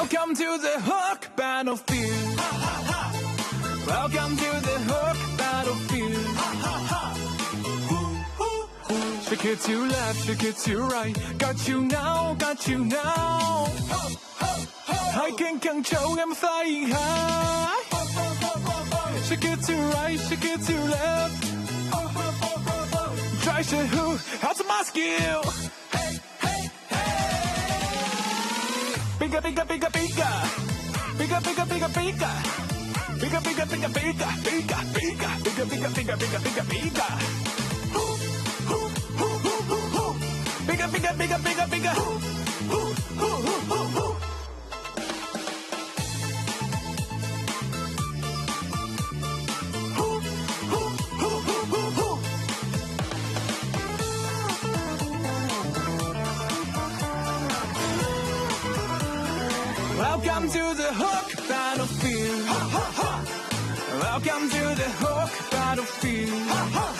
Welcome to the Hook battlefield. Welcome to the Hook battlefield. Shake it to left, shake it to right. Got you now, got you now. I can control, I'm flying high. Shake it to right, shake it to left. Try to who, how's my skill? Bigger, bigger, bigger, bigger. Bigger, bigger, bigger, bigger. Bigger, bigger, bigger, bigger, bigger, bigger, bigger, bigger, bigger, bigger, bigger, bigger. Bigger, bigger, bigger, bigger, bigger. Welcome to the Hook battlefield. Welcome to the Hook battlefield.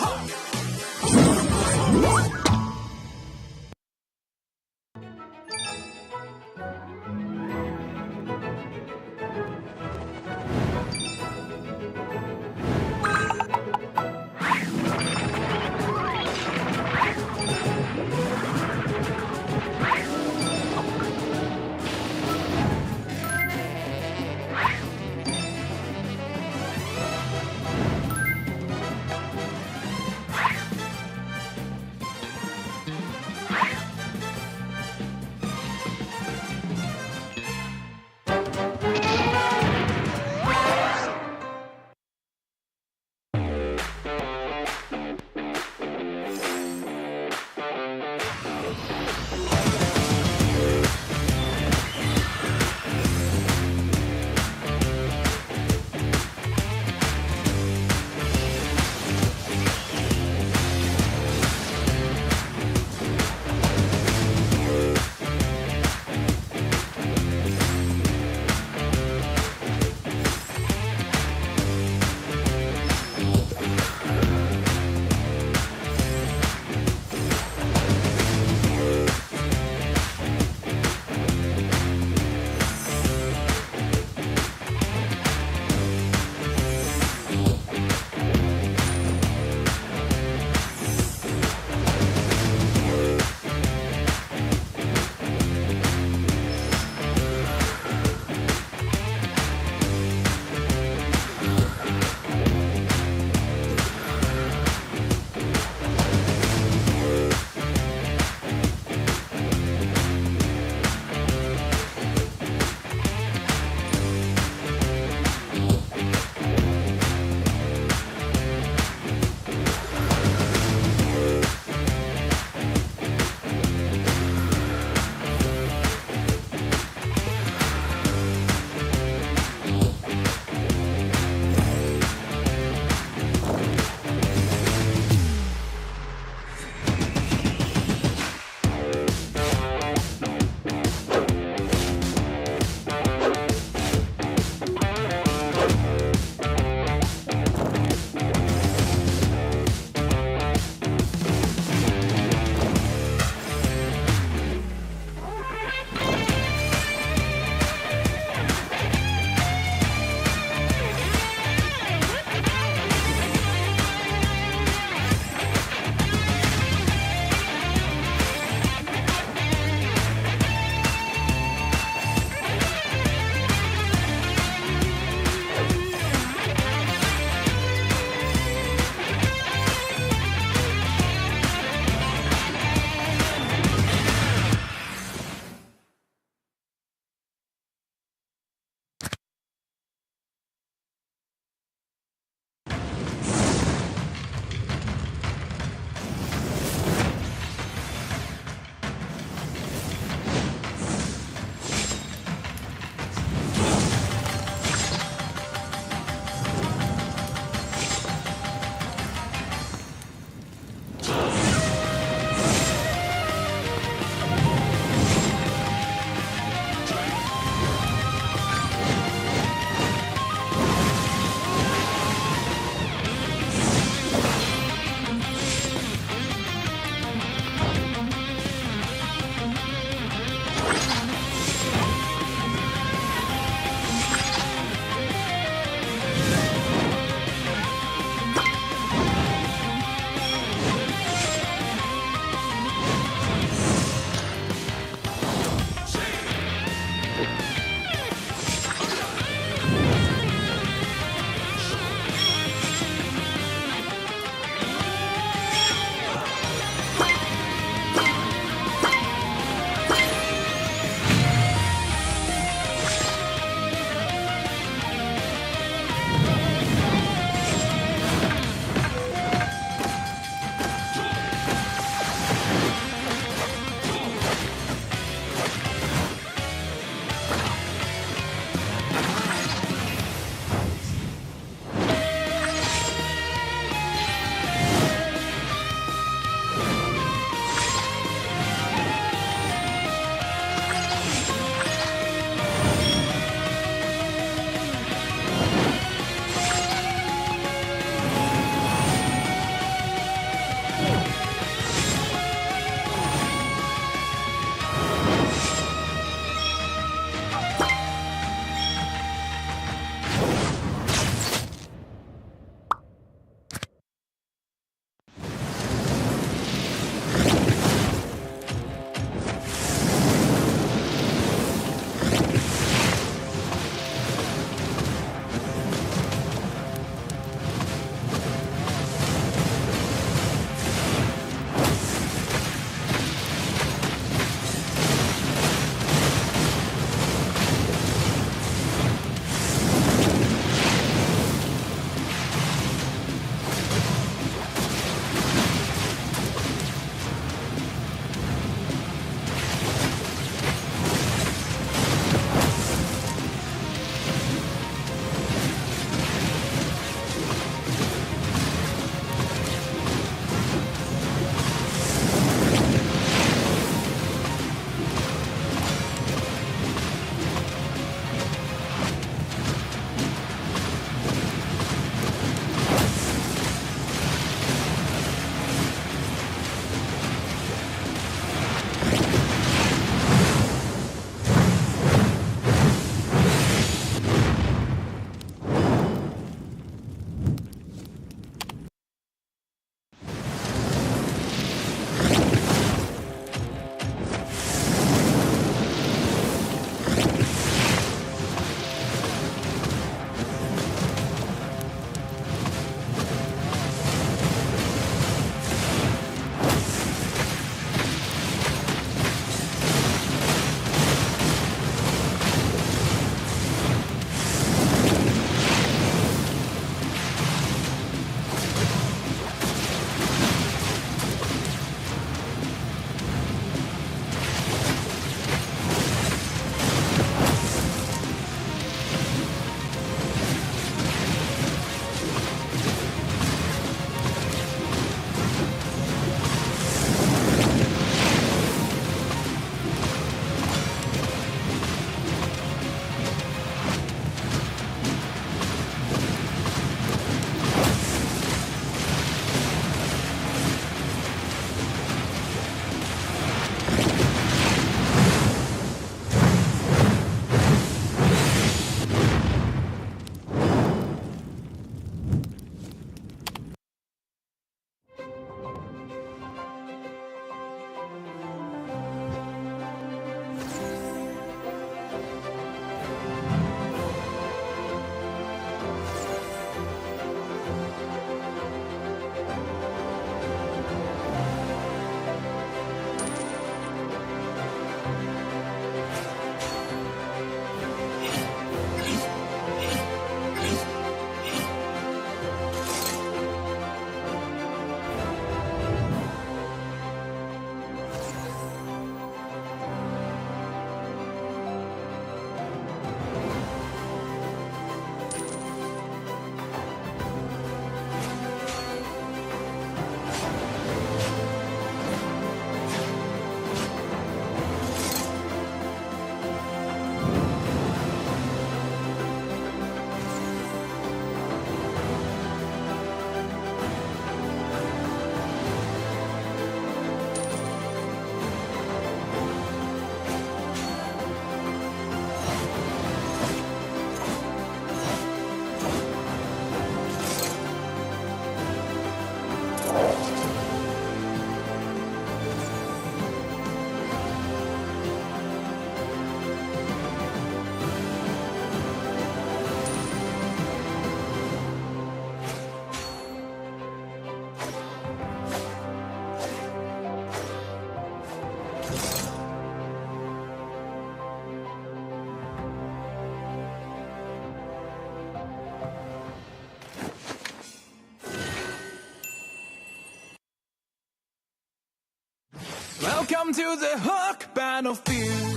Welcome to the Hook battlefield.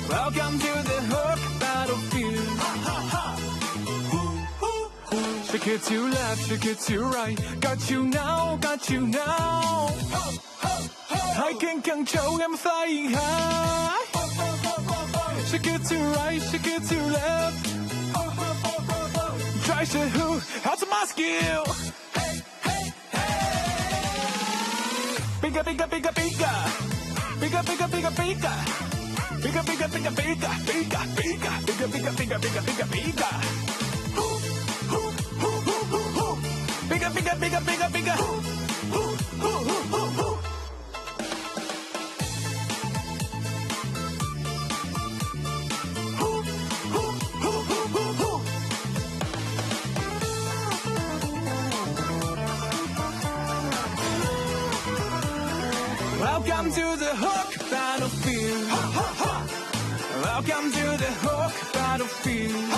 Welcome to the Hook battlefield. Shake it to left, shake it to right. Got you now, got you now. I can control, I'm flying high. Shake it to right, shake it to left. Try to who, how's my skill? Bigger, bigger, bigger, bigger. Bigger, bigger, bigger, bigger. Bigger, bigger, bigger, bigger, bigger, bigger. Bigger, bigger, bigger, bigger, bigger, bigger. Bigger, bigger, bigger, bigger, bigger. Welcome to the Hook battlefield. Welcome to the Hook battlefield.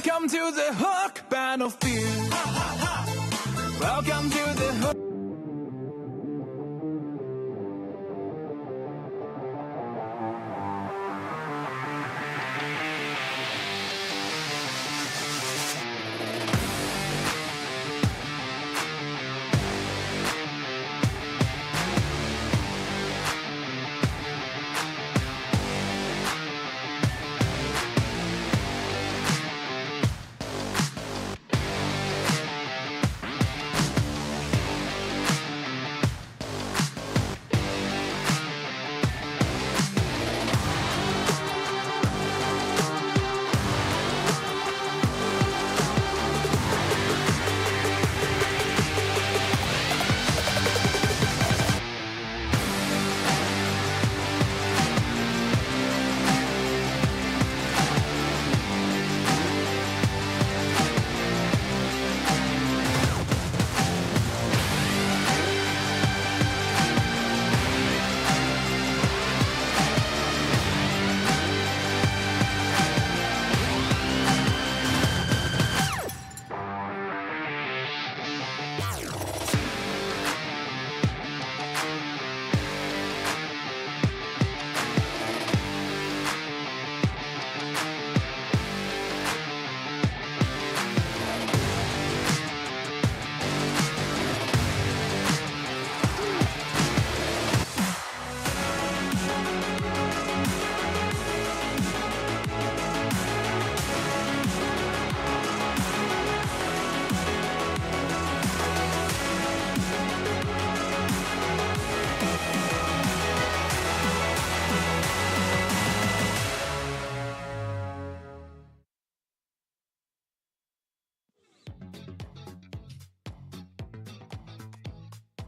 Welcome to the Hook battlefield. Welcome to the Hook.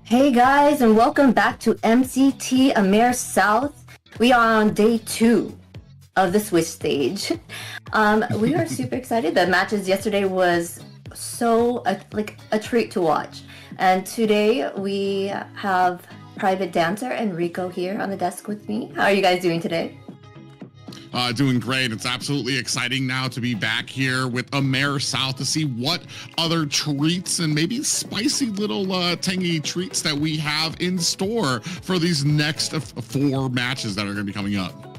Hey guys, and welcome back to MCT AMER South. We are on day 2 of the Switch stage. We are super excited. The matches yesterday was so like a treat to watch. And today we have Private Dancer and Rico here on the desk with me. How are you guys doing today? Doing great. It's absolutely exciting now to be back here with AMER South to see what other treats and maybe spicy little tangy treats that we have in store for these next 4 matches that are going to be coming up.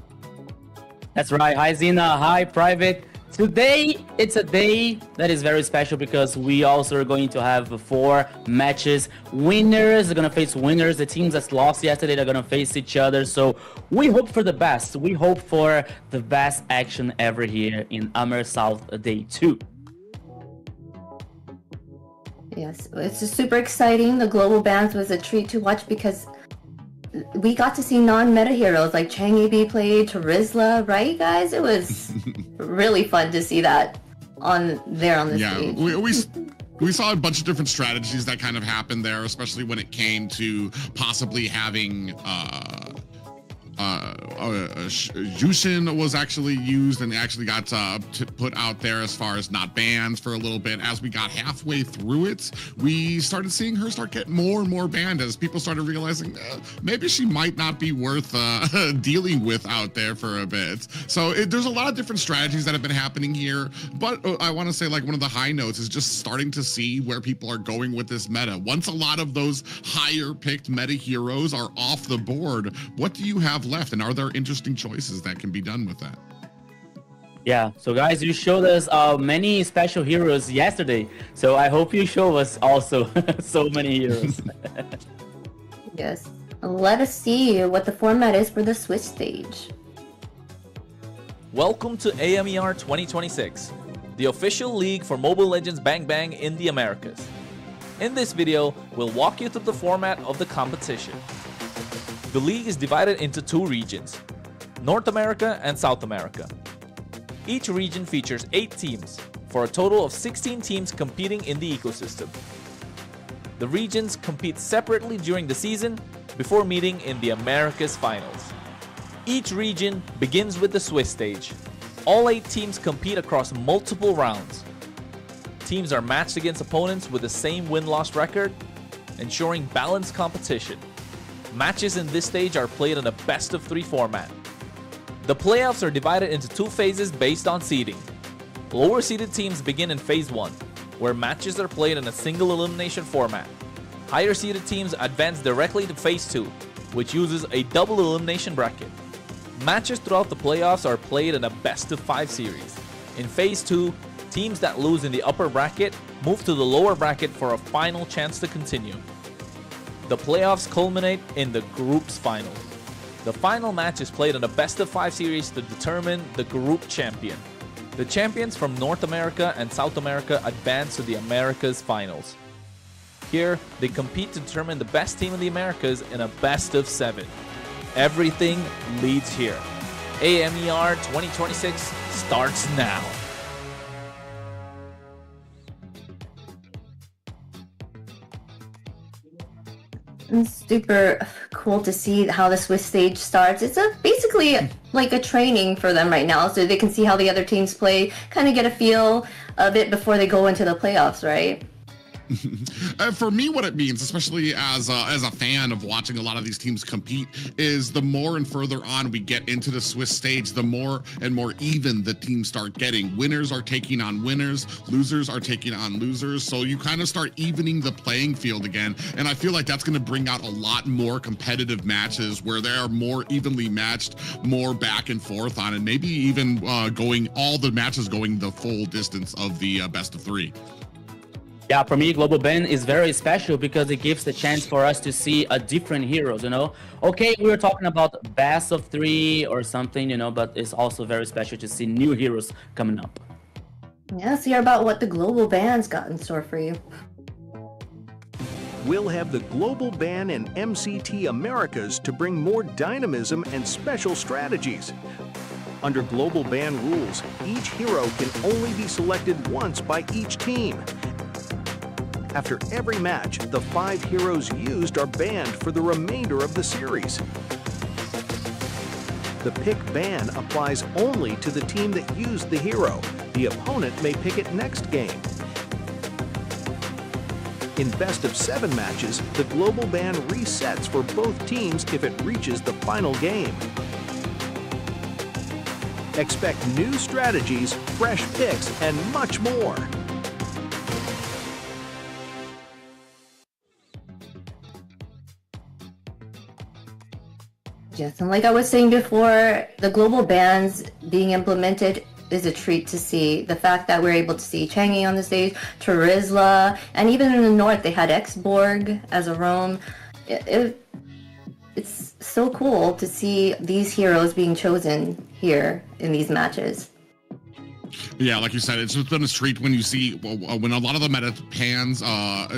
That's right. Hi, Zina. Hi, Private. Today, it's a day that is very special because we also are going to have 4 matches. Winners are going to face winners. The teams that lost yesterday, they're going to face each other. So we hope for the best. We hope for the best action ever here in AMER South Day 2. Yes, it's just super exciting. The global bans was a treat to watch because we got to see non-meta heroes like Chang AB play, Terizla, right guys? It was really fun to see that on the stage. We saw a bunch of different strategies that kind of happened there, especially when it came to possibly having Jushin was actually used and actually got put out there as far as not banned for a little bit. As we got halfway through it, we started seeing her start getting more and more banned as people started realizing maybe she might not be worth dealing with out there for a bit. So there's a lot of different strategies that have been happening here, but I want to say like one of the high notes is just starting to see where people are going with this meta. Once a lot of those higher picked meta heroes are off the board, what do you have left, and are there interesting choices that can be done with that? Yeah, so guys, you showed us many special heroes yesterday, so I hope you show us also so many heroes. Yes, let us see what the format is for the Switch stage. Welcome to AMER 2026, the official league for Mobile Legends Bang Bang in the Americas. In this video, we'll walk you through the format of the competition. The league is divided into 2 regions, North America and South America. Each region features 8 teams, for a total of 16 teams competing in the ecosystem. The regions compete separately during the season before meeting in the Americas Finals. Each region begins with the Swiss stage. All 8 teams compete across multiple rounds. Teams are matched against opponents with the same win-loss record, ensuring balanced competition. Matches in this stage are played in a best-of-3 format. The playoffs are divided into 2 phases based on seeding. Lower seeded teams begin in Phase 1, where matches are played in a single elimination format. Higher seeded teams advance directly to Phase 2, which uses a double elimination bracket. Matches throughout the playoffs are played in a best-of-5 series. In Phase 2, teams that lose in the upper bracket move to the lower bracket for a final chance to continue. The playoffs culminate in the group's final. The final match is played in a best-of-5 series to determine the group champion. The champions from North America and South America advance to the Americas finals. Here, they compete to determine the best team in the Americas in a best-of-7. Everything leads here. AMER 2026 starts now. It's super cool to see how the Swiss stage starts. It's basically like a training for them right now, so they can see how the other teams play, kind of get a feel of it before they go into the playoffs, right? For me, what it means, especially as a fan of watching a lot of these teams compete, is the more and further on we get into the Swiss stage, the more and more even the teams start getting. Winners are taking on winners, losers are taking on losers, so you kind of start evening the playing field again, and I feel like that's going to bring out a lot more competitive matches where they are more evenly matched, more back and forth on, and maybe even going all the matches going the full distance of the best of 3. Yeah, for me, Global Ban is very special because it gives the chance for us to see a different heroes, you know? Okay, we were talking about best of 3 or something, you know, but it's also very special to see new heroes coming up. Yeah, let's hear about what the Global Band's got in store for you. We'll have the Global Ban and MCT Americas to bring more dynamism and special strategies. Under Global Ban rules, each hero can only be selected once by each team. After every match, the 5 heroes used are banned for the remainder of the series. The pick ban applies only to the team that used the hero. The opponent may pick it next game. In best-of-7 matches, the global ban resets for both teams if it reaches the final game. Expect new strategies, fresh picks, and much more. Yes, and like I was saying before, the global bans being implemented is a treat to see. The fact that we're able to see Changi on the stage, Terizla, and even in the north they had Xborg as a roam. It's so cool to see these heroes being chosen here in these matches. Yeah, like you said, it's just been a treat when you see when a lot of the meta pans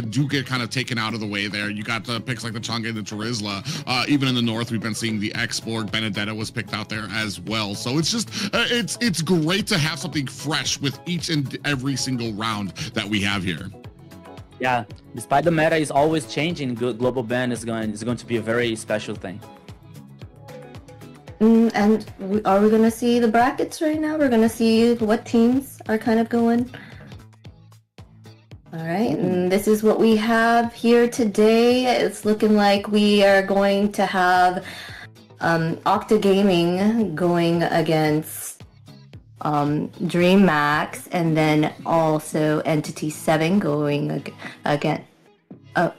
do get kind of taken out of the way there. You got the picks like the Chang'e and the Terizla. Even in the north, we've been seeing the Xborg. Benedetta was picked out there as well. So it's just it's great to have something fresh with each and every single round that we have here. Yeah, despite the meta is always changing, Global Ban is going to be a very special thing. And are we going to see the brackets right now? We're going to see what teams are kind of going. All right, and this is what we have here today. It's looking like we are going to have Octa Gaming going against DreamMax, and then also Entity 7 going again. Oh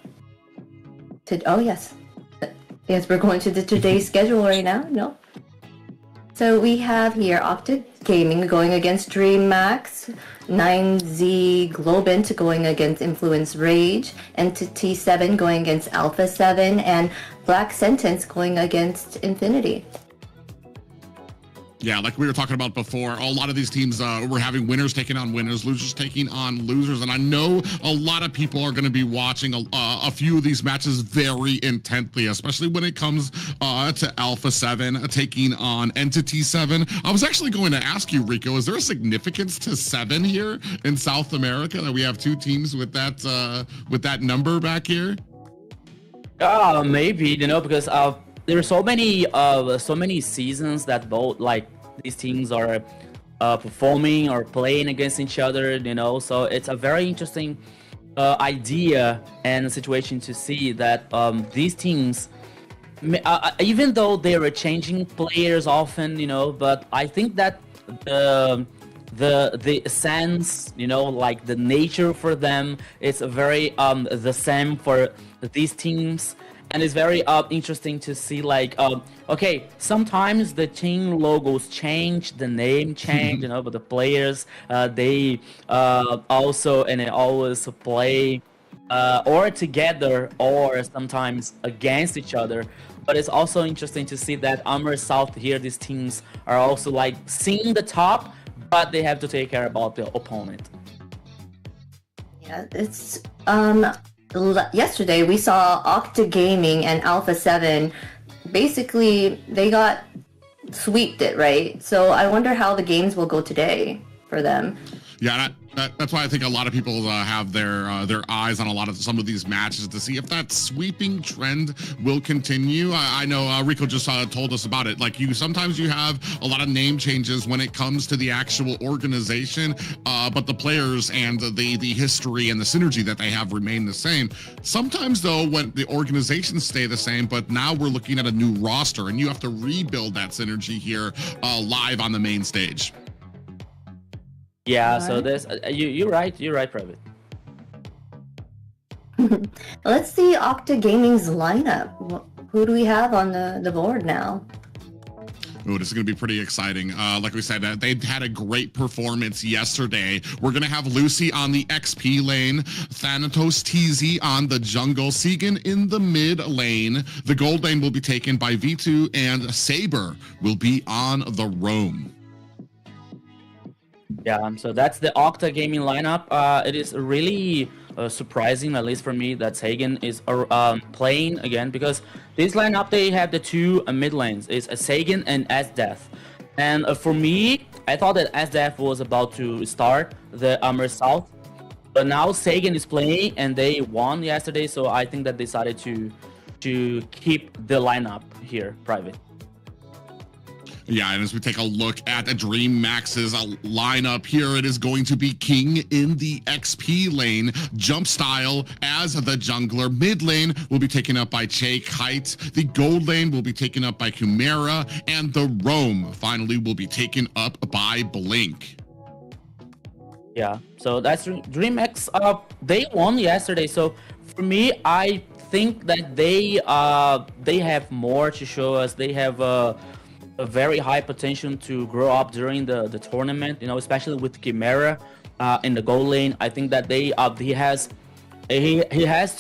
yes. Yes, we're going to today's schedule right now. No. So we have here Octa Gaming going against DreamMax, 9Z Globant going against Influence Rage, Entity 7 going against Alpha 7, and Black Sentence going against Infinity. Yeah, like we were talking about before, a lot of these teams were having winners taking on winners, losers taking on losers, and I know a lot of people are going to be watching a few of these matches very intently, especially when it comes to Alpha 7 taking on Entity 7. I was actually going to ask you, Rico, is there a significance to 7 here in South America, that we have 2 teams with that number back here? Maybe, you know, because there are so many seasons that both these teams are performing or playing against each other, you know. So it's a very interesting idea and situation to see that these teams, even though they are changing players often, you know, but I think that the sense, you know, like the nature for them, it's very the same for these teams. And it's very interesting to see, like, okay, sometimes the team logos change, the name change, you know, but the players, they also, and they always play or together or sometimes against each other. But it's also interesting to see that AMER South here, these teams are also like seeing the top, but they have to take care about the opponent. Yeah, it's yesterday we saw Octa Gaming and Alpha 7. Basically, they got sweeped it, right? So I wonder how the games will go today for them. Yeah, that's why I think a lot of people have their eyes on some of these matches to see if that sweeping trend will continue. I know Rico just told us about it. Like, sometimes you have a lot of name changes when it comes to the actual organization, but the players and the history and the synergy that they have remain the same. Sometimes though, when the organizations stay the same, but now we're looking at a new roster and you have to rebuild that synergy here live on the main stage. Yeah, so there's you're right, Private. Let's see Octa Gaming's lineup. Who do we have on the board now? Oh, this is going to be pretty exciting. Like we said, they had a great performance yesterday. We're going to have Lucy on the XP lane, Thanatos TZ on the jungle, Segan in the mid lane. The gold lane will be taken by V2, and Saber will be on the roam. Yeah, so that's the Octa Gaming lineup. It is really surprising, at least for me, that Sagan is playing again, because this lineup, they have the two mid lanes. It's Sagan and SDeath. And for me, I thought that SDeath was about to start the AMER South, but now Sagan is playing and they won yesterday, so I think that they decided to keep the lineup here, Private. Yeah, and as we take a look at the Dream Max's lineup here, it is going to be King in the XP lane, Jump Style as the jungler. Mid lane will be taken up by Che Kite. The gold lane will be taken up by Chimera, and the roam finally will be taken up by Blink. Yeah, so that's DreamX. They won yesterday, so for me, I think that they have more to show us. They have a very high potential to grow up during the tournament, you know, especially with Chimera in the goal lane. I think that he has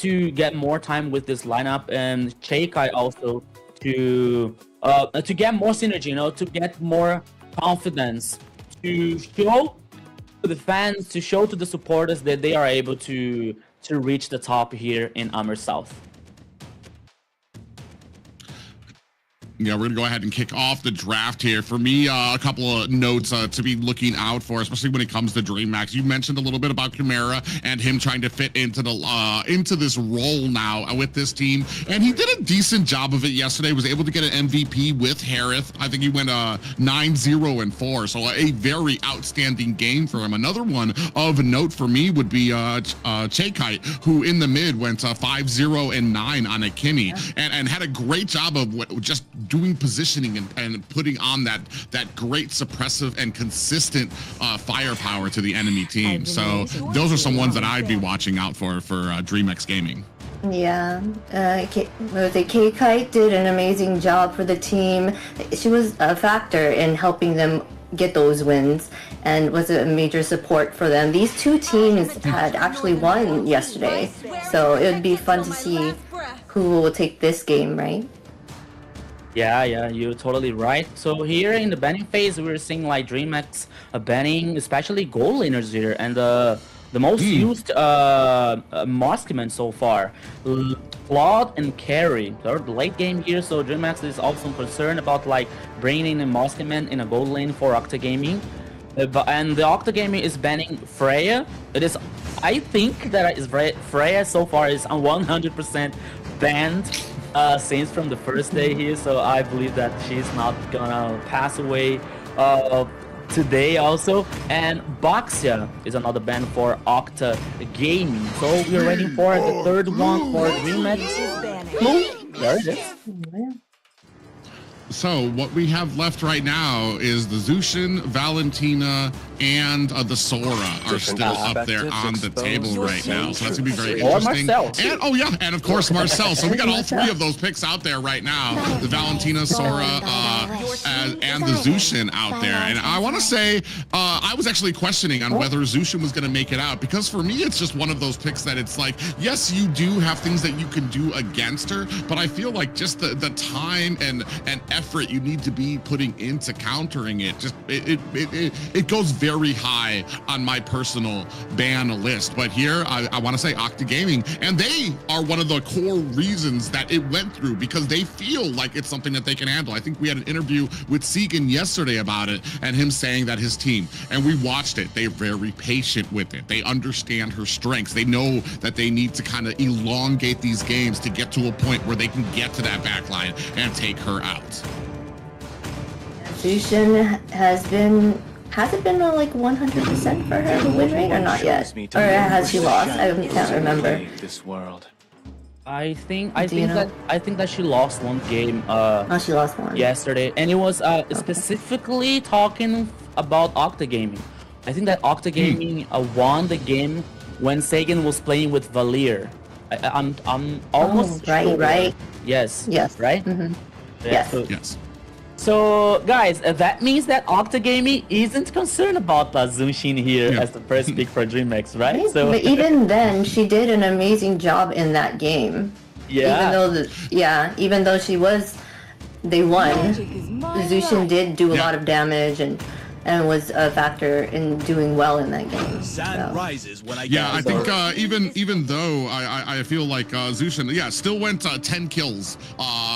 to get more time with this lineup, and Cheikai also to get more synergy, you know, to get more confidence, to show to the fans, to show to the supporters that they are able to reach the top here in AMER South. Yeah, we're going to go ahead and kick off the draft here. For me, a couple of notes to be looking out for, especially when it comes to DreamMax. You mentioned a little bit about Chimera and him trying to fit into this role now with this team, and he did a decent job of it yesterday. Was able to get an MVP with Harith. I think he went 9-0-4, so a very outstanding game for him. Another one of note for me would be Chekite, who in the mid went 5-0-9 on a Kimmy, and had a great job of just doing positioning and putting on that great suppressive and consistent firepower to the enemy team. So those are some ones that I'd be watching out for DreamX Gaming. Yeah, K-Kite did an amazing job for the team. She was a factor in helping them get those wins and was a major support for them. These two teams had actually won yesterday, so it would be fun to see who will take this game, right? Yeah, you're totally right. So here in the banning phase, we're seeing like DreamX banning, especially gold laners here, and the most used marksman so far, Claude and Carry. They're the late game here, so DreamX is also concerned about like bringing in a marksman in a gold lane for Octa Gaming. And the Octa Gaming is banning Freya. It is, I think that Freya so far is 100% banned. Since from the first day here, so I believe that she's not gonna pass away today also. And Boxia is another ban for Octa Gaming. So we're waiting for the third one for DreamX. There it is. So what we have left right now is the Zushin, Valentina, and the Sora are still up there on the table right now. So that's gonna be very Or interesting. Marcel. And oh yeah, and of course Marcel. So we got all three of those picks out there right now: the Valentina, Sora, and the Zushin out there. And I want to say I was actually questioning on whether Zushin was gonna make it out, because for me it's just one of those picks that it's like, yes, you do have things that you can do against her, but I feel like just the time and effort you need to be putting into countering it, just it goes very high on my personal ban list. But here I want to say Octa Gaming, and they are one of the core reasons that it went through, because they feel like it's something that they can handle. I think we had an interview with Segan yesterday about it, and him saying that his team, and we watched it, they're very patient with it. They understand her strengths. They know that they need to kind of elongate these games to get to a point where they can get to that backline and take her out. Zushin has it been like 100% for her, the win rate, or not yet? Or has she lost? I can't remember. I think that she lost one game. She lost one. Yesterday, and it was specifically talking about Octa Gaming. I think that Octa Gaming won the game when Sagan was playing with Valir. I'm almost sure. Right. Yes. Right. Yeah, Yes. Yes. So guys, that means that Octa Gaming isn't concerned about Zushin here as the first pick for DreamHack, right? So, but even then, she did an amazing job in that game. yeah. Even though they won. Zushin did do a lot of damage and was a factor in doing well in that game. Sand rises when I I think even though I feel like Zushin still went 10 kills,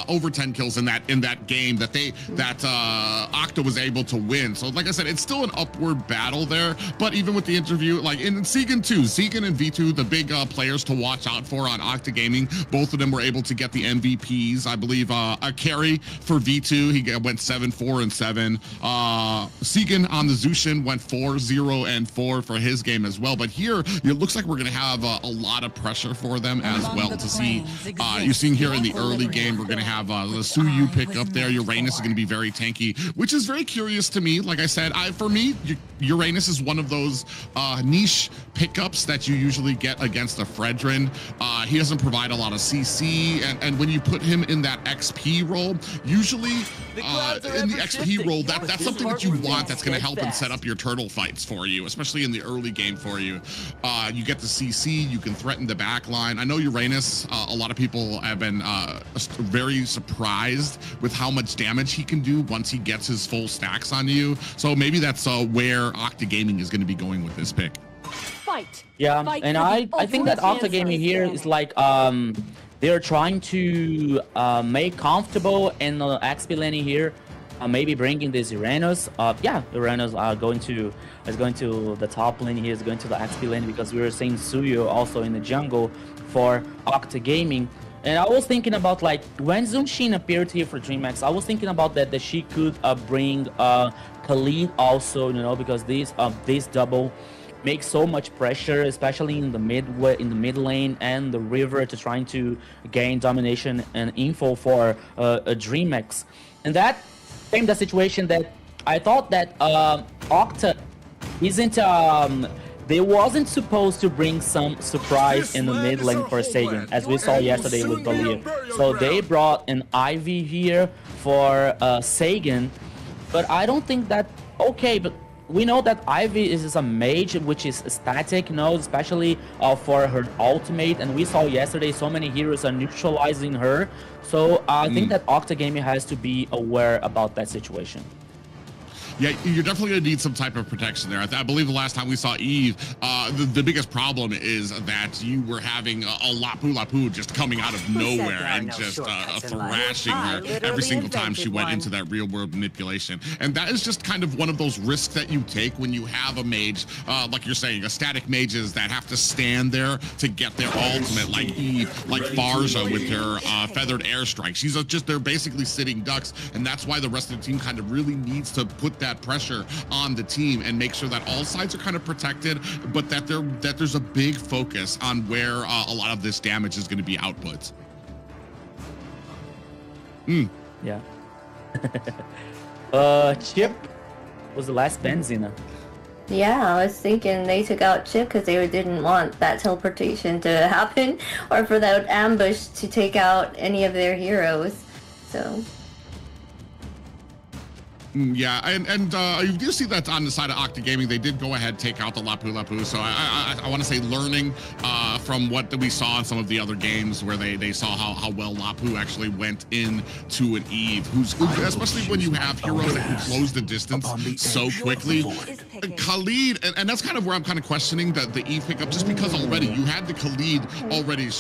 over 10 kills in that game that Octa was able to win. So like I said, it's still an upward battle there. But even with the interview, like in Segan too, Segan and V2, the big players to watch out for on Octa Gaming, both of them were able to get the MVPs. I believe a carry for V2, he went 7-4-7. Segan on the Zushin went 4-0-4 for his game as well. But here it looks like we're going to have a lot of pressure for them as well to see. You're seeing here in the early game, we're going to have the Suyu pick up there. Uranus is going to be very tanky, which is very curious to me. Like I said, for me, Uranus is one of those niche pickups that you usually get against a Fredrin. He doesn't provide a lot of CC, and when you put him in that XP role, usually in the XP role, that's something that you want that's going to help and set up your turtle fights for you, especially in the early game for you. You get the CC, you can threaten the back line. I know Uranus, a lot of people have been very surprised with how much damage he can do once he gets his full stacks on you. So maybe that's where Octa Gaming is going to be going with this pick. Yeah, and I think that Octa Gaming here is like they're trying to make comfortable in the XP lane here. Maybe bringing this Uranus. Uranus is going to the top lane. He is going to the XP lane because we were seeing Suyu also in the jungle for Octa Gaming. And I was thinking about, like, when Zushin appeared here for DreamHack, I was thinking about that she could bring Khalid also, because this double makes so much pressure, especially in the mid lane and the river, to trying to gain domination and info for DreamHack. And that came the situation that I thought that Octa isn't they wasn't supposed to bring some surprise in the mid lane for Sagan, as we saw yesterday with Valir. So they brought an Ivy here for Sagan, but I don't think that but we know that Ivy is a mage which is static, especially for her ultimate, and we saw yesterday so many heroes are neutralizing her. So I think that Octa Gaming has to be aware about that situation. Yeah, you're definitely going to need some type of protection there. I believe the last time we saw Eve, the biggest problem is that you were having a Lapu just coming out of nowhere and just thrashing her every single time she went into that real world manipulation. And that is just kind of one of those risks that you take when you have a mage, like you're saying, a static mages that have to stand there to get their ultimate, like Eve, like Farza with her feathered airstrike. They're basically sitting ducks, and that's why the rest of the team kind of really needs to put that pressure on the team and make sure that all sides are kind of protected, but that there's a big focus on where a lot of this damage is going to be output. Yeah. Chip was the last Benzina. Yeah, I was thinking they took out Chip because they didn't want that teleportation to happen or for that ambush to take out any of their heroes. So. Yeah, and you do see that on the side of Octa Gaming, they did go ahead take out the Lapu Lapu. So I want to say learning from what we saw in some of the other games where they saw how well Lapu actually went into an Eve, who's especially when you have heroes that can close the distance so quickly. Khalid, and that's kind of where I'm kind of questioning the Eve pickup, just because already you had the Khalid already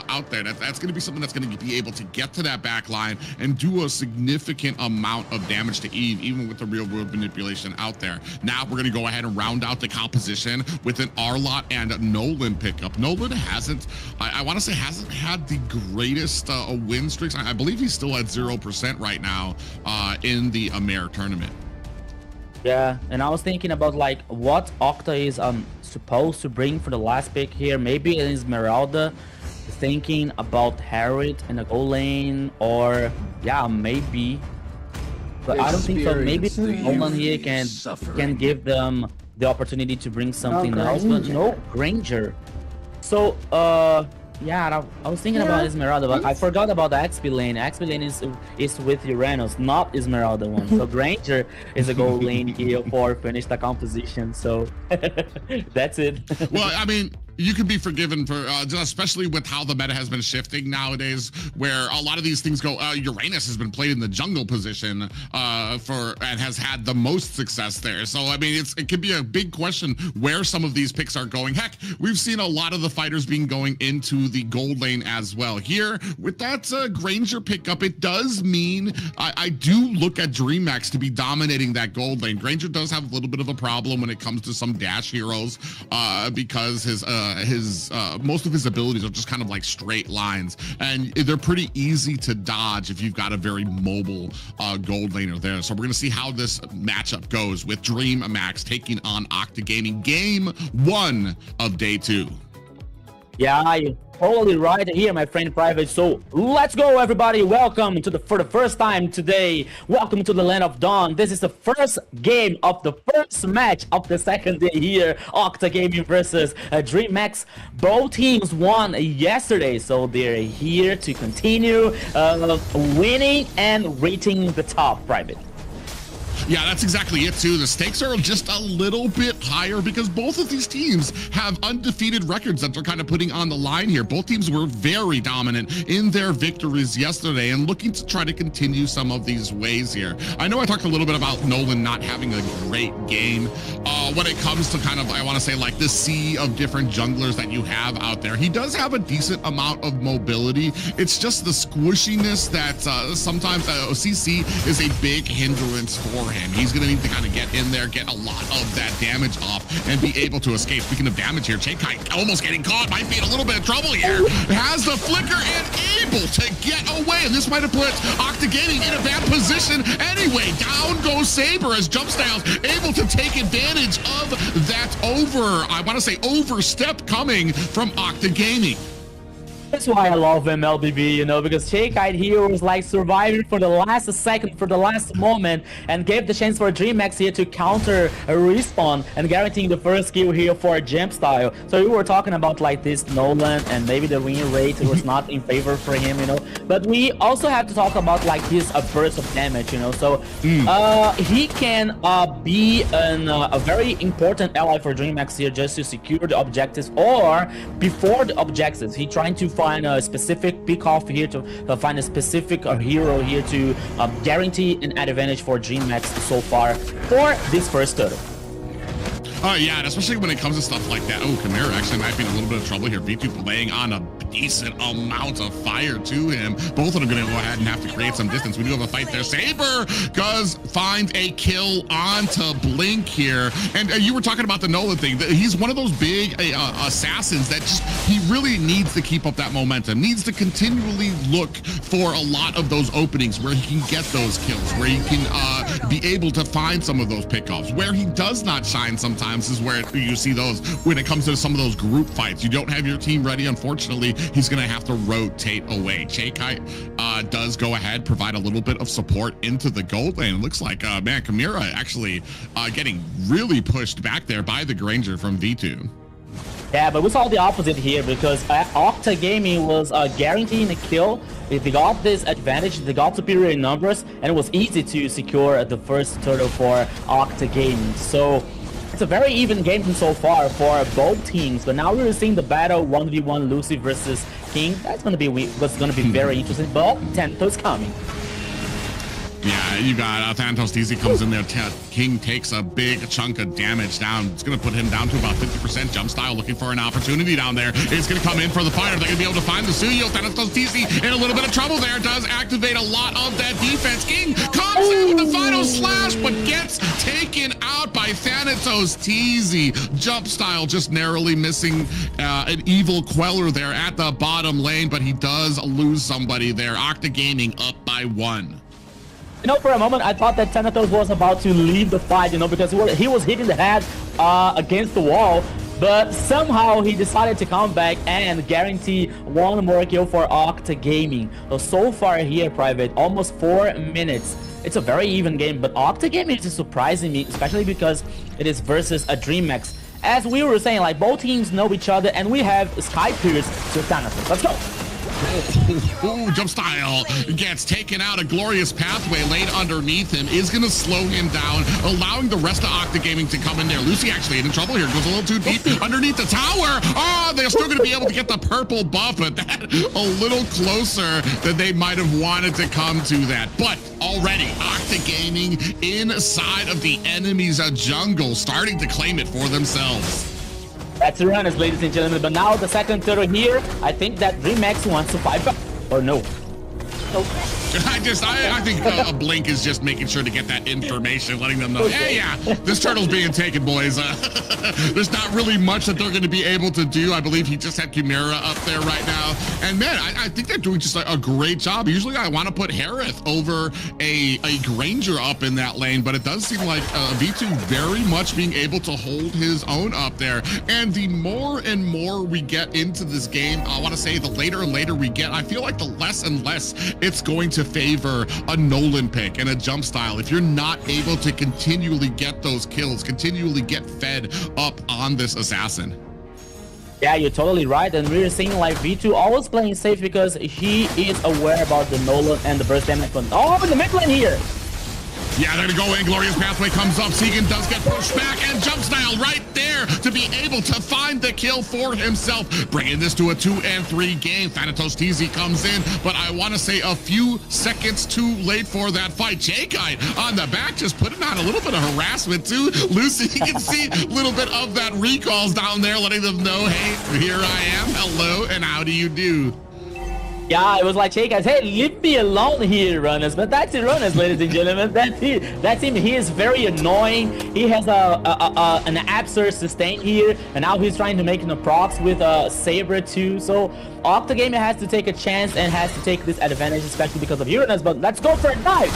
out there. That's going to be something that's going to be able to get to that back line and do a significant amount of damage to Eve, even with the real world manipulation out there. Now we're going to go ahead and round out the composition with an Arlott and a Nolan pickup. Nolan hasn't, I want to say, hasn't had the greatest win streaks. I believe he's still at 0% right now in the AMER tournament. Yeah, and I was thinking about like what Octa is supposed to bring for the last pick here. Maybe it is Esmeralda, thinking about Harriet in the goal lane, or yeah, maybe. But I don't think so. Maybe Nolan here can give them the opportunity to bring something else, but no Granger. So yeah, I was thinking about Esmeralda, but I forgot about the XP lane. XP lane is with Uranus, not Esmeralda one. So Granger is a goal lane here for finish the composition. So that's it. Well, I mean, you can be forgiven for, especially with how the meta has been shifting nowadays, where a lot of these things go, Uranus has been played in the jungle position and has had the most success there. So, I mean, it could be a big question where some of these picks are going. Heck, we've seen a lot of the fighters being going into the gold lane as well. Here, with that Granger pickup, it does mean I do look at DreamHack to be dominating that gold lane. Granger does have a little bit of a problem when it comes to some dash heroes because his most of his abilities are just kind of like straight lines, and they're pretty easy to dodge if you've got a very mobile gold laner there. So we're gonna see how this matchup goes with DreamHack taking on Octa Gaming, game 1 of day 2. Yeah, you're totally right here, my friend Private. So let's go, everybody. Welcome to for the first time today. Welcome to the Land of Dawn. This is the first game of the first match of the second day here. Octa Gaming versus DreamHack. Both teams won yesterday, so they're here to continue winning and reaching the top, Private. Yeah, that's exactly it too. The stakes are just a little bit higher because both of these teams have undefeated records that they're kind of putting on the line here. Both teams were very dominant in their victories yesterday and looking to try to continue some of these ways here. I know I talked a little bit about Nolan not having a great game when it comes to kind of, I want to say, like the sea of different junglers that you have out there. He does have a decent amount of mobility. It's just the squishiness that sometimes CC is a big hindrance for him. He's going to need to kind of get in there, get a lot of that damage off, and be able to escape. Speaking of damage here, Chaikai almost getting caught, might be in a little bit of trouble here. Has the flicker and able to get away, and this might have put Octa Gaming in a bad position anyway. Down goes Saber as Jumpstyles able to take advantage of that I want to say overstep coming from Octa Gaming. That's why I love MLBB, you know, because Chaikai here was like surviving for the last second, for the last moment, and gave the chance for DreamHack here to counter a respawn and guaranteeing the first kill here for Jumpstyle. So we were talking about like this Nolan and maybe the win rate was not in favor for him, you know, but we also have to talk about like his burst of damage, you know, so he can be a very important ally for DreamHack here just to secure the objectives, or before the objectives, he trying to find a specific pick off here to find a specific hero here to guarantee an advantage for DreamHack so far for this first turtle. Yeah, and especially when it comes to stuff like that. Oh, Chimera actually might be in a little bit of trouble here. V2 laying on a decent amount of fire to him. Both of them going to go ahead and have to create some distance. We do have a fight there. Saber does find a kill onto Blink here. And you were talking about the Nolan thing. He's one of those big assassins that just, he really needs to keep up that momentum. Needs to continually look for a lot of those openings where he can get those kills, where he can be able to find some of those pickoffs. Where he does not shine sometimes is where you see those when it comes to some of those group fights. You don't have your team ready, unfortunately, he's gonna have to rotate away. Chaikai does go ahead, provide a little bit of support into the gold lane. It looks like, man, Chimera actually getting really pushed back there by the Granger from V2. Yeah, but we saw the opposite here because Octa Gaming was guaranteeing a kill. They got this advantage, they got superior in numbers, and it was easy to secure the first turtle for Octa Gaming. So it's a very even game so far for both teams, but now we're seeing the battle 1v1 Lucy versus King. That's gonna be very interesting, but Thanatos coming. Yeah, you got Thanatos DZ comes in there. King takes a big chunk of damage down. It's going to put him down to about 50%. Jump Style looking for an opportunity down there. It's going to come in for the fighter. They're going to be able to find the Suyo. Thanatos DZ in a little bit of trouble there. Does activate a lot of that defense. King comes in with the final slash, but gets taken out by Thanatos TZ. Jump Style just narrowly missing an evil Queller there at the bottom lane, but he does lose somebody there. Octa Gaming up by 1. You know, for a moment, I thought that Thanatos was about to leave the fight, you know, because he was hitting the head against the wall, but somehow he decided to come back and guarantee one more kill for Octa Gaming. So far here, Private, almost 4 minutes. It's a very even game, but Octa Gaming is surprising me, especially because it is versus a DreamHack. As we were saying, like, both teams know each other, and we have Sky Pierce to Thanatos. Let's go! Ooh, Jump Style gets taken out. A glorious pathway laid underneath him is going to slow him down, allowing the rest of Octa Gaming to come in there. Lucy actually in trouble here. Goes a little too deep underneath the tower. Oh, they're still going to be able to get the purple buff, but that a little closer than they might have wanted to come to that. But already, Octa Gaming inside of the enemy's jungle, starting to claim it for themselves. That's the runners, ladies and gentlemen. But now the second turtle here, I think that DreamHack wants to fight back. Or no. I think a Blink is just making sure to get that information, letting them know, hey, yeah, this turtle's being taken, boys. There's not really much that they're going to be able to do. I believe he just had Chimera up there right now. And man, I think they're doing just a great job. Usually I want to put Harith over a Granger up in that lane, but it does seem like V2 very much being able to hold his own up there. And the more and more we get into this game, I want to say the later and later we get, I feel like the less and less it's going to favor a Nolan pick and a Jump Style. If you're not able to continually get those kills, continually get fed up on this assassin. Yeah, you're totally right, and we're seeing like V2 always playing safe because he is aware about the Nolan and the burst damage. Oh, in the mid lane here! Yeah, they're gonna go in. Glorious Pathway comes up. Segan does get pushed back, and Jump Style right there to be able to find the kill for himself, bringing this to a 2-3 game. Thanatos TZ comes in, but I want to say a few seconds too late for that fight. J-Kite on the back, just putting on a little bit of harassment too. Lucy, you can see a little bit of that recalls down there, letting them know, hey, here I am. Hello, and how do you do? Yeah, it was like, hey guys, hey, leave me alone here, runners. But that's it, runners, ladies and gentlemen. That's it. That's him. He is very annoying. He has an absurd sustain here, and now he's trying to make an procs with a Saber too. So Octa Gaming has to take a chance and has to take this advantage, especially because of Uranus. But let's go for a dive.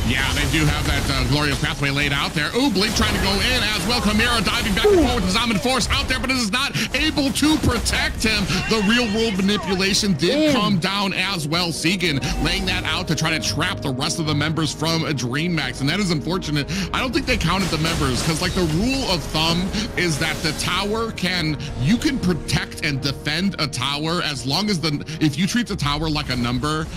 Yeah, they do have that glorious pathway laid out there. Ooh, Blink trying to go in as well. Chimera diving back and forth with Zaman Force out there, but it is not able to protect him. The real world manipulation did come down as well. Segan laying that out to try to trap the rest of the members from a DreamHack, and that is unfortunate. I don't think they counted the members because, like, the rule of thumb is that the tower you can protect and defend a tower as long as if you treat the tower like a number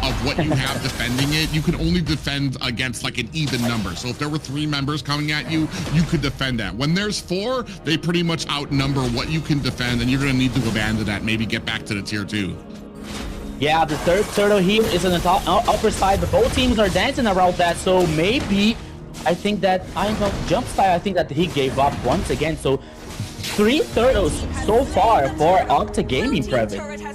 of what you have defending it, you can only defend against like an even number. So if there were 3 members coming at you, you could defend that. When there's 4, they pretty much outnumber what you can defend, and you're going to need to abandon that, maybe get back to the tier 2. Yeah, the third turtle here is on the upper side, but both teams are dancing around that, so maybe I think that Jump Style, I think that he gave up once again. So 3 turtles so far for Octa Gaming, Private.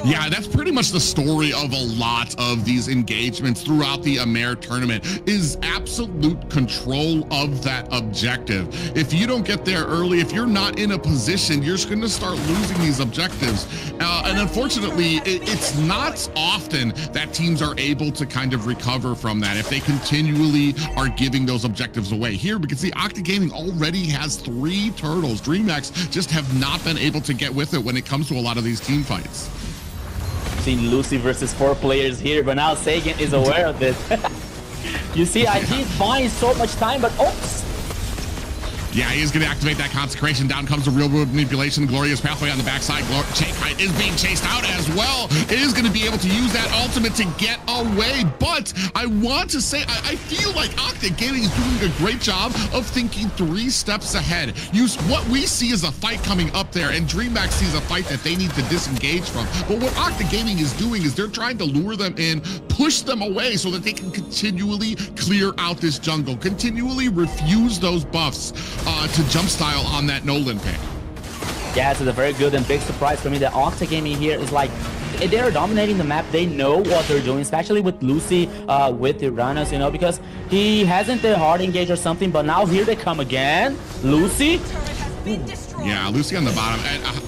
Yeah, that's pretty much the story of a lot of these engagements throughout the AMER tournament, is absolute control of that objective. If you don't get there early, if you're not in a position, you're just going to start losing these objectives. And unfortunately, it's not often that teams are able to kind of recover from that if they continually are giving those objectives away. Here, we can see Octa Gaming already has 3 turtles. DreamHack just have not been able to get with it when it comes to a lot of these team fights. seen Lucy versus 4 players here, but now Sagan is aware of this. You see, IG finds so much time, but oops. Yeah, he's going to activate that consecration. Down comes the real world manipulation. Glorious pathway on the backside. Kite is being chased out as well. Is going to be able to use that ultimate to get away. But I want to say, I feel like Octa Gaming is doing a great job of thinking 3 steps ahead. What we see is a fight coming up there, and DreamHack sees a fight that they need to disengage from. But what Octa Gaming is doing is they're trying to lure them in, push them away so that they can continually clear out this jungle, continually refuse those buffs. To jump style on that Nolan pick. Yeah, it's a very good and big surprise for me that Octa Gaming here is like, they're dominating the map. They know what they're doing, especially with Lucy, with the Uranus, you know, because he hasn't the hard engage or something, but now here they come again. Lucy. Yeah, Lucy on the bottom.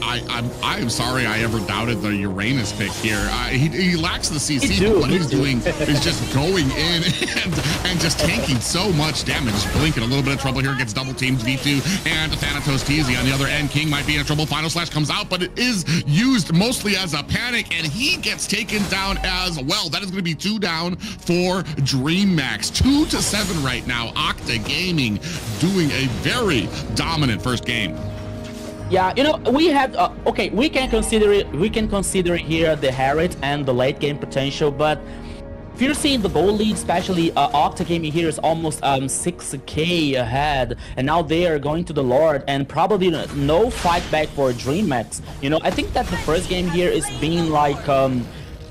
I am sorry I ever doubted the Uranus pick here. He lacks the CC, but what he's doing is just going in and just tanking so much damage. Blink in a little bit of trouble here, gets double teamed. V2 and Thanatos TZ on the other end. King might be in trouble. Final Slash comes out, but it is used mostly as a panic, and he gets taken down as well. That is going to be 2 down for DreamHack. 2-7 right now. Octa Gaming doing a very dominant first game. Yeah, you know, we have okay, we can consider it here the Harriet and the late game potential, but if you're seeing the goal lead, especially Octa Gaming here is almost 6k ahead, and now they are going to the Lord, and probably no fight back for DreamHack. You know, I think that the first game here is being like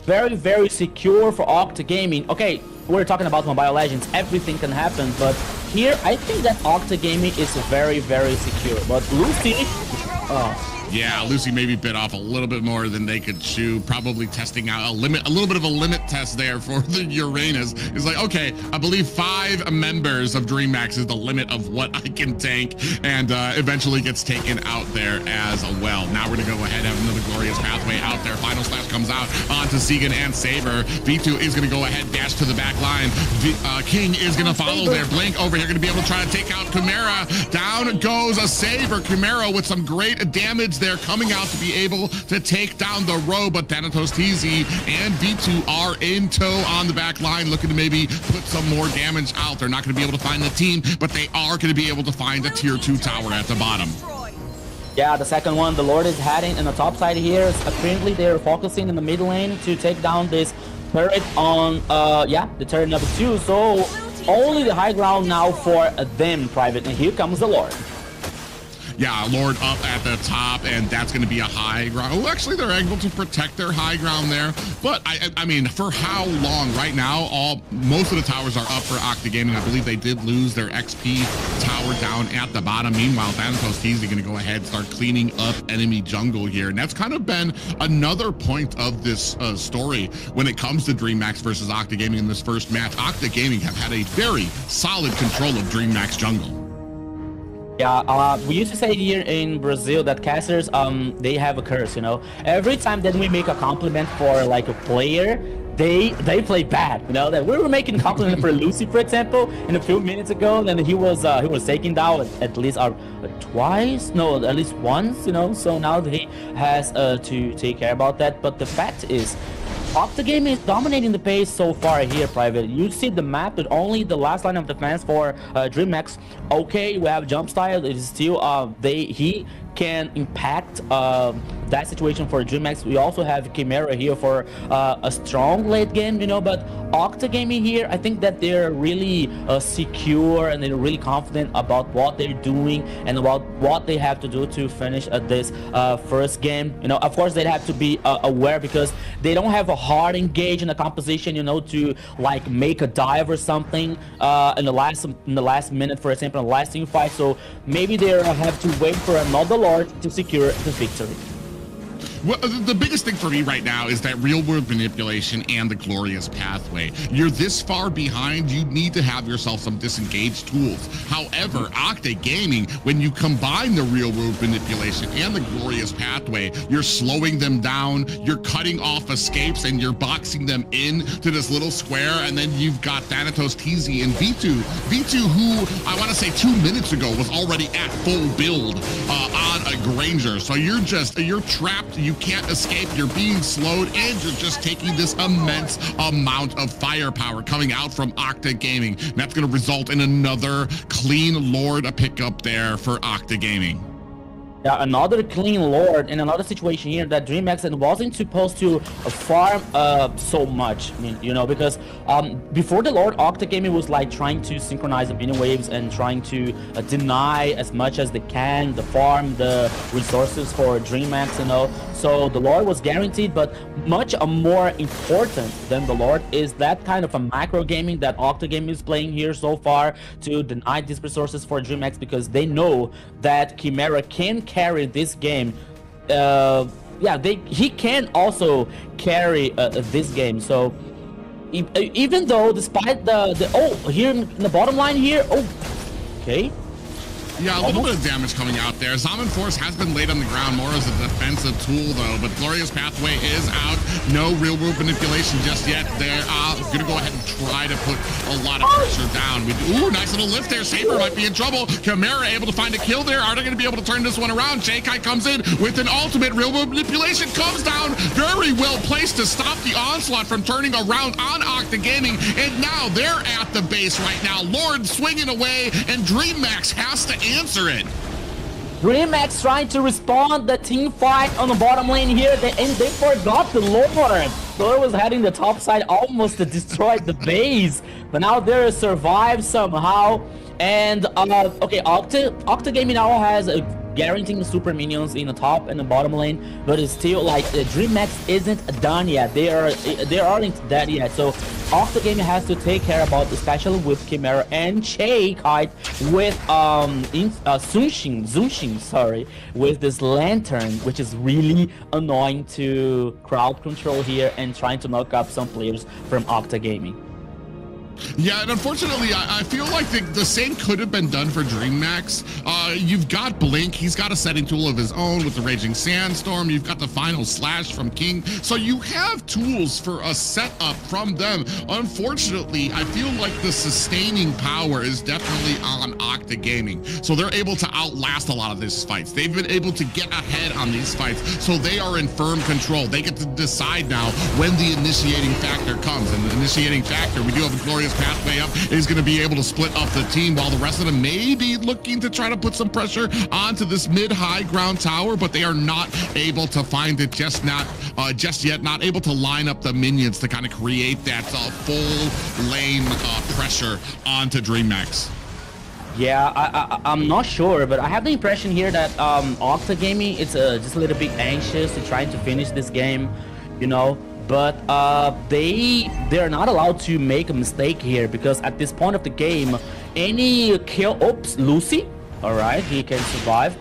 very, very secure for Octa Gaming. Okay, we're talking about Mobile Legends, everything can happen, but here I think that Octa Gaming is very, very secure. But Lucy, yeah, Lucy maybe bit off a little bit more than they could chew, probably testing out a little bit of a limit test there for the Uranus. It's like, okay, I believe 5 members of DreamHack is the limit of what I can tank, and eventually gets taken out there as well. Now we're gonna go ahead and have another glorious pathway out there. Final Slash comes out onto Segan and Saber. V2 is gonna go ahead, dash to the back line. King is gonna follow there. Blink over here, gonna be able to try to take out Chimera. Down goes a Saber. Chimera with some great damage there, coming out to be able to take down the row, but Thanatos TZ and V2 are in tow on the back line, looking to maybe put some more damage out. They're not going to be able to find the team, but they are going to be able to find a tier 2 tower at the bottom. yeah, the second one, the Lord is heading in the top side here. Apparently they're focusing in the mid lane to take down this turret on yeah, the turret number 2, so only the high ground now for them, Private, and here comes the Lord. Yeah, Lord up at the top, and that's going to be a high ground. Oh, actually, they're able to protect their high ground there. But, I mean, for how long? Right now, most of the towers are up for Octa Gaming. I believe they did lose their XP tower down at the bottom. Meanwhile, Thanatos TZ going to go ahead and start cleaning up enemy jungle here. And that's kind of been another point of this story when it comes to DreamHack versus Octa Gaming in this first match. Octa Gaming have had a very solid control of DreamHack's jungle. Yeah, we used to say here in Brazil that casters, they have a curse, you know. Every time that we make a compliment for like a player, they play bad, you know. That we were making a compliment for Lucy, for example, in a few minutes ago, and he was taken down at least twice, no, at least once, you know. So now he has to take care about that. But the fact is, Octa Gaming is dominating the pace so far here, Private. You see the map, but only the last line of defense for DreamHack. Okay, we have jump style. It is still he can impact that situation for DreamHack. We also have Chimera here for a strong late game, you know, but Octa Gaming here, I think that they're really secure and they're really confident about what they're doing and about what they have to do to finish this first game. You know, of course, they have to be aware because they don't have a hard engage in the composition, you know, to like make a dive or something in the last minute, for example, in the last team fight. So maybe they have to wait for another Lord to secure the victory. Well, the biggest thing for me right now is that real-world manipulation and the glorious pathway. You're this far behind, you need to have yourself some disengaged tools. However, Octa Gaming, when you combine the real-world manipulation and the glorious pathway, you're slowing them down, you're cutting off escapes, and you're boxing them in to this little square, and then you've got Thanatos TZ and V2. V2, who I want to say 2 minutes ago was already at full build on Granger. So you're trapped. You can't escape. You're being slowed, and you're just taking this immense amount of firepower coming out from Octa Gaming. And that's going to result in another clean Lord pickup there for Octa Gaming. Yeah, another clean Lord in another situation here that DreamHack wasn't supposed to farm so much. I mean, you know, because before the Lord, Octa Gaming was like trying to synchronize the mini waves and trying to deny as much as they can the farm, the resources for DreamHack, you know. So the Lord was guaranteed, but much more important than the Lord is that kind of a macro gaming that Octa Gaming is playing here so far to deny these resources for DreamHack, because they know that Chimera can carry this game. He can also carry this game. So even though despite the here in the bottom line here, okay. Yeah, a little bit of damage coming out there. Zaman Force has been laid on the ground more as a defensive tool, though, but Glorious Pathway is out. No real world manipulation just yet. They're going to go ahead and try to put a lot of pressure down. Ooh, nice little lift there. Saber might be in trouble. Chimera able to find a kill there. Are they going to be able to turn this one around? J-Kai comes in with an ultimate. Real world manipulation comes down. Very well placed to stop the onslaught from turning around on Octa Gaming. And now they're at the base right now. Lord swinging away, and DreamMax has to answer it. DreamHack trying to respond the team fight on the bottom lane here, and they forgot the Lord. Lord was heading the top side, almost destroyed the base, but now they're survived somehow. And okay, Octa Gaming now has guaranteeing super minions in the top and the bottom lane, but it's still like DreamHack isn't done yet. They aren't dead yet. So Octa Gaming has to take care about, especially with Chimera and Kite with Zunshin, sorry, with this lantern, which is really annoying to crowd control here and trying to knock up some players from Octa Gaming. Yeah, and unfortunately, I feel like the same could have been done for DreamMax. You've got Blink. He's got a setting tool of his own with the Raging Sandstorm. You've got the Final Slash from King. So you have tools for a setup from them. Unfortunately, I feel like the sustaining power is definitely on Octa Gaming. So they're able to outlast a lot of these fights. They've been able to get ahead on these fights. So they are in firm control. They get to decide now when the initiating factor comes. And the initiating factor, we do have a Glorious Pathway up, is going to be able to split up the team, while the rest of them may be looking to try to put some pressure onto this mid-high ground tower, but they are not able to find it just yet, not able to line up the minions to kind of create that full lane pressure onto DreamMax. Yeah, I'm not sure, but I have the impression here that Octa Gaming is just a little bit anxious to trying to finish this game, you know. But they're not allowed to make a mistake here, because at this point of the game, any kill, Lucy, all right, he can survive.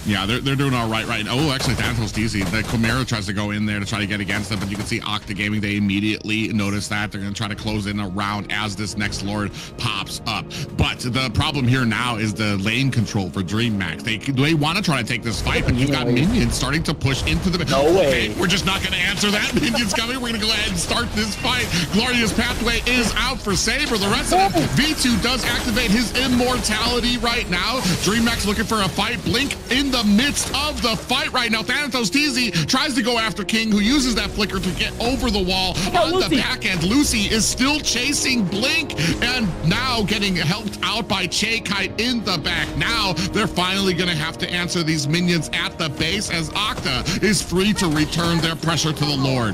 Yeah, they're doing all right now. Oh, actually, Thanatos easy. The Chimera tries to go in there to try to get against them, but you can see Octa Gaming, they immediately notice that. They're going to try to close in around as this next Lord pops up. But the problem here now is the lane control for DreamMax. They want to try to take this fight, but you've got minions starting to push into the... No way. We're just not going to answer that. Minions coming. We're going to go ahead and start this fight. Glorious Pathway is out for Saber. The rest of them, V2 does activate his immortality right now. DreamMax looking for a fight. Blink in the midst of the fight right now. Thanatos TZ tries to go after King, who uses that flicker to get over the wall on the back end. Lucy is still chasing Blink, and now getting helped out by Kite in the back. Now they're finally going to have to answer these minions at the base, as Octa is free to return their pressure to the Lord.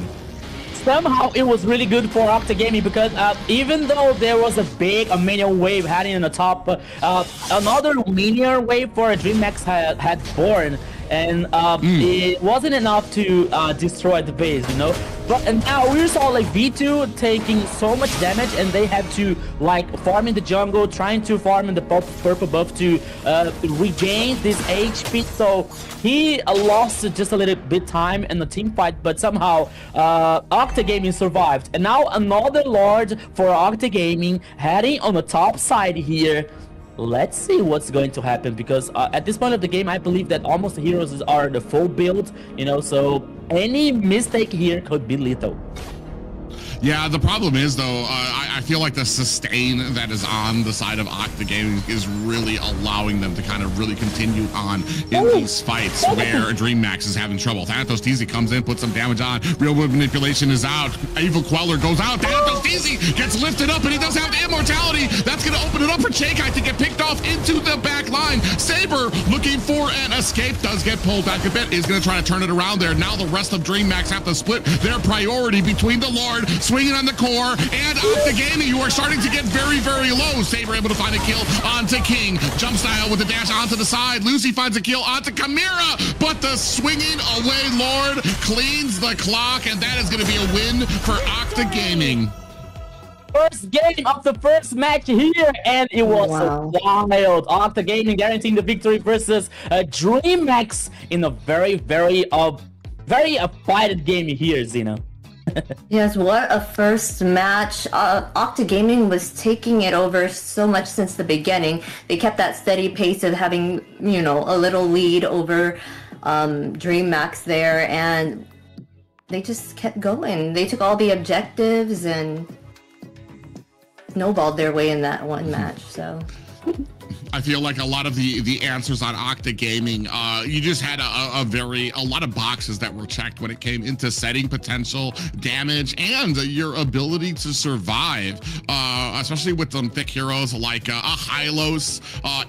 Somehow it was really good for Octa Gaming, because even though there was a big minion wave heading in the top, another minion wave for DreamHack had born, and it wasn't enough to destroy the base, you know. But now we saw like V2 taking so much damage, and they had to like farm in the jungle, trying to farm in the purple buff to regain this HP. So he lost just a little bit time in the team fight, but somehow Octa Gaming survived. And now another Lord for Octa Gaming heading on the top side here. Let's see what's going to happen, because at this point of the game, I believe that almost the heroes are the full build, you know, so any mistake here could be lethal. Yeah, the problem is though, I feel like the sustain that is on the side of Octa Gaming is really allowing them to kind of really continue on in these fights where DreamMax is having trouble. Thanatos TZ comes in, puts some damage on. Real World Manipulation is out. Evil Queller goes out. Thanatos TZ gets lifted up, and he does have the immortality. That's going to open it up for Chakai to get picked off into the back line. Saber looking for an escape, does get pulled back a bit, is going to try to turn it around there. Now the rest of DreamMax have to split their priority between the Lord, swinging on the core, and Octa Gaming, who are starting to get very, very low. Saber able to find a kill onto King. Jump style with the dash onto the side. Lucy finds a kill onto Chimera, but the swinging away Lord cleans the clock, and that is going to be a win for Octa Gaming. First game of the first match here, and it was wild. Octa Gaming guaranteeing the victory versus DreamMax in a very, very fighted game here, Zeno. Yes, what a first match. Octa Gaming was taking it over so much since the beginning. They kept that steady pace of having, you know, a little lead over DreamMax there, and they just kept going. They took all the objectives and snowballed their way in that one match, so... I feel like a lot of the answers on Octa Gaming, you just had a lot of boxes that were checked when it came into setting potential, damage, and your ability to survive, especially with some thick heroes like a Hylos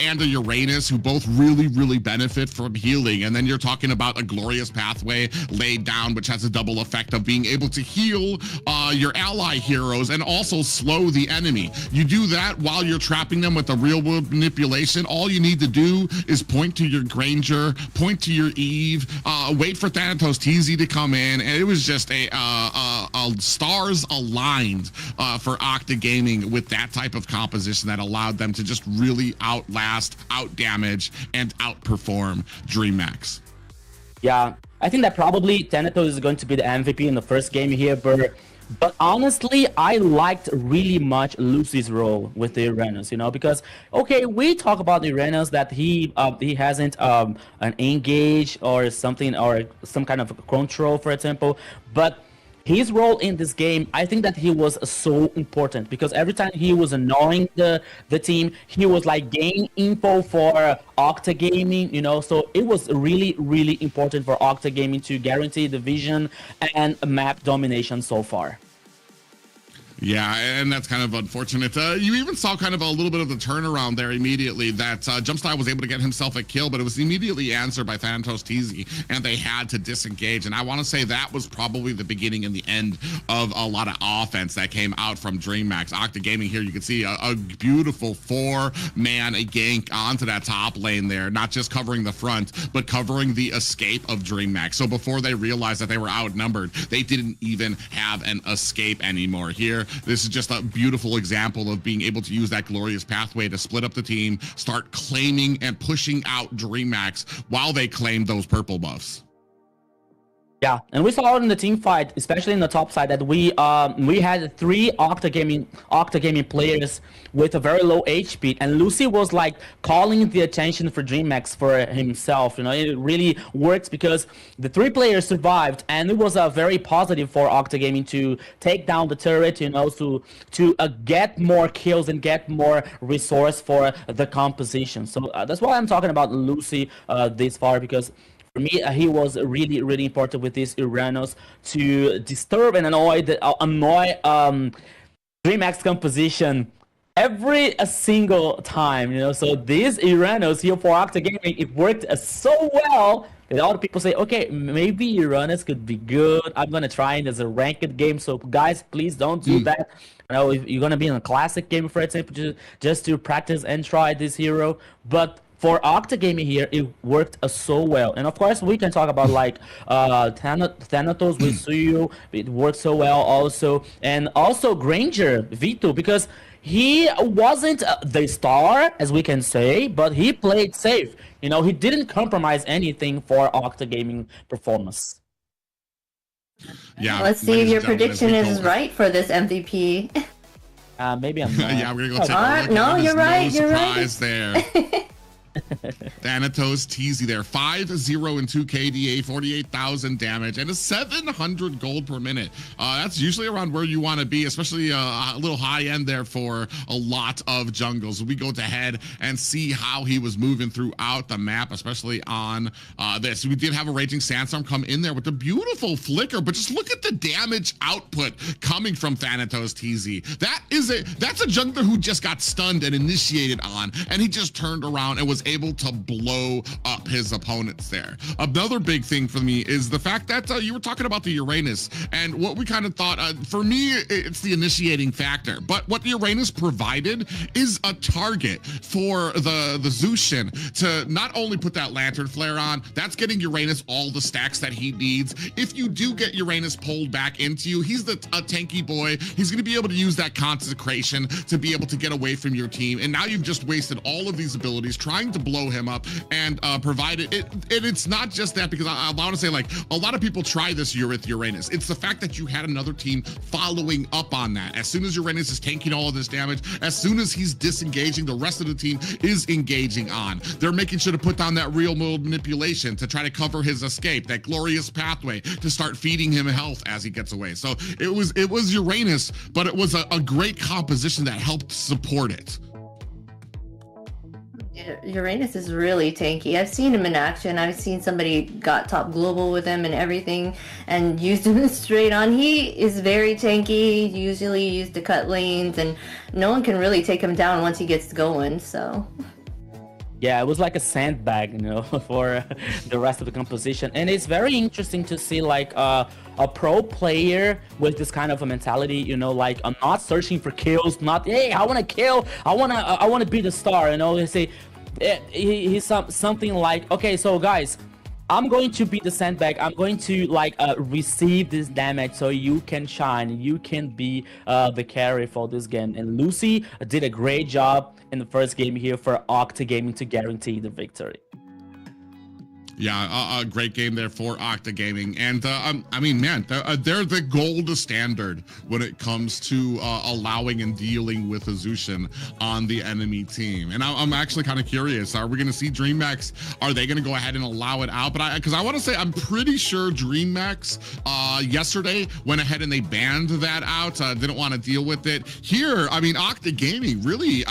and a Uranus, who both really benefit from healing. And then you're talking about a glorious pathway laid down, which has a double effect of being able to heal your ally heroes and also slow the enemy. You do that while you're trapping them with a real world manipulation. All you need to do is point to your Granger, point to your Eve, wait for Thanatos TZ to come in, and it was just a stars aligned for Octa Gaming with that type of composition that allowed them to just really outlast, outdamage, and outperform DreamMax. Yeah, I think that probably Thanatos is going to be the MVP in the first game here, but honestly, I liked really much Lucy's role with the Uranus, you know, because, okay, we talk about the Uranus that he hasn't an engage or something, or some kind of control, for example, but his role in this game, I think that he was so important, because every time he was annoying the team, he was like gaining info for Octa Gaming, you know, so it was really important for Octa Gaming to guarantee the vision and map domination so far. Yeah, and that's kind of unfortunate. You even saw kind of a little bit of the turnaround there immediately, that Jumpstyle was able to get himself a kill, but it was immediately answered by Thanatos TZ, and they had to disengage. And I want to say that was probably the beginning and the end of a lot of offense that came out from DreamMax. Octa Gaming here, you can see a beautiful 4-man gank onto that top lane there, not just covering the front, but covering the escape of DreamMax. So before they realized that they were outnumbered, they didn't even have an escape anymore. Here, this is just a beautiful example of being able to use that glorious pathway to split up the team, start claiming and pushing out DreamMax while they claim those purple buffs. Yeah, and we saw in the team fight, especially in the top side, that we had 3 Octa Gaming players with a very low HP, and Lucy was like calling the attention for DreamMax for himself. You know, it really works because the 3 players survived, and it was very positive for Octa Gaming to take down the turret, you know, to get more kills and get more resource for the composition. So that's why I'm talking about Lucy this far, because for me, he was really important with this Uranus to disturb and annoy DreamMax composition every single time, you know. So this Uranus here for Octa Gaming, it worked so well that all the people say, okay, maybe Uranus could be good. I'm gonna try it as a ranked game. So guys, please don't do that. You know, if you're gonna be in a classic game, for example, just to practice and try this hero, but for Octa Gaming here, it worked so well. And of course, we can talk about like Thanatos with Suyu. It worked so well also. And also Granger, V2, because he wasn't the star, as we can say, but he played safe. You know, he didn't compromise anything for Octa Gaming performance. Yeah. Let's see if your prediction is right for this MVP. Maybe I'm not. Yeah, we're gonna go take a look. No, you're right. No You're right. surprise there. Thanatos TZ there, 5-0 and 2 KDA, 48,000 damage, and a 700 gold per minute. That's usually around where you want to be, especially a little high end there for a lot of jungles. We go to head and see how he was moving throughout the map, especially on this. We did have a Raging Sandstorm come in there with a beautiful flicker, but just look at the damage output coming from Thanatos TZ. That's a jungler who just got stunned and initiated on, and he just turned around and was able to blow up his opponents there. Another big thing for me is the fact that you were talking about the Uranus, and what we kind of thought, for me, it's the initiating factor, but what the Uranus provided is a target for the Zushin to not only put that lantern flare on, that's getting Uranus all the stacks that he needs. If you do get Uranus pulled back into you, he's a tanky boy. He's going to be able to use that consecration to be able to get away from your team, and now you've just wasted all of these abilities trying to blow him up and provide it. And it's not just that, because I want to say, like, a lot of people try this year with Uranus. It's the fact that you had another team following up on that. As soon as Uranus is tanking all of this damage, as soon as he's disengaging, the rest of the team is engaging on. They're making sure to put down that real mode manipulation to try to cover his escape, that glorious pathway to start feeding him health as he gets away. So it was Uranus, but it was a great composition that helped support it. Uranus is really tanky. I've seen him in action. I've seen somebody got top global with him and everything and used him straight on. He is very tanky, usually used to cut lanes, and no one can really take him down once he gets going, so... Yeah, it was like a sandbag, you know, for the rest of the composition. And it's very interesting to see, like, a pro player with this kind of a mentality, you know, like, I'm not searching for kills, not, hey, I want to kill, I want to be the star, you know. They say, he's something like, okay, so guys, I'm going to be the sandbag. I'm going to, like, receive this damage so you can shine. You can be the carry for this game. And Lucy did a great job in the first game here for Octa Gaming to guarantee the victory. Yeah, a great game there for Octa Gaming. And I mean, man, they're the gold standard when it comes to allowing and dealing with a Zushin on the enemy team. And I'm actually kind of curious, are we going to see DreamMax? Are they going to go ahead and allow it out? But because I want to say, I'm pretty sure DreamMax yesterday went ahead and they banned that out, didn't want to deal with it. Here, I mean, Octa Gaming really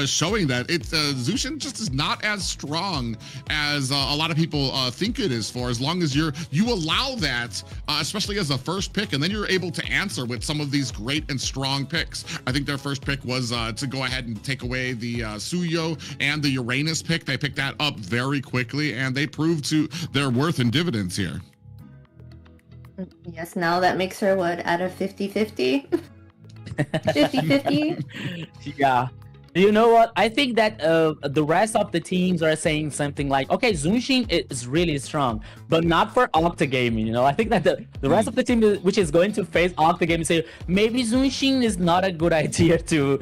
showing that it's Zushin just is not as strong as a lot of people think it is, for as long as you allow that, especially as a first pick, and then you're able to answer with some of these great and strong picks. I think their first pick was to go ahead and take away the Suyo and the Uranus pick. They picked that up very quickly, and they proved to their worth and dividends here. Yes, now that makes her, what, out of 50-50? 50-50? Yeah. You know what? I think that the rest of the teams are saying something like, okay, Zunshin is really strong, but not for Octa Gaming, you know? I think that the rest of the team which is going to face Octa Gaming say, maybe Zunshin is not a good idea to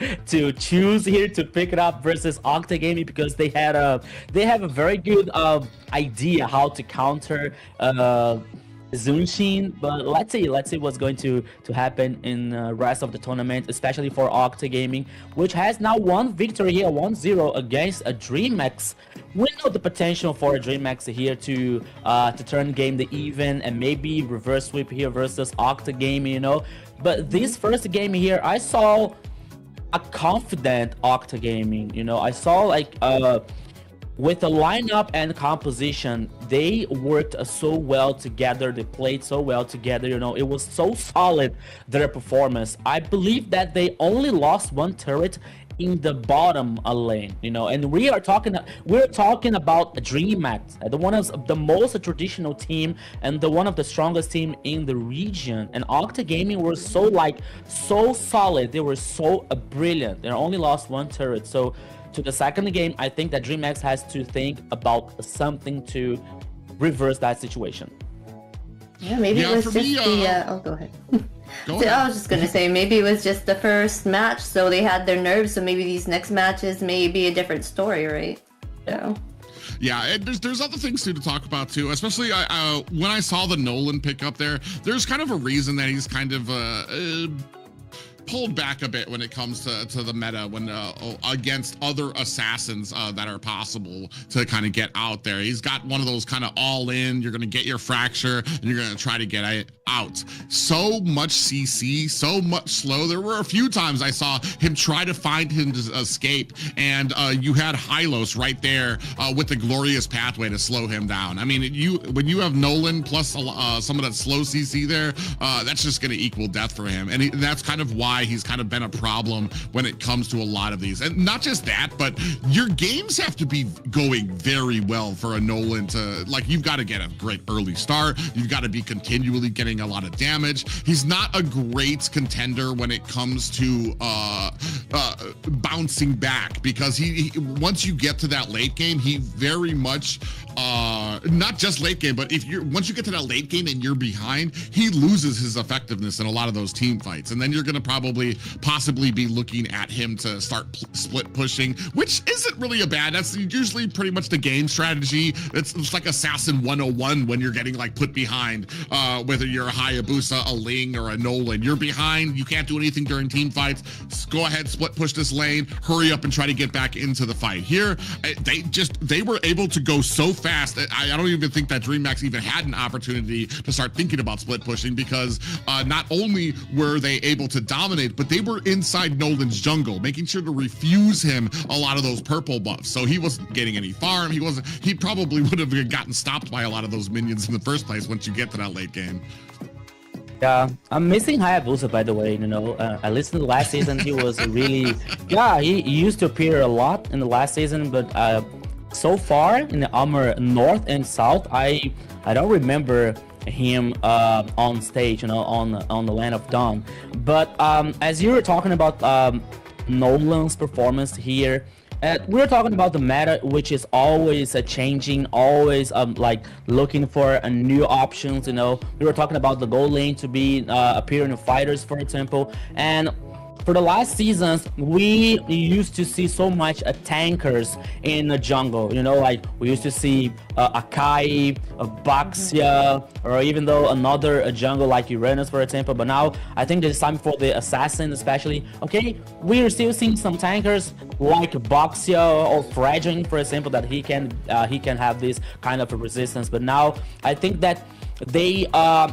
choose here to pick it up versus Octa Gaming, because they have a very good idea how to counter Zunshin. But let's see what's going to happen in the rest of the tournament, especially for Octa Gaming, which has now one victory here, 1-0 against a DreamHack. We know the potential for a DreamHack here to turn game the even and maybe reverse sweep here versus Octa Gaming, you know. But this first game here, I saw a confident Octa Gaming, you know. I saw, like, with the lineup and composition, they worked so well together. They played so well together, you know. It was so solid, their performance. I believe that they only lost one turret in the bottom lane, you know. And we're talking about DreamHack, the one of the most traditional team and the one of the strongest team in the region. And Octa Gaming were so solid. They were so brilliant. They only lost one turret. So to the second game, I think that DreamHack has to think about something to reverse that situation. Yeah, maybe it was just go ahead. I was just gonna say, maybe it was just the first match, so they had their nerves, so maybe these next matches may be a different story, right? So. Yeah, and there's other things too to talk about too, especially when I saw the Nolan pick up there, there's kind of a reason that he's kind of pulled back a bit when it comes to the meta when against other assassins that are possible to kind of get out there. He's got one of those kind of all in, you're going to get your fracture and you're going to try to get out. So much CC, so much slow. There were a few times I saw him try to find his escape, and you had Hylos right there with the glorious pathway to slow him down. I mean, when you have Nolan plus some of that slow CC there, that's just going to equal death for him. And that's kind of why he's kind of been a problem when it comes to a lot of these. And not just that, but your games have to be going very well for a Nolan to, like, you've got to get a great early start. You've got to be continually getting a lot of damage. He's not a great contender when it comes to bouncing back, because he once you get to that late game, he very much not just late game, but once you get to that late game and you're behind, he loses his effectiveness in a lot of those team fights. And then you're going to possibly be looking at him to start split pushing, which isn't really a bad. That's usually pretty much the game strategy. It's like Assassin 101 when you're getting like put behind, whether you're a Hayabusa, a Ling, or a Nolan. You're behind, you can't do anything during team fights. Go ahead, split push this lane, hurry up and try to get back into the fight. Here, they were able to go so fast. I don't even think that DreamHack even had an opportunity to start thinking about split pushing, because not only were they able to dominate, but they were inside Nolan's jungle, making sure to refuse him a lot of those purple buffs. So he wasn't getting any farm. He probably would have gotten stopped by a lot of those minions in the first place once you get to that late game. Yeah, I'm missing Hayabusa, by the way. I listened to the last season. He was really, he used to appear a lot in the last season, but so far in the AMER North and South, I don't remember him on stage, on the Land of Dawn. But as you were talking about Nolan's performance here, we were talking about the meta, which is always changing, always like looking for new options. We were talking about the gold lane to be appearing in fighters, for example, and for the last seasons, we used to see so much tankers in the jungle. Like we used to see Akai, Baxia, or even though another jungle like Uranus, for example. But now I think it's time for the assassin, especially. Okay, we are still seeing some tankers like Baxia or Fragile, for example, that he can have this kind of a resistance. But now I think that they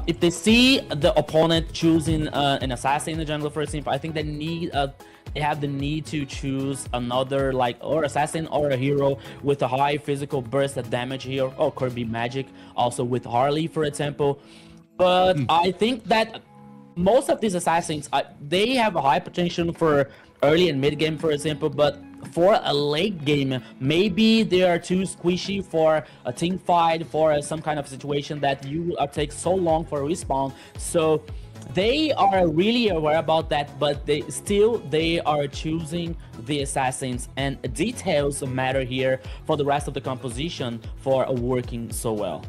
if they see the opponent choosing an assassin in the jungle, for example, I think they have the need to choose another or assassin or a hero with a high physical burst of damage here, or could be magic also with Harley, for example. But I think that most of these assassins, they have a high potential for early and mid game, for example, but for a late game, maybe they are too squishy for a team fight, for some kind of situation that you take so long for a respawn. So they are really aware about that, but they are choosing the assassins, and details matter here for the rest of the composition for working so well.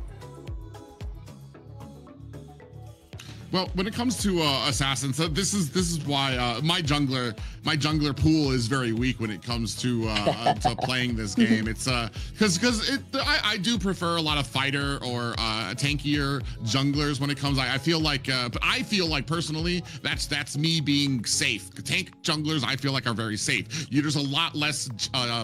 Well, when it comes to assassins, this is why my jungler pool is very weak when it comes to playing this game. It's because I do prefer a lot of fighter or tankier junglers when it comes. I feel like, but I feel like personally that's me being safe. Tank junglers I feel like are very safe. There's a lot less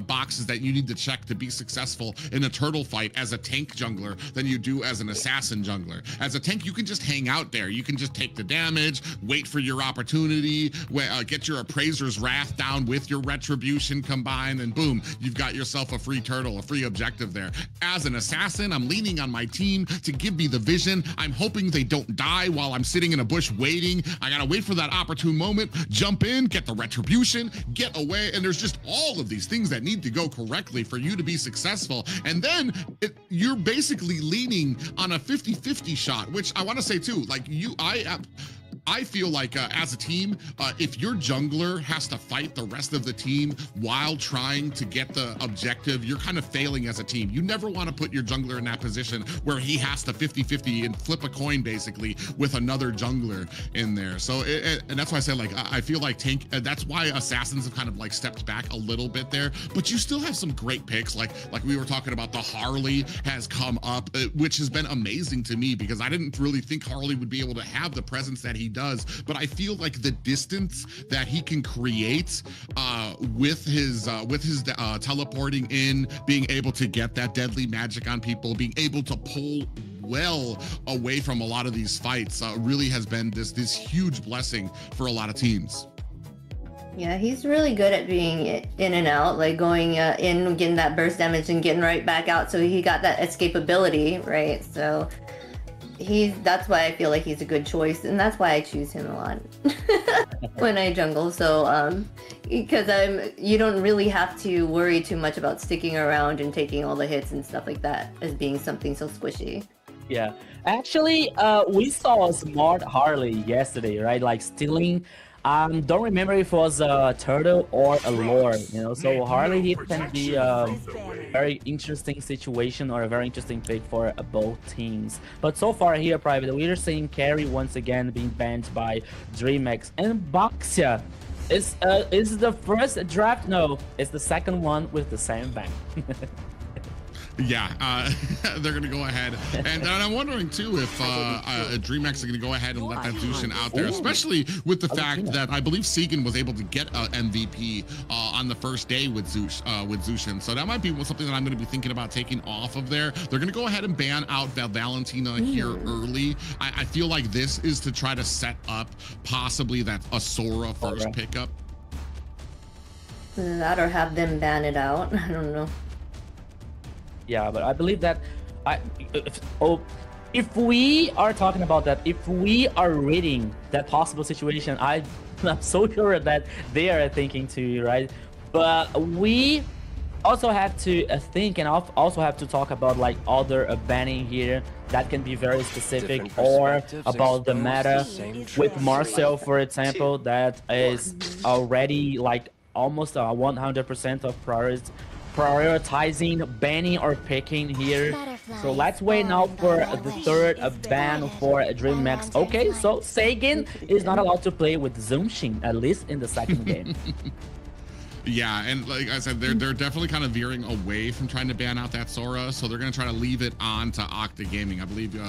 boxes that you need to check to be successful in a turtle fight as a tank jungler than you do as an assassin jungler. As a tank, you can just hang out there. You can just take the damage, wait for your opportunity, get your Appraiser's Wrath down with your Retribution combined, and boom, you've got yourself a free turtle, a free objective there. As an assassin, I'm leaning on my team to give me the vision. I'm hoping they don't die while I'm sitting in a bush waiting. I gotta wait for that opportune moment, jump in, get the Retribution, get away, and there's just all of these things that need to go correctly for you to be successful. And then you're basically leaning on a 50-50 shot, which I want to say too, like I feel like as a team, if your jungler has to fight the rest of the team while trying to get the objective, you're kind of failing as a team. You never want to put your jungler in that position where he has to 50-50 and flip a coin basically with another jungler in there. So, and that's why I say, like, I feel like tank, that's why assassins have kind of like stepped back a little bit there, but you still have some great picks. Like we were talking about, the Harley has come up, which has been amazing to me because I didn't really think Harley would be able to have the presence that he does, but I feel like the distance that he can create with his teleporting in, being able to get that deadly magic on people, being able to pull well away from a lot of these fights, really has been this huge blessing for a lot of teams. Yeah, he's really good at being in and out, like going in, getting that burst damage and getting right back out. So he got that escapability, right? So that's why I feel like he's a good choice, and that's why I choose him a lot when I jungle. So because you don't really have to worry too much about sticking around and taking all the hits and stuff like that as being something so squishy. Yeah, actually, we saw a smart Harley yesterday, right? Like stealing. Don't remember if it was a turtle or a lure, you know. So Harley here can be a very interesting situation or a very interesting pick for both teams. But so far here, Private, we are seeing Carry once again being banned by DreamX, and Baxia is the first draft. No, it's the second one with the same ban. Yeah, they're going to go ahead. And I'm wondering, too, if DreamX is going to go ahead and let that Zushin out there, especially with the fact that I believe Segan was able to get an MVP on the first day with Zushin. So that might be something that I'm going to be thinking about taking off of there. They're going to go ahead and ban out Valentina here early. I feel like this is to try to set up possibly that Asura first pickup. That or have them ban it out. I don't know. Yeah, but I believe that if we are talking about that, if we are reading that possible situation, I'm so sure that they are thinking too, right? But we also have to think and also have to talk about like other banning here that can be very specific, or about the meta with Marcel, for example, that is already like almost 100% of prioritizing banning or picking here. So let's wait now for the third ban for DreamX. Okay, so Sagan is not allowed to play with Zoomshin, at least in the second game. Yeah, and like I said, they're definitely kind of veering away from trying to ban out that Sora, so they're going to try to leave it on to Octa Gaming. I believe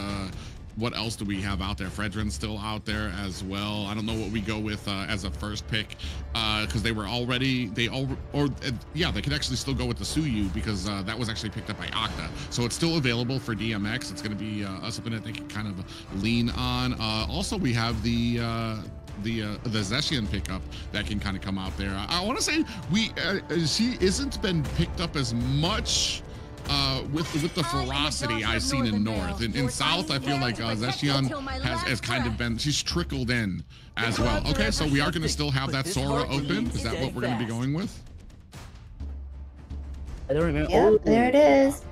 what else do we have out there? Fredrin's still out there as well. I don't know what we go with as a first pick, because they were already, they could actually still go with the Suyu, because that was actually picked up by Octa. So it's still available for DMX. It's going to be something that they can kind of lean on. Also, we have the Zeshian pickup that can kind of come out there. I want to say she isn't been picked up as much with the ferocity I've seen in North. In South, I feel like Zeshian has kind of been, she's trickled in as well. Okay, so we are going to still have that Sora open. Is that what we're going to be going with? I don't remember. Yeah, there it is.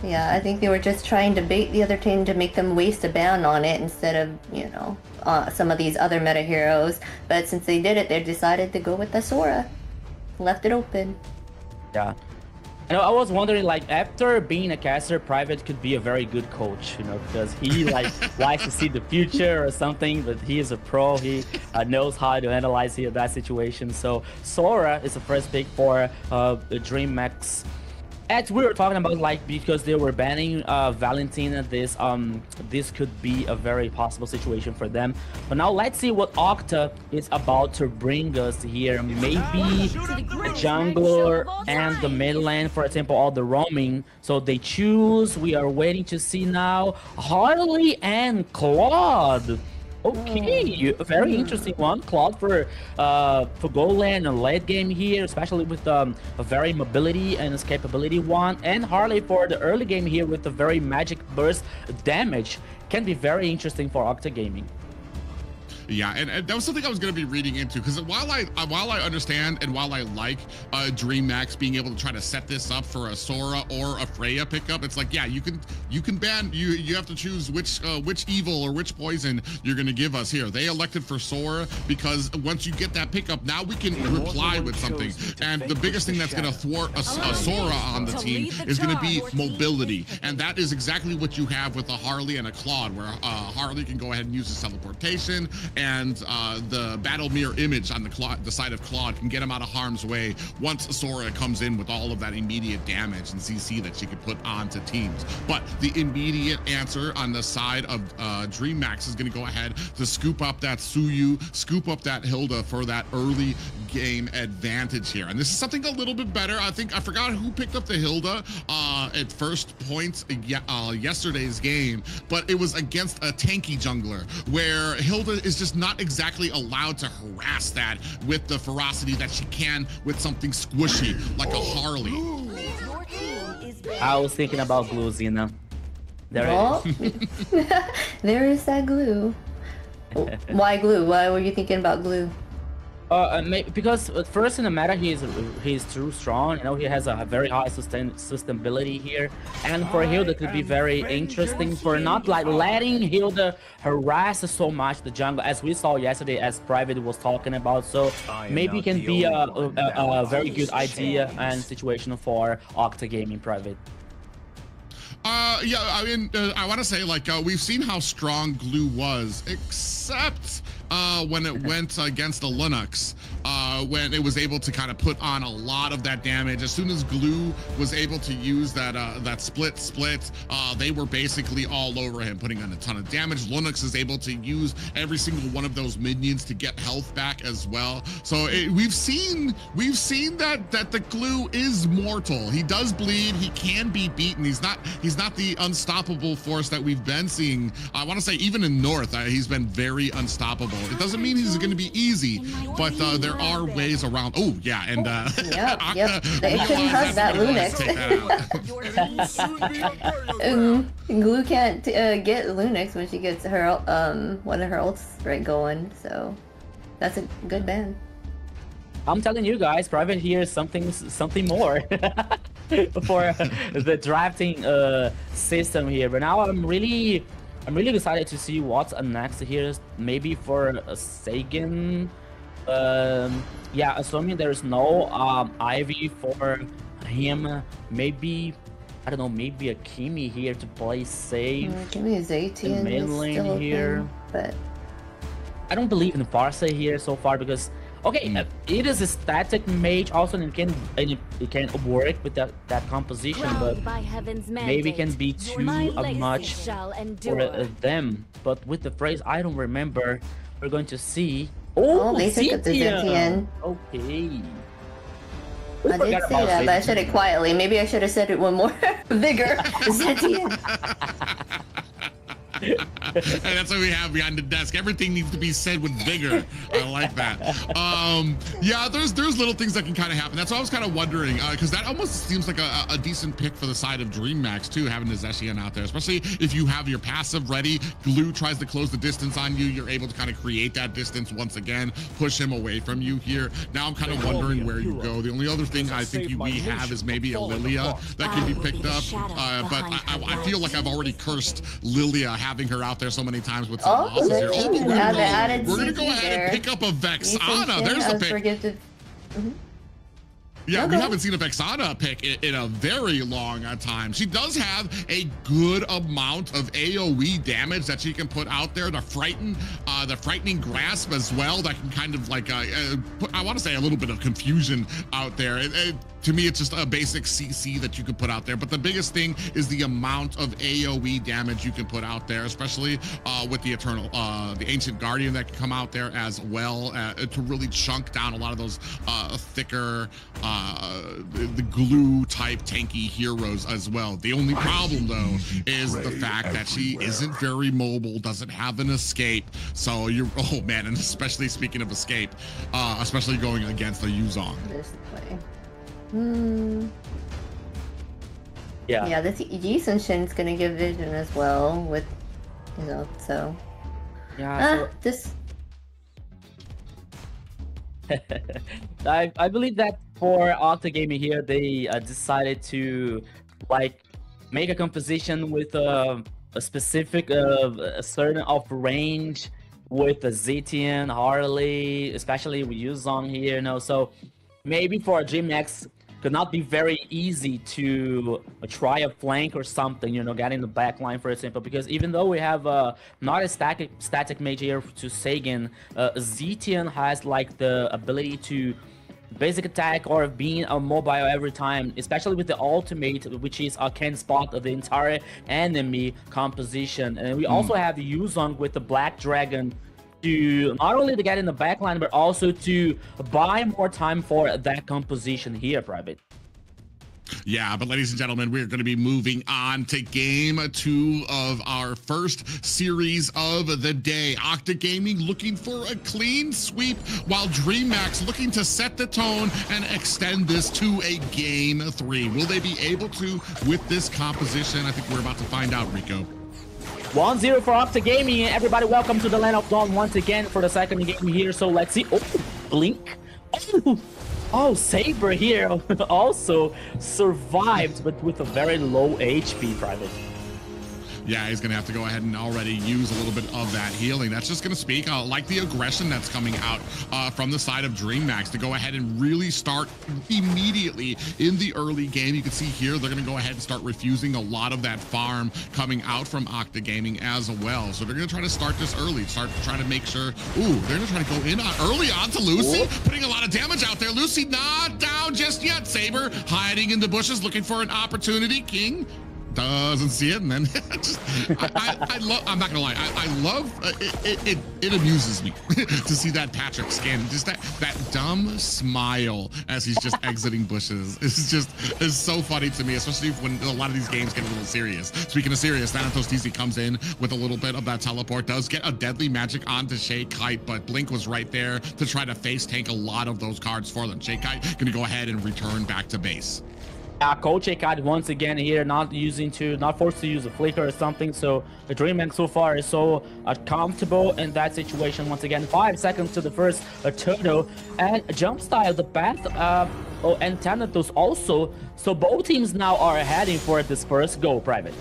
Yeah, I think they were just trying to bait the other team to make them waste a ban on it instead of, you know, some of these other meta heroes. But since they did it, they decided to go with the Sora. Left it open. Yeah. I was wondering, like, after being a caster, Private could be a very good coach, you know, because he like likes to see the future or something, but he is a pro. He knows how to analyze that situation. So Sora is the first pick for DreamX. As we were talking about, like, because they were banning Valentina, this could be a very possible situation for them. But now let's see what Octa is about to bring us here. Maybe the jungler and the mid lane, for example, all the roaming. So they choose. We are waiting to see now Harley and Claude. Okay, a very interesting one. Claude for goal lane and late game here, especially with a very mobility and escapability one, and Harley for the early game here with a very magic burst damage. Can be very interesting for Octa Gaming. Yeah, and that was something I was going to be reading into, because while I understand and while I like DreamX being able to try to set this up for a Sora or a Freya pickup, it's like, yeah, you can ban, you have to choose which evil or which poison you're going to give us here. They elected for Sora because once you get that pickup, now we can reply with something. And the biggest thing that's going to thwart a Sora on the team is going to be mobility, and that is exactly what you have with a Harley and a Claude, where Harley can go ahead and use his teleportation and the battle mirror image on the side of Claude can get him out of harm's way once Sora comes in with all of that immediate damage and CC that she could put onto teams. But the immediate answer on the side of DreamMax is going to go ahead to scoop up that Suyu, scoop up that Hilda for that early game advantage here. And this is something a little bit better. I forgot who picked up the Hilda at first points yesterday's game, but it was against a tanky jungler where Hilda is just not exactly allowed to harass that with the ferocity that she can with something squishy like a Harley. I was thinking about glue, Xena. There it is. There is that glue. Why glue? Why were you thinking about glue? Because first in the meta he's too strong. You know, he has a very high sustainability here, and for Hilda could be very interesting for not like letting Hilda harass so much the jungle as we saw yesterday, as Private was talking about. So maybe it can be a very good idea and situation for Octa Gaming Private. Yeah, I mean, I want to say, like, we've seen how strong Glue was, except when it went against the Linux, when it was able to kind of put on a lot of that damage. As soon as Glue was able to use that split, they were basically all over him, putting on a ton of damage. Linux is able to use every single one of those minions to get health back as well. So we've seen that the Glue is mortal. He does bleed. He can be beaten. He's not the unstoppable force that we've been seeing. I want to say even in North, he's been very unstoppable. It doesn't mean he's going to be easy, but there are ways around. Oh yeah, and yep. They couldn't hug that Lunix. Glue can't get Lunix when she gets her one of her ults right going. So that's a good ban. I'm telling you guys, Private here is something more for the drafting system here. But now I'm really excited to see what's next here. Maybe for Sagan. Yeah, assuming there's no Ivy for him. Maybe, I don't know, maybe a Kimi here to play safe. Kimi is 18 main lane here. But I don't believe in Farsa here so far because it is a static mage also, and it can work with that composition, but maybe it can be too much for them. But with the phrase, I don't remember. We're going to see. Oh, they took up the Zentian. Okay. I did say that, but I said it quietly. Maybe I should have said it with more vigor. Zentian. And that's what we have behind the desk. Everything needs to be said with vigor. I like that. Yeah, there's little things that can kind of happen. That's why I was kind of wondering, because that almost seems like a decent pick for the side of DreamMax too, having the Zetian out there, especially if you have your passive ready. Glue tries to close the distance on you. You're able to kind of create that distance once again, push him away from you here. Now I'm kind of wondering where you go. The only other thing I think we have is maybe a Lilia that can be picked up, but I feel like I've already cursed Lilia having her out there so many times with some losses here. Oh, we're gonna go ahead and pick up a Vexana. There's a pick. Yeah, we haven't seen a Vexana pick in a very long time. She does have a good amount of AoE damage that she can put out there. The frightening grasp as well. That can kind of like, I want to say a little bit of confusion out there. To me, it's just a basic CC that you can put out there. But the biggest thing is the amount of AoE damage you can put out there, especially with the the Ancient Guardian that can come out there as well to really chunk down a lot of those thicker, the glue type tanky heroes as well. The only problem though is the fact that she isn't very mobile, doesn't have an escape. So you're, oh man, and especially speaking of escape, especially going against the Yuzong. There's the play. Yeah, this Yisun Shin's gonna give vision as well with, so. Yeah, this. I believe that for Octa Gaming here, they decided to like make a composition with a specific a certain of range with the Zetian, Harley, especially with Yuzong here, so maybe for DreamX could not be very easy to try a flank or something, you know, getting the back line, for example, because even though we have not a static mage here to Sagan, Zetian has like the ability to basic attack or being mobile every time, especially with the ultimate, which is can spot the entire enemy composition. And we also have Yuzong with the Black Dragon to not only to get in the backline, but also to buy more time for that composition here, Private. Yeah, but ladies and gentlemen, we're going to be moving on to game 2 of our first series of the day. Octa Gaming looking for a clean sweep, while DreamHack looking to set the tone and extend this to a game 3. Will they be able to with this composition? I think we're about to find out, Rico. 1-0 for Octa Gaming. Everybody, welcome to the Land of Dawn once again for the second game here. So let's see. Oh, Blink. Oh, Saber here also survived, but with a very low HP, Private. Yeah, he's going to have to go ahead and already use a little bit of that healing. That's just going to speak like the aggression that's coming out from the side of DreamHack to go ahead and really start immediately in the early game. You can see here they're going to go ahead and start refusing a lot of that farm coming out from Octa Gaming as well. So they're going to try to start this early, trying to make sure. Ooh, they're going to try to go in early on to Lucy, putting a lot of damage out there. Lucy not down just yet. Saber hiding in the bushes, looking for an opportunity. King doesn't see it, and then I love. I'm not gonna lie. I love. It amuses me to see that Patrick skin, just that dumb smile as he's just exiting bushes. It's so funny to me, especially when a lot of these games get a little serious. Speaking of serious, Thanatos TC comes in with a little bit of that teleport. Does get a deadly magic onto Shay Kite, but Blink was right there to try to face tank a lot of those cards for them. Shay Kite gonna go ahead and return back to base. Coach Card once again here, not forced to use a flicker or something. So the DreamHack so far is so comfortable in that situation. Once again, 5 seconds to the first turtle, and jump style the path. And Thanatos also. So both teams now are heading for this first goal, Private.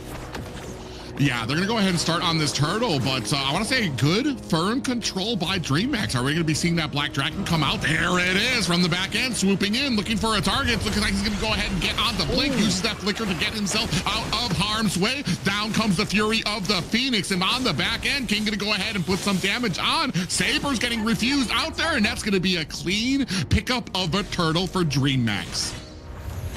Yeah, they're going to go ahead and start on this turtle, but I want to say good, firm control by DreamHack. Are we going to be seeing that Black Dragon come out? There it is from the back end, swooping in, looking for a target. Looking like he's going to go ahead and get on the Blink, uses that flicker to get himself out of harm's way. Down comes the Fury of the Phoenix, and on the back end, King going to go ahead and put some damage on. Saber's getting refused out there, and that's going to be a clean pickup of a turtle for DreamHack.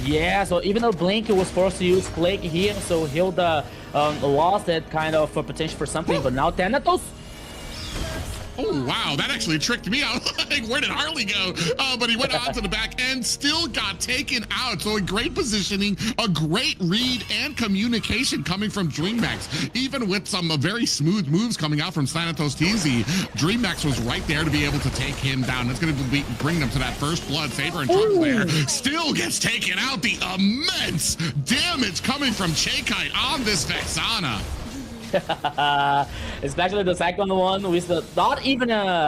Yeah, so even though Blink was forced to use Plague here, so Hilda lost that kind of potential for something, but now Thanatos. Oh, wow, that actually tricked me out. Like, where did Harley go? But he went on to the back end, still got taken out. So a great positioning, a great read and communication coming from DreamHack. Even with some very smooth moves coming out from Thanatos TZ, DreamHack was right there to be able to take him down. That's going to bring them to that first blood. Saber and Trunks there still gets taken out. The immense damage coming from Chaykite on this Vexana. Especially the second one with the not even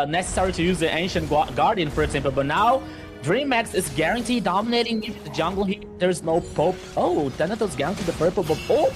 necessary to use the Ancient Guardian, for example, but now DreamHack is guaranteed dominating the jungle here. There's no Pope. Oh, Thanatos guaranteed the purple, but oh,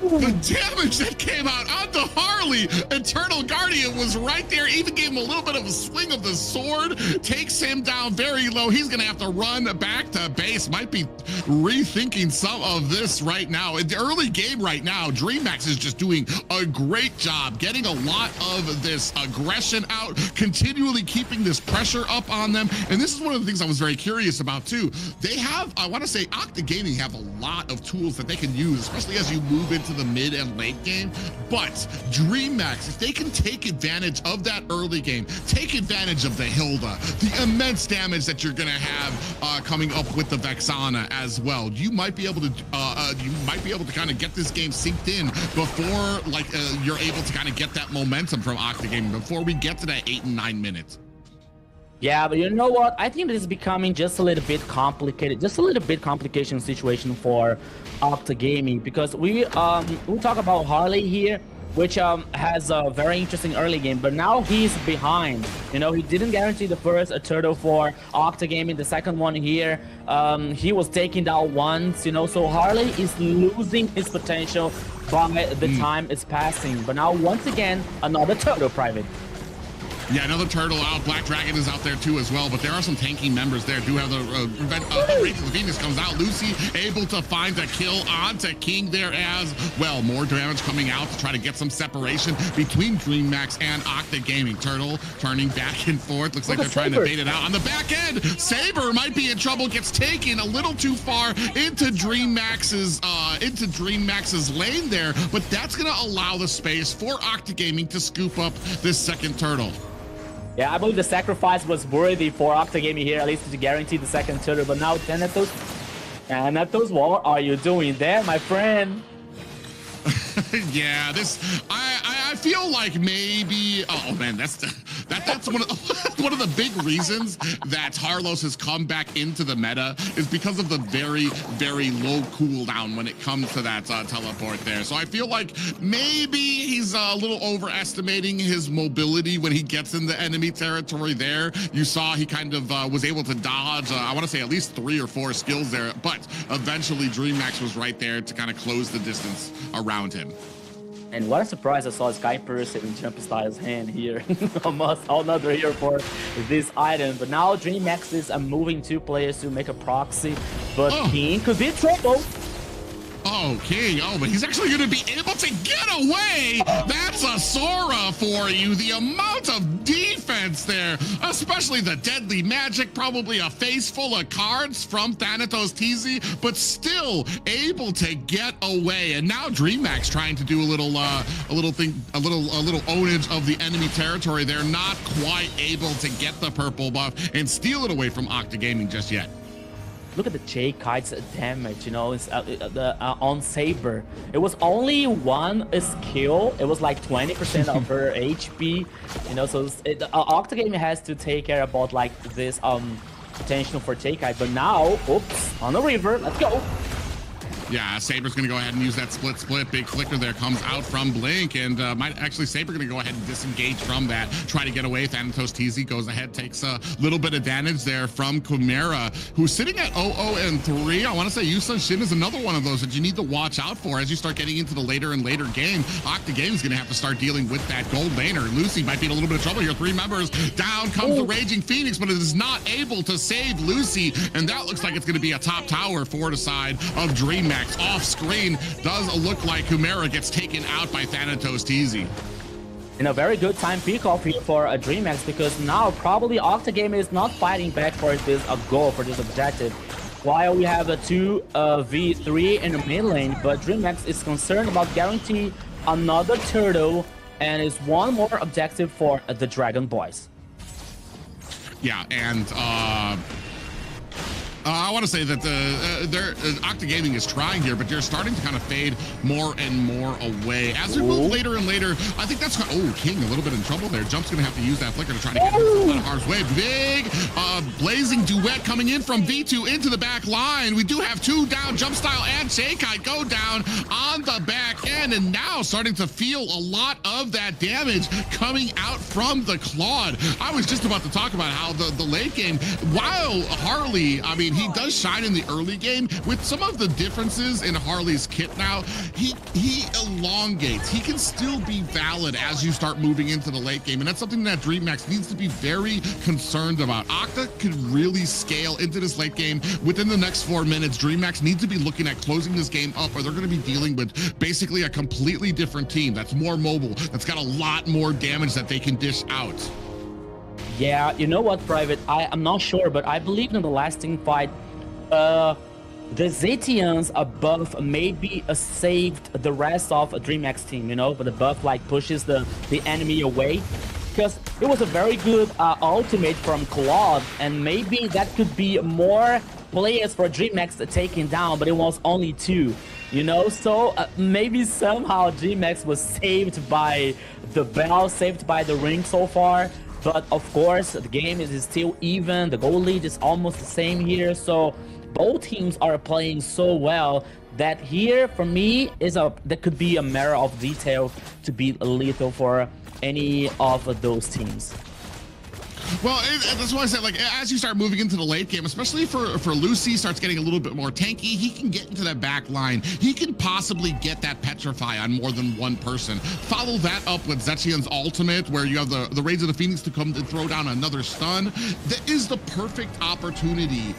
the damage that came out onto Harley. Eternal Guardian was right there, even gave him a little bit of a swing of the sword, takes him down very low. He's gonna have to run back to base. Might be rethinking some of this right now. In the early game right now, DreamHack is just doing a great job getting a lot of this aggression out, continually keeping this pressure up on them. And this is one of the things I was very curious about too. They have, I want to say, Octa Gaming have a lot of tools that they can use, especially as you move into the mid and late game. But DreamHack, if they can take advantage of that early game, take advantage of the Hilda, the immense damage that you're gonna have coming up with the Vexana as well, you might be able to kind of get this game synced in before you're able to kind of get that momentum from Octa Gaming before we get to that 8 and 9 minutes. Yeah, but you know what? I think this is becoming just a little bit complicated, just a little bit complication situation for Octa Gaming, because we talk about Harley here, which has a very interesting early game, but now he's behind. You know, he didn't guarantee the first turtle for Octa Gaming. The second one here, he was taken down once, you know, so Harley is losing his potential by the time is passing. But now, once again, another turtle, Private. Yeah, another turtle out. Black Dragon is out there too as well, but there are some tanking members there. Do have the Rage of the Phoenix comes out. Lucy able to find a kill onto King there as well. More damage coming out to try to get some separation between DreamMax and Octa Gaming. Turtle turning back and forth. Looks like they're trying to bait it out on the back end. Saber might be in trouble. Gets taken a little too far into DreamMax's lane there, but that's going to allow the space for Octa Gaming to scoop up this second turtle. Yeah, I believe the sacrifice was worthy for Octa Gaming here, at least to guarantee the second turtle. But now Thanatos, what are you doing there, my friend? Yeah, I feel like maybe, oh man, that's one of the big reasons that Harlos has come back into the meta is because of the very, very low cooldown when it comes to that teleport there. So I feel like maybe he's a little overestimating his mobility when he gets in the enemy territory there. You saw he kind of was able to dodge, I want to say at least 3 or 4 skills there, but eventually DreamMax was right there to kind of close the distance around him. And what a surprise I saw Sky Person in Jump Style's hand here. Almost another here for this item. But now DreamMax is moving 2 players to make a proxy. But King could be in trouble. Oh, King. Oh, but he's actually going to be able to get away. That's a Sora for you. The amount of defense there, especially the deadly magic, probably a face full of cards from Thanatos TZ, but still able to get away. And now DreamMax trying to do a little ownage of the enemy territory. They're not quite able to get the purple buff and steal it away from Octa Gaming just yet. Look at the J-Kite's damage, you know, it's on Saber. It was only 1 skill. It was like 20% of her HP, you know, so Octa Gaming has to take care about like this potential for J-Kite. But now, oops, on the river, let's go. Yeah, Saber's going to go ahead and use that split. Big flicker there comes out from Blink, and might actually Saber going to go ahead and disengage from that, try to get away. Thanatos TZ goes ahead, takes a little bit of damage there from Chimera, who's sitting at 0-0-3. I want to say Yusun Shin is another one of those that you need to watch out for as you start getting into the later and later game. Octa Gaming's going to have to start dealing with that gold laner. Lucy might be in a little bit of trouble here. 3 members down comes the Raging Phoenix, but it is not able to save Lucy, and that looks like it's going to be a top tower for the side of DreamMax. Off screen does look like Chimera gets taken out by Thanatos TZ. In a very good time pick off here for DreamMax, because now probably Octa Gaming is not fighting back for this goal, for this objective. While we have a 2v3 in the mid lane, but DreamMax is concerned about guaranteeing another turtle and is one more objective for the Dragon Boys. Yeah, and I want to say that Octa Gaming is trying here, but they're starting to kind of fade more and more away. As we move later and later, I think that's kind of, oh, King a little bit in trouble there. Jump's going to have to use that flicker to try to get himself out of harm's way. Big blazing duet coming in from V2 into the back line. We do have 2 down. Jump Style and J-Kite go down on the back end, and now starting to feel a lot of that damage coming out from the Claude. I was just about to talk about how the late game, while Harley, I mean, he does shine in the early game. With some of the differences in Harley's kit now, he elongates. He can still be valid as you start moving into the late game, and that's something that DreamMax needs to be very concerned about. Octa could really scale into this late game within the next 4 minutes. DreamMax needs to be looking at closing this game up, or they're going to be dealing with basically a completely different team that's more mobile, that's got a lot more damage that they can dish out. Yeah, you know what, Private? I'm not sure, but I believe in the last team fight, the Zetians buff maybe saved the rest of a DreamMax team, you know, but the buff like pushes the enemy away. Because it was a very good ultimate from Claude, and maybe that could be more players for DreamMax taken down, but it was only 2, you know? So maybe somehow DreamMax was saved by the bell, saved by the ring so far. But of course, the game is still even. The goal lead is almost the same here. So both teams are playing so well that here, for me, that could be a matter of detail to be lethal for any of those teams. Well, that's why I said, like, as you start moving into the late game, especially for Lucy, starts getting a little bit more tanky, he can get into that back line. He can possibly get that Petrify on more than one person. Follow that up with Zetchian's ultimate, where you have the Raids of the Phoenix to come to throw down another stun. That is the perfect opportunity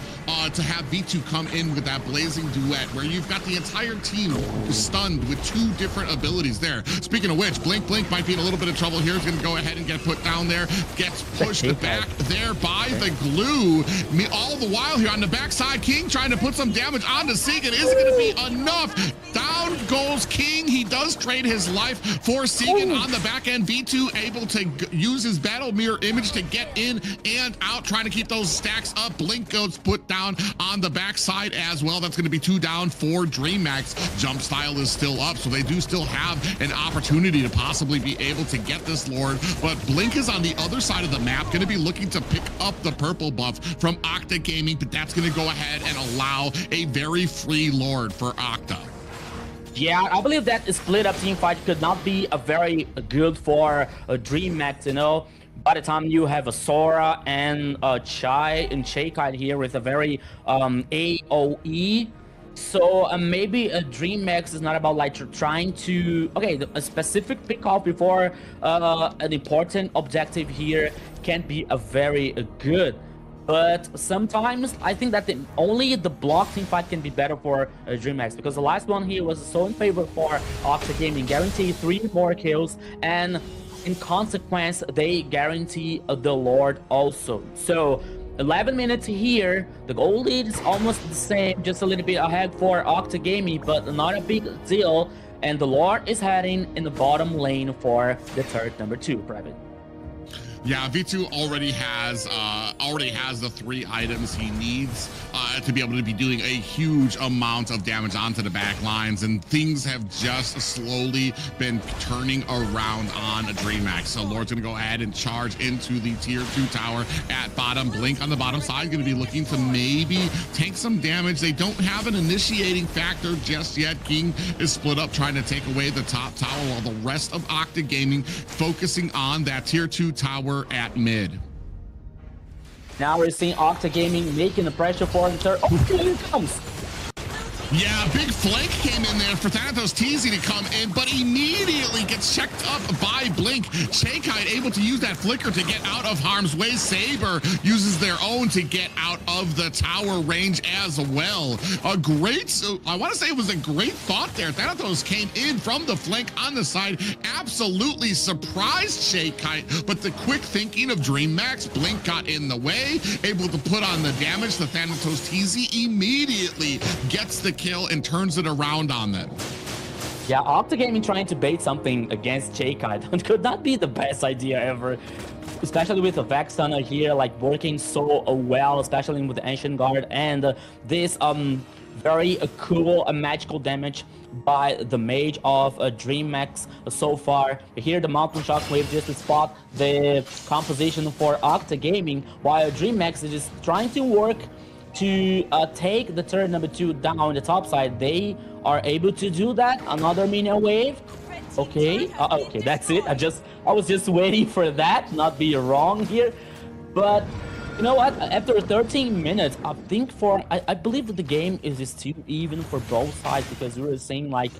to have V2 come in with that blazing duet, where you've got the entire team stunned with 2 different abilities there. Speaking of which, Blink might be in a little bit of trouble here. He's going to go ahead and get put down there. Gets pushed back there by the glue. All the while here on the backside, King trying to put some damage onto Segan. Is it going to be enough? Down goes King. He does trade his life for Segan on the back end. V2 able to use his battle mirror image to get in and out, trying to keep those stacks up. Blink goes put down on the backside as well. That's going to be 2 down for DreamHack. Jump style is still up, so they do still have an opportunity to possibly be able to get this Lord. But Blink is on the other side of the map, going to be looking to pick up the purple buff from Octa Gaming, but that's going to go ahead and allow a very free Lord for Octa. Yeah, I believe that split up team fight could not be a very good for DreamHack, you know. By the time you have a Sora and Chai and Shakeite here with a very AoE, so maybe a DreamHack is not about like trying to a specific pick off before an important objective here can be a very good. But sometimes I think that only the block team fight can be better for DreamHack, because the last one here was so in favor for Octa Gaming, guarantee 3 more kills, and in consequence they guarantee the Lord also. So 11 minutes here, the goal lead is almost the same, just a little bit ahead for Octa Gaming, but not a big deal. And the Lord is heading in the bottom lane for the turret number 2, Private. Yeah, V2 already has the 3 items he needs to be able to be doing a huge amount of damage onto the back lines, and things have just slowly been turning around on DreamHack. So Lord's gonna go ahead and charge into the tier 2 tower at bottom. Blink on the bottom side gonna be looking to maybe take some damage. They don't have an initiating factor just yet. King is split up trying to take away the top tower, while the rest of Octa Gaming focusing on that tier 2 tower at mid. Now we're seeing Octa Gaming making the pressure for the third. Oh, here it comes. Yeah, big flank came in there for Thanatos TZ to come in, but immediately gets checked up by Blink. Shakeite able to use that flicker to get out of harm's way. Saber uses their own to get out of the tower range as well. A great, I want to say it was a great thought there. Thanatos came in from the flank on the side, absolutely surprised Shakeite, but the quick thinking of DreamHack, Blink got in the way, able to put on the damage. The Thanatos TZ immediately gets the kill and turns it around on them. Yeah, Octa Gaming trying to bait something against Shakeite could not be the best idea ever, especially with the Vex Stunner here, like working so well, especially with the Ancient Guard and this very cool magical damage by the mage of DreamHack so far. Here the Mountain Shockwave just to spot the composition for Octa Gaming, while DreamHack is trying to work to take the turret number 2 down the top side. They are able to do that. Another minion wave. Okay, okay, that's it. I was just waiting for that, not be wrong here. But you know what? After 13 minutes, I think I believe that the game is still even for both sides, because we were saying like,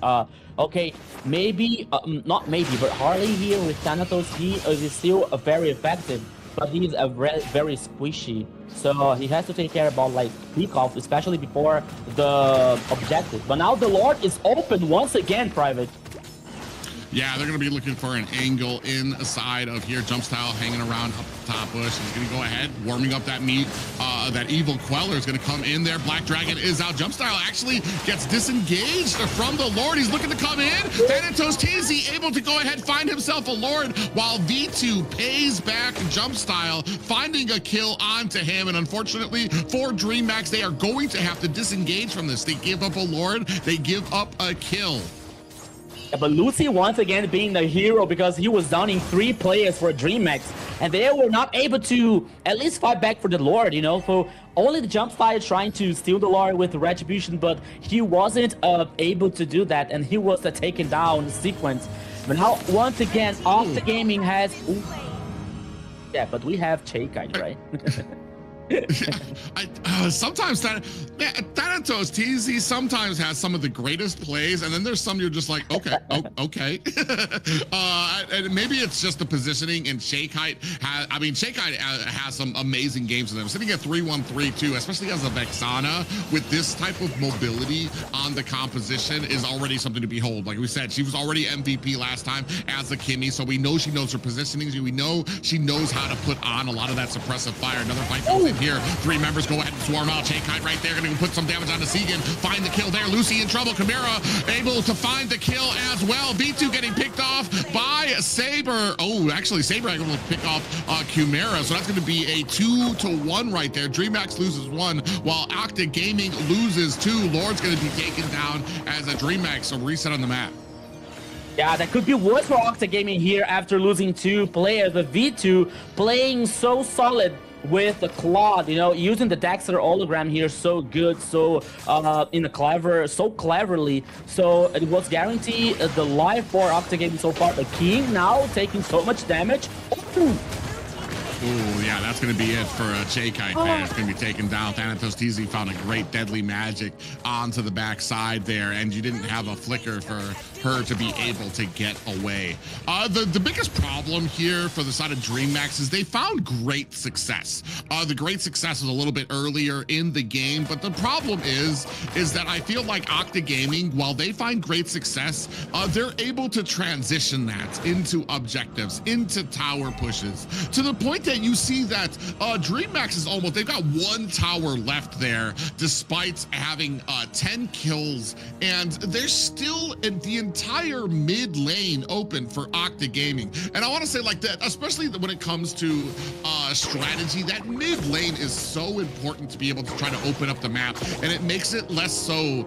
okay, maybe, not maybe, but Harley here with Thanatos, he is still very effective, but he's very squishy. So he has to take care about like peek off, especially before the objective. But now the Lord is open once again, Private. Yeah, they're going to be looking for an angle inside of here. Jump style hanging around up the top bush. He's going to go ahead, warming up that meat. That evil Queller is going to come in there. Black Dragon is out. Jump style actually gets disengaged from the Lord. He's looking to come in. Thanatos TZ able to go ahead, find himself a Lord, while V2 pays back Jump style, finding a kill onto him. And unfortunately for DreamHack, they are going to have to disengage from this. They give up a Lord. They give up a kill. Yeah, but Lucy once again being the hero, because he was downing 3 players for DreamHack, and they were not able to at least fight back for the Lord, you know. So only the jump started trying to steal the Lord with Retribution, but he wasn't able to do that, and he was taken down in sequence. But now once again, Octa Gaming has Yeah, but we have Cheikite, right? Sometimes Thanatos TZ sometimes has some of the greatest plays, and then there's some you're just like, okay, okay. And maybe it's just the positioning, and Cheikite has some amazing games in them. Sitting at 3-1-3-2, especially as a Vexana with this type of mobility on the composition is already something to behold. Like we said, she was already MVP last time as a Kimmy, so we know she knows her positioning. We know she knows how to put on a lot of that suppressive fire. Another fight goes in here. 3 members go ahead and swarm out. Cheikite right there, gonna put some damage onto Segan. Find the kill there. Lucy in trouble. Chimera able to find the kill as well. B2 getting picked off by Saber. Oh, actually Saber able to pick off Chimera. So that's gonna be a 2-1 right there. DreamHack loses 1 while Octa Gaming loses 2. Lord's gonna be taken down as a DreamHack, so reset on the map. Yeah, that could be worse for Octa Gaming here after losing 2 players. The V2 playing so solid with the Claude, you know, using the Dexter hologram here so good, so cleverly. So it was guaranteed the life for Octa Gaming so far. The King now taking so much damage. Ooh, yeah, that's going to be it for Cheikite there. It's going to be taken down. Thanatos TZ found a great deadly magic onto the backside there, and you didn't have a flicker for her to be able to get away. The biggest problem here for the side of DreamHack is they found great success. The great success was a little bit earlier in the game, but the problem is that I feel like Octa Gaming, while they find great success, they're able to transition that into objectives, into tower pushes, to the point that you see that DreamHack is almost, they've got 1 tower left there, despite having 10 kills, and they're still in the entire mid lane open for Octa Gaming. And I want to say like that, especially when it comes to strategy, that mid lane is so important to be able to try to open up the map, and it makes it less so,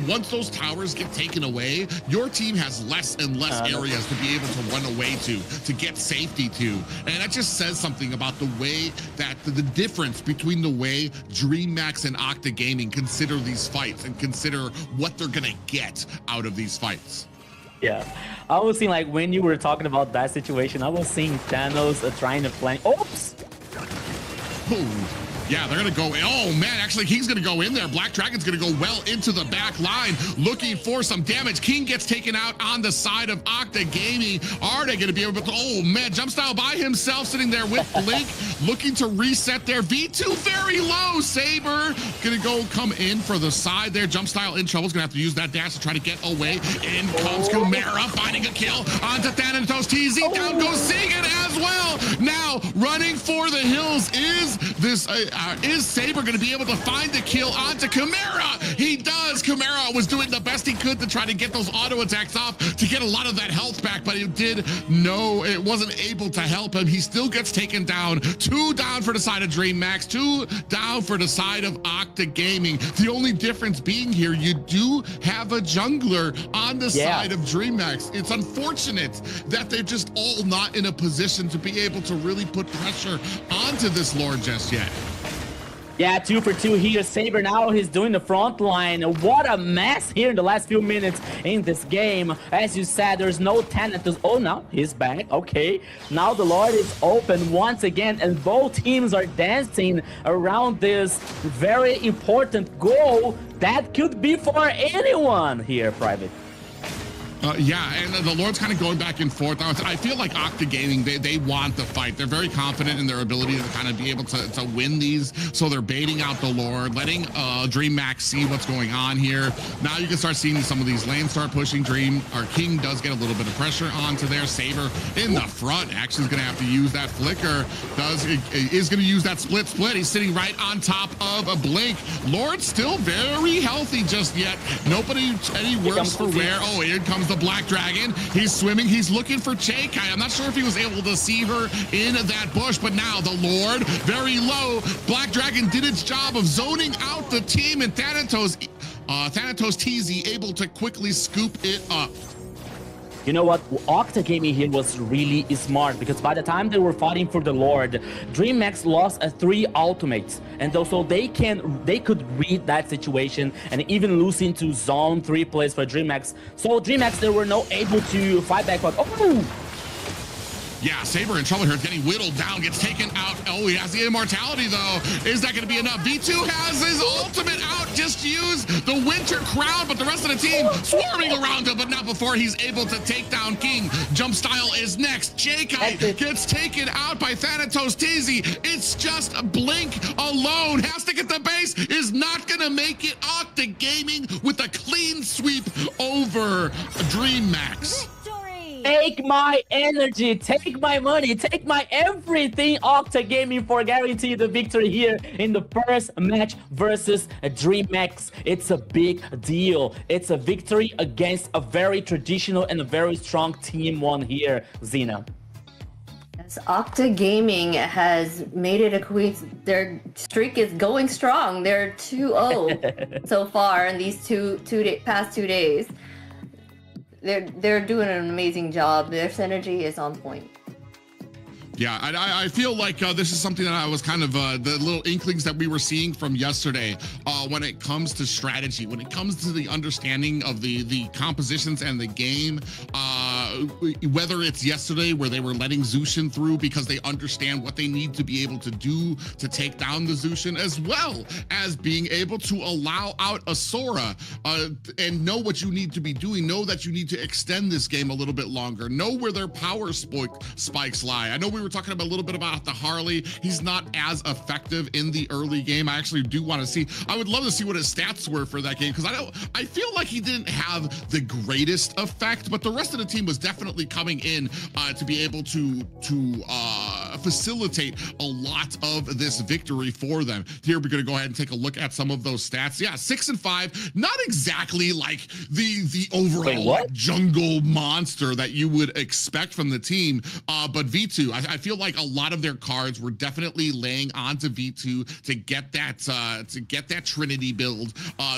once those towers get taken away, your team has less and less areas to be able to run away to get safety to. And that just says something about the way that the difference between the way DreamHack and Octa Gaming consider these fights and consider what they're gonna get out of these fights. Yeah, I was seeing, like, when you were talking about that situation, I was seeing Thanos trying to flank. Oops! Ooh. Yeah, they're gonna go, oh man, actually King's gonna go in there. Black Dragon's gonna go well into the back line, looking for some damage. King gets taken out on the side of Octa Gaming. Are they gonna be able to, oh man, jump style by himself, sitting there with Blink, looking to reset there. V2 very low, Saber gonna come in for the side there. Jump style in trouble, is gonna have to use that dash to try to get away. In comes Chimera, finding a kill onto Thanatos TZ, down goes Segan as well. Now, running for the hills is Saber going to be able to find the kill onto Chimera? He does. Chimera was doing the best he could to try to get those auto attacks off to get a lot of that health back, but it wasn't able to help him. He still gets taken down. 2 down for the side of DreamHack, 2 down for the side of Octa Gaming. The only difference being here, you do have a jungler on the side of DreamHack. It's unfortunate that they're just all not in a position to be able to really put pressure onto this Lord just yet. Yeah, 2 for 2 here. Saber now he's doing the front line. What a mess here in the last few minutes in this game. As you said, there's no Thanatos. Oh, now he's back. Okay. Now the Lord is open once again, and both teams are dancing around this very important goal that could be for anyone here, Private. Yeah, and the Lord's kind of going back and forth. I feel like Octa Gaming, they want the fight. They're very confident in their ability to kind of be able to win these. So they're baiting out the Lord, letting DreamHack see what's going on here. Now you can start seeing some of these lanes start pushing. King does get a little bit of pressure onto their Saber in the front. Actually is going to have to use that flicker. Is going to use that split. He's sitting right on top of a Blink. Lord still very healthy just yet. Nobody any worse for wear. Oh, here comes the Black Dragon. He's swimming. He's looking for Cheikite. I'm not sure if he was able to see her in that bush, but now the Lord, very low. Black Dragon did its job of zoning out the team, and Thanatos TZ able to quickly scoop it up. You know what? Octa Gaming here was really smart, because by the time they were fighting for the Lord, DreamHack lost 3 ultimates, and so they could read that situation and even lose into zone 3 plays for DreamHack. So DreamHack, they were not able to fight back. But Yeah, Saber in trouble here, getting whittled down, gets taken out. Oh, he has the immortality though. Is that going to be enough? V2 has his ultimate out, just used the winter crown, but the rest of the team swarming around him, but not before he's able to take down King. Jump Style is next. J-Kai gets taken out by Thanatos TZ. It's just Blink alone. Has to get the base, is not going to make it. Octa Gaming with a clean sweep over Dream Max. Take my energy, take my money, take my everything, Octa Gaming, for guarantee the victory here in the first match versus DreamHack. It's a big deal. It's a victory against a very traditional and a very strong team one here, Xena. Yes, Octa Gaming has made it a queen. Their streak is going strong. They're 2-0 so far in these past 2 days. They're doing an amazing job. Their synergy is on point. Yeah, I feel like this is something that I was kind of the little inklings that we were seeing from yesterday when it comes to strategy, when it comes to the understanding of the compositions and the game, whether it's yesterday where they were letting Zushin through because they understand what they need to be able to do to take down the Zushin, as well as being able to allow out a Sora and know what you need to be doing, know that you need to extend this game a little bit longer, know where their power spikes lie. I know we were talking about a little bit about the Harley. He's not as effective in the early game. I actually do want to see, I would love to see what his stats were for that game, because I feel like he didn't have the greatest effect, but the rest of the team was definitely coming in to be able to facilitate a lot of this victory for them. Here we're going to go ahead and take a look at some of those stats. Yeah, 6 and 5, not exactly like the overall jungle monster that you would expect from the team, but V2, I feel like a lot of their cards were definitely laying onto V2 to get that Trinity build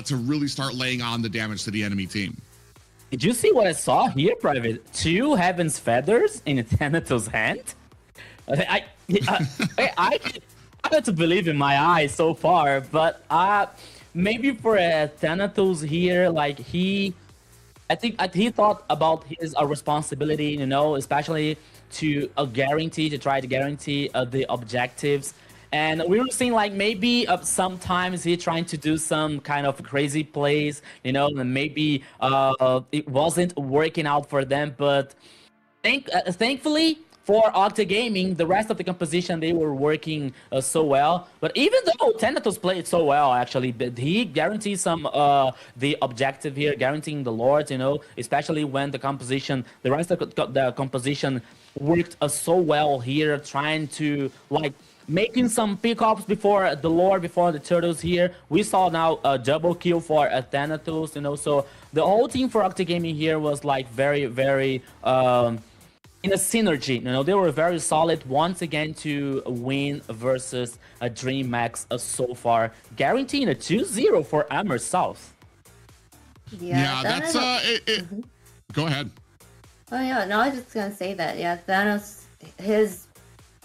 to really start laying on the damage to the enemy team. Did you see what I saw here, Private? 2 Heaven's Feathers in Thanatos' hand? I had to believe in my eyes so far, but maybe for Thanatos here, like I think he thought about his responsibility, you know, especially to try to guarantee the objectives. And we were seeing like maybe sometimes he trying to do some kind of crazy plays, you know, and maybe it wasn't working out for them. But thankfully for Octa Gaming, the rest of the composition, they were working so well. But even though Thanatos played so well, actually, but he guarantees some the objective here, guaranteeing the Lords, you know, especially when the rest of the composition worked so well here, trying to like making some pickups before the Lord, before the Turtles here. We saw now a double kill for Thanatos, you know, so the whole team for Octa Gaming here was like very, very in a synergy, you know, they were very solid once again to win versus a DreamHack so far, guaranteeing a 2-0 for AMER South. Yeah, that's Go ahead. Oh yeah, no, I was just gonna say that. Yeah, Thanos, his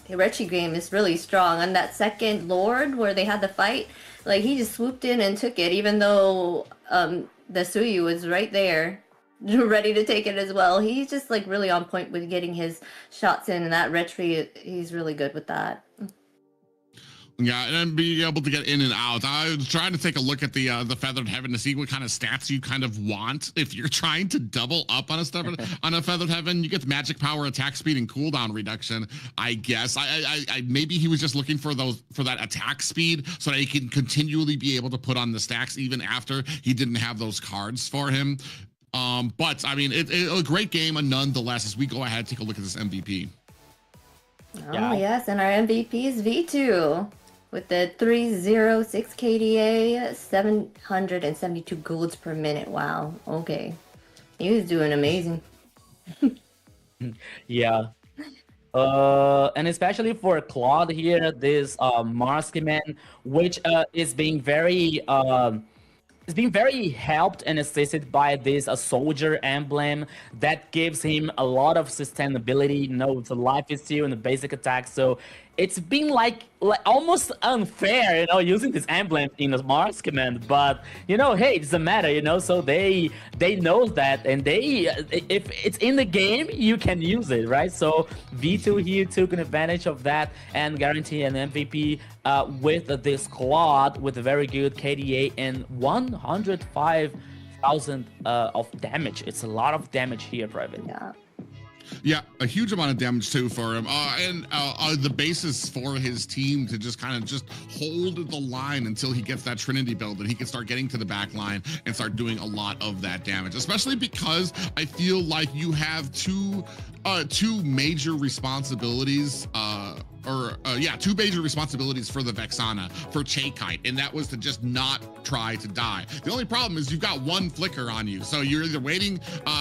Hirechi game is really strong. And that second Lord where they had the fight, like he just swooped in and took it, even though the Suyu was right there, ready to take it as well. He's just like really on point with getting his shots in, and that retry, he's really good with that. Yeah, and then being able to get in and out. I was trying to take a look at the Feathered Heaven to see what kind of stats you kind of want. If you're trying to double up on a Feathered Heaven, you get magic power, attack speed, and cooldown reduction. I guess I maybe he was just looking for that attack speed so that he can continually be able to put on the stacks even after he didn't have those cards for him. But I mean, it's a great game nonetheless. As we go ahead, take a look at this MVP. Oh yes, and our MVP is V2. With the 306 KDA, 772 golds per minute. Wow. Okay. He was doing amazing. Yeah. And especially for Claude here, this Marksman, which is being very helped and assisted by this soldier emblem that gives him a lot of sustainability, you know, with the life steal and the basic attack. So it's been like like almost unfair, you know, using this emblem in the Mars command, but you know, hey, it doesn't matter, you know, so they know that, and they if it's in the game, you can use it, right? So V2 here took an advantage of that and guarantee an MVP with this squad with a very good KDA and 105,000 of damage. It's a lot of damage here, Private. Yeah. Yeah, a huge amount of damage too for him, and the basis for his team to just kind of just hold the line until he gets that Trinity build, and he can start getting to the back line and start doing a lot of that damage. Especially because I feel like you have two major responsibilities. Two major responsibilities for the Vexana, for Chaekite, and that was to just not try to die. The only problem is you've got one flicker on you, so you're either waiting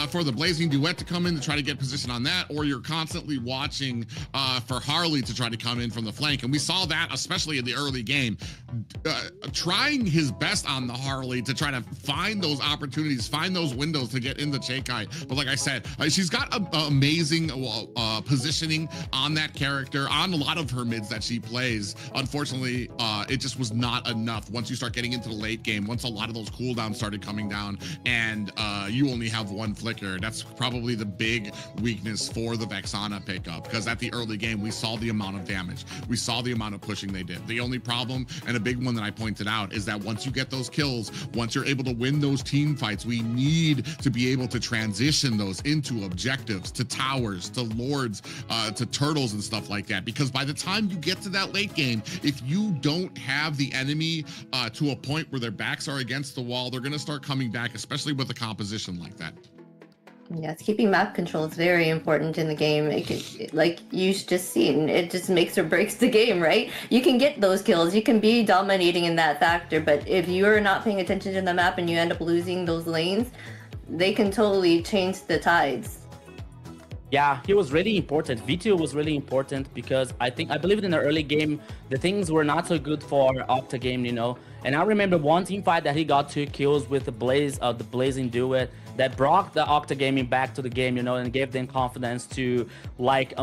for the Blazing Duet to come in to try to get position on that, or you're constantly watching for Harley to try to come in from the flank, and we saw that especially in the early game, trying his best on the Harley to try to find those opportunities, find those windows to get into Chaekite. But like I said, she's got amazing positioning on that character, on a lot of her mids that she plays. Unfortunately, it just was not enough once you start getting into the late game, once a lot of those cooldowns started coming down, and you only have one flicker. That's probably the big weakness for the Vexana pickup, because at the early game, we saw the amount of damage. We saw the amount of pushing they did. The only problem, and a big one that I pointed out, is that once you get those kills, once you're able to win those team fights, we need to be able to transition those into objectives, to towers, to lords, to turtles and stuff like that. Because by the time you get to that late game, if you don't have the enemy to a point where their backs are against the wall, they're going to start coming back, especially with a composition like that. Yes, keeping map control is very important in the game. Like you've just seen, it just makes or breaks the game, right? You can get those kills, you can be dominating in that factor, but if you're not paying attention to the map and you end up losing those lanes, they can totally change the tides. Yeah, he was really important. V2 was really important because I believe in the early game, the things were not so good for Octagame, you know. And I remember one team fight that he got 2 kills with the Blazing Duet that brought the Octagaming back to the game, you know, and gave them confidence to like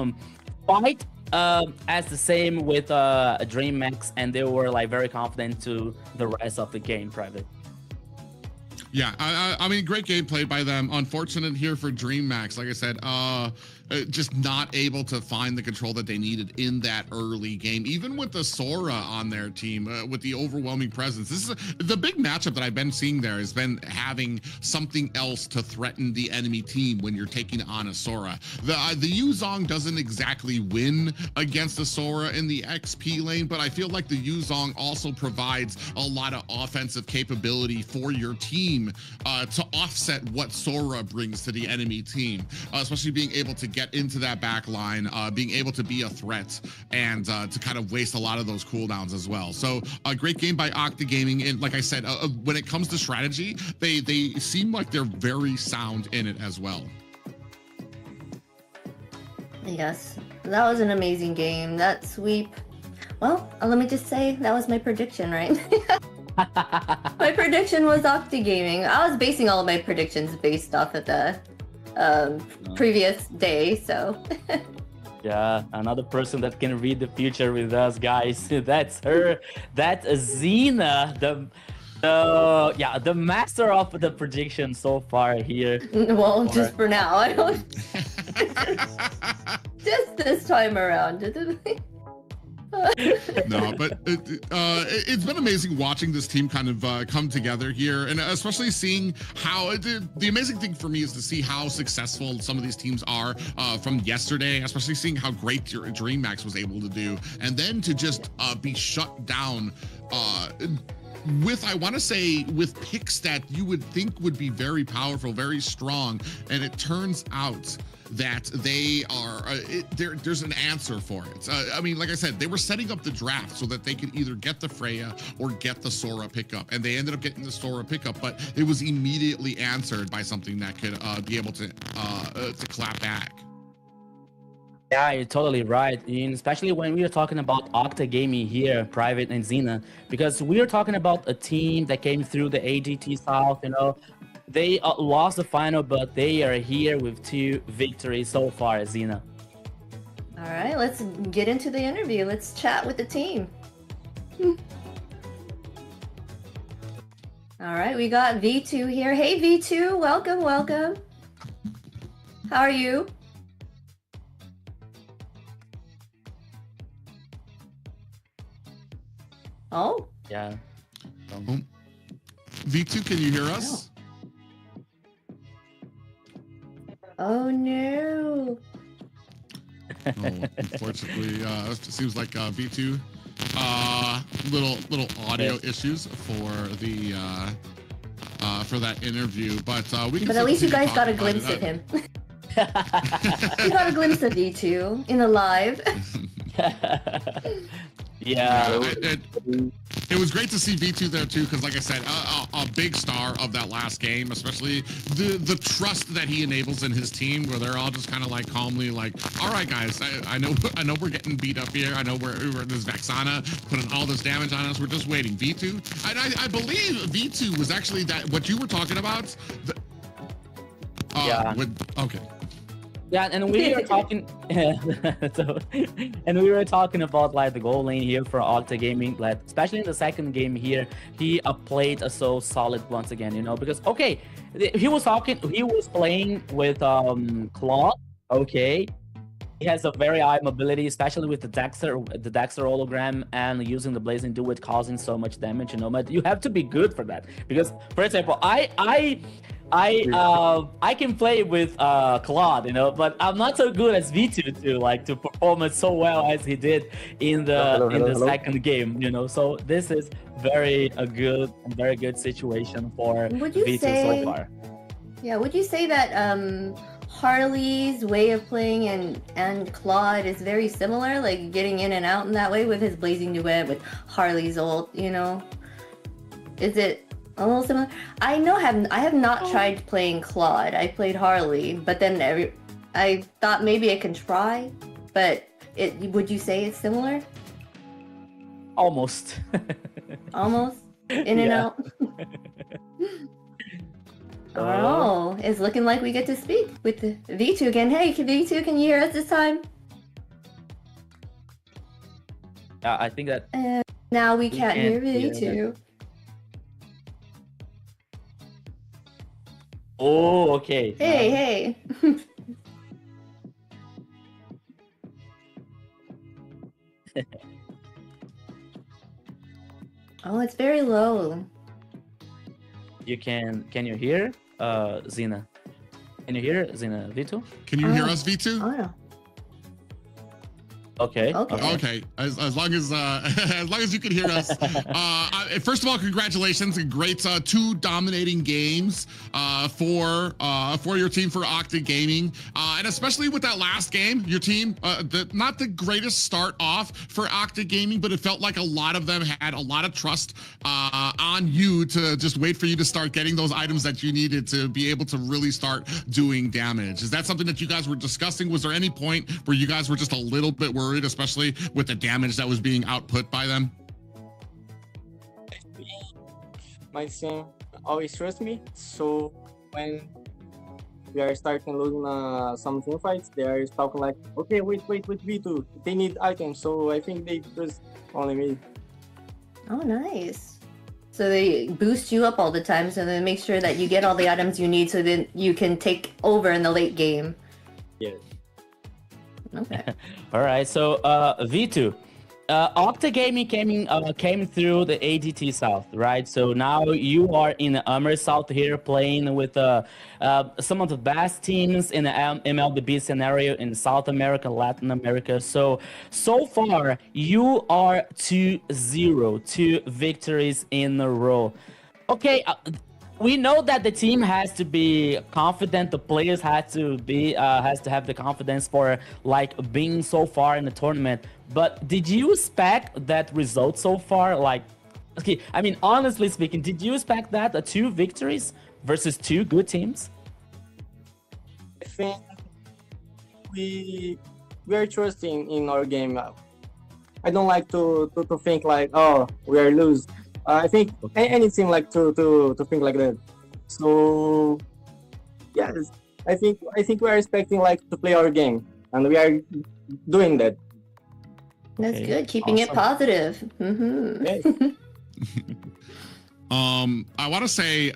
fight as the same with DreamMax, and they were like very confident to the rest of the game, Private. Yeah, I mean, great gameplay by them. Unfortunate here for DreamMax. Like I said, just not able to find the control that they needed in that early game. Even with the Sora on their team, with the overwhelming presence. This is the big matchup that I've been seeing there has been having something else to threaten the enemy team when you're taking on a Sora. The Yuzong doesn't exactly win against the Sora in the XP lane, but I feel like the Yuzong also provides a lot of offensive capability for your team to offset what Sora brings to the enemy team, especially being able to get into that back line, being able to be a threat, and to kind of waste a lot of those cooldowns as well. So a great game by Octagaming, and like I said, when it comes to strategy, they seem like they're very sound in it as well. Yes, that was an amazing game. That sweep, well, let me just say, that was my prediction, right? My prediction was Octagaming. I was basing all of my predictions based off of the previous day, so. Yeah, another person that can read the future with us, guys. That's her. That's Xena, the master of the prediction so far here. Well, just for now. I don't. Just this time around. No, but it's been amazing watching this team kind of come together here, and especially seeing how the amazing thing for me is to see how successful some of these teams are from yesterday, especially seeing how great DreamMax was able to do, and then to just be shut down with, I want to say, with picks that you would think would be very powerful, very strong, and it turns out that they are there's an answer for it. I mean, like I said, they were setting up the draft so that they could either get the Freya or get the Sora pickup, and they ended up getting the Sora pickup, but it was immediately answered by something that could be able to clap back. Yeah, you're totally right, and especially when we are talking about Octagaming here, Private and Xena, because we are talking about a team that came through the AGT South, you know. They lost the final, but they are here with 2 victories so far, Xena. All right, let's get into the interview. Let's chat with the team. All right, we got V2 here. Hey, V2, welcome, welcome. How are you? Oh. Yeah. V2, can you hear us? Oh no. Unfortunately, it seems like V2 little audio issues for the for that interview, but we can. But at least you guys got a glimpse of him. You got a glimpse of V2 in the live. Yeah. It was great to see V2 there too, because like I said, a big star of that last game, especially the trust that he enables in his team, where they're all just kind of like calmly like, all right guys, I know we're getting beat up here, I know we're this Vexana putting all this damage on us, we're just waiting. V2, I believe V2 was actually that what you were talking about. Yeah. Okay. Yeah, and we were talking, and we were talking about like the goal lane here for Octa Gaming. Like, especially in the second game here, he played so solid once again. You know, because okay, he was playing with Claude. Okay, he has a very high mobility, especially with the Dexter hologram and using the Blazing Duet, causing so much damage. You know, but you have to be good for that because, for example, I can play with Claude, you know, but I'm not so good as V2 to perform it so well as he did in the second game, you know. So this is very good situation for V2 so far. Yeah, would you say that Harley's way of playing and Claude is very similar, like getting in and out in that way with his Blazing Duet, with Harley's ult, you know? Is it a little similar? I have not tried playing Claude. I played Harley, but then I thought maybe I can try. But would you say it's similar? Almost. Almost in and out. Oh, it's looking like we get to speak with the V2 again. Hey, V2, can you hear us this time? I think that now we can't hear V2. Oh, okay. Hey. Oh, it's very low. Can you hear Zina? Can you hear Zina V2? Can you hear us, V2? Oh no. Okay. As long as you can hear us. First of all, congratulations! Great 2 dominating games for your team, for Octa Gaming, and especially with that last game, your team not the greatest start off for Octa Gaming, but it felt like a lot of them had a lot of trust on you to just wait for you to start getting those items that you needed to be able to really start doing damage. Is that something that you guys were discussing? Was there any point where you guys were just a little bit worried, especially with the damage that was being output by them? My team always trust me, so when we are starting losing some team fights, they are talking like, okay, wait, V2, they need items, so I think they trust only me. Oh, nice. So they boost you up all the time, so they make sure that you get all the items you need, so then you can take over in the late game. Yes. Okay. All right. So V2, Octa Gaming came through the ADT South, right? So now you are in the AMER South here, playing with some of the best teams in the MLBB scenario in South America, Latin America. So far you are 2-0, 2 victories in a row. Okay. We know that the team has to be confident. The players has to have the confidence for like being so far in the tournament. But did you expect that result so far? Like, okay, I mean, honestly speaking, did you expect that 2 victories versus 2 good teams? I think we are trusting in our game. I don't like to think like, oh, we are lose. I think any team like to think like that. So yes, I think we are expecting like to play our game, and we are doing that. That's good. Keeping it positive. Mm-hmm. Yes. I want to say,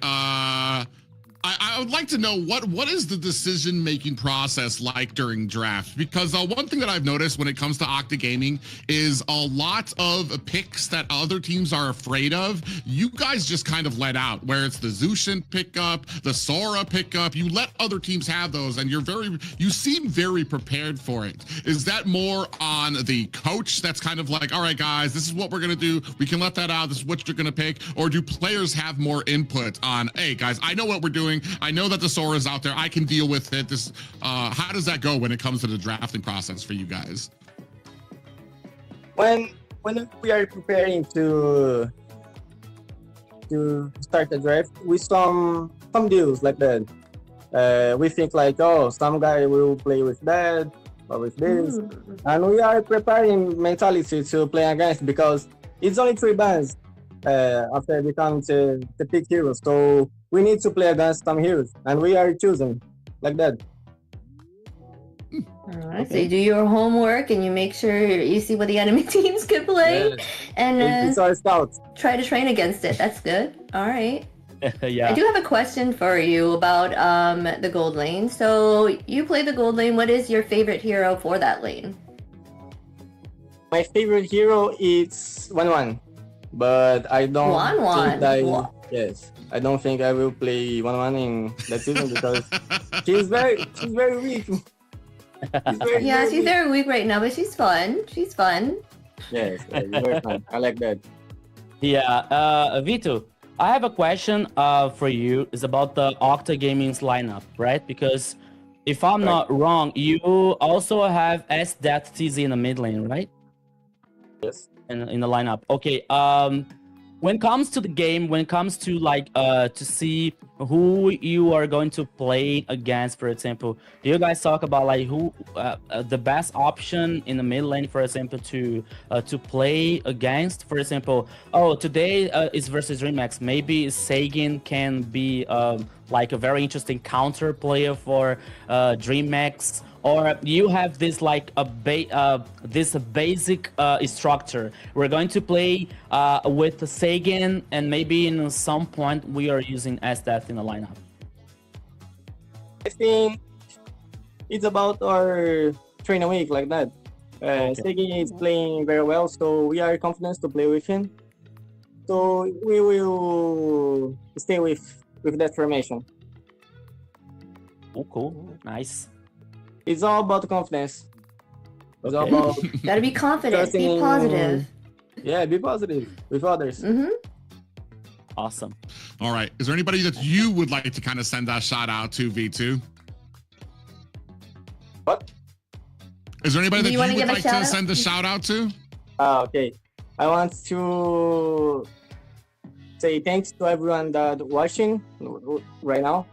I would like to know what is the decision making process like during draft? Because one thing that I've noticed when it comes to Octa Gaming is a lot of picks that other teams are afraid of. You guys just kind of let out, where it's the Zushin pickup, the Sora pickup. You let other teams have those, and you seem very prepared for it. Is that more on the coach that's kind of like, all right, guys, this is what we're gonna do. We can let that out. This is what you're gonna pick, or do players have more input on? Hey, guys, I know what we're doing. I know that the Sora is out there. I can deal with it. How does that go when it comes to the drafting process for you guys? When we are preparing to start the draft, we some deals like that. We think like, oh, some guy will play with that or with this, and we are preparing mentality to play against, because it's only 3 bans after we come to pick heroes. So we need to play against some heroes, and we are choosing like that. All right, so you do your homework and you make sure you see what the enemy teams can play, and It's our scouts. try to train against it. That's good. All right. Yeah. I do have a question for you about the gold lane. So you play the gold lane. What is your favorite hero for that lane? My favorite hero is 1-1, but I don't 1-1. Yes, I don't think I will play 1-1 in that season because she's very weak. She's very weak right now, but she's fun. She's fun. Yes, very fun. I like that. Yeah, Vito, I have a question for you. It's about the Octa Gaming's lineup, right? Because if I'm not wrong, you also have S-Death TZ in the mid lane, right? Yes. In the lineup. Okay. When it comes to the game, when it comes to like to see who you are going to play against, for example, do you guys talk about like who the best option in the mid lane, for example, to play against? For example, today is versus Remax. Maybe Sagan can be like a very interesting counter player for DreamHack, or you have this like this basic structure. We're going to play with Sagan, and maybe in some point we are using S-Death in the lineup. I think it's about our training week like that. Sagan is playing very well, so we are confident to play with him. So we will stay with that formation. Oh, cool. Nice. It's all about confidence. It's all about Gotta be confident. Be trusting- positive. be positive with others. Mm-hmm. Awesome. All right. Is there anybody that you would like to kind of send a shout out to, V2? What? Is there anybody Do that you you wanna would give a like to shout-out? send a shout out to? Okay. I want to say thanks to everyone that watching right now,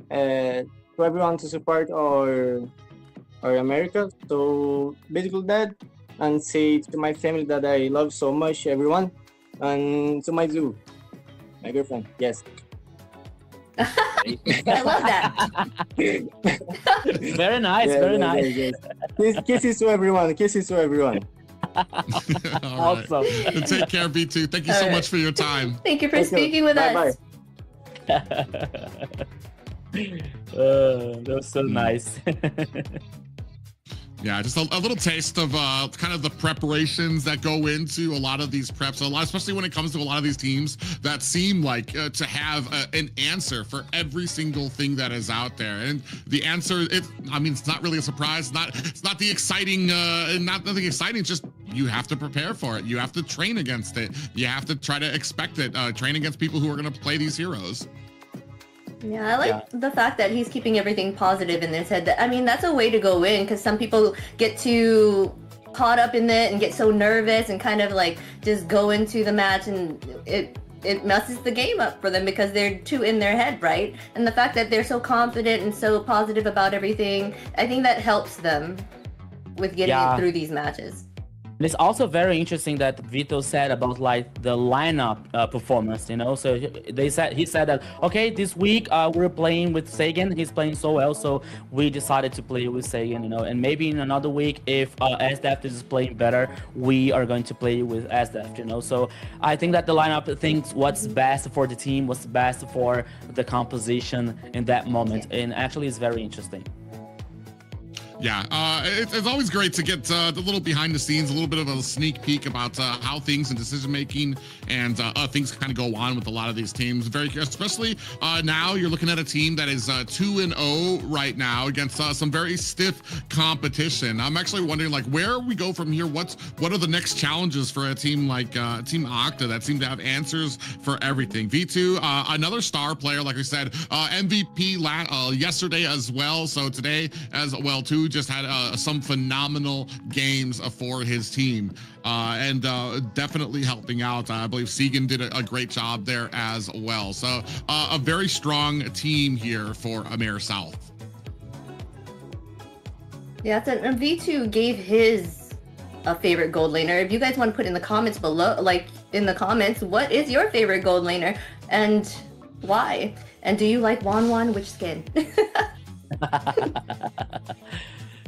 and to everyone to support our America. So basically that, and say to my family that I love so much, everyone, and to my zoo, my girlfriend. Yes. I love that. Very nice. Very nice. Yes. Kisses to everyone. Kisses to everyone. All right. Awesome. And take care, V2. Thank you so All right. much for your time. Thank you for Thank you. speaking with Bye-bye. us. That was so nice. Yeah, just a little taste of kind of the preparations that go into a lot of these preps, especially when it comes to a lot of these teams that seem like to have an answer for every single thing that is out there. And the answer, it's not really a surprise. It's not the exciting, nothing exciting. It's just you have to prepare for it. You have to train against it. You have to try to expect it. Train against people who are going to play these heroes. Yeah, I like the fact that he's keeping everything positive in his head. That's a way to go in, because some people get too caught up in it and get so nervous and kind of like just go into the match, and it messes the game up for them because they're too in their head, right? And the fact that they're so confident and so positive about everything, I think that helps them with getting through these matches. And it's also very interesting that Vito said about like the lineup performance, you know. So he said that okay, this week we're playing with Sagan. He's playing so well, so we decided to play with Sagan, you know. And maybe in another week, if SDEF is playing better, we are going to play with SDEF, you know. So I think that the lineup thinks what's best for the team, what's best for the composition in that moment, and actually it's very interesting. Yeah, it's always great to get the little behind the scenes, a little bit of a sneak peek about how things and decision making and things kind of go on with a lot of these teams. Especially now you're looking at a team that is 2-0 right now against some very stiff competition. I'm actually wondering like where we go from here. What are the next challenges for a team like Team Octa that seem to have answers for everything? V2, another star player, like I said, MVP yesterday as well. So today as well too. Just had some phenomenal games for his team and definitely helping out. I believe Sagan did a great job there as well. So a very strong team here for AMER South. Yeah, and V2 gave his favorite gold laner. If you guys want to put in the comments below, like in the comments, what is your favorite gold laner and why? And do you like Wanwan? Which skin?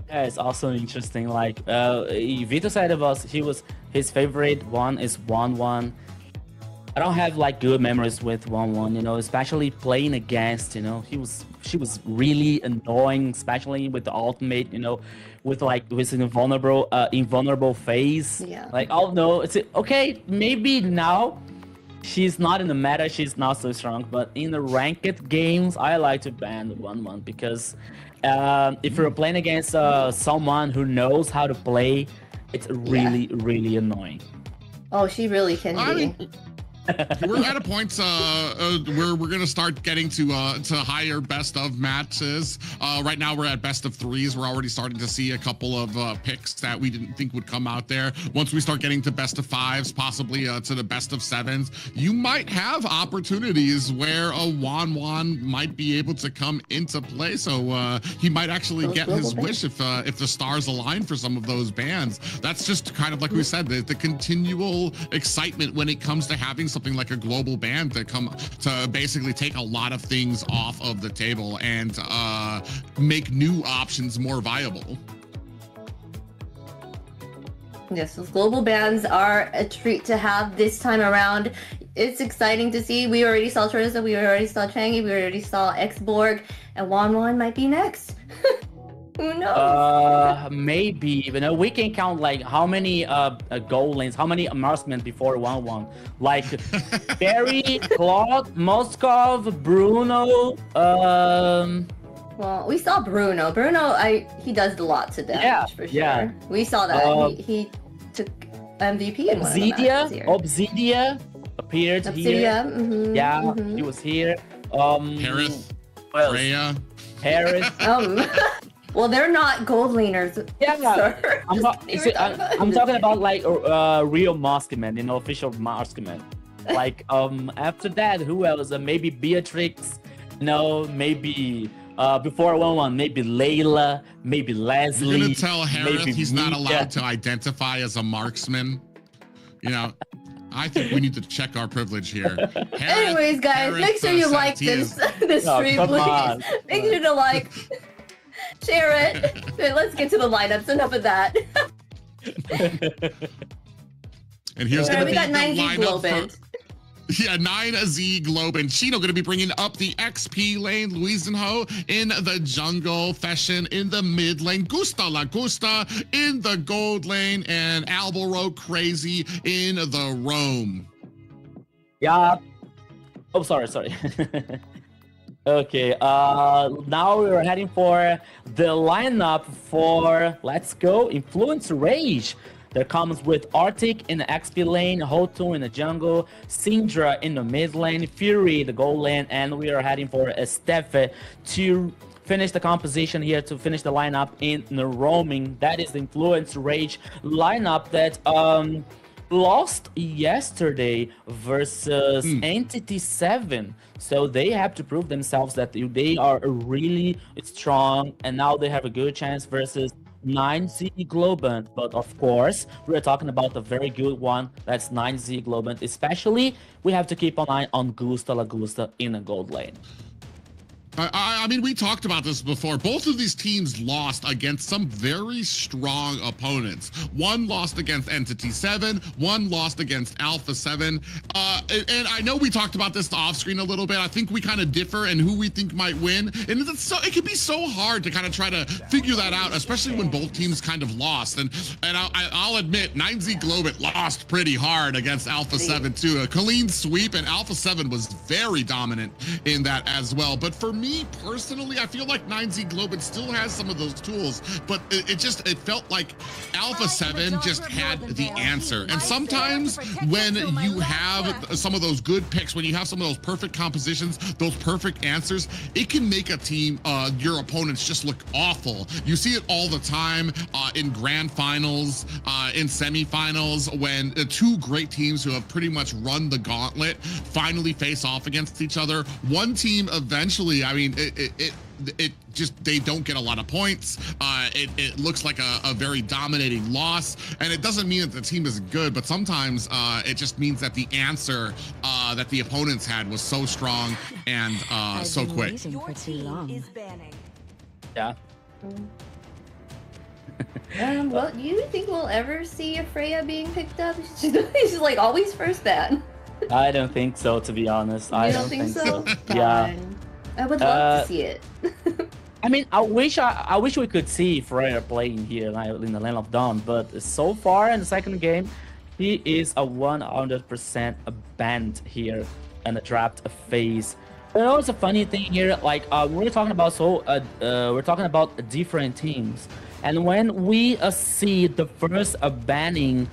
Yeah, it's also interesting. Like Vito said about his favorite one is Wanwan. I don't have like good memories with Wanwan, you know, especially playing against, you know, she was really annoying, especially with the ultimate, you know, with invulnerable phase. Yeah. Like, oh no, it's okay. Maybe now she's not in the meta, she's not so strong, but in the ranked games, I like to ban Wanwan because if you're playing against someone who knows how to play, it's really, really annoying. Oh, she really can be. We're at a point where we're gonna start getting to higher best of matches. Right now we're at best of threes. We're already starting to see a couple of picks that we didn't think would come out there. Once we start getting to best of fives, possibly to the best of sevens, you might have opportunities where a Wanwan might be able to come into play. So he might actually get his wish if the stars align for some of those bans. That's just kind of like we said, the continual excitement when it comes to having something like a global ban to basically take a lot of things off of the table and make new options more viable. Yes, those global bans are a treat to have this time around. It's exciting to see. We already saw Trista, we already saw Changi, we already saw Xborg, and Wanwan might be next. Who knows? Maybe, you know, we can count like how many goal lanes, how many marksmen before 1-1. Like Barry, Claude, Moskov, Bruno. Well, we saw Bruno. He does a lot to damage for sure. Yeah. We saw that. He took MVP in one of the matches here. Obsidia appeared here. He was here. Harris, Freya. Harris. Well, they're not gold laners. Yeah, I'm talking about like real Maskman, you know, official Maskman. Like after that, who else? Maybe Beatrix. No, maybe before 1-1, maybe Layla, maybe Leslie. You're gonna tell Harris he's not Mika. allowed to identify as a marksman. You know, I think we need to check our privilege here. Anyways, guys, make sure you like this stream, please. Make sure to like. Share it. Okay, let's get to the lineups. Enough of that. And here's gonna we be got the 9Z lineup Globin. for 9Z Globin. Chino gonna be bringing up the XP lane. Luisenho in the jungle. Fashion in the mid lane. Gusta La Gusta in the gold lane, and Alboro Crazy in the roam. Yeah. Oh, sorry. Okay, now we're heading for the lineup for, let's go, Influence Rage. That comes with Arctic in the XP lane, Hotu in the jungle, Syndra in the mid lane, Fury the gold lane, and we are heading for Estefe to finish the composition here, to finish the lineup in the roaming. That is the Influence Rage lineup that lost yesterday versus Entity 7. So they have to prove themselves that they are really strong, and now they have a good chance versus 9Z Globant, but of course, we're talking about a very good one. That's 9Z Globant. Especially, we have to keep an eye on Gusta Lagusta in the gold lane. I mean, we talked about this before. Both of these teams lost against some very strong opponents. One lost against Entity 7, one lost against Alpha 7. And I know we talked about this off screen a little bit. I think we kind of differ in who we think might win. And it can be so hard to kind of try to figure that out, especially when both teams kind of lost. And I'll admit, 9Z Globant lost pretty hard against Alpha 7 too. A clean sweep, and Alpha 7 was very dominant in that as well. But for me personally, I feel like 9Z Globant still has some of those tools, but it felt like Alpha 7 just had the answer. And sometimes when you have some of those good picks, when you have some of those perfect compositions, those perfect answers, it can make a team, your opponents, just look awful. You see it all the time in grand finals, in semifinals, when two great teams who have pretty much run the gauntlet finally face off against each other. One team eventually, I mean, it just, they don't get a lot of points. It looks like a very dominating loss, and it doesn't mean that the team is good, but sometimes it just means that the answer that the opponents had was so strong and so quick. Yeah. Well, do you think we'll ever see a Freya being picked up? She's like always first bat. I don't think so, to be honest. You I don't think so? Yeah. I would love to see it. I mean, I wish we could see Freya playing here in the Land of Dawn, but so far in the second game, he is a 100% banned here in the draft phase. You know, it's a funny thing here. Like we're talking about different teams, and when we see the first banning.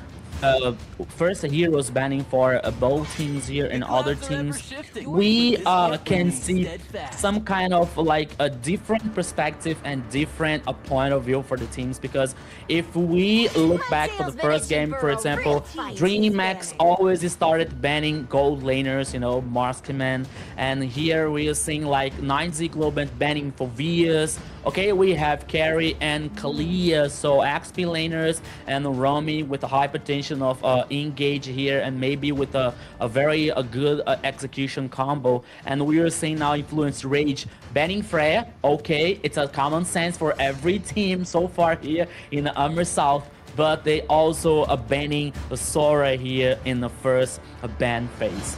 First heroes banning for both teams here and other teams, we can see some kind of like a different perspective and different point of view for the teams, because if we look back for the first game, for example, DreamHack always started banning gold laners, you know, Marksman, and here we are seeing like 9Z Globant banning for Vias. Okay, we have Carry and Kalia, so XP laners and Romy with a high potential of engage here, and maybe with a very good execution combo. And we are seeing now Influence Rage banning Freya. Okay, it's a common sense for every team so far here in the AMER South, but they also are banning the Sora here in the first ban phase.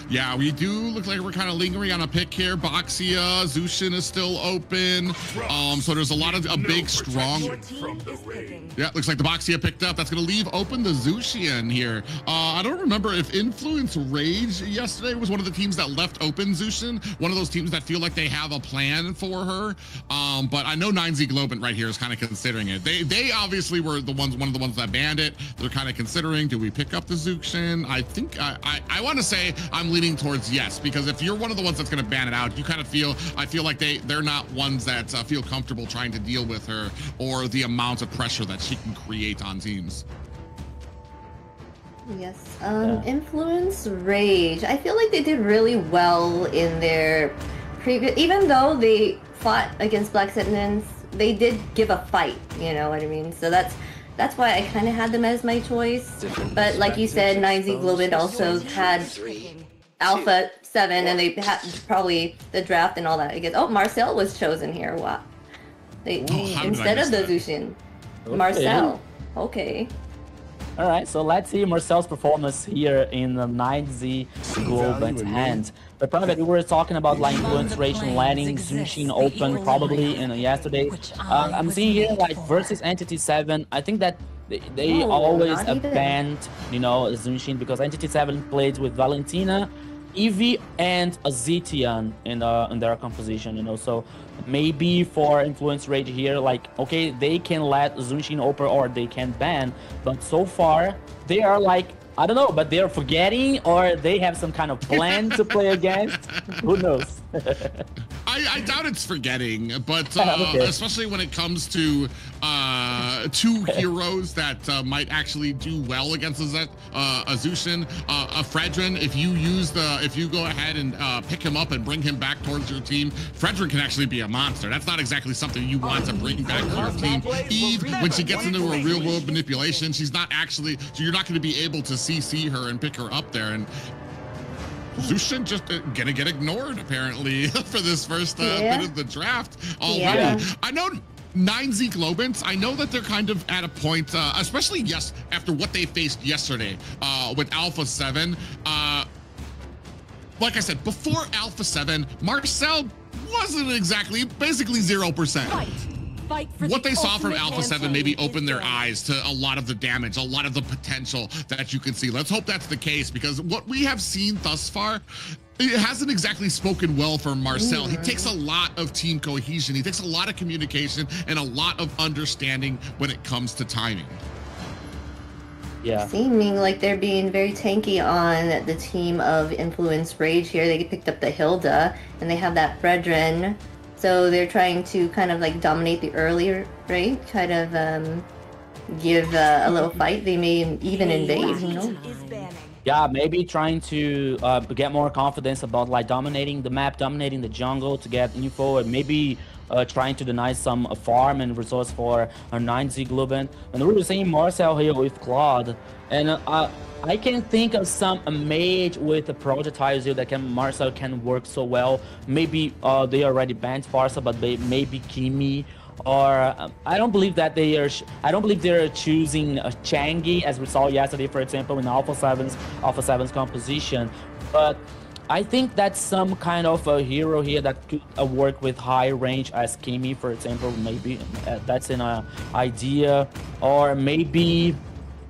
Yeah, we do look like we're kind of lingering on a pick here. Boxia, Zushin is still open. So there's a lot of a big, strong. Yeah, looks like the Boxia picked up. That's going to leave open the Zushin here. I don't remember if Influence Rage yesterday was one of the teams that left open Zushin. One of those teams that feel like they have a plan for her. But I know 9Z Globant right here is kind of considering it. They obviously were one of the ones that banned it. They're kind of considering, do we pick up the Zushin? I think I want to say I'm leaning towards yes, because if you're one of the ones that's going to ban it out, you kind of I feel like they're not ones that feel comfortable trying to deal with her or the amount of pressure that she can create on teams. Yes. Influence Rage. I feel like they did really well in their previous, even though they fought against Black Sentinels, they did give a fight, you know what I mean? So that's why I kind of had them as my choice. But like you said, 9Z Globant also had Alpha 7, and they had probably the draft and all that. I guess. Oh, Marcel was chosen here. Wow. Instead of the Zushin. Okay. Marcel. Okay. All right, so let's see Marcel's performance here in the 9Z Globant hand. But probably we were talking about like Influence Rage letting Zushin open probably yesterday. I'm seeing here like versus Entity 7. I think that they always banned, you know, Zushin, because Entity 7 played with Valentina, Eevee, and Azitian in their composition, you know. So maybe for Influence Rage here, like, okay, they can let Zushin open or they can ban, but so far they are like, I don't know, but they're forgetting, or they have some kind of plan to play against. Who knows? I doubt it's forgetting, but okay. especially when it comes to two heroes that might actually do well against a Zushin. Fredrin, if you go ahead and pick him up and bring him back towards your team, Fredrin can actually be a monster. That's not exactly something you want to bring back to your team. Eve, when she gets into a real world manipulation, she's not actually, so you're not going to be able to CC her and pick her up there. And Zushin just gonna get ignored apparently for this first bit of the draft already. Yeah. I know 9Z Globants, I know that they're kind of at a point, especially after what they faced yesterday with Alpha 7. Like I said, before Alpha 7, Marcel wasn't exactly, basically 0%. What they saw from Alpha 7 maybe opened their eyes to a lot of the damage, a lot of the potential that you can see. Let's hope that's the case, because what we have seen thus far, it hasn't exactly spoken well for Marcel. He takes a lot of team cohesion. He takes a lot of communication and a lot of understanding when it comes to timing. Yeah. Seeming like they're being very tanky on the team of Influence Rage here. They picked up the Hilda, and they have that Fredrin. So they're trying to kind of like dominate the earlier, right? Kind of give a little fight. They may even invade, you know? Yeah, maybe trying to get more confidence about like dominating the map, dominating the jungle to get info, and maybe trying to deny some farm and resource for a 9Z Globant. And we were seeing Marcel here with Claude, and I can think of some mage with a projectiles here that Marcel can work so well. Maybe they already banned Farsa, but maybe Kimi, or I don't believe that they're choosing Changi, as we saw yesterday, for example, in Alpha 7's composition. But I think that's some kind of a hero here that could work with high range as Kimi, for example. Maybe that's an idea, or maybe,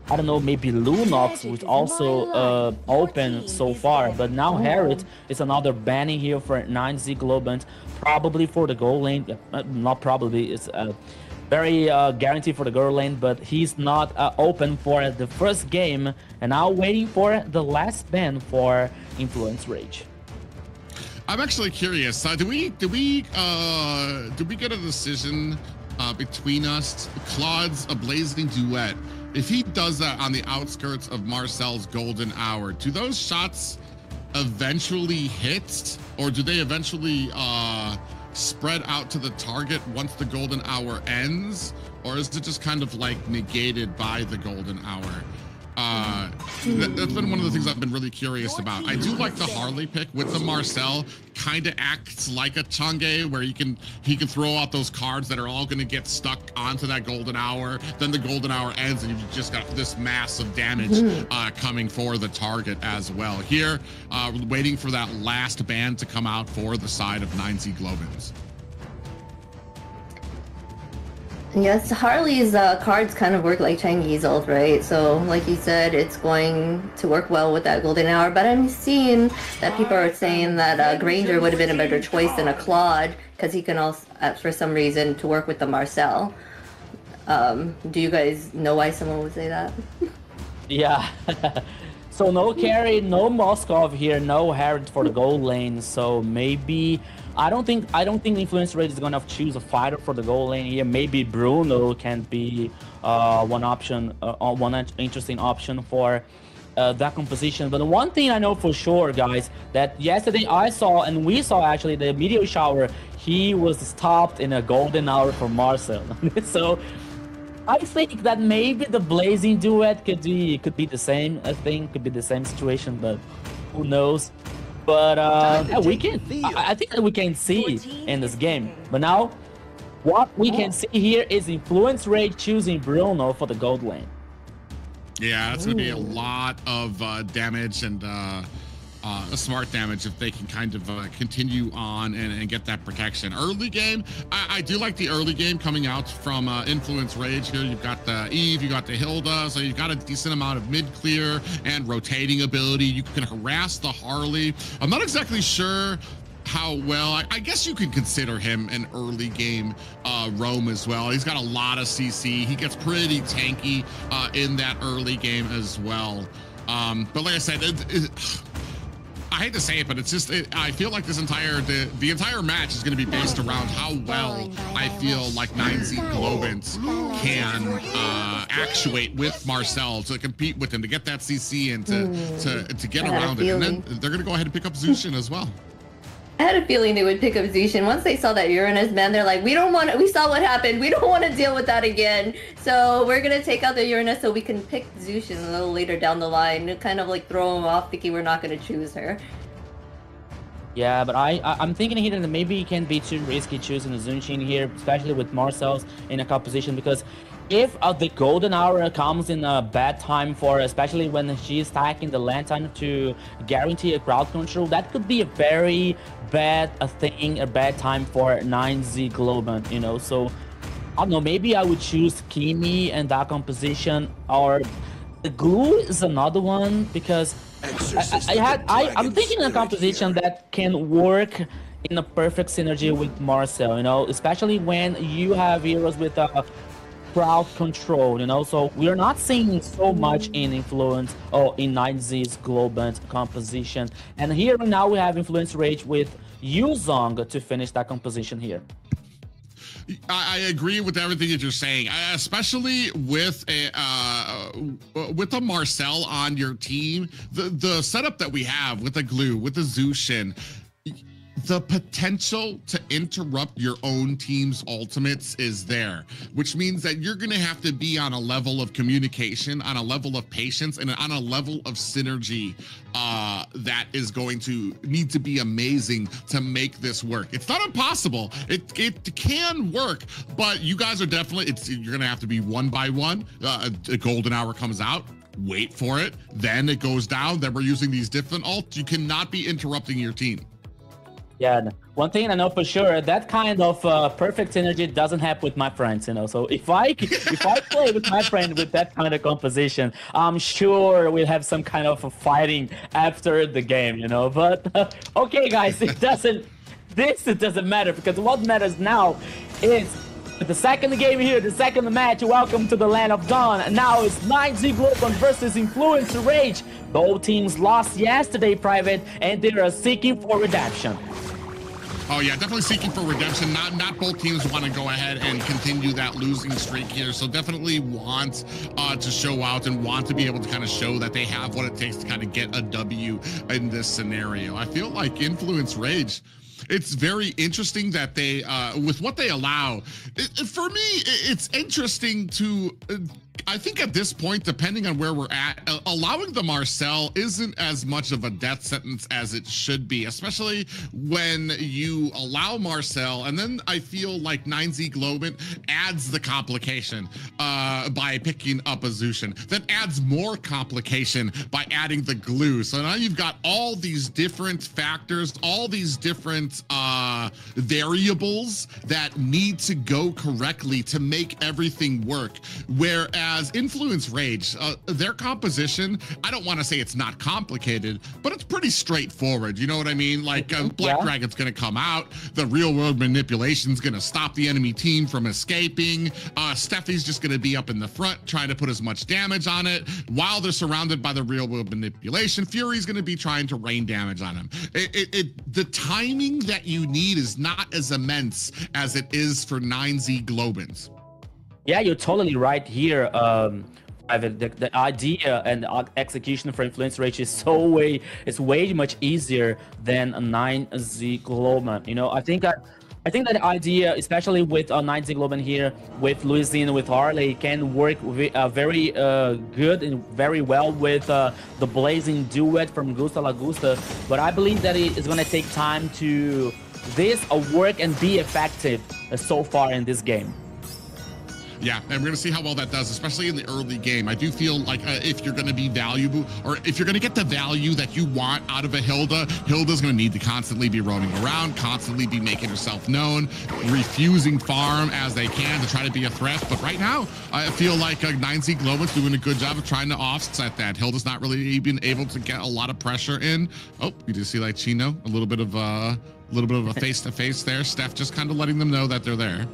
I don't know, maybe Lunox was also open so far, but now Harriet is another banning here for 9Z Globant, probably for the goal lane. Not probably, it's very guaranteed for the goal lane, but he's not open for the first game, and now waiting for the last ban for Influence Rage. I'm actually curious. Do we get a decision between us? Claude's a blazing duet. If he does that on the outskirts of Marcel's golden hour, do those shots eventually hit, or do they eventually spread out to the target once the golden hour ends, or is it just kind of like negated by the golden hour? That's been one of the things I've been really curious about. I do like the Harley pick with the Marcel. Kind of acts like a Chang'e, where he can throw out those cards that are all going to get stuck onto that golden hour. Then the golden hour ends, and you've just got this massive damage coming for the target as well. Here, waiting for that last ban to come out for the side of 9Z Globans. Yes, Harley's cards kind of work like Changi's ult, right? So, like you said, it's going to work well with that golden hour. But I'm seeing that people are saying that Granger would have been a better choice than a Claude, because he can also, for some reason, to work with the Marcel. Do you guys know why someone would say that? Yeah. So no carry, no Moskov here, no Harriet for the gold lane. So maybe I don't think Influence Rate is gonna choose a fighter for the gold lane here. Maybe Bruno can be one option, one interesting option for that composition. But the one thing I know for sure, guys, that yesterday I saw, and we saw actually, the meteor shower, he was stopped in a golden hour for Marcel. So I think that maybe the blazing duet could be the same. I think could be the same situation, but who knows? But yeah, I think that we can see in this game. But now, what we can see here is Influence Rate choosing Bruno for the gold lane. Yeah, that's going to be a lot of damage, and a smart damage if they can kind of continue on and get that protection. Early game, I do like the early game coming out from Influence Rage here. You've got the Eve, you got the Hilda, so you've got a decent amount of mid clear and rotating ability. You can harass the Harley. I'm not exactly sure how well, I guess you could consider him an early game roam as well. He's got a lot of CC. He gets pretty tanky in that early game as well. But like I said, I hate to say it, but it's just, I feel like this the entire match is going to be based around how well I feel like 9Z Globant can actuate with Marcel to compete with him, to get that CC and to get around it. And then they're going to go ahead and pick up Zushin as well. I had a feeling they would pick up Zushin. Once they saw that Uranus, man, they're like, we saw what happened. We don't want to deal with that again. So we're going to take out the Uranus so we can pick Zushin a little later down the line and kind of like throw him off thinking we're not going to choose her. Yeah, but I'm thinking here that maybe it can be too risky choosing a Zunshin here, especially with Marcel's in a composition, because if the golden hour comes in a bad time for her, especially when she's stacking the lantern to guarantee a crowd control, that could be a very bad thing, a bad time for 9Z Globant, you know. So I don't know, maybe I would choose Kimi and that composition, or the glue is another one, because I'm thinking a composition that can work in a perfect synergy with Marcel, you know, especially when you have heroes with a crowd control, you know. So we're not seeing so much in influence or in 9Z's Globant composition, and here now we have influence rage with Yuzong to finish that composition here. I agree with everything that you're saying, especially with a Marcel on your team. The setup that we have with the glue, with the Zushin, the potential to interrupt your own team's ultimates is there, which means that you're going to have to be on a level of communication, on a level of patience, and on a level of synergy that is going to need to be amazing to make this work. It's not impossible. It can work, but you guys are definitely, you're going to have to be one by one. A golden hour comes out. Wait for it. Then it goes down. Then we're using these different ults. You cannot be interrupting your team. Yeah, one thing I know for sure, that kind of perfect synergy doesn't happen with my friends, you know. So if I play with my friend with that kind of composition, I'm sure we'll have some kind of fighting after the game, you know. But okay, guys, it doesn't matter, because what matters now is the second game here, the second match. Welcome to the Land of Dawn. And now it's 9Z Globant versus Influence Rage. Both teams lost yesterday, Private, and they are seeking for redemption. Oh yeah, definitely seeking for redemption. Not both teams want to go ahead and continue that losing streak here. So definitely want to show out and want to be able to kind of show that they have what it takes to kind of get a W in this scenario. I feel like Influence Rage, it's very interesting that they, with what they allow, for me, it's interesting to, I think at this point, depending on where we're at, allowing the Marcel isn't as much of a death sentence as it should be, especially when you allow Marcel, and then I feel like 9Z Globant adds the complication by picking up a Zushin, then adds more complication by adding the glue. So now you've got all these different factors, all these different variables that need to go correctly to make everything work. Whereas Influence Rage, their composition, I don't want to say it's not complicated, but it's pretty straightforward. You know what I mean? Like Black Dragon's going to come out, the real world manipulation's going to stop the enemy team from escaping. Steffi's just going to be up in the front trying to put as much damage on it while they're surrounded by the real world manipulation. Fury's going to be trying to rain damage on him. The timing that you need is not as immense as it is for 9Z Globant. Yeah, you're totally right here. The idea and execution for Influence Rage is way much easier than a 9Z Globant. You know, I think that the idea, especially with 9Z Globant here, with Louisine, with Harley, can work very good and very well with the Blazing Duet from Gusta La Gusta. But I believe that it is going to take time to this work and be effective so far in this game. Yeah, and we're going to see how well that does, especially in the early game. I do feel like if you're going to be valuable, or if you're going to get the value that you want out of a Hilda's going to need to constantly be roaming around, constantly be making herself known, refusing farm as they can to try to be a threat. But right now, I feel like 9Z Globant's doing a good job of trying to offset that. Hilda's not really even able to get a lot of pressure in. Oh, you do see like Chino, a little bit of a face-to-face there. Steph just kind of letting them know that they're there.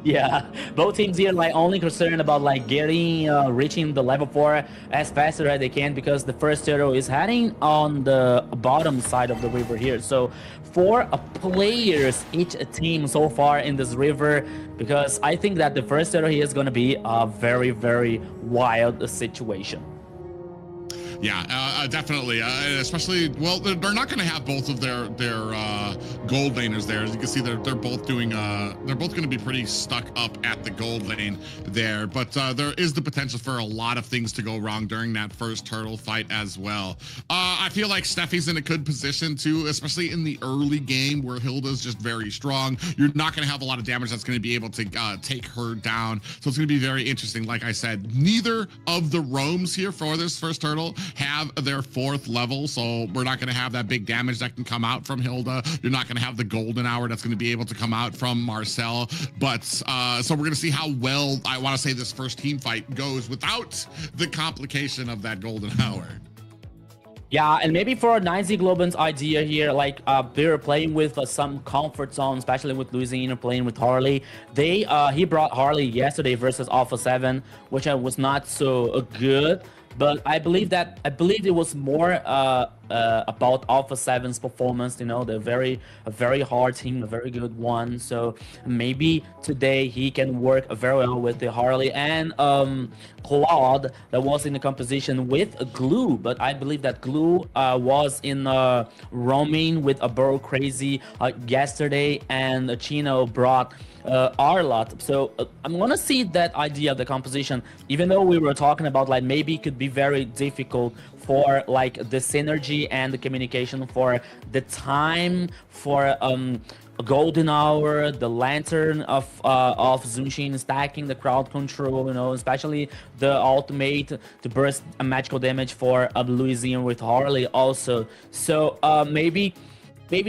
Yeah, both teams here like only concerned about like getting reaching the level 4 as faster as they can, because the first turtle is heading on the bottom side of the river here. So 4 players each team so far in this river, because I think that the first turtle here is going to be a very, very wild situation. Yeah, definitely. Especially, well, they're not going to have both of their gold laners there. As you can see, they're both doing. They're both going to be pretty stuck up at the gold lane there. But there is the potential for a lot of things to go wrong during that first turtle fight as well. I feel like Steffi's in a good position too, especially in the early game where Hilda's just very strong. You're not going to have a lot of damage that's going to be able to take her down. So it's going to be very interesting. Like I said, neither of the roams here for this first turtle have their 4th level, so we're not going to have that big damage that can come out from Hilda. You're not going to have the golden hour that's going to be able to come out from Marcel. But so we're going to see how well, I want to say, this first team fight goes without the complication of that golden hour. Yeah, and maybe for 9Z Globen's idea here, like they're playing with some comfort zone, especially with Louisiana playing with Harley. He brought Harley yesterday versus Alpha 7, which was not so good. But I believe it was more about Alpha 7's performance. You know, they're a very hard team, a very good one. So maybe today he can work very well with the Harley and Claude that was in the composition with Glue. But I believe that Glue was in roaming with a Burrow Crazy yesterday, and Chino brought Arlot. So I'm gonna see that idea of the composition, even though we were talking about like maybe it could be very difficult for like the synergy and the communication for the time for golden hour, the lantern of Zunshin stacking, the crowd control, you know, especially the ultimate to burst a magical damage for Louisiana with Harley also. So maybe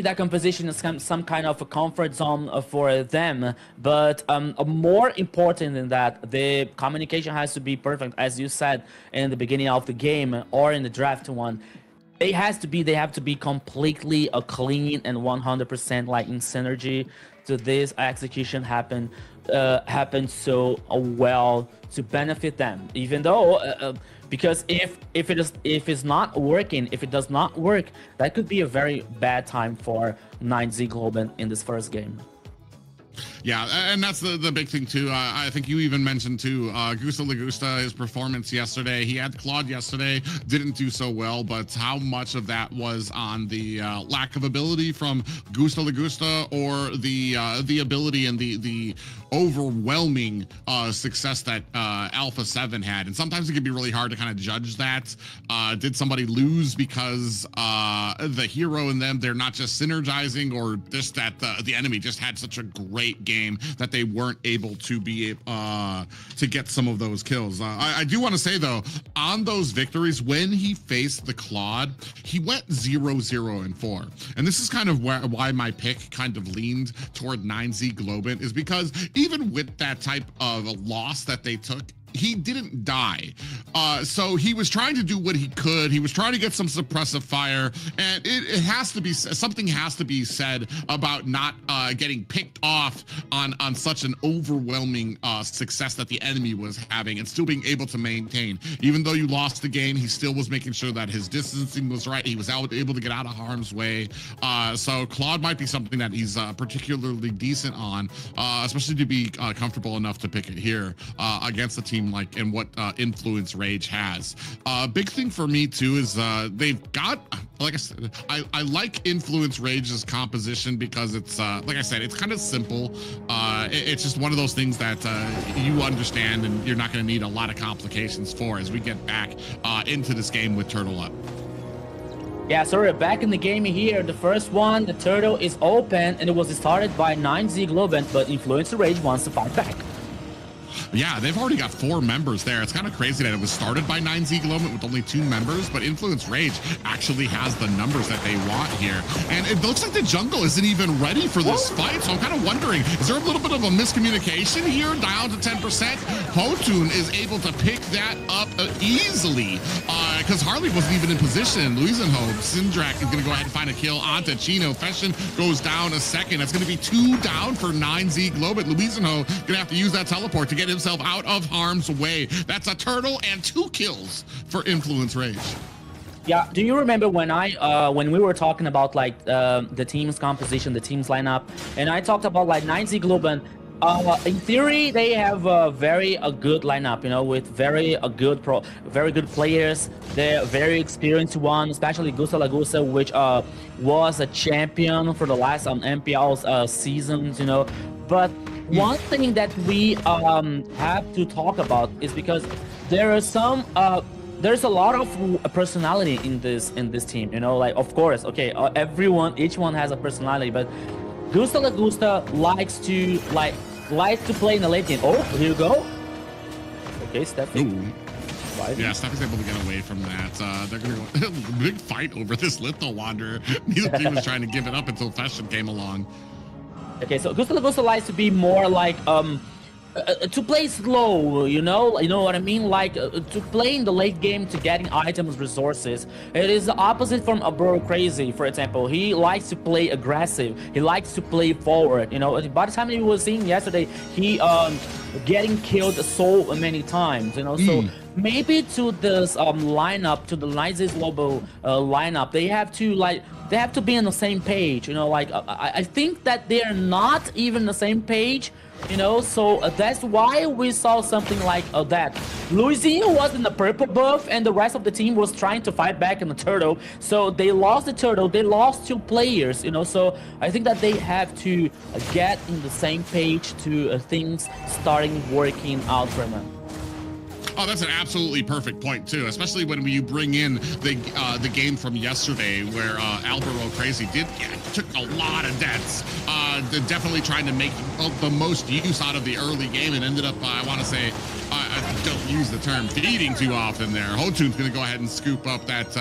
that composition is some kind of a comfort zone for them, but more important than that, the communication has to be perfect, as you said in the beginning of the game or in the draft one. They have to be completely clean and 100% like in synergy. So this execution happened so well to benefit them, even though because if it's not working, if it does not work, that could be a very bad time for 9Z Globen in this first game. Yeah, and that's the big thing too. I think you even mentioned too, Gusta Lagusta, his performance yesterday. He had Claude yesterday, didn't do so well, but how much of that was on the lack of ability from Gusta Lagusta, or the ability and the overwhelming success that Alpha 7 had? And sometimes it can be really hard to kind of judge that. Did somebody lose because the hero in them, they're not just synergizing, or just that the enemy just had such a great game that they weren't able to be to get some of those kills. I do want to say though, on those victories, when he faced the Claude, he went 0-0-4, and this is kind of why my pick kind of leaned toward 9Z Globen, is because even with that type of a loss that they took, he didn't die. So he was trying to do what he could. He was trying to get some suppressive fire, and it has to be, something has to be said about not getting picked off on such an overwhelming success that the enemy was having, and still being able to maintain. Even though you lost the game, he still was making sure that his distancing was right. He was able to get out of harm's way. So Claude might be something that he's particularly decent on, especially to be comfortable enough to pick it here against the team like, and what influence Rage has. Big thing for me too is they've got, like I said, I like influence Rage's composition because it's like I said, it's kind of simple. It's just one of those things that you understand and you're not going to need a lot of complications for as we get back into this game with Turtle Up. Yeah, so we're back in the game here. The first one, the turtle is open, and it was started by 9Z Globen, but Influencer Rage wants to fight back. Yeah, they've already got 4 members there. It's kind of crazy that it was started by 9Z Globin with only 2 members, but Influence Rage actually has the numbers that they want here. And it looks like the jungle isn't even ready for this fight, so I'm kind of wondering, is there a little bit of a miscommunication here? Down to 10%. Hotun is able to pick that up easily because Harley wasn't even in position. Luisenho, Sindrak is going to go ahead and find a kill onto Chino. Feshin goes down a second. That's going to be 2 down for 9Z Globin. Luisenho going to have to use that teleport to get himself out of harm's way. That's a turtle and 2 kills for Influence Rage. Yeah, do you remember when when we were talking about like the team's composition, the team's lineup, and I talked about like 9Z Globin? In theory, they have a very good lineup, you know, with very good players. They're very experienced one, especially Gusta Lagusa, which was a champion for the last MPL seasons, you know. But one thing that we have to talk about is because there are some there's a lot of personality in this team, you know. Like, of course, okay, each one has a personality, but Gusta Lagusta likes to play in the late game. Oh, here you go. Okay, Steffi. Yeah, Steffi's able to get away from that. They're going to go big fight over this Litho Wanderer. Neither team was trying to give it up until Fashion came along. Okay, so Gusta Lagusta likes to be more like to play slow, you know what I mean, like to play in the late game to getting items, resources. It is the opposite from a Bro Crazy, for example. He likes to play aggressive, he likes to play forward, you know. By the time he was seeing yesterday, he getting killed so many times, you know. So maybe to this lineup, to the 9Z Global lineup, they have to be on the same page, you know. Like I think that they're not even the same page, you know. So that's why we saw something like that. Luizinho was in the purple buff and the rest of the team was trying to fight back in the turtle, so they lost the turtle, they lost 2 players, you know. So I think that they have to get in the same page to things starting working out for them. Oh, that's an absolutely perfect point too, especially when you bring in the game from yesterday where Albero Crazy took a lot of deaths, definitely trying to make the most use out of the early game, and ended up, I want to say, I don't use the term feeding too often there. Hotun's going to go ahead and scoop up that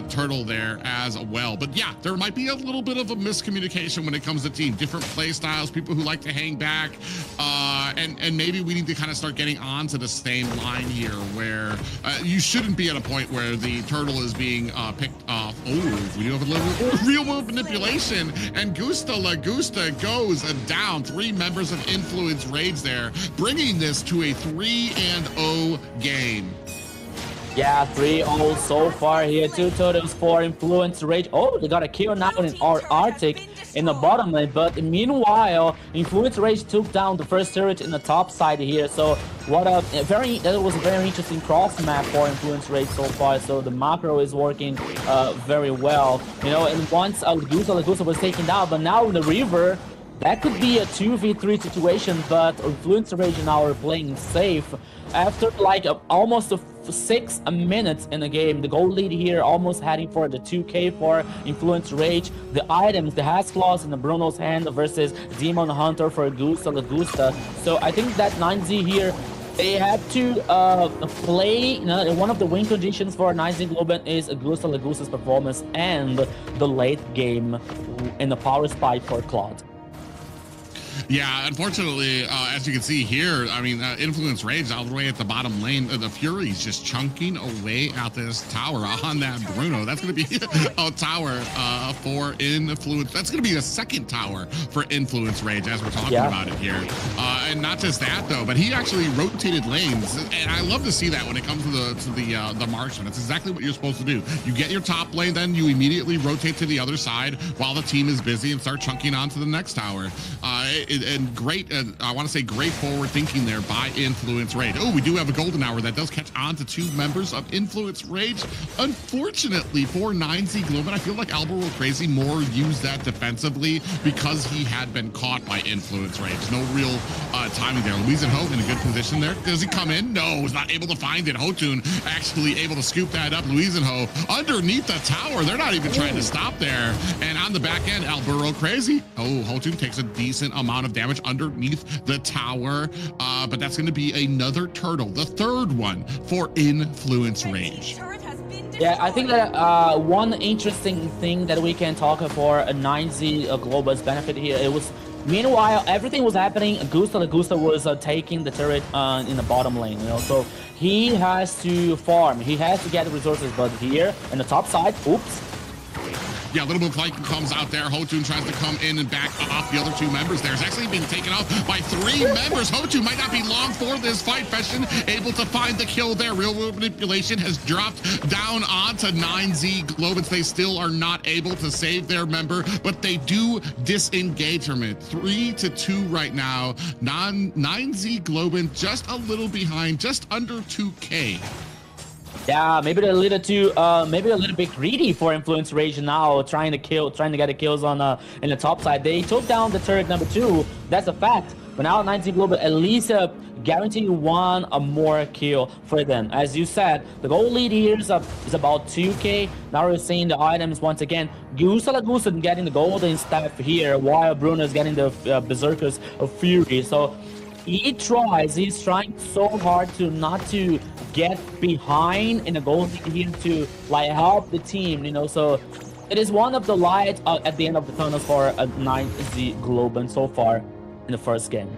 turtle there as well. But yeah, there might be a little bit of a miscommunication when it comes to team, different play styles, people who like to hang back, and maybe we need to kind of start getting onto the same line here where you shouldn't be at a point where the turtle is being picked off. Oh, we do have a little real world manipulation, and Gusta Lagusta goes down. 3 members of Influence Rage there, bringing this to a 3-0 game. Yeah, 3-0 so far here. 2 totals for Influence Rage. Oh, they got a kill now in our Arctic in the bottom lane, but meanwhile, Influence Rage took down the first turret in the top side here. So that was a very interesting cross map for Influence Rage so far. So the macro is working very well, you know. And once Lagusa was taken down, but now in the river, that could be a 2v3 situation, but Influence Rage now are playing safe. After like almost 6 minutes in the game, the goal lead here almost heading for the 2k for Influence Rage. The items, the Has Claws in the Bruno's hand versus Demon Hunter for Gusta Lagusta. So I think that 9Z here, they have to play, you know, one of the win conditions for 9Z Globin is Gusta Lagusta's performance and the late game in the power spike for Claude. Yeah, unfortunately, as you can see here, I mean, Influence Rage all the way at the bottom lane. The Fury's just chunking away at this tower on that Bruno. That's going to be a tower for Influence. That's going to be a second tower for Influence Rage as we're talking about it here. And not just that, though, but he actually rotated lanes. And I love to see that when it comes to the marksman. That's exactly what you're supposed to do. You get your top lane, then you immediately rotate to the other side while the team is busy and start chunking onto the next tower. And great, I want to say great forward thinking there by Influence Rage. Oh, we do have a golden hour that does catch on to 2 members of Influence Rage. Unfortunately for 9Z Globin, I feel like Albero Crazy more used that defensively because he had been caught by Influence Rage. No real timing there. Louise and Ho in a good position there. Does he come in? No, was not able to find it. Hotun actually able to scoop that up. Louise and Ho underneath the tower. They're not even trying to stop there. And on the back end, Alburo crazy. Oh, Hotun takes a decent amount of damage underneath the tower. But that's going to be another turtle, the third one for Influence Rage. Yeah, I think that one interesting thing that we can talk for a 9Z Global's benefit here, it was, meanwhile, everything was happening, Gusta was taking the turret in the bottom lane, you know, so he has to farm, he has to get the resources, but here, in the top side, oops. Yeah, a little bit of flanking comes out there. Hotun tries to come in and back off the other two members there. It's actually being taken off by 3 members. Hotun might not be long for this fight. Feshin able to find the kill there. Real world manipulation has dropped down onto 9Z Globans. They still are not able to save their member, but they do disengage from it. 3-2 right now. 9Z Globan just a little behind, just under 2K. Yeah, maybe a little too, maybe a little bit greedy for Influence Rage now, trying to get the kills on in the top side. They took down the turret number 2. That's a fact. But now 9Z Global at least guarantee one more kill for them. As you said, the goal lead here is about 2K. Now we're seeing the items once again. Gusta getting the golden staff here, while Bruno is getting the Berserkers of Fury. So he's trying so hard to not to get behind in the goal here to like help the team, you know, so it is one of the light at the end of the tunnel for a 9Z Globan so far in the first game.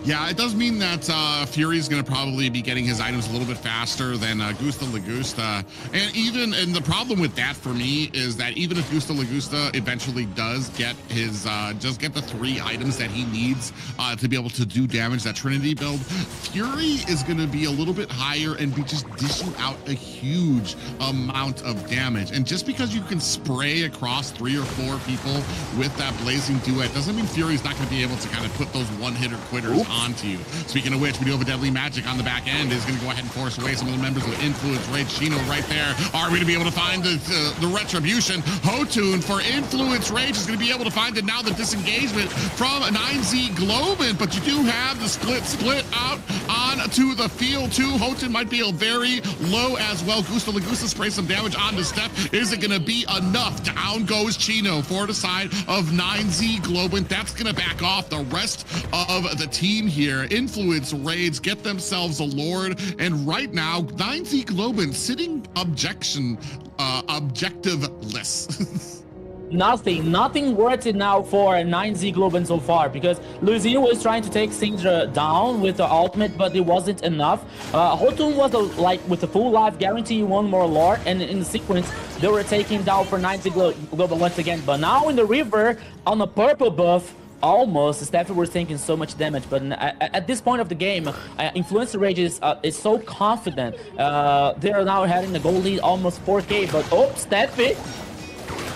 Yeah, it does mean that Fury's going to probably be getting his items a little bit faster than Gusta Lagusta. And the problem with that for me is that even if Gusta Lagusta eventually does get his, just get the 3 items that he needs to be able to do damage, that Trinity build, Fury is going to be a little bit higher and be just dishing out a huge amount of damage. And just because you can spray across 3 or 4 people with that Blazing Duet doesn't mean Fury's not going to be able to kind of put those one-hitter quitters onto you. Speaking of which, we do have a Deadly Magic on the back end. Is going to go ahead and force away some of the members of Influence Rage. Chino right there. Are we going to be able to find the retribution? Hotun for Influence Rage is going to be able to find it now, the disengagement from 9Z Globan, but you do have the split out onto the field too. Hotun might be very low as well. Gusta Lagusta sprays some damage onto Steph. Is it going to be enough? Down goes Chino for the side of 9Z Globan. That's going to back off the rest of the team here. Influence Raids get themselves a Lord, and right now 9Z Globan sitting objectiveless. Nothing worth it now for 9Z Globan so far, because Luizino was trying to take Syndra down with the ultimate, but it wasn't enough. Hotun was like with a full life guarantee one more Lord, and in the sequence they were taking down for 9Z Globan once again. But now in the river on a purple buff, almost Steffi was taking so much damage, but at this point of the game, Influencer Rage is so confident. They are now having the goal lead almost 4K, but oh, Steffi.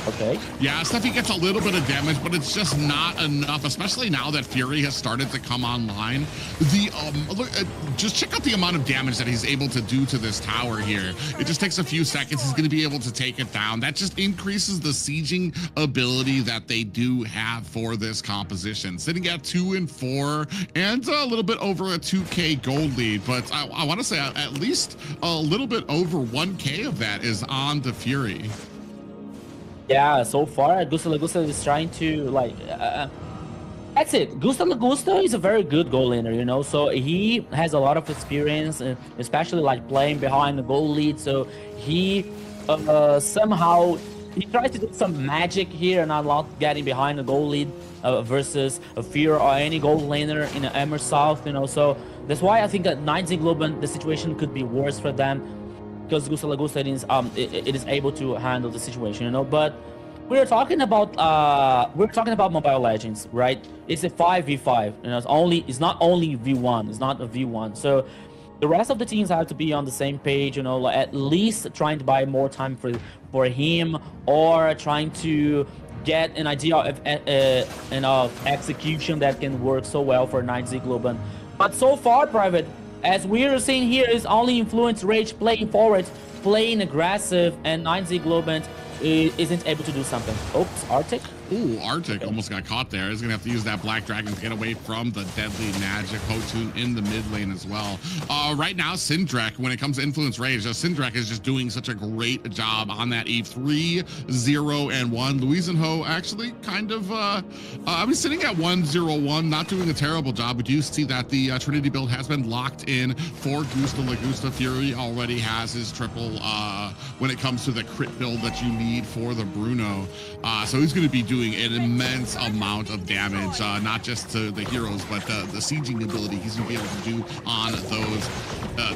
Okay. Yeah, Steffi gets a little bit of damage, but it's just not enough, especially now that Fury has started to come online. Look, just check out the amount of damage that he's able to do to this tower here. It just takes a few seconds. He's going to be able to take it down. That just increases the sieging ability that they do have for this composition. Sitting at 2 and 4 and a little bit over a 2K gold lead, but I want to say at least a little bit over 1K of that is on the Fury. Yeah, so far Gusta Lagusta is trying to like that's it. Gusta Lagusta is a very good goal laner, you know, so he has a lot of experience, especially like playing behind the goal lead. So he somehow he tries to do some magic here and not getting behind the goal lead versus a Fear or any goal laner in the Emer South, you know. So that's why I think that 9Z Globan, the situation could be worse for them, because Gusta Lagusta is able to handle the situation, you know. But we're talking about Mobile Legends, right? It's a 5v5, you know. It's not only v1. It's not a v1. So the rest of the teams have to be on the same page, you know. Like at least trying to buy more time for him, or trying to get an idea of execution that can work so well for 9Z Globan. But so far, Private, as we're seeing here, is only Influence Rage playing forward, playing aggressive, and 9Z Globan isn't able to do something. Oops, Arctic? Ooh, Arctic almost got caught there. He's gonna have to use that Black Dragon to get away from the deadly magic. Hotun in the mid lane as well. Right now, Syndrek, when it comes to Influence Rage, Syndrek is just doing such a great job on that Eve. 3-0-1. Louise and Ho actually kind of, I mean, sitting at 1-0-1, not doing a terrible job. We do see that the Trinity build has been locked in for Gusta Lagusta. Fury already has his triple when it comes to the crit build that you need for the Bruno. So he's going to be doing an immense amount of damage, not just to the heroes, but the sieging ability he's going to be able to do on those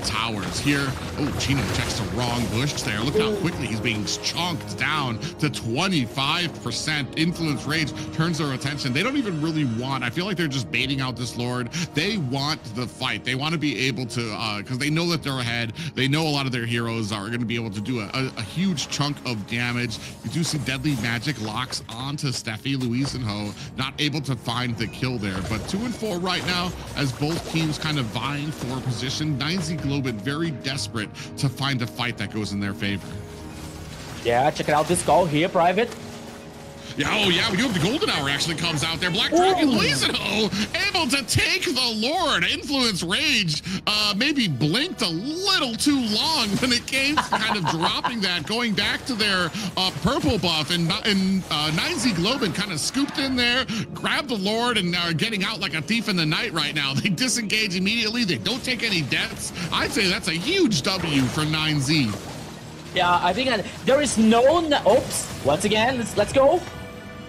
towers. Here, oh, Chino checks the wrong bush there. Look how quickly he's being chunked down to 25%. Influence Rage turns their attention. They don't even really want, I feel like they're just baiting out this Lord. They want the fight. They want to be able to, because they know that they're ahead. They know a lot of their heroes are going to be able to do a huge chunk of damage. You do see Deadly Magic locks onto Steffi, Louise, and Ho, not able to find the kill there. But 2-4 right now, as both teams kind of vying for position. 9Z Globin very desperate to find a fight that goes in their favor. Yeah, check it out. This goal here, Private. Yeah, oh yeah, we do have the Golden Hour actually comes out there. Black Dragon, Louise and Ho, able to take the Lord. Influence Rage maybe blinked a little too long when it came to kind of dropping that, going back to their purple buff, and 9Z Globin kind of scooped in there, grabbed the Lord, and are getting out like a thief in the night right now. They disengage immediately. They don't take any deaths. I'd say that's a huge W for 9Z. Yeah, I think there is no... Oops. Once again, let's go.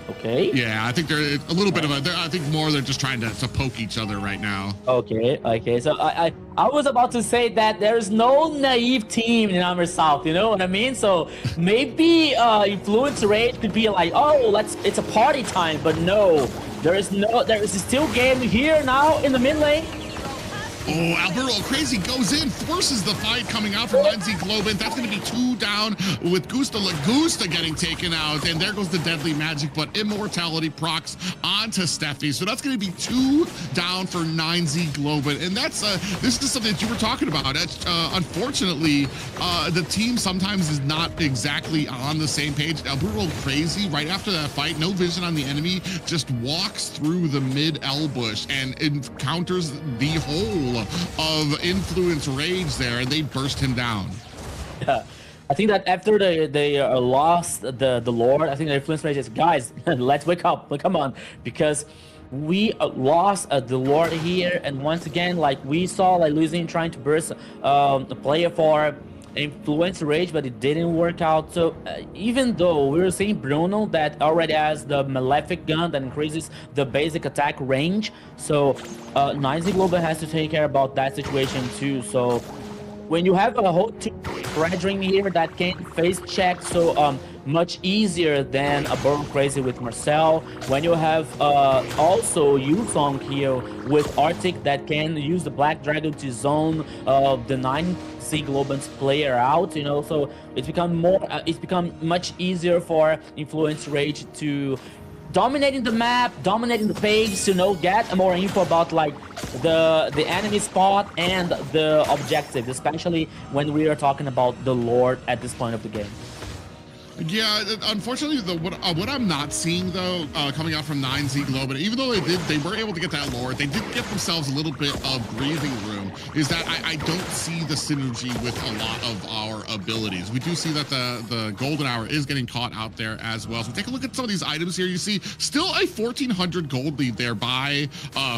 Okay. Yeah, I think they're a little bit of a. I think more they're just trying to poke each other right now. Okay. So I was about to say that there's no naive team in Amer South. You know what I mean? So maybe Influence Rage could be like, oh, it's a party time, but no, there is still game here now in the mid lane. Oh, Alberto Crazy goes in, forces the fight coming out from 9Z Globin. That's going to be 2 down with Gusta Lagusta getting taken out. And there goes the Deadly Magic, but Immortality procs onto Steffi. So that's going to be 2 down for 9Z Globin. And that's, this is something that you were talking about. Unfortunately, the team sometimes is not exactly on the same page. Alberto Crazy, right after that fight, no vision on the enemy, just walks through the mid L bush and encounters the whole of Influence Rage there, and they burst him down. Yeah, I think that after they lost the Lord, I think the Influence Rage is, guys, let's wake up, come on, because we lost the Lord here, and once again, like we saw, like losing trying to burst the player for Influence Rage, but it didn't work out. So even though we were seeing Bruno that already has the Malefic gun that increases the basic attack range, so 9Z Global has to take care about that situation too. So when you have a whole team brethren here that can face check so much easier than a Burrow Crazy with Marcel, when you have also Yusong here with Arctic that can use the Black Dragon to zone the 9Z Globin's player out, you know, so it's become much easier for Influence Rage to dominating the map, dominating the page, you know, get more info about like the enemy spot and the objective, especially when we are talking about the Lord at this point of the game. Yeah, unfortunately, what I'm not seeing though, coming out from 9Z Globin, even though they were able to get that Lord, they did get themselves a little bit of breathing room. Is that I don't see the synergy with a lot of our abilities. We do see that the Golden Hour is getting caught out there as well. So take a look at some of these items here. You see still a 1,400 gold lead there by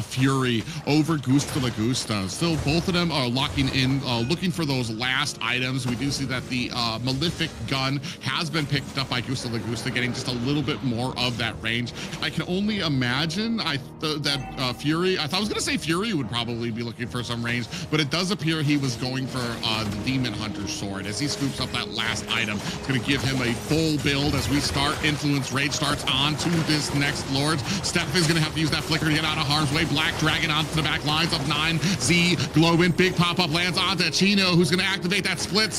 Fury over Gusta Lagusta. Still, both of them are locking in, looking for those last items. We do see that the Malefic gun has been picked up by Gusta Lagusta, getting just a little bit more of that range. I can only imagine that Fury, I was going to say Fury would probably be looking for some range, but it does appear he was going for the Demon Hunter sword. As he scoops up that last item, it's going to give him a full build as we start. Influence Rage starts on to this next Lord. Steph is going to have to use that flicker to get out of harm's way. Black Dragon onto the back lines of 9Z Globin. Big pop-up lands onto Chino, who's going to activate that split.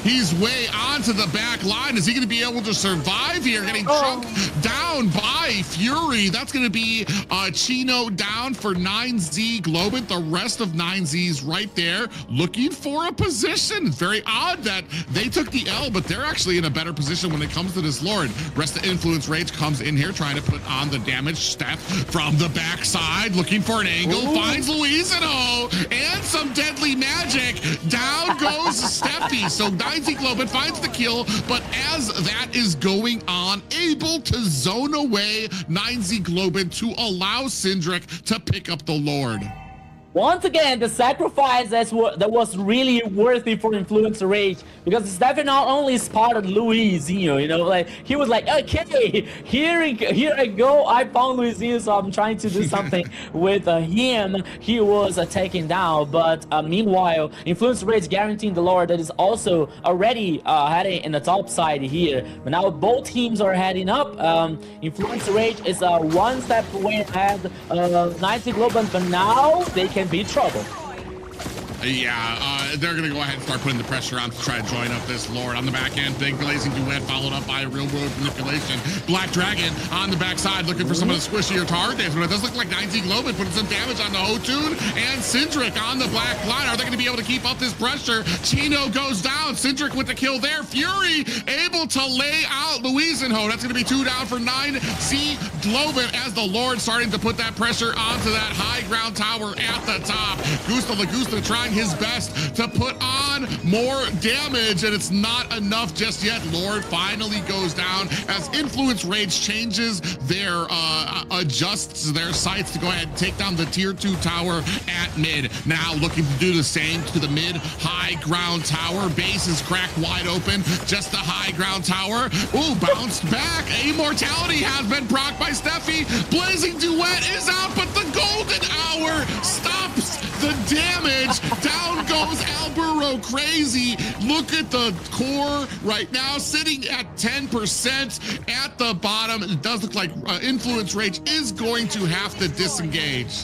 He's way onto the back line. Is he going to be able to survive here? Getting chunked down by Fury. That's going to be Chino down for 9Z Globin. The rest of 9Z Steffi's right there looking for a position. It's very odd that they took the L, but they're actually in a better position when it comes to this Lord. Rest of Influence Rage comes in here trying to put on the damage. Steph from the backside looking for an angle. Ooh. Finds Luisano and some deadly magic. Down goes Steffi. So 9Z Globin finds the kill, but as that is going on, able to zone away 9Z Globin to allow Cindric to pick up the Lord. Once again, the sacrifice that was really worthy for Influencer Rage, because Stefan not only spotted Luizinho, you know, like he was like, okay, here I go, I found Luizinho, so I'm trying to do something with him. He was taken down, but meanwhile, Influencer Rage guaranteeing the Lord that is also already heading in the top side here. But now both teams are heading up. Influencer Rage is one step away ahead of 9Z Global, but now they can be trouble. Yeah, they're going to go ahead and start putting the pressure on to try to join up this Lord on the back end. Big blazing duet followed up by a real world manipulation. Black Dragon on the backside looking for some of the squishier targets, but it does look like 9Z Globin putting some damage on the Hotun and Cindric on the black line. Are they going to be able to keep up this pressure? Chino goes down. Cindric with the kill there. Fury able to lay out Luizinho. That's going to be 2 down for 9Z Globin as the Lord starting to put that pressure onto that high ground tower at the top. Gusta Lagusta trying his best to put on more damage, and it's not enough just yet. Lord finally goes down as Influence Rage changes their adjusts their sights to go ahead and take down the tier 2 tower at mid. Now looking to do the same to the mid high ground tower. Base is cracked wide open. Just the high ground tower. Ooh, bounced back. Immortality has been procced by Steffi. Blazing Duet is out, but the golden hour stops the damage. Down goes Alburo Crazy. Look at the core right now, sitting at 10% at the bottom. It does look like Influence Rage is going to have to disengage.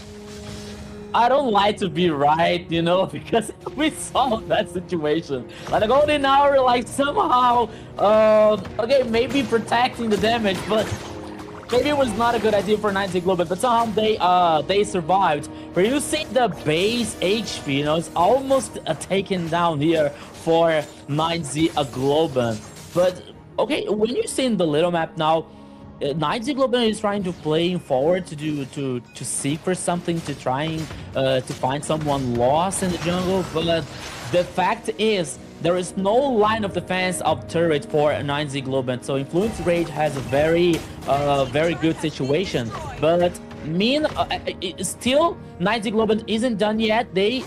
I don't like to be right, you know, because we saw that situation. Like the golden hour, like somehow, okay, maybe protecting the damage, but maybe it was not a good idea for 9Z Global, but somehow they survived. But you see the base HP, you know, it's almost taken down here for 9Z Global. But okay, when you see in the little map now, 9Z Global is trying to play forward to seek for something, to trying to find someone lost in the jungle. But the fact is, there is no line of defense of turret for 9Z Global, so Influence Rage has a very good situation. But still 9Z Global isn't done yet. They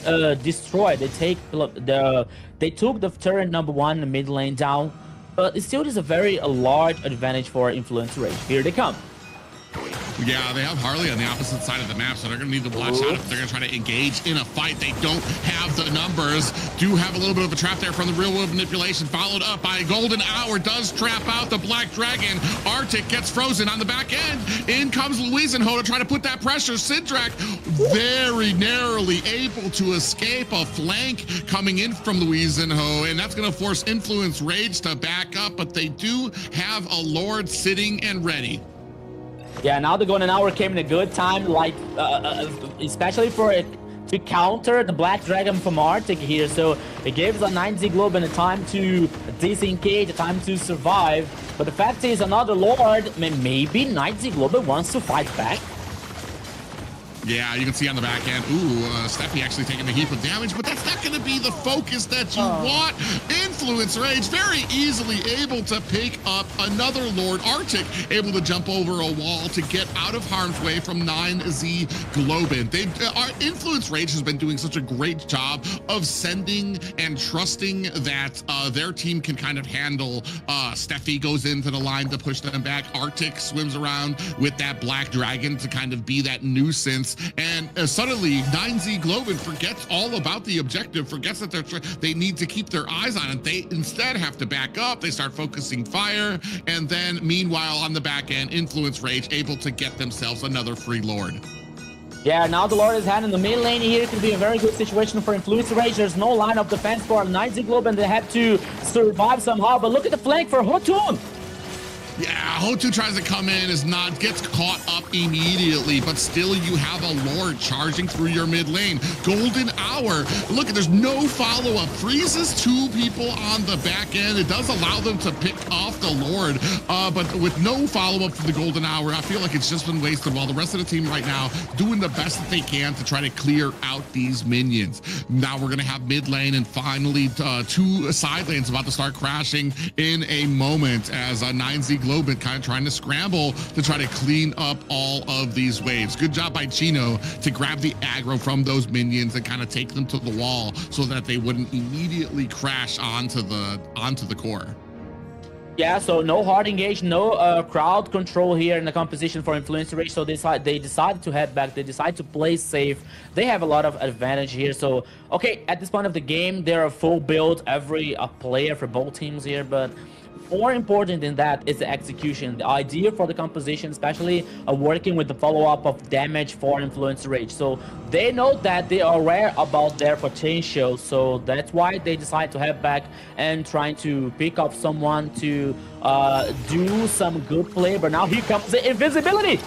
destroyed. They took the turret number 1 mid lane down, but it still is a very large advantage for Influence Rage. Here they come. Yeah, they have Harley on the opposite side of the map, so they're going to need to watch out if they're going to try to engage in a fight. They don't have the numbers. Do have a little bit of a trap there from the real world manipulation, followed up by Golden Hour. Does trap out the Black Dragon. Arctic gets frozen on the back end. In comes Luizinho to try to put that pressure. Cindric very narrowly able to escape a flank coming in from Luizinho, and that's going to force Influence Rage to back up, but they do have a Lord sitting and ready. Yeah, now the golden hour came in a good time, like especially for it to counter the Black Dragon from Arctic here. So it gives a 9Z Global a time to disengage, a time to survive. But the fact is, another Lord, maybe 9Z Global wants to fight back. Yeah, you can see on the back end, Steffi actually taking the heap of damage, but that's not going to be the focus that you want. Influence Rage very easily able to pick up another Lord. Arctic able to jump over a wall to get out of harm's way from 9Z Globin. Influence Rage has been doing such a great job of sending and trusting that their team can kind of handle. Steffi goes into the line to push them back. Arctic swims around with that Black Dragon to kind of be that nuisance. And suddenly 9Z Globin forgets all about the objective, forgets that they need to keep their eyes on it. They instead have to back up. They start focusing fire. And then meanwhile, on the back end, Influence Rage able to get themselves another free Lord. Yeah, now the Lord is hand in the mid lane here. It could be a very good situation for Influence Rage. There's no line of defense for 9Z Global, and they have to survive somehow. But look at the flank for Hotun. Yeah, Hotu tries to come in, gets caught up immediately, but still you have a Lord charging through your mid lane. Golden Hour, look, there's no follow-up. Freezes 2 people on the back end. It does allow them to pick off the Lord, but with no follow-up for the Golden Hour, I feel like it's just been wasted while the rest of the team right now doing the best that they can to try to clear out these minions. Now we're gonna have mid lane and finally 2 side lanes about to start crashing in a moment as 9Z Globin kind of trying to scramble to try to clean up all of these waves. Good job by Chino to grab the aggro from those minions and kind of take them to the wall so that they wouldn't immediately crash onto the core. Yeah, so no hard engage, no crowd control here in the composition for Influencer Rage. So they decided to head back. They decided to play safe. They have a lot of advantage here. So, okay, at this point of the game, they're a full build, every player for both teams here. But more important than that is the execution. The idea for the composition, especially working with the follow-up of damage for Influencer Rage. So they know that they are aware about their potential. So that's why they decide to head back and trying to pick up someone to do some good play. But now here comes the invisibility.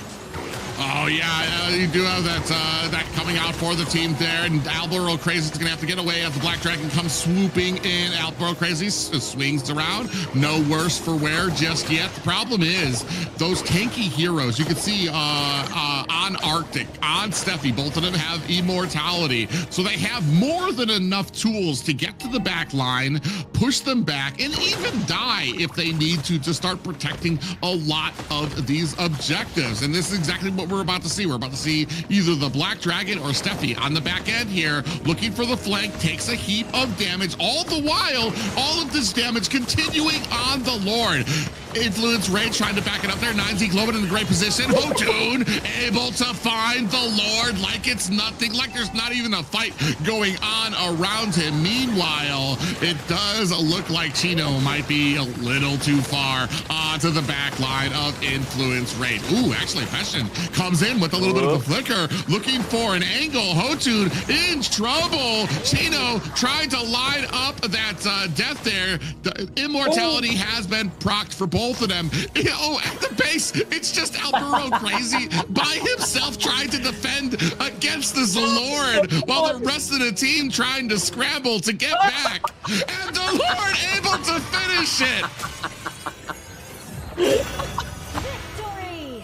Oh yeah, you do have that coming out for the team there, and Albero Crazy is gonna have to get away as the Black Dragon comes swooping in. Albero Crazy swings around, no worse for wear just yet. The problem is those tanky heroes. You can see on Arctic, on Steffi, both of them have immortality, so they have more than enough tools to get to the back line, push them back, and even die if they need to start protecting a lot of these objectives. And this is exactly what we're about to see. We're about to see either the Black Dragon or Steffi on the back end here, looking for the flank, takes a heap of damage, all the while, all of this damage continuing on the Lord. Influence Rage trying to back it up there. 9Z Globin in a great position. Hotun able to find the Lord like it's nothing, like there's not even a fight going on around him. Meanwhile, it does look like Chino might be a little too far to the back line of Influence Rage. Ooh, actually, Passion comes in with a little bit of a flicker, looking for an angle. Hotun in trouble. Chino trying to line up that death there. The immortality has been procced for both of them. Oh, at the base, it's just Albero Crazy by himself trying to defend against this Lord while the rest of the team trying to scramble to get back. And the Lord able to finish it.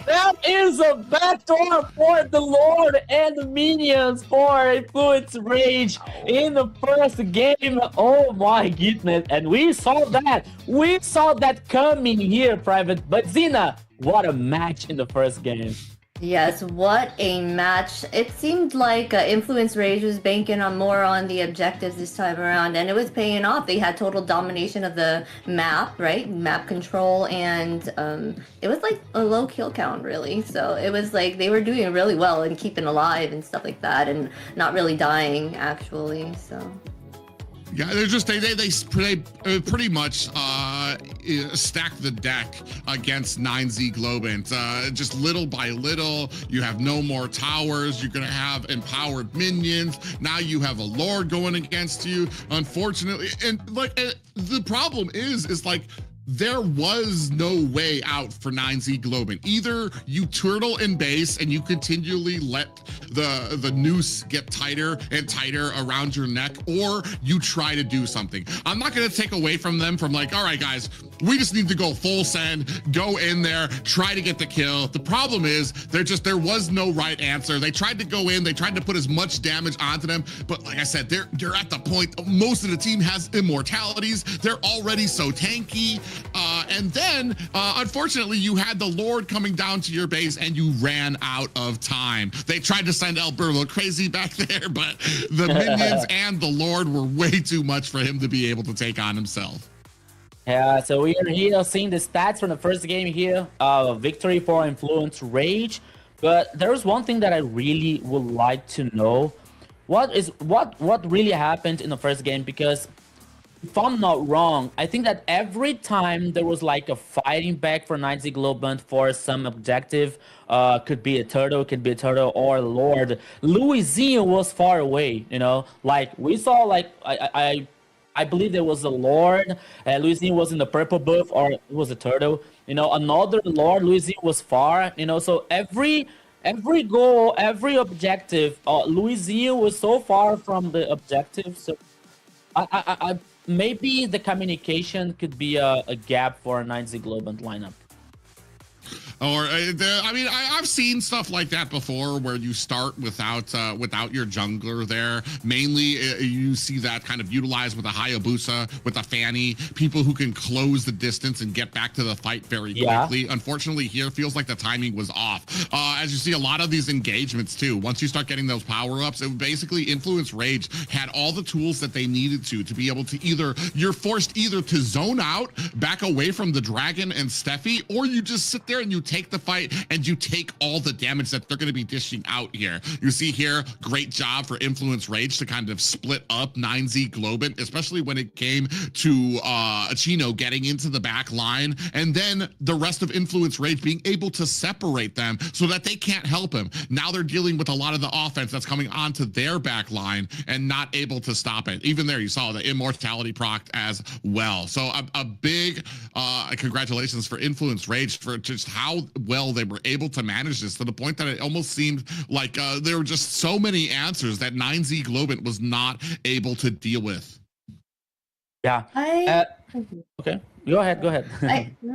That is a backdoor for the Lord and the minions for Influence Rage in the first game. Oh my goodness. And we saw that. We saw that coming here, Private. But Zina, what a match in the first game. Yes, what a match. It seemed like Influence Rage was banking on more on the objectives this time around, and it was paying off. They had total domination of the map, right? Map control, and it was like a low kill count, really. So it was like they were doing really well and keeping alive and stuff like that, and not really dying, actually, so... Yeah, they're just they pretty much stack the deck against 9Z Globant. Just little by little, you have no more towers. You're gonna have empowered minions. Now you have a Lord going against you. Unfortunately, and like the problem is like, there was no way out for 9Z Globin. Either you turtle in base and you continually let the noose get tighter and tighter around your neck, or you try to do something. I'm not gonna take away from them from like, all right, guys, we just need to go full send, go in there, try to get the kill. The problem is there was no right answer. They tried to go in, they tried to put as much damage onto them, but like I said, they're at the point, most of the team has immortalities. They're already so tanky. And then, unfortunately, you had the Lord coming down to your base and you ran out of time. They tried to send Albero Crazy back there, but the minions and the Lord were way too much for him to be able to take on himself. Yeah, so we are here seeing the stats from the first game here. Victory for Influence Rage. But there's one thing that I really would like to know. What really happened in the first game? Because if I'm not wrong, I think that every time there was like a fighting back for 9Z Globant for some objective, could be a turtle or Lord, Louisinho was far away, you know? Like we saw, like I I believe there was a Lord. Luizinho was in the purple buff, or it was a turtle. You know, another Lord. Luizinho was far. You know, so every goal, every objective, Luizinho was so far from the objective. So I maybe the communication could be a gap for a 9Z Globant lineup. Or I mean, I've seen stuff like that before, where you start without your jungler there. Mainly, you see that kind of utilized with a Hayabusa, with a Fanny, people who can close the distance and get back to the fight very quickly. Unfortunately, here feels like the timing was off. As you see, a lot of these engagements too. Once you start getting those power ups, it basically Influence Rage had all the tools that they needed to be able to you're forced either to zone out, back away from the Dragon and Steffi, or you just sit there and you take the fight and you take all the damage that they're going to be dishing out here. You see here, great job for Influence Rage to kind of split up 9Z Globant, especially when it came to Chino getting into the back line, and then the rest of Influence Rage being able to separate them so that they can't help him. Now they're dealing with a lot of the offense that's coming onto their back line and not able to stop it. Even there, you saw the Immortality proc as well. So a big congratulations for Influence Rage for just how well they were able to manage this, to the point that it almost seemed like there were just so many answers that 9Z Globant was not able to deal with. Yeah. Okay. Go ahead.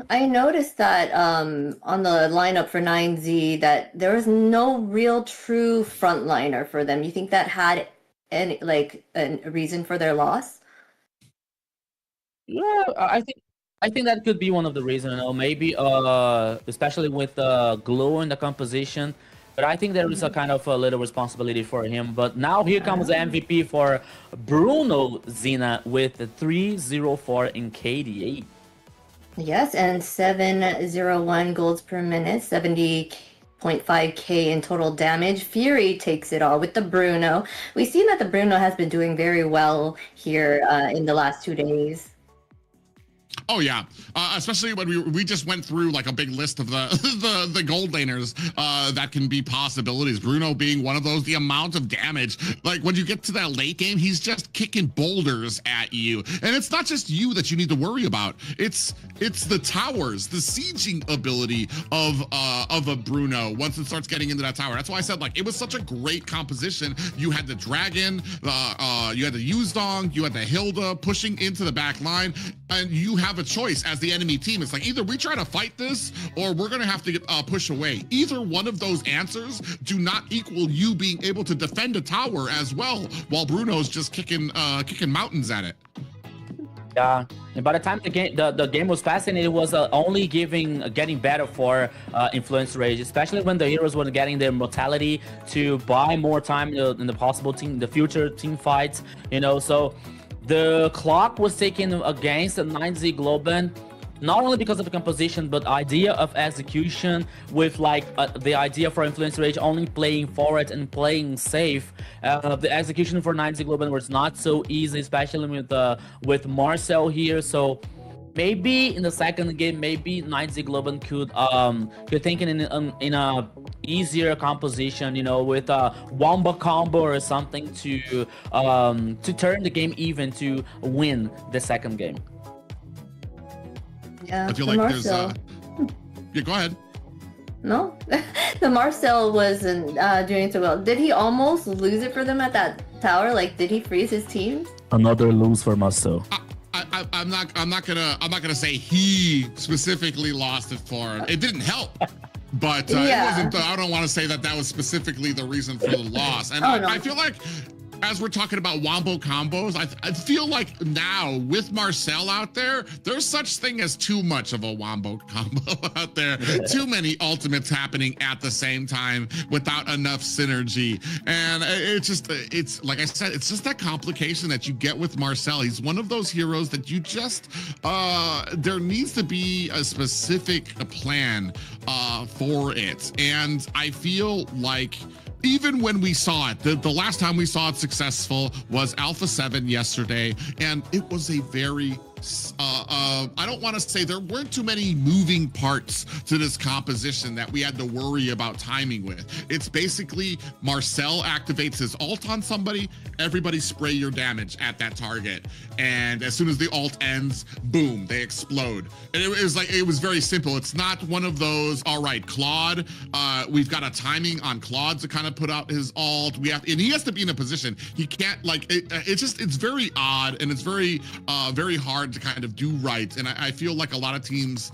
I noticed that on the lineup for 9Z that there was no real true frontliner for them. You think that had any a reason for their loss? Yeah, I think that could be one of the reasons. You know, maybe especially with Glow in the composition. But I think there is a kind of a little responsibility for him. But now here comes the MVP for Bruno Zina with 304 in KDA. Yes, and 701 golds per minute, 70.5k in total damage. Fury takes it all with the Bruno. We've seen that the Bruno has been doing very well here in the last 2 days. Oh yeah, especially when we just went through like a big list of the gold laners that can be possibilities. Bruno being one of those. The amount of damage, like when you get to that late game, he's just kicking boulders at you, and it's not just you that you need to worry about. It's the towers, the sieging ability of a Bruno once it starts getting into that tower. That's why I said like it was such a great composition. You had the Dragon, you had the Yuzdong, you had the Hilda pushing into the back line, and you have a choice as the enemy team. It's like either we try to fight this or we're gonna have to push away. Either one of those answers do not equal you being able to defend a tower as well, while Bruno's just kicking mountains at it. Yeah, and by the time the game was passing, it was only getting better for Influence Rage, especially when the heroes were getting their mortality to buy more time in the future team fights. You know, so the clock was taken against the 9Z Globant, not only because of the composition, but idea of execution with like the idea for Influence Rage only playing forward and playing safe. The execution for 9Z Globant was not so easy, especially with Marcel here. So maybe in the second game, maybe 9Z Globant could think in a easier composition, you know, with a Wamba combo or something to turn the game even to win the second game. Yeah, I feel like Marcel. Yeah, go ahead. No, the Marcel wasn't doing so well. Did he almost lose it for them at that tower? Like, did he freeze his team? Another lose for Marcel. I'm not gonna say he specifically lost it for him. It didn't help. But it wasn't. I don't want to say that was specifically the reason for the loss. And I feel like, as we're talking about wombo combos, I feel like now with Marcel out there, there's such thing as too much of a wombo combo out there. Too many ultimates happening at the same time without enough synergy. And it's like I said, it's just that complication that you get with Marcel. He's one of those heroes that you just, there needs to be a specific plan for it. And I feel like, even when we saw it, the last time we saw it successful was Alpha 7 yesterday, and it was a very I don't want to say there weren't too many moving parts to this composition that we had to worry about timing with. It's basically Marcel activates his ult on somebody, everybody spray your damage at that target, and as soon as the ult ends, boom, they explode. And it was very simple. It's not one of those, all right, Claude, we've got a timing on Claude to kind of put out his ult. And he has to be in a position. He can't, like, it's very odd, and it's very hard to kind of do right. And I feel like a lot of teams,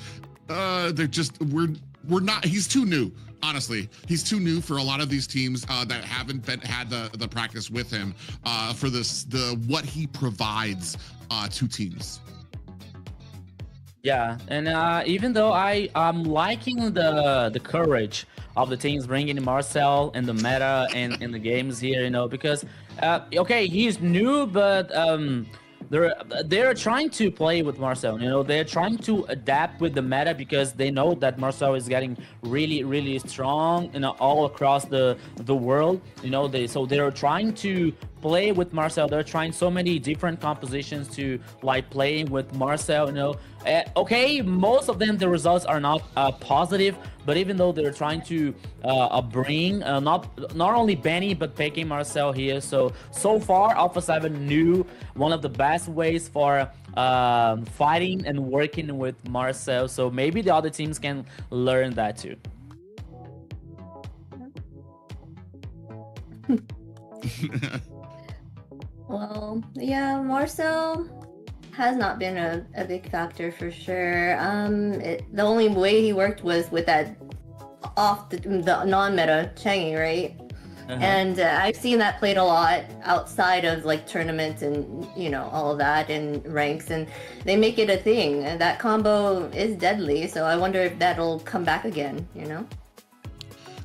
we're not, he's too new. Honestly, he's too new for a lot of these teams that haven't had the practice with him for what he provides to teams. Yeah, and even though I'm liking the courage of the teams bringing Marcel in the meta and in the games here, you know, because okay, he's new, but they're trying to play with Marcel, you know, they're trying to adapt with the meta because they know that Marcel is getting really strong, you know, all across the world, you know, they're trying to play with Marcel. They're trying so many different compositions to like playing with Marcel, you know. Okay, most of them, the results are not positive, but even though they're trying to bring not only Benny but picking Marcel here, so far Alpha 7 knew one of the best ways for fighting and working with Marcel, so maybe the other teams can learn that too. Well, yeah, Marcel has not been a big factor for sure. The only way he worked was with that off the non-meta Changi, right? And I've seen that played a lot outside of like tournaments and, you know, all of that and ranks, and they make it a thing, and that combo is deadly, so I wonder if that'll come back again, you know?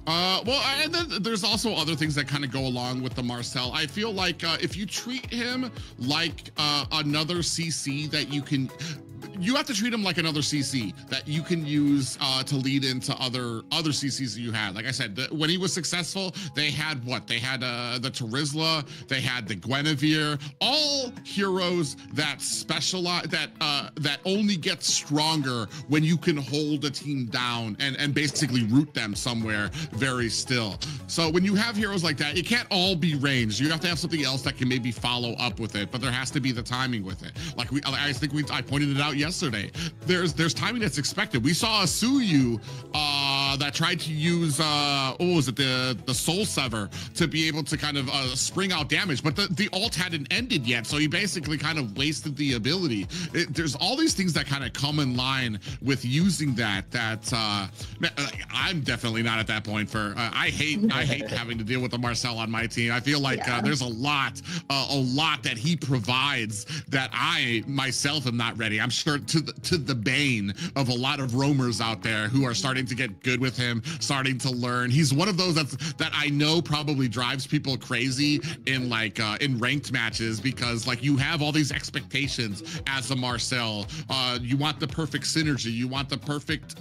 Well, and then there's also other things that kind of go along with the Marcel. I feel like if you treat him like another CC that you have to treat him like another CC that you can use to lead into other CCs that you had. Like I said, when he was successful, they had what? They had the Terizla, they had the Guinevere, all heroes that specialize, that only get stronger when you can hold a team down and basically root them somewhere very still. So when you have heroes like that, it can't all be ranged. You have to have something else that can maybe follow up with it, but there has to be the timing with it. Like I pointed it out yesterday. There's timing that's expected. We saw a Suyu that tried to use what was it, the Soul Sever to be able to kind of spring out damage, but the ult hadn't ended yet, so he basically kind of wasted the ability. There's all these things that kind of come in line with using that I'm definitely not at that point for I hate having to deal with the Marcel on my team. I feel like there's a lot that he provides that I myself am not ready. I'm sure to the bane of a lot of roamers out there who are starting to get good with him, starting to learn. He's one of those that I know probably drives people crazy in like in ranked matches, because like you have all these expectations as a Marcel. You want the perfect synergy, you want the perfect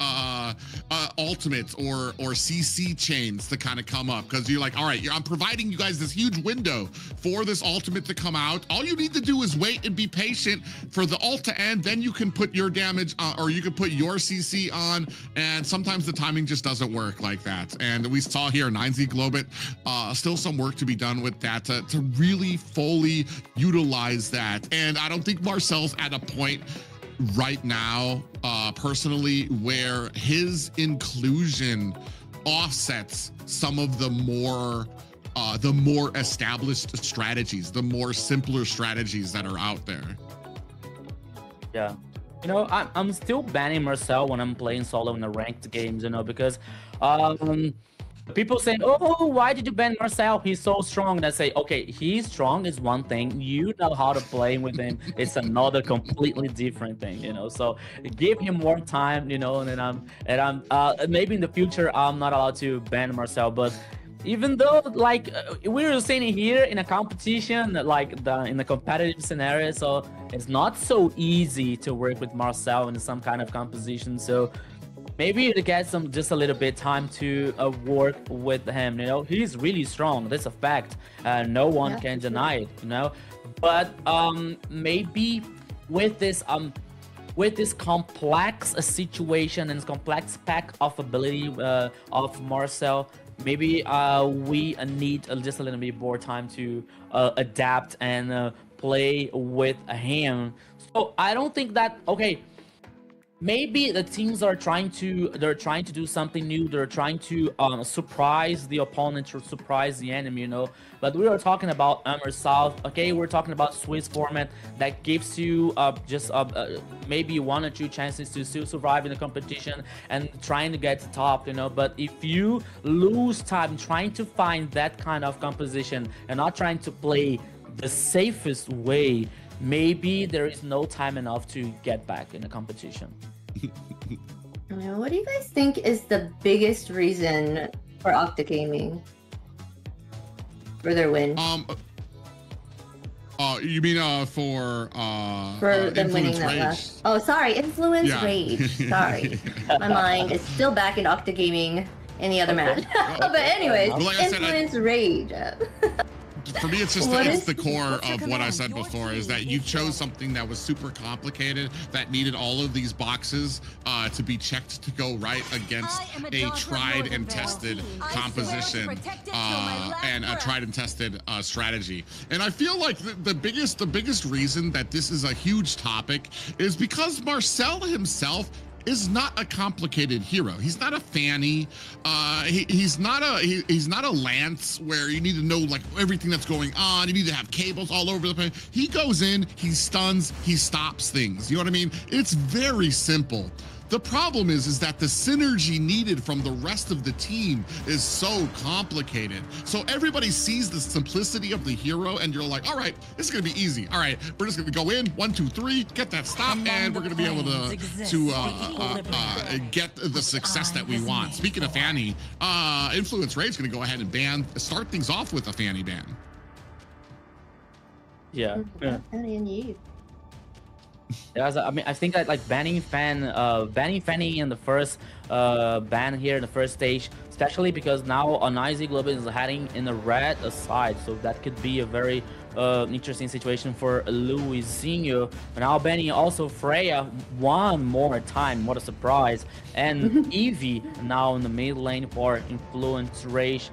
ultimates or CC chains to kind of come up, because you're like, all right, I'm providing you guys this huge window for this ultimate to come out. All you need to do is wait and be patient for the ult to end, then you can put your damage or you can put your CC on, and sometimes the timing just doesn't work like that. And we saw here 9Z Globit, still some work to be done with that to really fully utilize that. And I don't think Marcel's at a point right now, personally, where his inclusion offsets some of the more established strategies, the more simpler strategies that are out there. Yeah. You know, I'm still banning Marcel when I'm playing solo in the ranked games, you know, because people saying, oh, why did you ban Marcel? He's so strong. And I say, okay, he's strong is one thing. You know how to play with him. It's another completely different thing, you know. So give him more time, you know, and I'm maybe in the future I'm not allowed to ban Marcel, but even though like we were saying here in a competition, like in the competitive scenario, so it's not so easy to work with Marcel in some kind of composition. So maybe to get just a little bit time to work with him, you know. He's really strong, that's a fact, no one can deny it, you know. But maybe with this complex situation and complex pack of ability of Marcel, maybe we need just a little bit more time to adapt and play with him. So I don't think that, okay, maybe the teams are trying to do something new. They're trying to surprise the opponent or surprise the enemy, you know. But we are talking about AMER South. Okay, we're talking about Swiss format that gives you just maybe 1 or 2 chances to still survive in the competition and trying to get to top, you know. But if you lose time trying to find that kind of composition and not trying to play the safest way, maybe there is no time enough to get back in the competition. What do you guys think is the biggest reason for Octa Gaming for their win? You mean for them winning that Rage? last? Oh, sorry, Influence Yeah. Rage. Sorry, my mind is still back in Octa Gaming in the other match. But anyways, Well, like I said, Influence Rage. For me, it's just What it's is- the core what's your of what I command? said Your before, is team that you is chose down. something that was super complicated, that needed all of these boxes to be checked to go right against I am a a dog from tried and Northern tested Vale. I composition swear to protect it till my last and a breath. tried and tested strategy. And I feel like the biggest reason that this is a huge topic is because Marcel himself is not a complicated hero. He's not a Fanny. He's not a Lance where you need to know like everything that's going on. You need to have cables all over the place. He goes in, he stuns, he stops things. You know what I mean? It's very simple. The problem is that the synergy needed from the rest of the team is so complicated. So everybody sees the simplicity of the hero and you're like, all right, this is gonna be easy. All right, we're just gonna go in, 1, 2, 3, get that stop, and we're gonna be able to get the success that we want. Speaking of Fanny, Influence Ray's gonna go ahead and start things off with a Fanny ban. Yeah. And you. Yeah, I mean, I think that like banning Fanny in the first ban here in the first stage, especially because now Onizy Global is heading in the red side, so that could be a very interesting situation for Luizinho. Now banning also Freya one more time, what a surprise, and Eevee now in the mid lane for Influence Rage.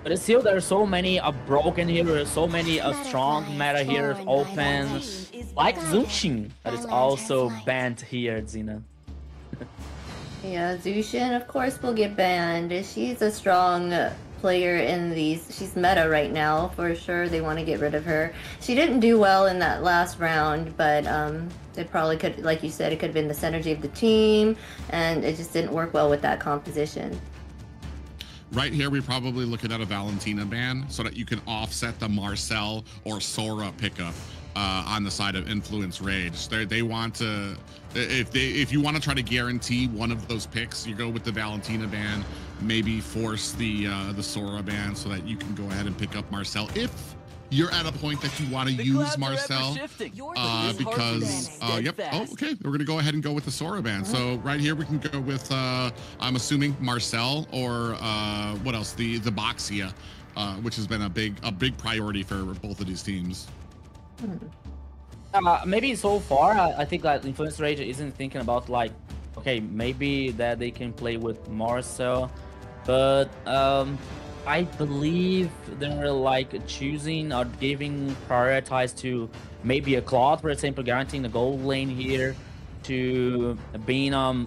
But still, there are so many broken heroes, so many strong meta heroes open, like Zushin, that is also banned here, Zina. Yeah, Zushin, of course, will get banned. She's a strong player in these. She's meta right now, for sure. They want to get rid of her. She didn't do well in that last round, but it probably could, like you said, it could have been the synergy of the team, and it just didn't work well with that composition. Right here, we're probably looking at a Valentina ban so that you can offset the Marcel or Sora pickup on the side of Influence Rage. They want to, if you want to try to guarantee one of those picks, you go with the Valentina ban, maybe force the Sora ban so that you can go ahead and pick up Marcel if you're at a point that you want to use Marcel, because yep. Oh, okay. We're gonna go ahead and go with the Sora ban. So right here we can go with I'm assuming Marcel or what else? The Boxia, which has been a big priority for both of these teams. Maybe so far, I think that Influence Rage isn't thinking about like, okay, maybe that they can play with Marcel, but I believe they're like choosing or giving prioritize to maybe a Claude, for example, guaranteeing the gold lane here, to being a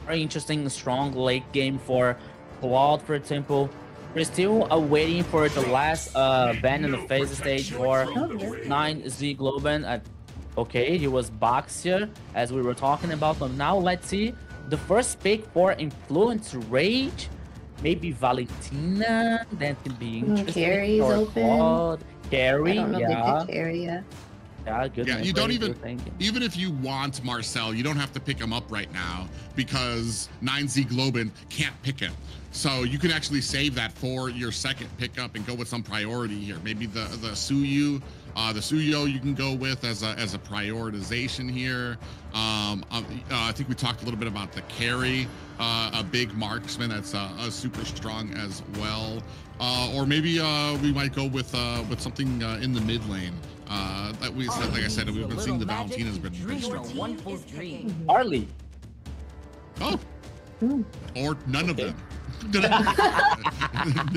very interesting, strong late game for Claude, for example. We're still waiting for the last ban in the phase stage for 9Z Globan. Okay, he was Boxer, as we were talking about. But now let's see the first pick for Influence Rage. Maybe Valentina, that could be interesting. Carry's or open. Claude. Carry, I don't know yeah. if they pick area. Yeah, good. Yeah, you don't even thinking. even if you want Marcel, you don't have to pick him up right now because 9Z Globan can't pick him. So you can actually save that for your second pickup and go with some priority here. Maybe the Suyu, the Suyo you can go with as a prioritization here. I think we talked a little bit about the carry, a big marksman that's super strong as well. Or maybe we might go with something in the mid lane. Like I said, we've been seeing the Valentina's been Harley. Oh, or none of them.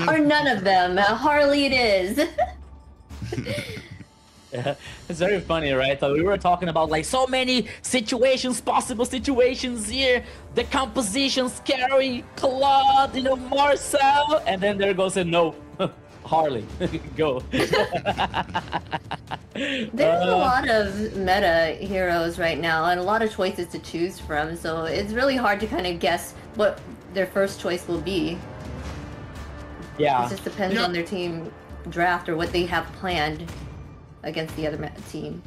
Or none of them. Harley it is. Yeah, it's very funny, right? So we were talking about like so many situations, possible situations here. The compositions, Carrie, Claude, you know, Marcel, and then there goes a no. Harley, go. There's a lot of meta heroes right now and a lot of choices to choose from, so it's really hard to kind of guess what their first choice will be. Yeah. It just depends on their team draft or what they have planned against the other team.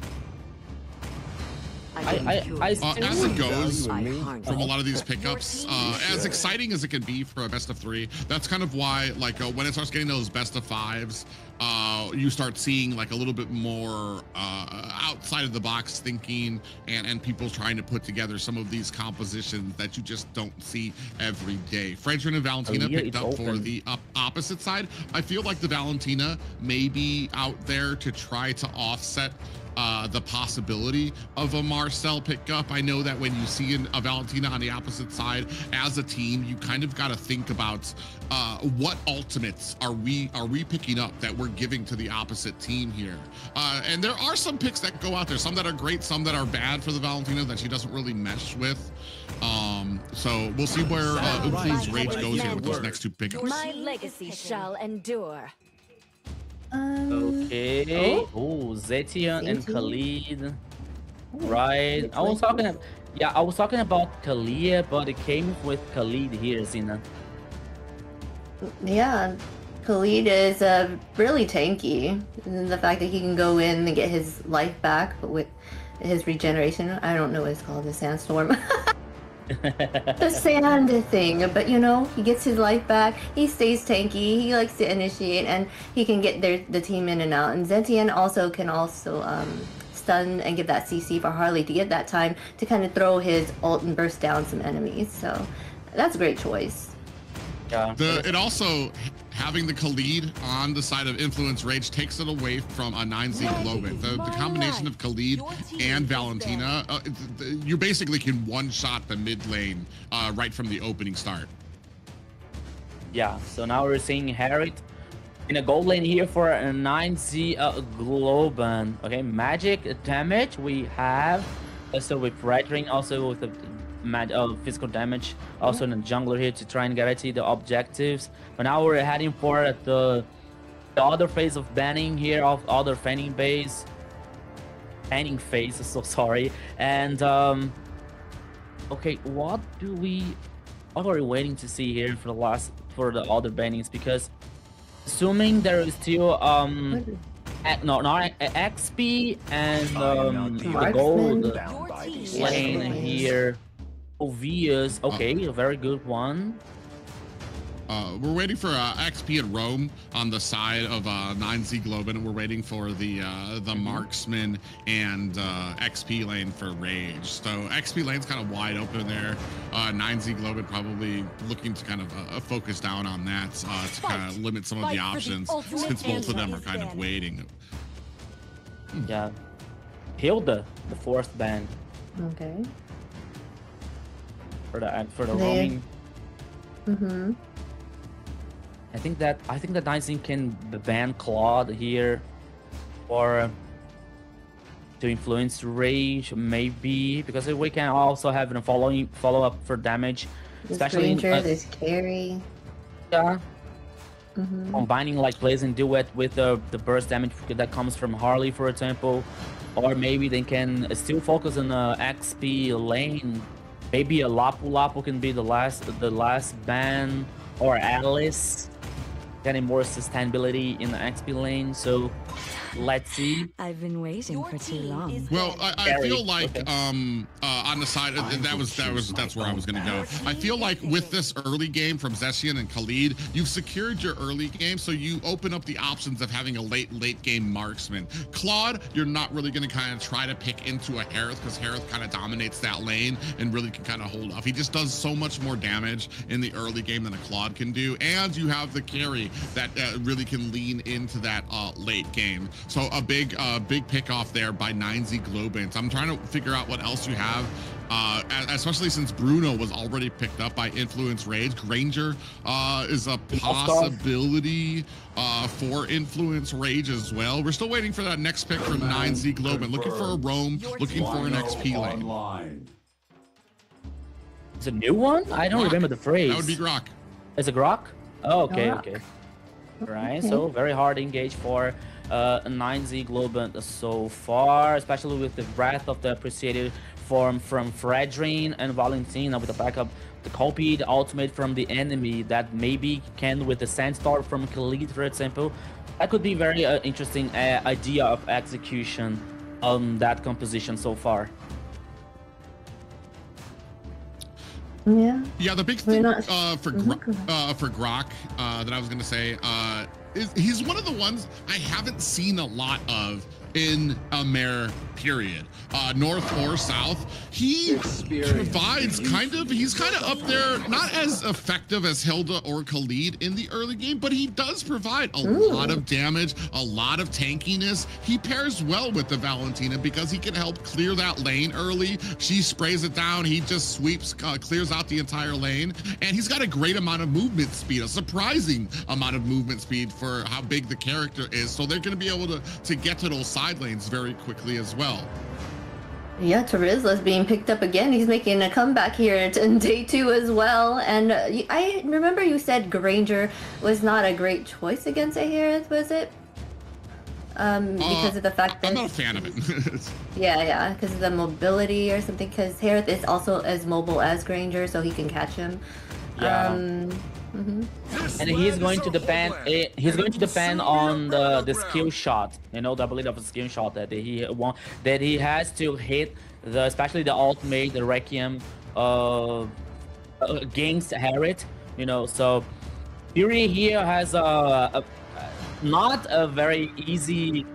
As it goes, from a lot of these pickups, as exciting as it can be for a best of 3, that's kind of why, like, when it starts getting those best of 5s, you start seeing like a little bit more outside of the box thinking and people trying to put together some of these compositions that you just don't see every day. Fredrin and Valentina picked up for the opposite side. I feel like the Valentina may be out there to try to offset the possibility of a Marcel pickup. I know that when you see a Valentina on the opposite side as a team, you kind of got to think about what ultimates are we picking up that we're giving to the opposite team here. And there are some picks that go out there, some that are great, some that are bad for the Valentina that she doesn't really mesh with. So we'll see where Influence Rage goes here with those next 2 pickups. My legacy shall endure. Okay. Oh, Zetian and Khalid. Right. I was talking about Kalia, but it came with Khalid here, Zina. Yeah, Khalid is really tanky. And the fact that he can go in and get his life back with his regeneration. I don't know what it's called, the sandstorm. The sand thing, but you know, he gets his life back, he stays tanky, he likes to initiate, and he can get the team in and out. And Zetian can also stun and give that CC for Harley to get that time to kind of throw his ult and burst down some enemies. So that's a great choice. Yeah. It also, having the Khalid on the side of Influence Rage takes it away from a 9Z Globin. The combination of Khalid and Valentina, you basically can one-shot the mid lane right from the opening start. Yeah, so now we're seeing Harriet in a gold lane here for a 9Z Globin. Okay, magic damage we have. Also with Red Ring, also with the physical damage, also in the jungler here to try and guarantee the objectives. But now we're heading for the other phase of banning here, of other fanning phase, so sorry. And okay, what are we waiting to see here for the other bannings? Because assuming there is still XP and the gold lane here. Obvious. Okay, a very good one. We're waiting for XP and Rome on the side of 9Z Globin, and we're waiting for the marksman and XP lane for Rage. So XP lane's kind of wide open there. 9Z Globin probably looking to kind of focus down on that to kind of limit some of the options since both of them are kind of waiting. Yeah, Hilda, the 4th ban. Okay. For the roaming. Mm-hmm. I think that 9Z can ban Claude here, or to influence Rage maybe, because we can also have a follow up for damage, especially Ranger, there's Carry. Yeah. Combining like plays and duet with the burst damage that comes from Harley, for example, or maybe they can still focus on the XP lane. Maybe a Lapu can be the last ban, or Alice getting more sustainability in the XP lane. So let's see. I've been waiting for too long. Well, I feel like on the side that's where I was gonna go. I feel like with this early game from Zetian and Khalid, you've secured your early game, so you open up the options of having a late game marksman. Claude, you're not really gonna kind of try to pick into a Harith, because Harith kind of dominates that lane and really can kind of hold off. He just does so much more damage in the early game than a Claude can do, and you have the carry that really can lean into that late game. So a big pick off there by 9Z Globant. I'm trying to figure out what else you have. Especially since Bruno was already picked up by Influence Rage. Granger is a possibility for Influence Rage as well. We're still waiting for that next pick from 9Z Globant. Looking for a roam, looking for an XP lane. It's a new one? I don't remember the phrase. That would be Grok. Is it Grok? Oh, okay, Grok. okay. Right, so very hard to engage for 9Z Globant so far, especially with the breath of the appreciated form from Fredrin and Valentina with the backup, the copy, the ultimate from the enemy that maybe can with the Sandstorm from Khalid, for example. That could be very interesting idea of execution on that composition so far. Yeah, the big thing for Grok that I was gonna say is he's one of the ones I haven't seen a lot of in AMER, period. North or South, he provides he's kind of up there, not as effective as Hilda or Khalid in the early game, but he does provide a lot of damage, a lot of tankiness. He pairs well with the Valentina because he can help clear that lane early. She sprays it down, he just sweeps, clears out the entire lane, and he's got a great amount of movement speed, a surprising amount of movement speed for how big the character is. So they're gonna be able to get to those side lanes very quickly as well. Yeah, Terizla's being picked up again. He's making a comeback here in day 2 as well. And I remember you said Granger was not a great choice against Aherith, was it? Because of the fact that... I'm not a fan of it. yeah, because of the mobility or something. Because Aherith is also as mobile as Granger, so he can catch him. Yeah. And he's going to depend. He's going to depend on the skill shot. You know, the ability of a skill shot that he has to hit especially the ultimate, the Requiem, against Harriet. You know, so Fury here has not a very easy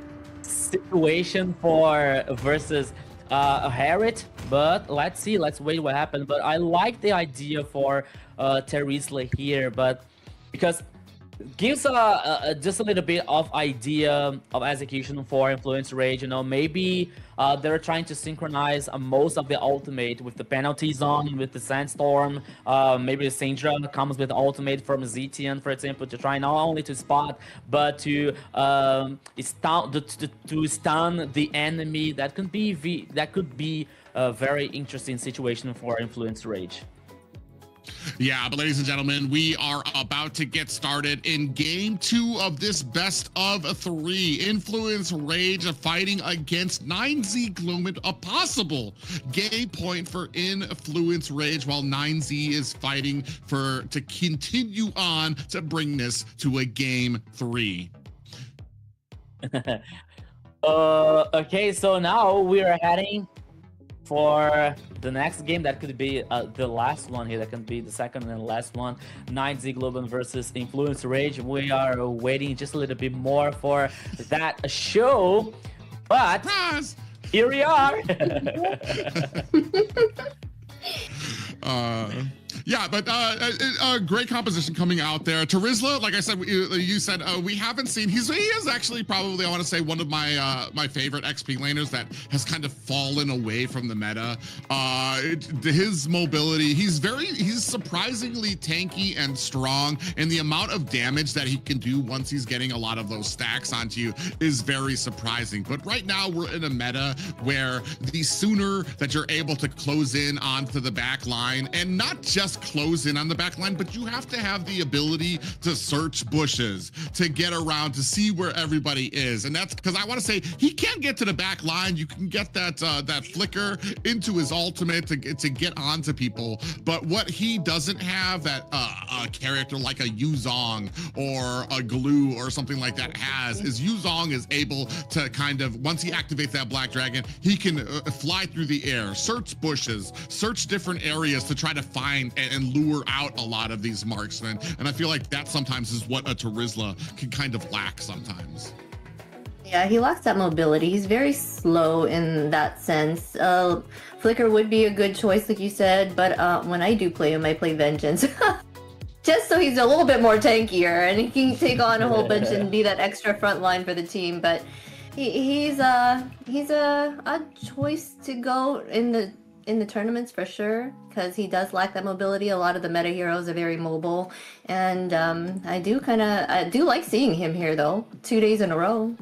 situation for versus Harriet, but let's see, let's wait what happens. But I like the idea for Terizla here, but because it gives just a little bit of idea of execution for Influence Rage. You know, maybe they're trying to synchronize most of the ultimate with the penalty zone, with the Sandstorm. Maybe the Syndra comes with ultimate from Zetian, for example, to try not only to spot but to stun the enemy. That could be a very interesting situation for Influence Rage. Yeah, but ladies and gentlemen, we are about to get started in game 2 of this best of 3. Influence Rage fighting against 9Z Globant, a possible game point for Influence Rage, while 9Z is fighting to continue on to bring this to a game 3. Okay, so now we are heading for the next game. That could be the last one here. That can be the second and last one. 9Z Globant versus Influence Rage. We are waiting just a little bit more for that show, but here we are. Yeah, but great composition coming out there. Terizla, like I said, you said we haven't seen. He is actually probably, I want to say, one of my favorite XP laners that has kind of fallen away from the meta. His mobility, he's surprisingly tanky and strong, and the amount of damage that he can do once he's getting a lot of those stacks onto you is very surprising. But right now we're in a meta where the sooner that you're able to close in onto the back line, and not just close in on the back line, but you have to have the ability to search bushes, to get around, to see where everybody is. And that's because I want to say he can't get to the back line. You can get that flicker into his ultimate to get onto people, but what he doesn't have, that a character like a Yuzong or a Glue or something like that has, is Yuzong is able to kind of, once he activates that Black Dragon, he can fly through the air, search bushes, search different areas to try to find and lure out a lot of these marksmen. And I feel like that sometimes is what a Terizla can kind of lack sometimes. Yeah, he lacks that mobility. He's very slow in that sense. Flicker would be a good choice, like you said, but when I do play him, I play Vengeance. Just so he's a little bit more tankier and he can take on a whole bunch and be that extra front line for the team. But He's a choice to go in the tournaments for sure, because he does lack that mobility. A lot of the meta heroes are very mobile, and I do like seeing him here though, 2 days in a row.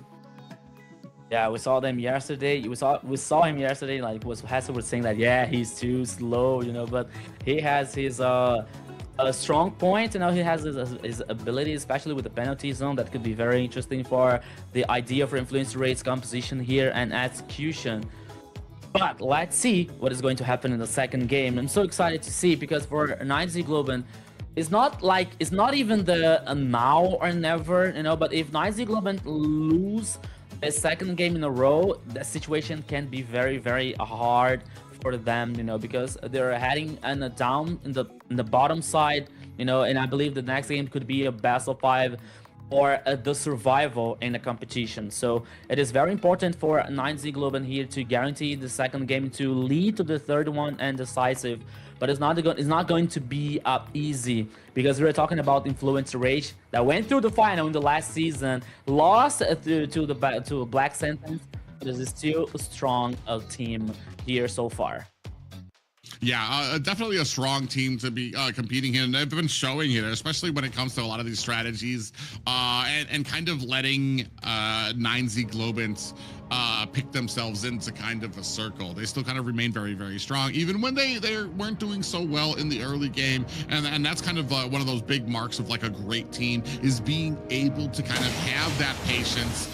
Yeah, we saw them yesterday. We saw him yesterday. Like Hester was saying that yeah, he's too slow, you know, but he has his a strong point. You know, he has his ability, especially with the penalty zone, that could be very interesting for the idea for influence rates, composition here, and execution. But let's see what is going to happen in the second game. I'm so excited to see, because for 9Z Globen, it's not even the now or never, you know. But if 9Z Globen lose the second game in a row, the situation can be very, very hard for them, you know, because they're heading and down in the bottom side, you know. And I believe the next game could be a best of 5 or the survival in the competition. So it is very important for 9Z Globen here to guarantee the second game to lead to the third one and decisive. But it's not going to be easy, because we're talking about Influence Rage that went through the final in the last season, lost to Black Sentence. This is still a strong team here so far. Yeah, definitely a strong team to be competing in. They've been showing it, especially when it comes to a lot of these strategies, and kind of letting 9Z Globans pick themselves into kind of a circle. They still kind of remain very, very strong, even when they weren't doing so well in the early game. And that's kind of one of those big marks of like a great team, is being able to kind of have that patience,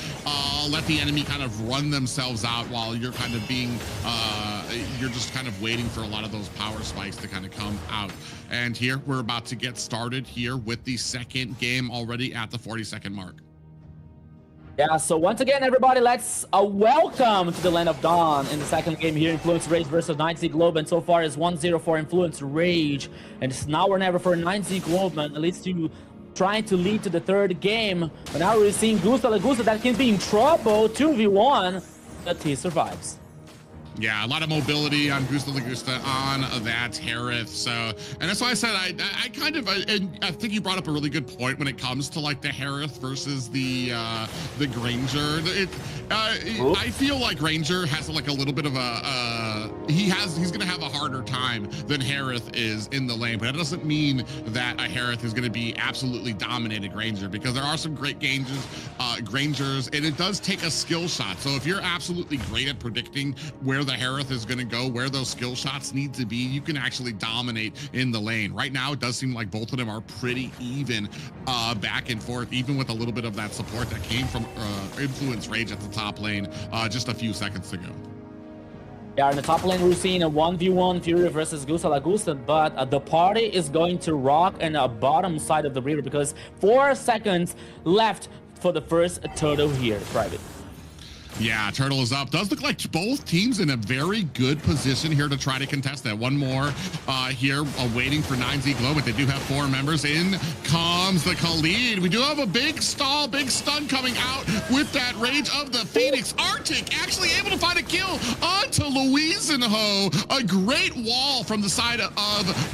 let the enemy kind of run themselves out while you're kind of being, you're just kind of waiting for a lot of those power spikes to kind of come out. And here we're about to get started here with the second game already at the 40-second mark. Yeah, so once again, everybody, let's welcome to the Land of Dawn in the second game here, Influence Rage versus 9Z Globen. So far it's 1-0 for Influence Rage, and it's now or never for 9Z Globen, at least to trying to lead to the third game. But now we're seeing Gusta that can be in trouble, 2v1, but he survives. Yeah, a lot of mobility on Gusta on that Harith. So, and that's why I said I kind of, and I think you brought up a really good point when it comes to like the Harith versus the Granger. I feel like Granger has like a little bit of he's gonna have a harder time than Harith is in the lane, but that doesn't mean that a Harith is gonna be absolutely dominated Granger, because there are some great Grangers, and it does take a skill shot. So if you're absolutely great at predicting where the Harith is going to go, where those skill shots need to be, you can actually dominate in the lane. Right now, it does seem like both of them are pretty even back and forth, even with a little bit of that support that came from Influence Rage at the top lane just a few seconds ago. Yeah, in the top lane, we're seeing a 1v1 Fury versus Gusta, but the party is going to rock in the bottom side of the river, because 4 seconds left for the first turtle here, Private. Yeah, Turtle is up. Does look like both teams in a very good position here to try to contest that. One more here waiting for 9Z Globe, but they do have 4 members. In comes the Khalid. We do have a big stall, big stun coming out with that Rage of the Phoenix. Arctic actually able to find a kill onto Louisenho. A great wall from the side of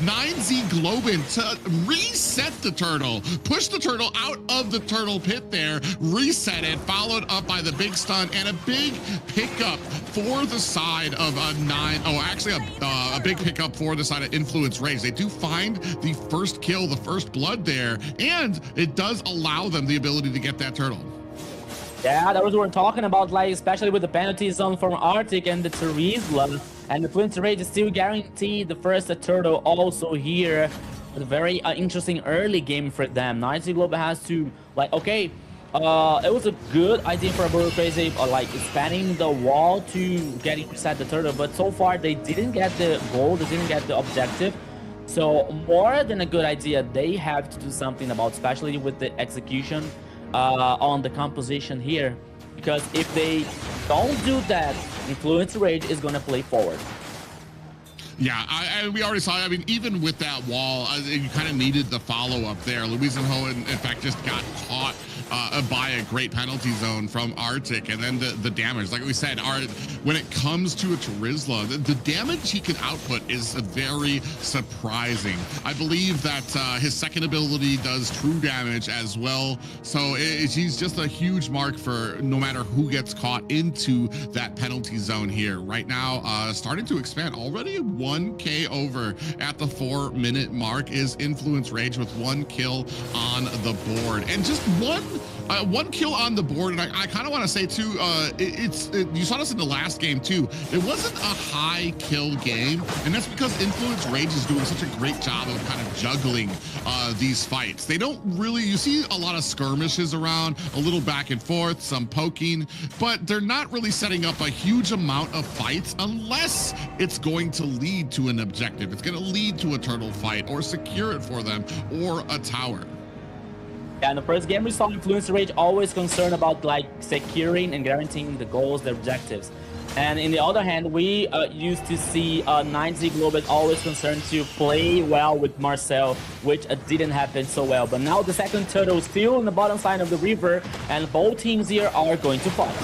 9Z Globen to reset the Turtle. Push the Turtle out of the Turtle pit there, reset it, followed up by the big stun and a big pickup for the side of a big pickup for the side of Influence Rage. They do find the first kill, the first blood there, and it does allow them the ability to get that turtle. Yeah, that was what we're talking about, like especially with the penalty zone from Arctic and the Terizla, and Influence Rage is still guaranteed the first turtle also here. A very interesting early game for them. 9Z Globe has to, like, okay, it was a good idea for Burrow Crazy, like spanning the wall to getting reset the turtle, but so far they didn't get the goal, they didn't get the objective. So more than a good idea, they have to do something about, especially with the execution on the composition here, because if they don't do that, Influence Rage is gonna play forward. Yeah, we already saw it. I mean, even with that wall, you kind of needed the follow-up there. Louisenho, in fact, just got caught by a great penalty zone from Arctic, and then the damage. Like we said, when it comes to a Terizla, the damage he can output is very surprising. I believe that his second ability does true damage as well. So he's just a huge mark for no matter who gets caught into that penalty zone here. Right now, starting to expand. Already 1K over at the 4-minute mark is Influence Rage with 1 kill on the board. And just one kill on the board. And I kind of want to say too, you saw this in the last game too. It wasn't a high kill game, and that's because Influence Rage is doing such a great job of kind of juggling these fights. They don't really, you see a lot of skirmishes around, a little back and forth, some poking, but they're not really setting up a huge amount of fights unless it's going to lead to an objective. It's going to lead to a turtle fight or secure it for them or a tower. Yeah, in the first game we saw Influence Rage always concerned about like securing and guaranteeing the goals, the objectives. And in the other hand, we used to see 9Z Global always concerned to play well with Marcel, which didn't happen so well. But now the second turtle is still in the bottom side of the river, and both teams here are going to fight.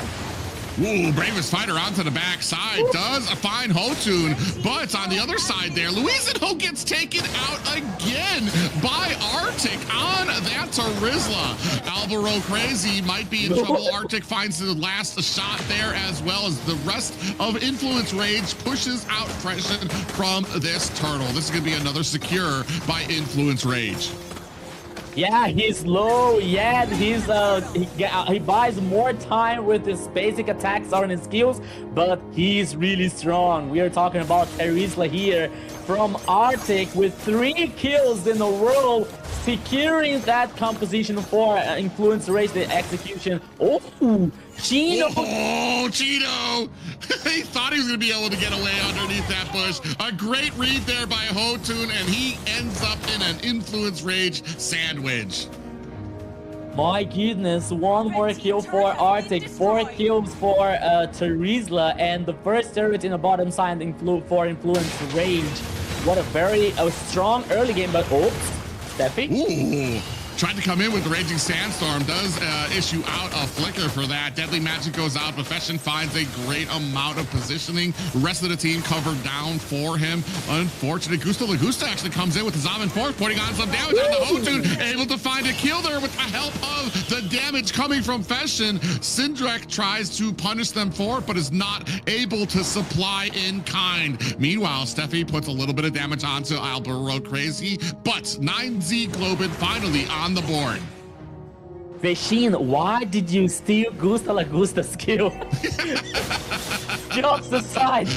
Ooh, bravest fighter onto the backside does find Hotun, but on the other side there, Luisenho gets taken out again by Arctic on that Terizla. Alvaro Crazy might be in trouble. Arctic finds the last shot there, as well as the rest of Influence Rage pushes out pressure from this turtle. This is gonna be another secure by Influence Rage. Yeah, he's low, yet he buys more time with his basic attacks on his skills, but he's really strong. We are talking about Terizla here from Arctic with 3 kills in a row, securing that composition for Influence Rage, the execution. Oh, Chino! Oh, Chino! He thought he was going to be able to get away underneath that bush. A great read there by Hotun, and he ends up in an Influence Rage sandwich. My goodness, 1 more kill for Arctic, 4 kills for Terizla, and the first turret in the bottom side for Influence Rage. What a very strong early game, but oh, Steffi? Ooh. Tried to come in with the Raging Sandstorm, does issue out a flicker for that. Deadly Magic goes out, Profession finds a great amount of positioning. The rest of the team covered down for him. Unfortunate, Gusto Lagusta actually comes in with his Amen Force, putting on some damage on the Hotun, able to find a kill there with the help of the damage coming from Feshin. Sindrek tries to punish them for it, but is not able to supply in kind. Meanwhile, Steffi puts a little bit of damage onto Alvaro Crazy, but 9Z Globin finally on the board. Feshin, why did you steal Gusta Lagusta's skill? Jokes aside,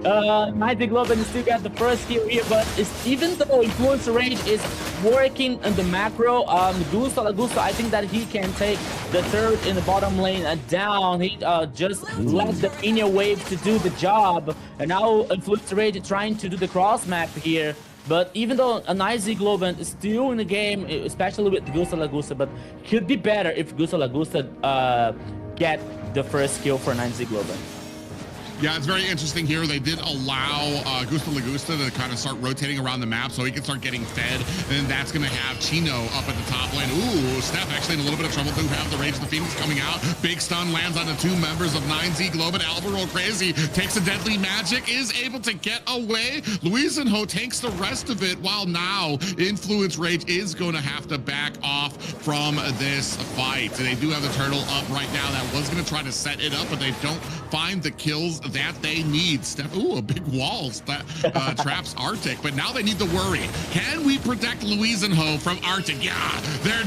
9Z Globin still got the first kill here, but even though Influence Rage is working in the macro, Gusta Lagusta, I think that he can take the third in the bottom lane down. He just let the minion wave to do the job, and now Influence Rage trying to do the cross map here. But even though a 9Z Globin is still in the game, especially with Gusta Lagusta, but could be better if Gusta Lagusta get the first kill for 9Z Globin. Yeah, it's very interesting here. They did allow Gusto Lagusta to kind of start rotating around the map so he can start getting fed. And that's going to have Chino up at the top lane. Ooh, Steph actually in a little bit of trouble to have the Rage of the Phoenix coming out. Big stun lands on the 2 members of 9Z Globin. Alvaro Crazy takes a Deadly Magic, is able to get away. Luisenho takes the rest of it, while now Influence Rage is going to have to back off from this fight. They do have the turtle up right now. That was going to try to set it up, but they don't find the kills that they need. Ooh, a big wall that traps Arctic, but now they need to worry. Can we protect Luisenho from Arctic? Yeah, they're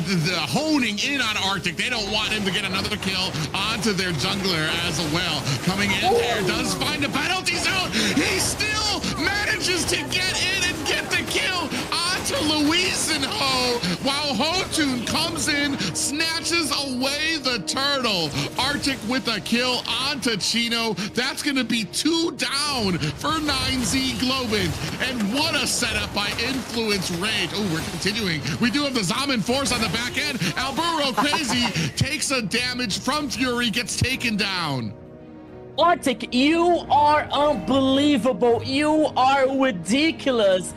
honing in on Arctic. They don't want him to get another kill onto their jungler as well. Coming in there, does find a penalty zone. He still manages to get in and get the kill onto Luisenho, while Hotun comes in, snatches away the turtle. Arctic with a kill onto Chino. That's going to be 2 down for 9Z Globin. And what a setup by Influence Rage. Oh, we're continuing. We do have the Zaman Force on the back end. Alvaro Crazy takes a damage from Fury, gets taken down. Arctic, you are unbelievable. You are ridiculous.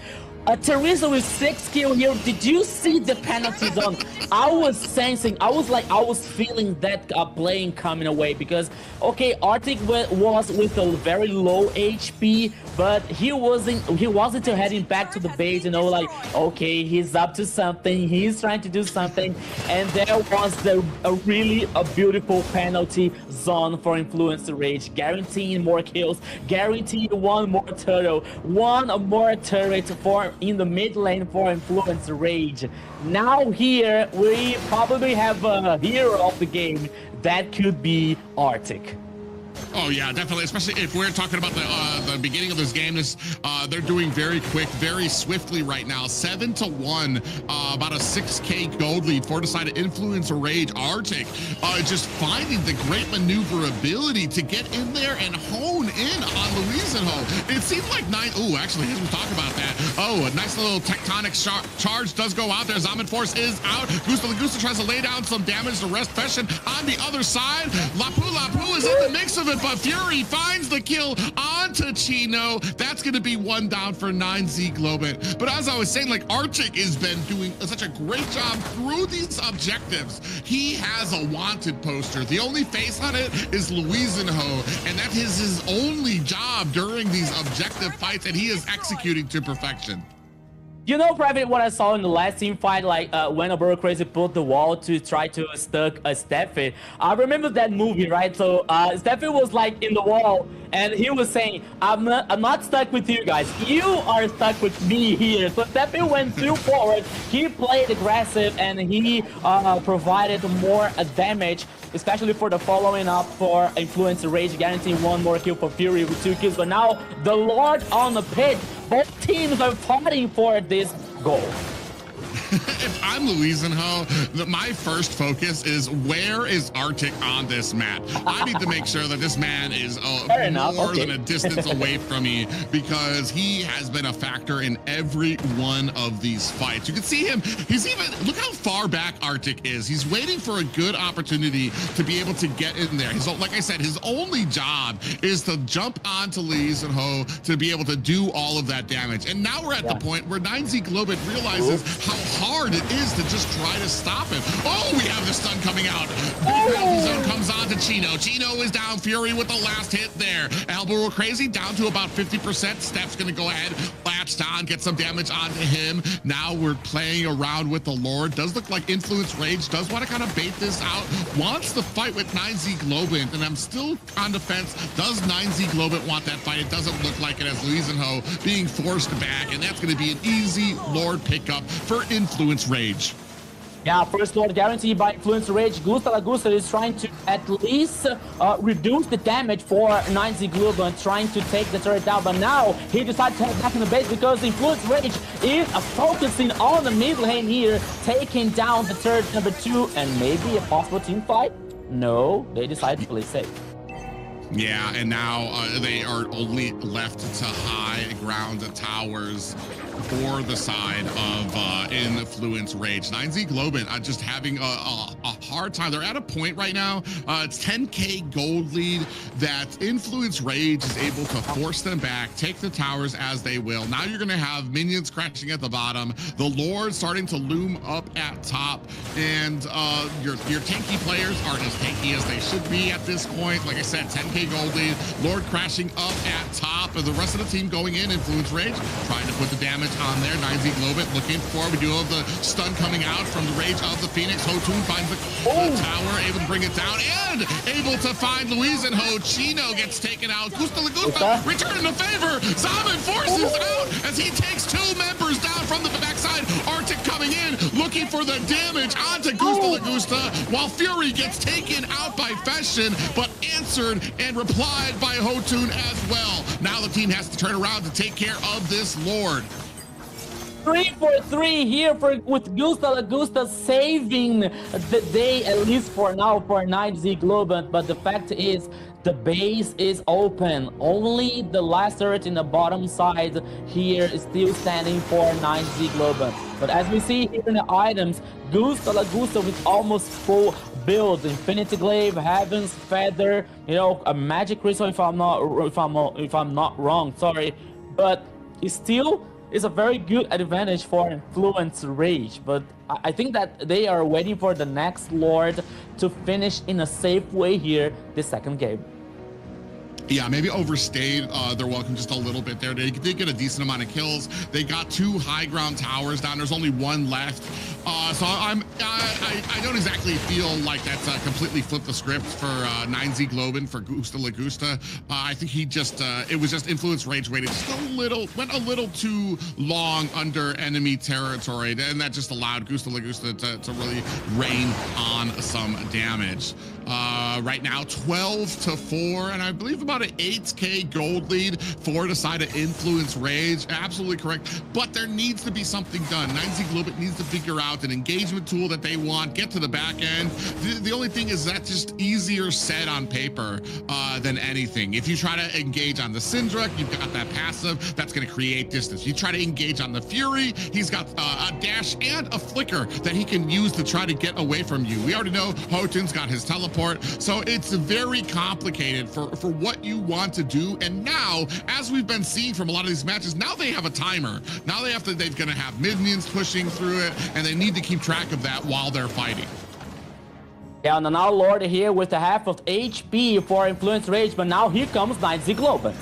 Teresa with 6 kills here. Did you see the penalty zone? I was sensing, I was feeling that playing coming away because, okay, Arctic was with a very low HP, but he wasn't heading back to the base, you know, like, okay, he's up to something, he's trying to do something, and there was a really beautiful penalty zone for Influence Rage, guaranteeing more kills, guaranteeing one more turtle, one more turret for in the mid lane for Influence Rage. Now here we probably have a hero of the game that could be Arctic. Oh yeah, definitely. Especially if we're talking about the beginning of this game, they're doing very quick, very swiftly right now. 7-1, about a 6K gold lead for decided Influence Rage. Arctic just finding the great maneuverability to get in there and hone in on Luisenho. It seemed like actually, as we talk about that. Oh, a nice little tectonic charge does go out there. Zaman Force is out. Gusta Lagusta tries to lay down some damage to rest Fashion on the other side. Lapu is in the mix of it, but Fury finds the kill onto Chino. That's going to be one down for 9Z Globant. But as I was saying, like, Arctic has been doing such a great job through these objectives. He has a wanted poster. The only face on it is Luisenho, and that is his only job during these objective fights, and he is executing to perfection. You know, Private, what I saw in the last team fight, like when Aburo Crazy put the wall to try to stuck Steffi. I remember that movie, right? So Steffi was like in the wall and he was saying, I'm not stuck with you guys. You are stuck with me here. So Steffi went too forward. He played aggressive and he provided more damage, especially for the following up for Influence Rage, guaranteeing one more kill for Fury with 2 kills. But now the Lord on the pit. Both teams are fighting for this goal. If I'm Luisenho, my first focus is where is Arctic on this map? I need to make sure that this man is more than a distance away from me, because he has been a factor in every one of these fights. You can see him, look how far back Arctic is. He's waiting for a good opportunity to be able to get in there. Like I said, his only job is to jump onto Luisenho to be able to do all of that damage. And now we're at the point where 9Z Globant realizes how hard it is to just try to stop him. Oh, we have the stun coming out. Big penalty zone comes on to Chino. Chino is down. Fury with the last hit there. Alburo Crazy down to about 50%. Steph's going to go ahead, latched on, get some damage onto him. Now we're playing around with the Lord. Does look like Influence Rage does want to kind of bait this out. Wants the fight with 9Z Globant, and I'm still on defense. Does 9Z Globant want that fight? It doesn't look like it, as Luisenho being forced back, and that's going to be an easy Lord pickup for Influence Rage. Yeah, first Lord guaranteed by Influence Rage. Gusta Lagusta is trying to at least reduce the damage for 9Z Globant, trying to take the turret down, but now he decides to head back in the base because Influence Rage is focusing on the mid lane here, taking down the turret number 2, and maybe a possible team fight? No, they decide to play safe. Yeah, and now they are only left to high ground towers for the side of Influence Rage. 9Z Globant just having a hard time. They're at a point right now, it's 10K gold lead, that Influence Rage is able to force them back, take the towers as they will. Now you're going to have minions crashing at the bottom, the Lord starting to loom up at top, and your tanky players aren't as tanky as they should be at this point. Like I said, 10K gold lead, Lord crashing up at top, and the rest of the team going in. Influence Rage trying to put the damage on there. 9Z Globant looking for, we do have the stun coming out from the Rage of the Phoenix. Hotun finds the tower, able to bring it down, and able to find Luisenho. Chino gets taken out. Gusta Lagusta returning the favor. Zaman forces out as he takes 2 members down from the backside. Arctic coming in, looking for the damage onto Gusta Lagusta, while Fury gets taken out by Fashion, but answered and replied by Hotun as well. Now the team has to turn around to take care of this Lord. 3 for 3 here with Gusta Lagusta saving the day, at least for now, for 9Z Globant. But the fact is, the base is open. Only the last turret in the bottom side here is still standing for 9Z Globant. But as we see here in the items, Gusta Lagusta with almost full build, Infinity Glaive, Heaven's Feather, you know, a Magic Crystal if I'm not wrong, sorry. But it's still is a very good advantage for Influence Rage, but I think that they are waiting for the next Lord to finish in a safe way here this second game. Yeah, maybe overstayed their welcome just a little bit there. They did get a decent amount of kills. They got 2 high ground towers down. There's only 1 left. So I don't exactly feel like that's completely flipped the script for 9Z Globin for Gusta Lagusta. I think he just it was just Influence Rage waited just went a little too long under enemy territory, and that just allowed Gusta Lagusta to really rain on some damage. Right now 12-4, and I believe about an 8k gold lead for the side of Influence Rage. Absolutely correct, but there needs to be something done. 9Z Globit needs to figure out an engagement tool that they want, get to the back end. The only thing is that's just easier said on paper than anything. If you try to engage on the Syndra, you've got that passive that's going to create distance. You try to engage on the Fury, he's got a dash and a flicker that he can use to try to get away from you. We already know Hotun's got his teleport, so it's very complicated for what you want to do. And now, as we've been seeing from a lot of these matches, now they have a timer. Now they're gonna have minions pushing through it, and they need to keep track of that while they're fighting. Yeah, and now Lord here with a half of HP for Influence Rage, but now here comes 9Z Globin.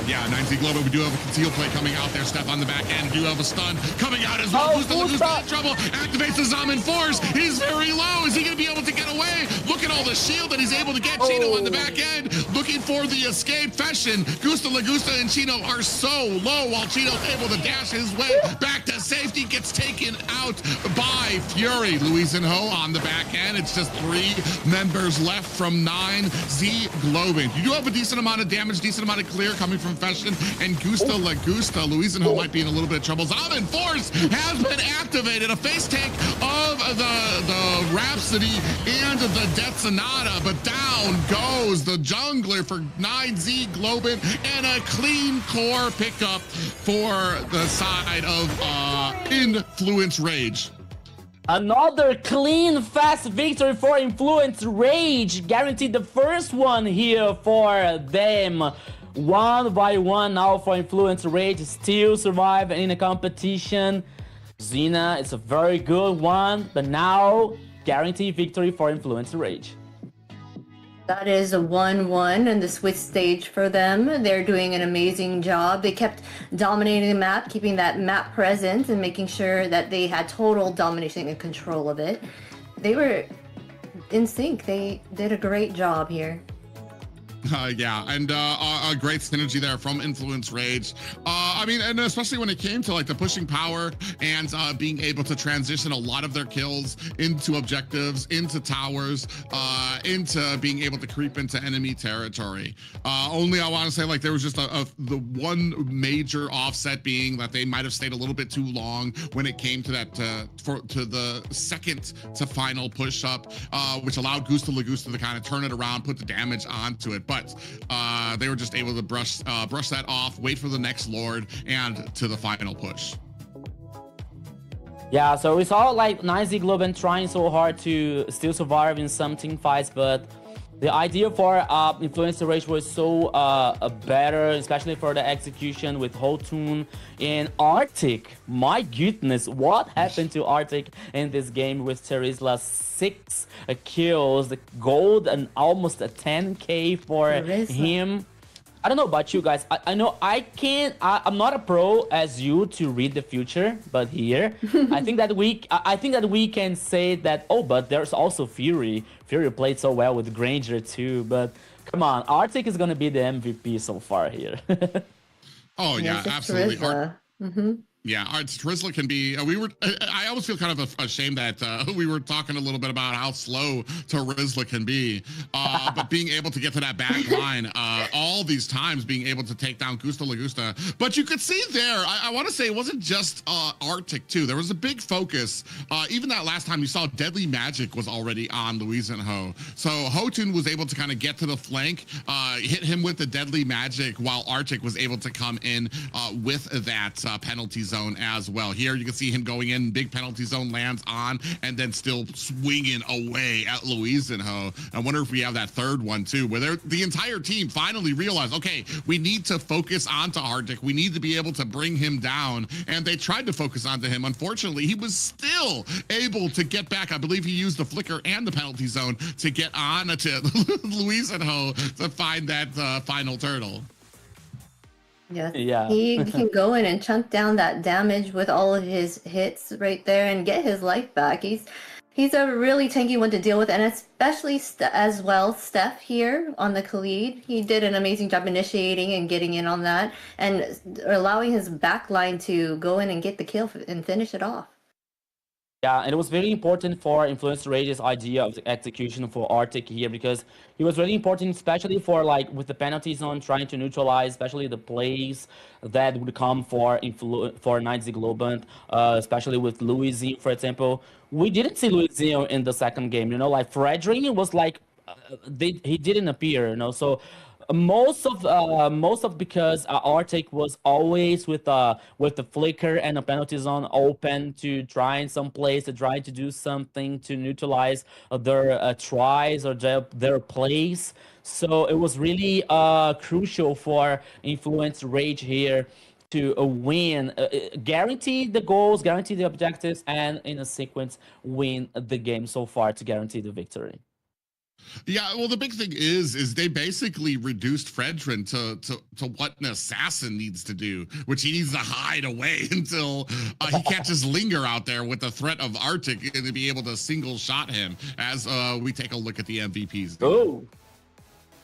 Yeah, 9Z Global, we do have a conceal play coming out there. Step on the back end, do have a stun coming out as well. Gusta in trouble, activates the Zaman Force. He's very low. Is he going to be able to get away? Look at all the shield that he's able to get. Chino on the back end, looking for the escape. Fashion, Gusta Lagusta and Chino are so low, while Chino's able to dash his way back to safety. Gets taken out by Fury. Luis and Ho on the back end. It's just 3 members left from 9Z Globin. You do have a decent amount of damage, decent amount of clear coming from Fashion and Gusta Lagusta. Luis and Ho might be in a little bit of trouble. Zaman Force has been activated. A face tank of the Rhapsody and the Death Sonata, but down goes the jungler for 9Z Globin, and a clean core pickup for the side of Influence Rage. Another clean, fast victory for Influence Rage. Guaranteed the first one here for them. 1 by 1 now for Influence Rage. Still survive in a competition. Xena, it's a very good one, but now guaranteed victory for Influence Rage. That is a 1-1 in the Swiss stage for them. They're doing an amazing job. They kept dominating the map, keeping that map present and making sure that they had total domination and control of it. They were in sync. They did a great job here. Yeah, and a great synergy there from Influence Rage. I mean, and especially when it came to like the pushing power and being able to transition a lot of their kills into objectives, into towers, into being able to creep into enemy territory. Only I want to say like there was just the one major offset being that they might have stayed a little bit too long when it came to that to the second to final push up, which allowed Gusta Lagusta to kind of turn it around, put the damage onto it. But they were just able to brush that off, wait for the next Lord, and to the final push. Yeah, so we saw like 9Z Globin trying so hard to still survive in some team fights, but the idea for Influence Rage was so better, especially for the execution with Hotun and Arctic. My goodness, what happened to Arctic in this game with Terizla? 6 kills, the gold, and almost a 10k for him. I don't know about you guys. I know I'm not a pro as you to read the future, but here I think that we can say that, oh, but there's also Fury. Fury played so well with Granger too, but come on, Arctic is gonna be the MVP so far here. Oh yeah, absolutely. Yeah, Terizla can be. I always feel kind of ashamed that we were talking a little bit about how slow Terizla can be, but being able to get to that back line all these times, being able to take down Gusta Lagusta. But you could see there, I want to say it wasn't just Arctic too. There was a big focus. Even that last time you saw Deadly Magic was already on Luis and Ho. So Hotun was able to kind of get to the flank, hit him with the Deadly Magic, while Arctic was able to come in with that penalty zone as well. Here you can see him going in, big penalty zone, lands on, and then still swinging away at Luisenho. I wonder if we have that third one too, where the entire team finally realized, okay, we need to focus onto Arctic. We need to be able to bring him down. And they tried to focus onto him. Unfortunately, he was still able to get back. I believe he used the flicker and the penalty zone to get on to Luisenho to find that final turtle. Yeah. He can go in and chunk down that damage with all of his hits right there and get his life back. He's a really tanky one to deal with, and especially as well, Steph here on the Khalid. He did an amazing job initiating and getting in on that and allowing his backline to go in and get the kill and finish it off. Yeah, and it was very important for Influence Rage's idea of the execution for Arctic here, because he was really important, especially for like with the penalty zone trying to neutralize, especially the plays that would come for 9Z Globant, especially with Luizinho, for example. We didn't see Luizinho in the second game, like Fredrin was like, he didn't appear, so most of because Arctic was always with the flicker and the penalty zone open to trying some plays, to try to do something to neutralize their tries or their plays. So it was really crucial for Influence Rage here to win, guarantee the goals, guarantee the objectives, and in a sequence win the game so far to guarantee the victory. Yeah, well, the big thing is they basically reduced Fredrin to what an assassin needs to do, which he needs to hide away until he can't just linger out there with the threat of Arctic and to be able to single shot him as we take a look at the MVPs. Oh.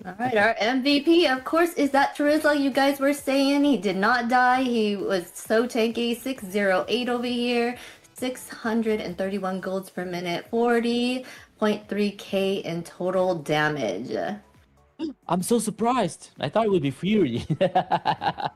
All right, our MVP, of course, is that Terizla you guys were saying. He did not die. He was so tanky. 608 over here. 631 golds per minute. 40.3k in total damage. I'm so surprised. I thought it would be Fury. But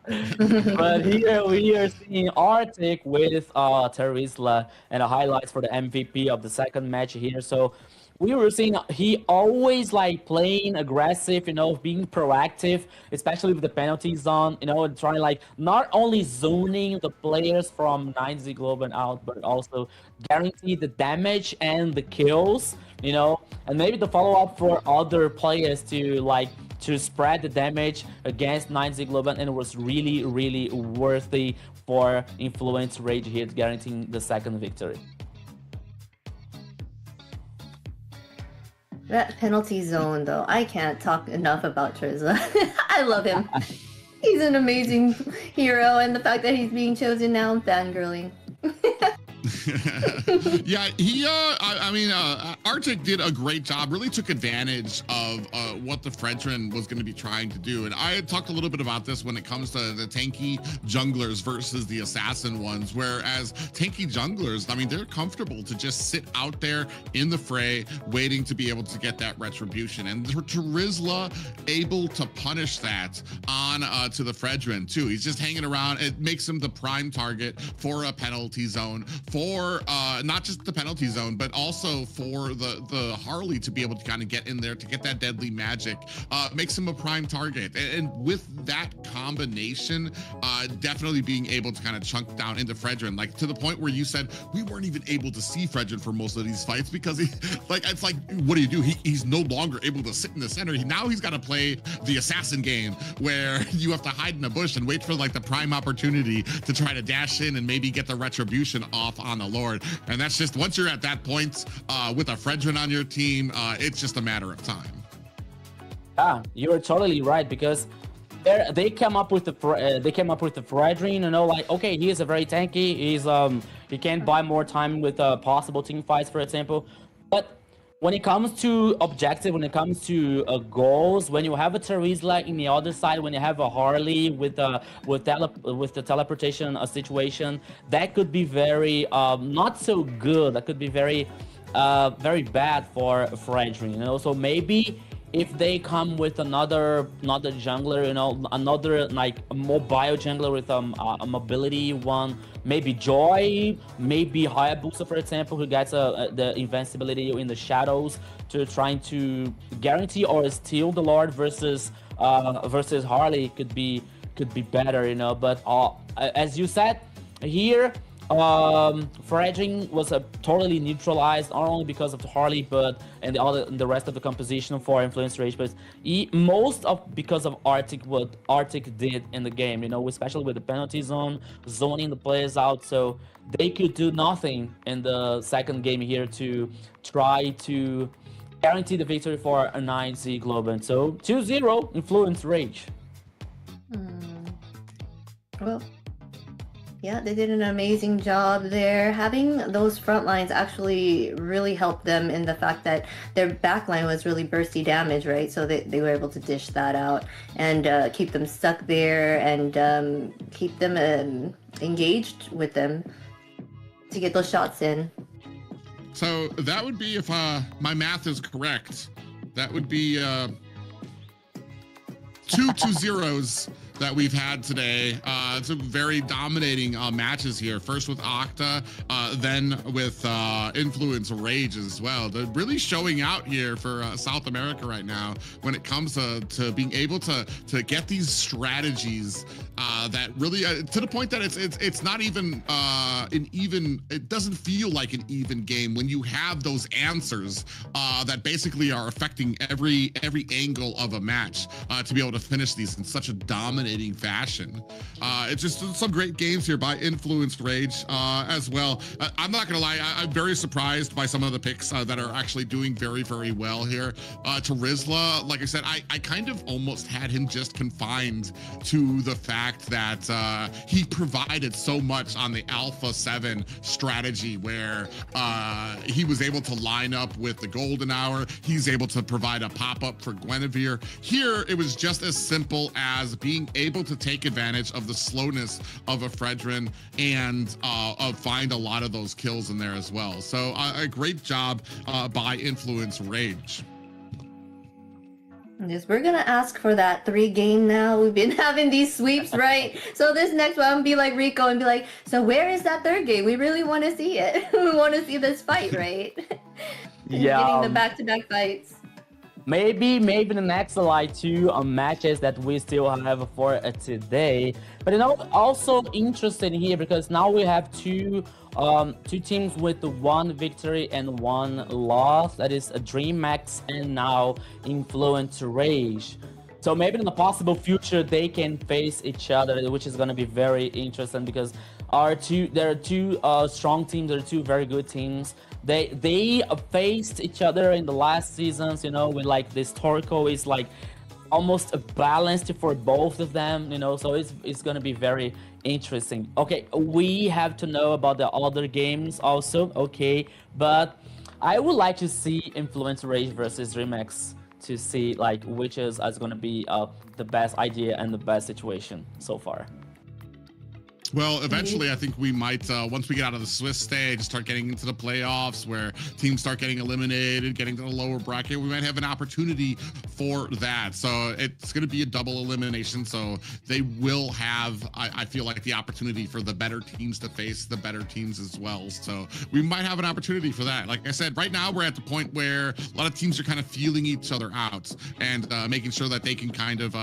here we are seeing Arctic with Terizla and the highlights for the MVP of the second match here. So we were seeing he always like playing aggressive, being proactive, especially with the penalty zone, and trying like not only zoning the players from 9Z Global out, but also guarantee the damage and the kills, and maybe the follow-up for other players to spread the damage against 9Z Global, and it was really, really worthy for Influence Rage here, guaranteeing the second victory. That penalty zone, though, I can't talk enough about Terizla. I love him. He's an amazing hero, and the fact that he's being chosen now, I'm fangirling. Yeah, Arctic did a great job, really took advantage of what the Fredrin was going to be trying to do. And I had talked a little bit about this when it comes to the tanky junglers versus the assassin ones, whereas tanky junglers, they're comfortable to just sit out there in the fray, waiting to be able to get that retribution. And Terizla able to punish that on to the Fredrin too. He's just hanging around. It makes him the prime target for a penalty zone, for not just the penalty zone, but also for the Harley to be able to kind of get in there to get that deadly magic, makes him a prime target. And with that combination, definitely being able to kind of chunk down into Fredrin, like to the point where you said we weren't even able to see Fredrin for most of these fights because it's like, what do you do? He's no longer able to sit in the center. Now he's got to play the assassin game where you have to hide in a bush and wait for like the prime opportunity to try to dash in and maybe get the retribution off on the Lord. And that's just, once you're at that point with a Fredrin on your team, it's just a matter of time. Yeah, you're totally right, because they came up with the Fredrin, like, okay, he is a very tanky, he can buy more time with possible team fights, for example. But when it comes to objective, when it comes to goals, when you have a Terizla in the other side, when you have a Harley with the teleportation situation, that could be very not so good. That could be very very bad for Fredrin. So maybe if they come with another jungler, another like a mobile jungler with a mobility one, maybe Joy, maybe Hayabusa, for example, who gets the invincibility in the shadows to trying to guarantee or steal the Lord versus Harley could be better, But as you said, here, Fredging was totally neutralized, not only because of Harley, but and the rest of the composition for Influence Rage, but because of Arctic, what Arctic did in the game, you know, especially with the penalty zone, zoning the players out, so they could do nothing in the second game here to try to guarantee the victory for a 9Z Globan. So 2-0 Influence Rage. Well, yeah, they did an amazing job there. Having those front lines actually really helped them in the fact that their back line was really bursty damage, right? So they were able to dish that out and keep them stuck there and keep them engaged with them to get those shots in. So that would be, if my math is correct, that would be 2 2-0s that we've had today. It's a very dominating matches here. First with Octa, then with Influence Rage as well. They're really showing out here for South America right now when it comes to being able to get these strategies that really to the point that it's not even it doesn't feel like an even game when you have those answers that basically are affecting every angle of a match to be able to finish these in such a dominating fashion. It's just some great games here by Influenced Rage as well. I'm not gonna lie, I'm very surprised by some of the picks that are actually doing very, very well here. To Rizla, like I said, I kind of almost had him just confined to the fact that he provided so much on the Alpha 7 strategy where he was able to line up with the Golden Hour. He's able to provide a pop-up for Guinevere. Here, it was just as simple as being able to take advantage of the slowness of a Fredrin and find a lot of those kills in there as well. So a great job by Influence Rage. Yes, we're gonna ask for that 3 game now. We've been having these sweeps, right? So this next one, I'm gonna be like Rico and be like, so where is that 3rd game? We really want to see it. We want to see this fight, right? Yeah. Getting the back-to-back fights. Maybe the next like 2 matches that we still have for today. But you know, also interesting here because now we have two teams with 1 victory and 1 loss. That is a DreamHack and now Influence Rage. So maybe in the possible future they can face each other, which is gonna be very interesting because there are two strong teams, there are 2 very good teams. They faced each other in the last seasons, you know, with like the historical is like almost balanced for both of them, you know, so it's gonna be very interesting. Okay, we have to know about the other games also, okay, but I would like to see Influence Rage versus DreamHack to see like which is gonna be the best idea and the best situation so far. Well, eventually, I think we might, once we get out of the Swiss stage, start getting into the playoffs where teams start getting eliminated, getting to the lower bracket, we might have an opportunity for that. So it's going to be a double elimination. So they will have, I feel like, the opportunity for the better teams to face the better teams as well. So we might have an opportunity for that. Like I said, right now we're at the point where a lot of teams are kind of feeling each other out and making sure that they can kind of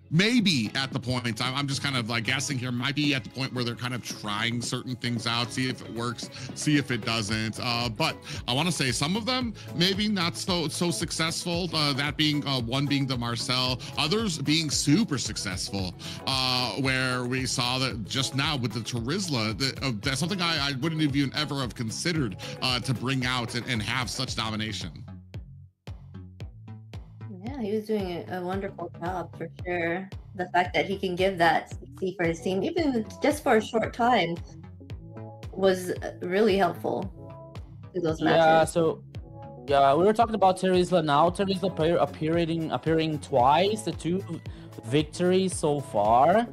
maybe at the point, I'm just kind of like guessing here, might be at the point where they're kind of trying certain things out, see if it works, see if it doesn't. But I want to say some of them maybe not so successful, that being one being the Marcel, others being super successful, where we saw that just now with the Tarizla, that's something I wouldn't even ever have considered to bring out and have such domination. Yeah, he was doing a wonderful job for sure. The fact that he can give that CC for his team, even just for a short time, was really helpful to those matches. Yeah, so yeah, we were talking about Tarizla now. Tarizla appearing twice, the 2 victories so far.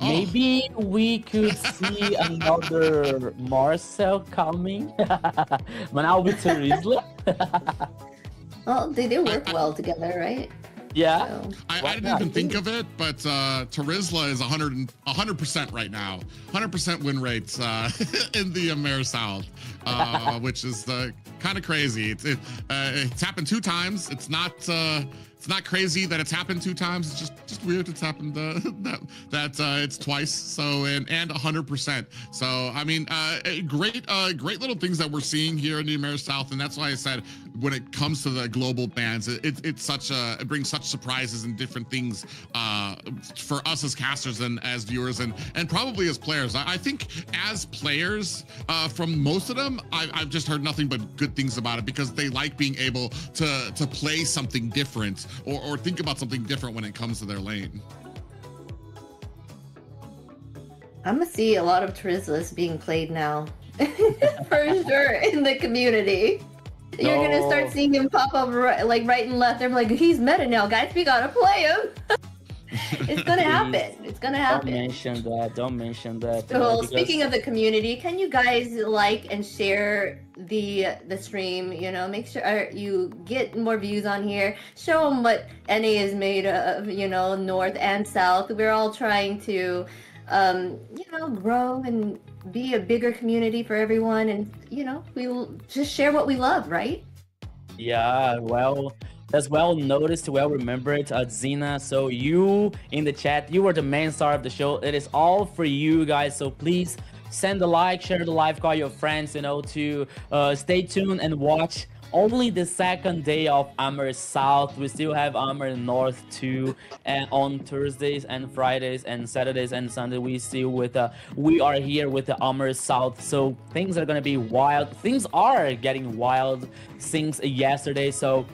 Maybe we could see another Marcel coming, but now with Tarizla. Well, they work well together, right? Yeah. So, I didn't even think of it, but Tarizla is 100% right now. 100% win rates in the AMER South, which is kind of crazy. It's happened 2 times. It's not it's not crazy that it's happened 2 times. It's just weird it's happened that it's twice. So and 100%. So I mean, great little things that we're seeing here in the Amer South, and that's why I said when it comes to the global bans, it brings such surprises and different things for us as casters and as viewers and probably as players. I think as players, from most of them, I've just heard nothing but good things about it because they like being able to play something different or think about something different when it comes to their lane. I'm gonna see a lot of Terizlas being played now, for sure, in the community. You're gonna start seeing him pop up right and left. They're like, he's meta now, guys. We gotta play him. It's gonna happen. It's gonna happen. Don't mention that. So speaking of the community, can you guys like and share the stream? You know, make sure you get more views on here. Show them what NA is made of. You know, North and South. We're all trying to, you know, grow and be a bigger community for everyone. And you know, we'll just share what we love, right? Yeah. Well. That's well noticed, well remembered, Xena. So you in the chat, you were the main star of the show. It is all for you guys. So please send a like, share the live, call your friends, you know, to stay tuned and watch only the second day of Amer South. We still have Amer North too, and on Thursdays and Fridays and Saturdays and Sunday we are here with the Amer South. So things are gonna be wild. Things are getting wild since yesterday. So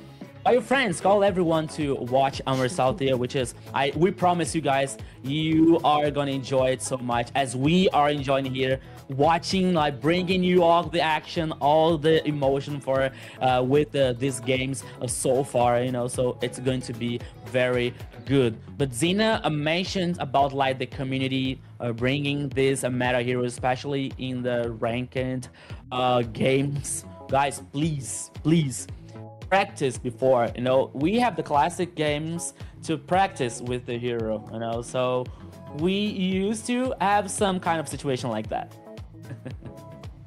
call your friends, call everyone to watch Amer South here, which is, we promise you guys, you are gonna enjoy it so much as we are enjoying here, watching, like bringing you all the action, all the emotion for with these games so far, you know. So it's going to be very good. But Xena mentioned about like the community bringing this meta heroes, especially in the ranked games. Guys, please practice before, you know. We have the classic games to practice with the hero, you know, so we used to have some kind of situation like that.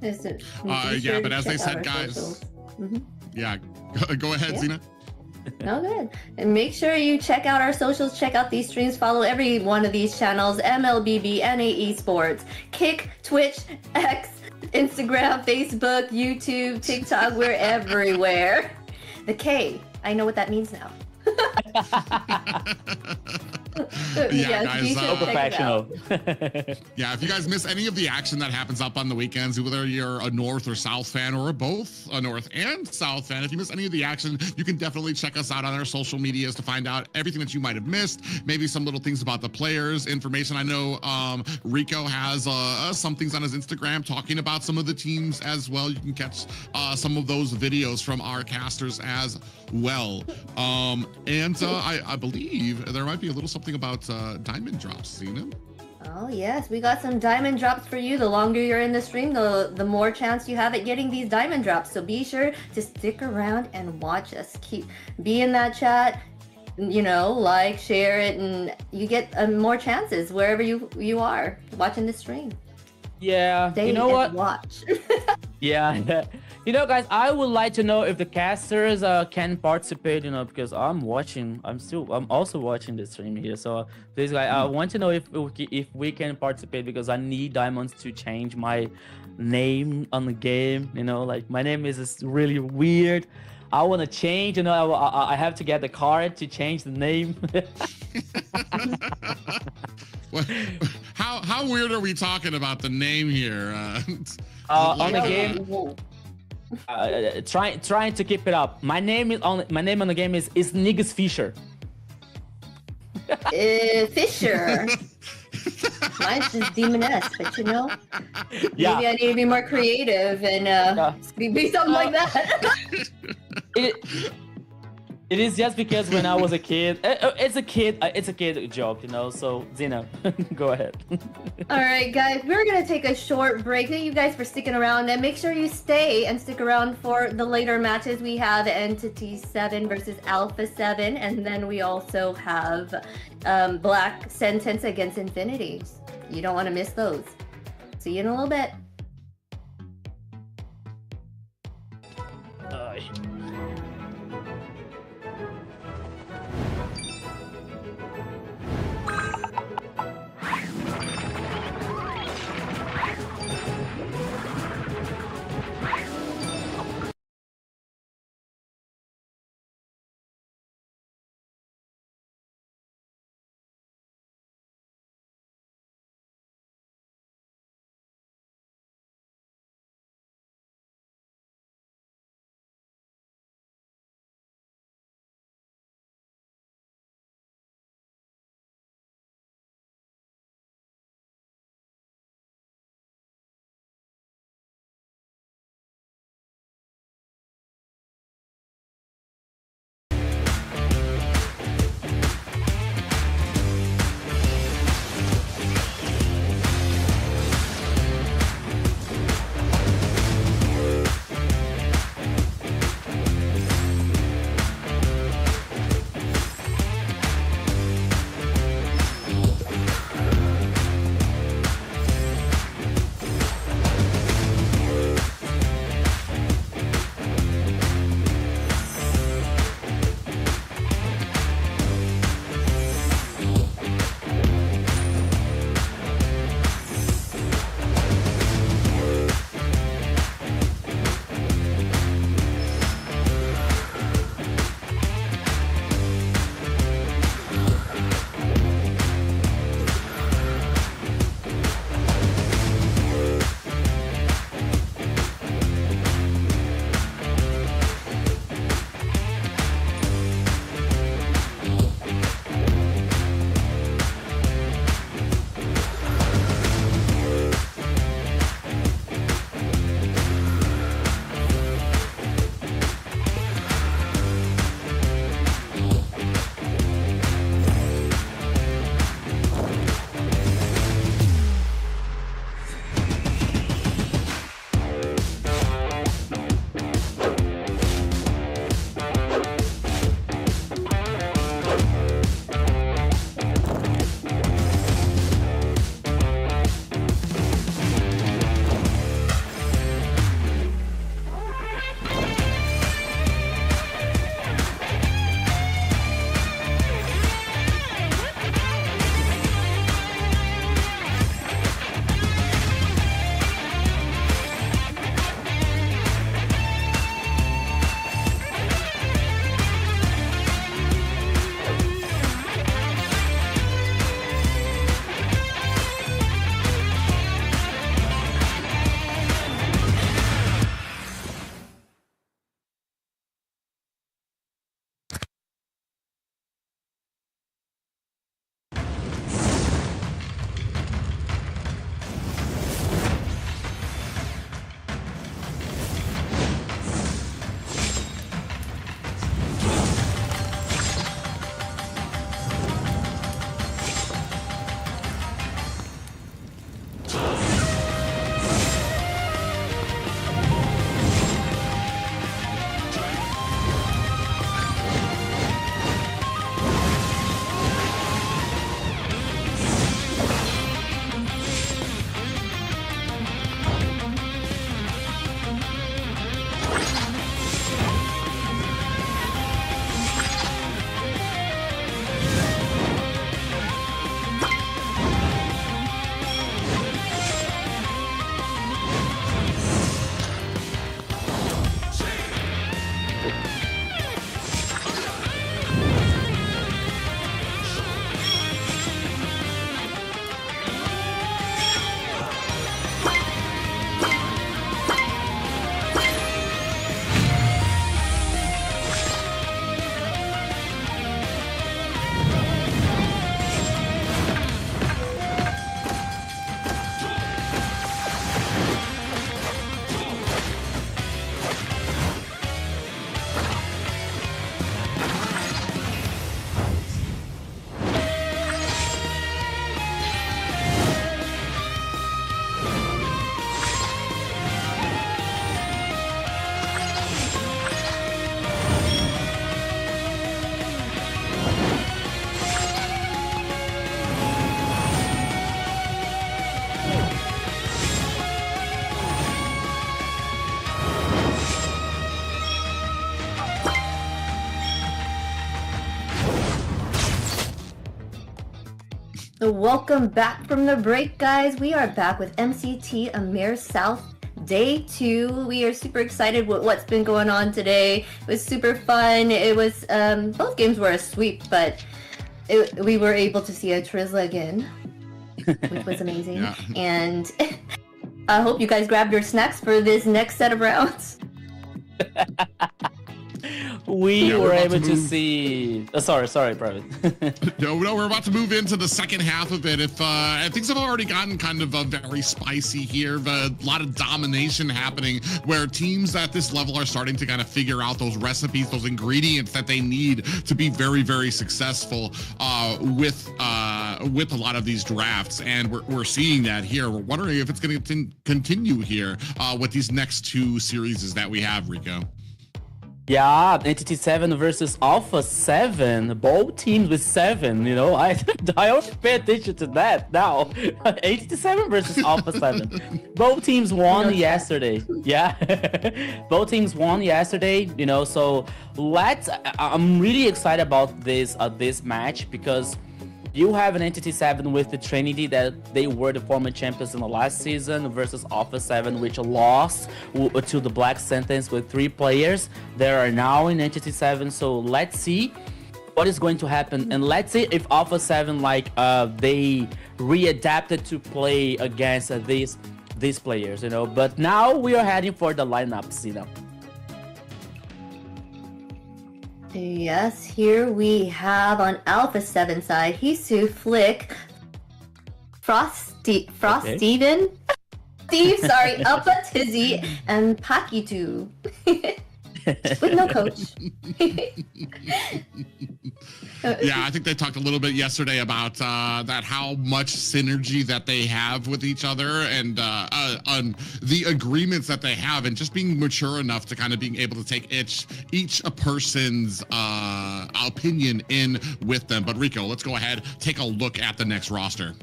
Yeah, but as they said, guys, yeah, go ahead, Xena. No, good. And make sure you check out our socials, check out these streams, follow every one of these channels: MLBB, Esports, Kick, Twitch, X, Instagram, Facebook, YouTube, TikTok. We're everywhere. The K, I know what that means now. Yeah, guys, so professional. Yeah, if you guys miss any of the action that happens up on the weekends, whether you're a North or South fan or both a North and South fan, if you miss any of the action, you can definitely check us out on our social medias to find out everything that you might have missed, maybe some little things about the players, information. I know Rico has some things on his Instagram talking about some of the teams as well. You can catch some of those videos from our casters as well. And I believe there might be a little something about diamond drops, Xena. Oh yes, we got some diamond drops for you. The longer you're in the stream, the more chance you have at getting these diamond drops. So be sure to stick around and watch us. Be in that chat, you know, like, share it, and you get more chances wherever you are watching the stream. Yeah, Stay you know what? Watch. Yeah. You know, guys, I would like to know if the casters can participate, you know, because I'm also watching the stream here. So please, guys, I want to know if we can participate, because I need diamonds to change my name on the game. You know, like, my name is really weird. I want to change, you know, I have to get the card to change the name. How weird are we talking about the name here? On the game, trying to keep it up. My name on the game is Niggas Fisher. Fisher. Mine's just Demoness, but you know, maybe I need to be more creative and be something like that. It is just because when I was a kid, it's a kid joke, you know. So Xena, go ahead. All right, guys, we're gonna take a short break. Thank you guys for sticking around, and make sure you stay and stick around for the later matches. We have Entity 7 versus Alpha 7, and then we also have Black Sentence against Infinity. You don't want to miss those. See you in a little bit. welcome back from the break, guys. We are back with MCT AMER South Day 2. We are super excited with what's been going on today. It was super fun. It was both games were a sweep, but we were able to see a Trizla again, which was amazing. Yeah. And I hope you guys grabbed your snacks for this next set of rounds. We Yeah, were we're about able to to move. see. Sorry, Private. No, we're about to move into the second half of it. If things have already gotten kind of very spicy here, a lot of domination happening, where teams at this level are starting to kind of figure out those recipes, those ingredients that they need to be very, very successful with a lot of these drafts, and we're seeing that here. We're wondering if it's going to continue here with these next two series that we have, Rico. Yeah, Entity 7 versus Alpha 7. Both teams with 7, you know. I only pay attention to that now. Entity 7 versus Alpha 7. Both teams won yesterday. Yeah. Both teams won yesterday, you know. So I'm really excited about this match because you have an Entity 7 with the Trinity that they were the former champions in the last season versus Alpha 7, which lost to the Black Sentence with 3 players. They are now in Entity 7, so let's see what is going to happen. And let's see if Alpha 7, they readapted to play against these players, you know. But now we are heading for the lineups, you know. Yes, here we have on Alpha 7 side, Hisu, Flick, Frost Steven, Steve, sorry, Alpha Tizzy, and Pakitu. With no coach. Yeah, I think they talked a little bit yesterday about that how much synergy that they have with each other and on the agreements that they have, and just being mature enough to kind of being able to take each a person's opinion in with them. But Rico, let's go ahead, take a look at the next roster.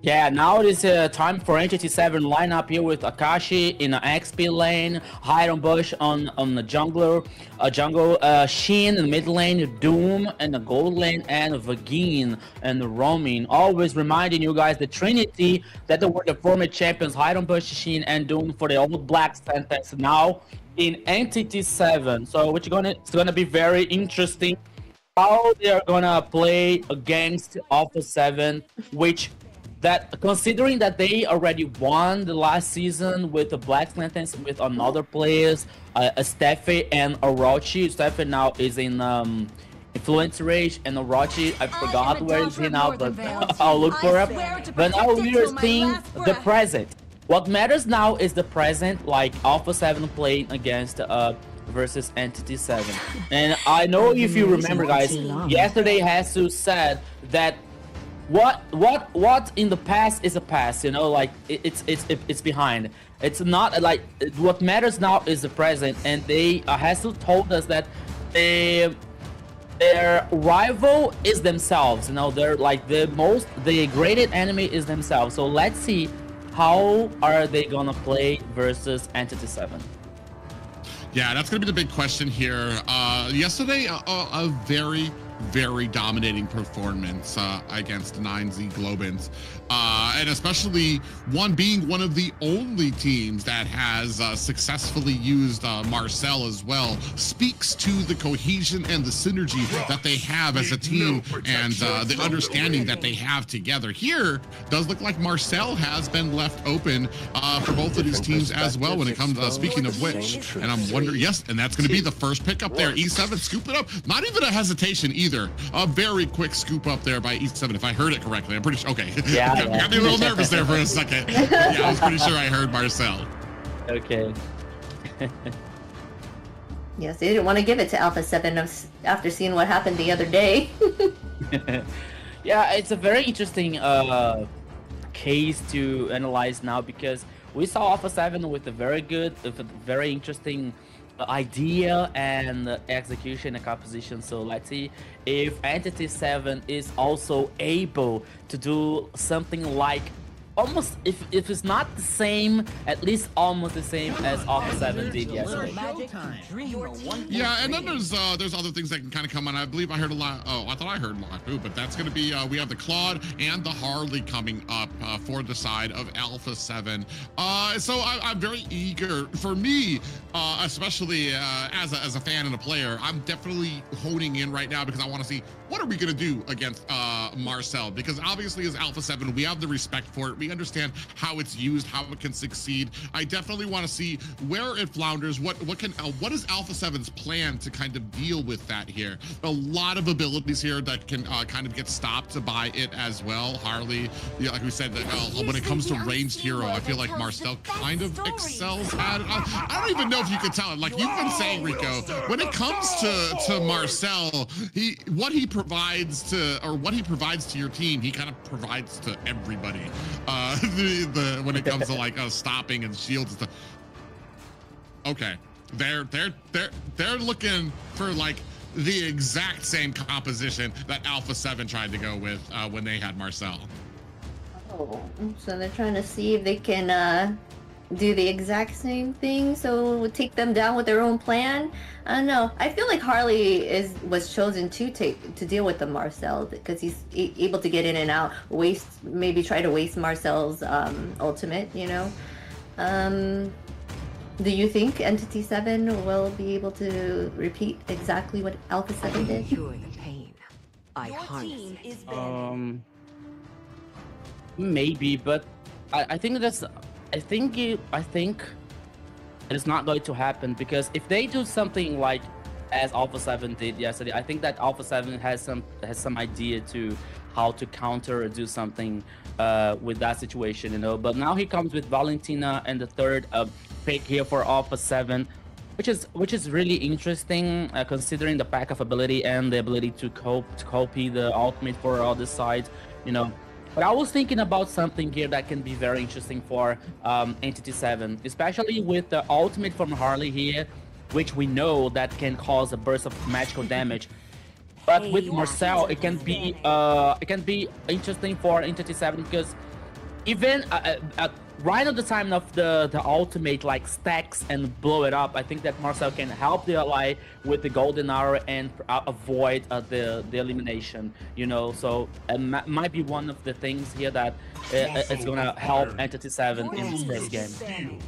Yeah, now it is time for Entity 7 lineup here with Akashi in the XP lane, Hiram Bush on the jungle, Shin in the mid lane, Doom in the gold lane, and Vagine and the roaming. Always reminding you guys the Trinity that they were the former champions, Hiram Bush, Shin, and Doom for the old Black Sentence now in Entity 7. So it's gonna be very interesting how they are gonna play against Alpha 7, which that considering that they already won the last season with the Black Lanterns with another players, Steffi and Orochi. Steffi now is in Influence Rage, and Orochi, I forgot where is he now, but I'll look for him. But now we are seeing the present. What matters now is the present, like Alpha 7 playing against versus Entity 7. And I know if you remember, guys, yesterday Hasu said that what in the past is a past, you know, like it's behind. It's not like what matters now is the present, and they Hasu told us that their rival is themselves, you know. They're like the greatest enemy is themselves. So let's see how are they gonna play versus Entity 7. Yeah, that's going to be the big question here. Yesterday, a very, very dominating performance against 9Z Globins. And especially being one of the only teams that has successfully used Marcel as well, speaks to the cohesion and the synergy that they have as a team, and the understanding that they have together. Here, does look like Marcel has been left open for both of these teams as well when it comes to speaking of which. And I'm wondering, yes, and that's going to be the first pick up there. E7 scoop it up. Not even a hesitation either. A very quick scoop up there by E7, if I heard it correctly. I'm pretty sure. Okay. Yeah, Got me a little nervous there for a second. Yeah, I was pretty sure I heard Marcel. Okay. Yes, they didn't want to give it to Alpha 7 after seeing what happened the other day. Yeah, it's a very interesting case to analyze now, because we saw Alpha 7 with a very interesting idea and execution and composition. So let's see if Entity 7 is also able to do something like almost, if it's not the same, at least almost the same as Alpha 7 did yesterday. Yeah, and then there's other things that can kind of come on. I believe I heard a lot. Oh, I thought I heard a lot too, but that's going to be we have the Claude and the Harley coming up for the side of Alpha 7. So I'm very eager. For me, especially as a fan and a player, I'm definitely honing in right now because I want to see what are we going to do against Marcel, because obviously as Alpha 7 we have the respect for it, we understand how it's used, how it can succeed. I definitely want to see where it flounders, what is Alpha 7's plan to kind of deal with that here. A lot of abilities here that can kind of get stopped by it as well. Harley, yeah, like we said, when it comes to ranged hero, I feel like Marcel kind of excels at it. I don't even know if you could tell it, like you've been saying, Rico, when it comes to Marcel, what he provides to your team, he kind of provides to everybody. When it comes to like stopping and shields and stuff. Okay, they're looking for like the exact same composition that Alpha 7 tried to go with when they had Marcel. Oh, so they're trying to see if they can do the exact same thing, so we'll take them down with their own plan. I don't know. I feel like Harley was chosen to deal with the Marcel because he's able to get in and out, maybe try to waste Marcel's ultimate, you know. Do you think Entity 7 will be able to repeat exactly what Alpha 7 did? Cure the pain. I harness it. Maybe, but I think it's not going to happen, because if they do something like as Alpha 7 did yesterday, I think that Alpha 7 has some idea to how to counter or do something with that situation, you know. But now he comes with Valentina and the third pick here for Alpha 7, which is really interesting, considering the pack of ability and the ability to copy the ultimate for all the sides, you know. But I was thinking about something here that can be very interesting for Entity 7, especially with the ultimate from Harley here, which we know that can cause a burst of magical damage. But with Marcel, it can be interesting for Entity 7, because even right at the time of the ultimate like stacks and blow it up, I think that Marcel can help the ally with the golden arrow and avoid the elimination, you know. So it might be one of the things here that it's gonna help Entity 7 in this first game.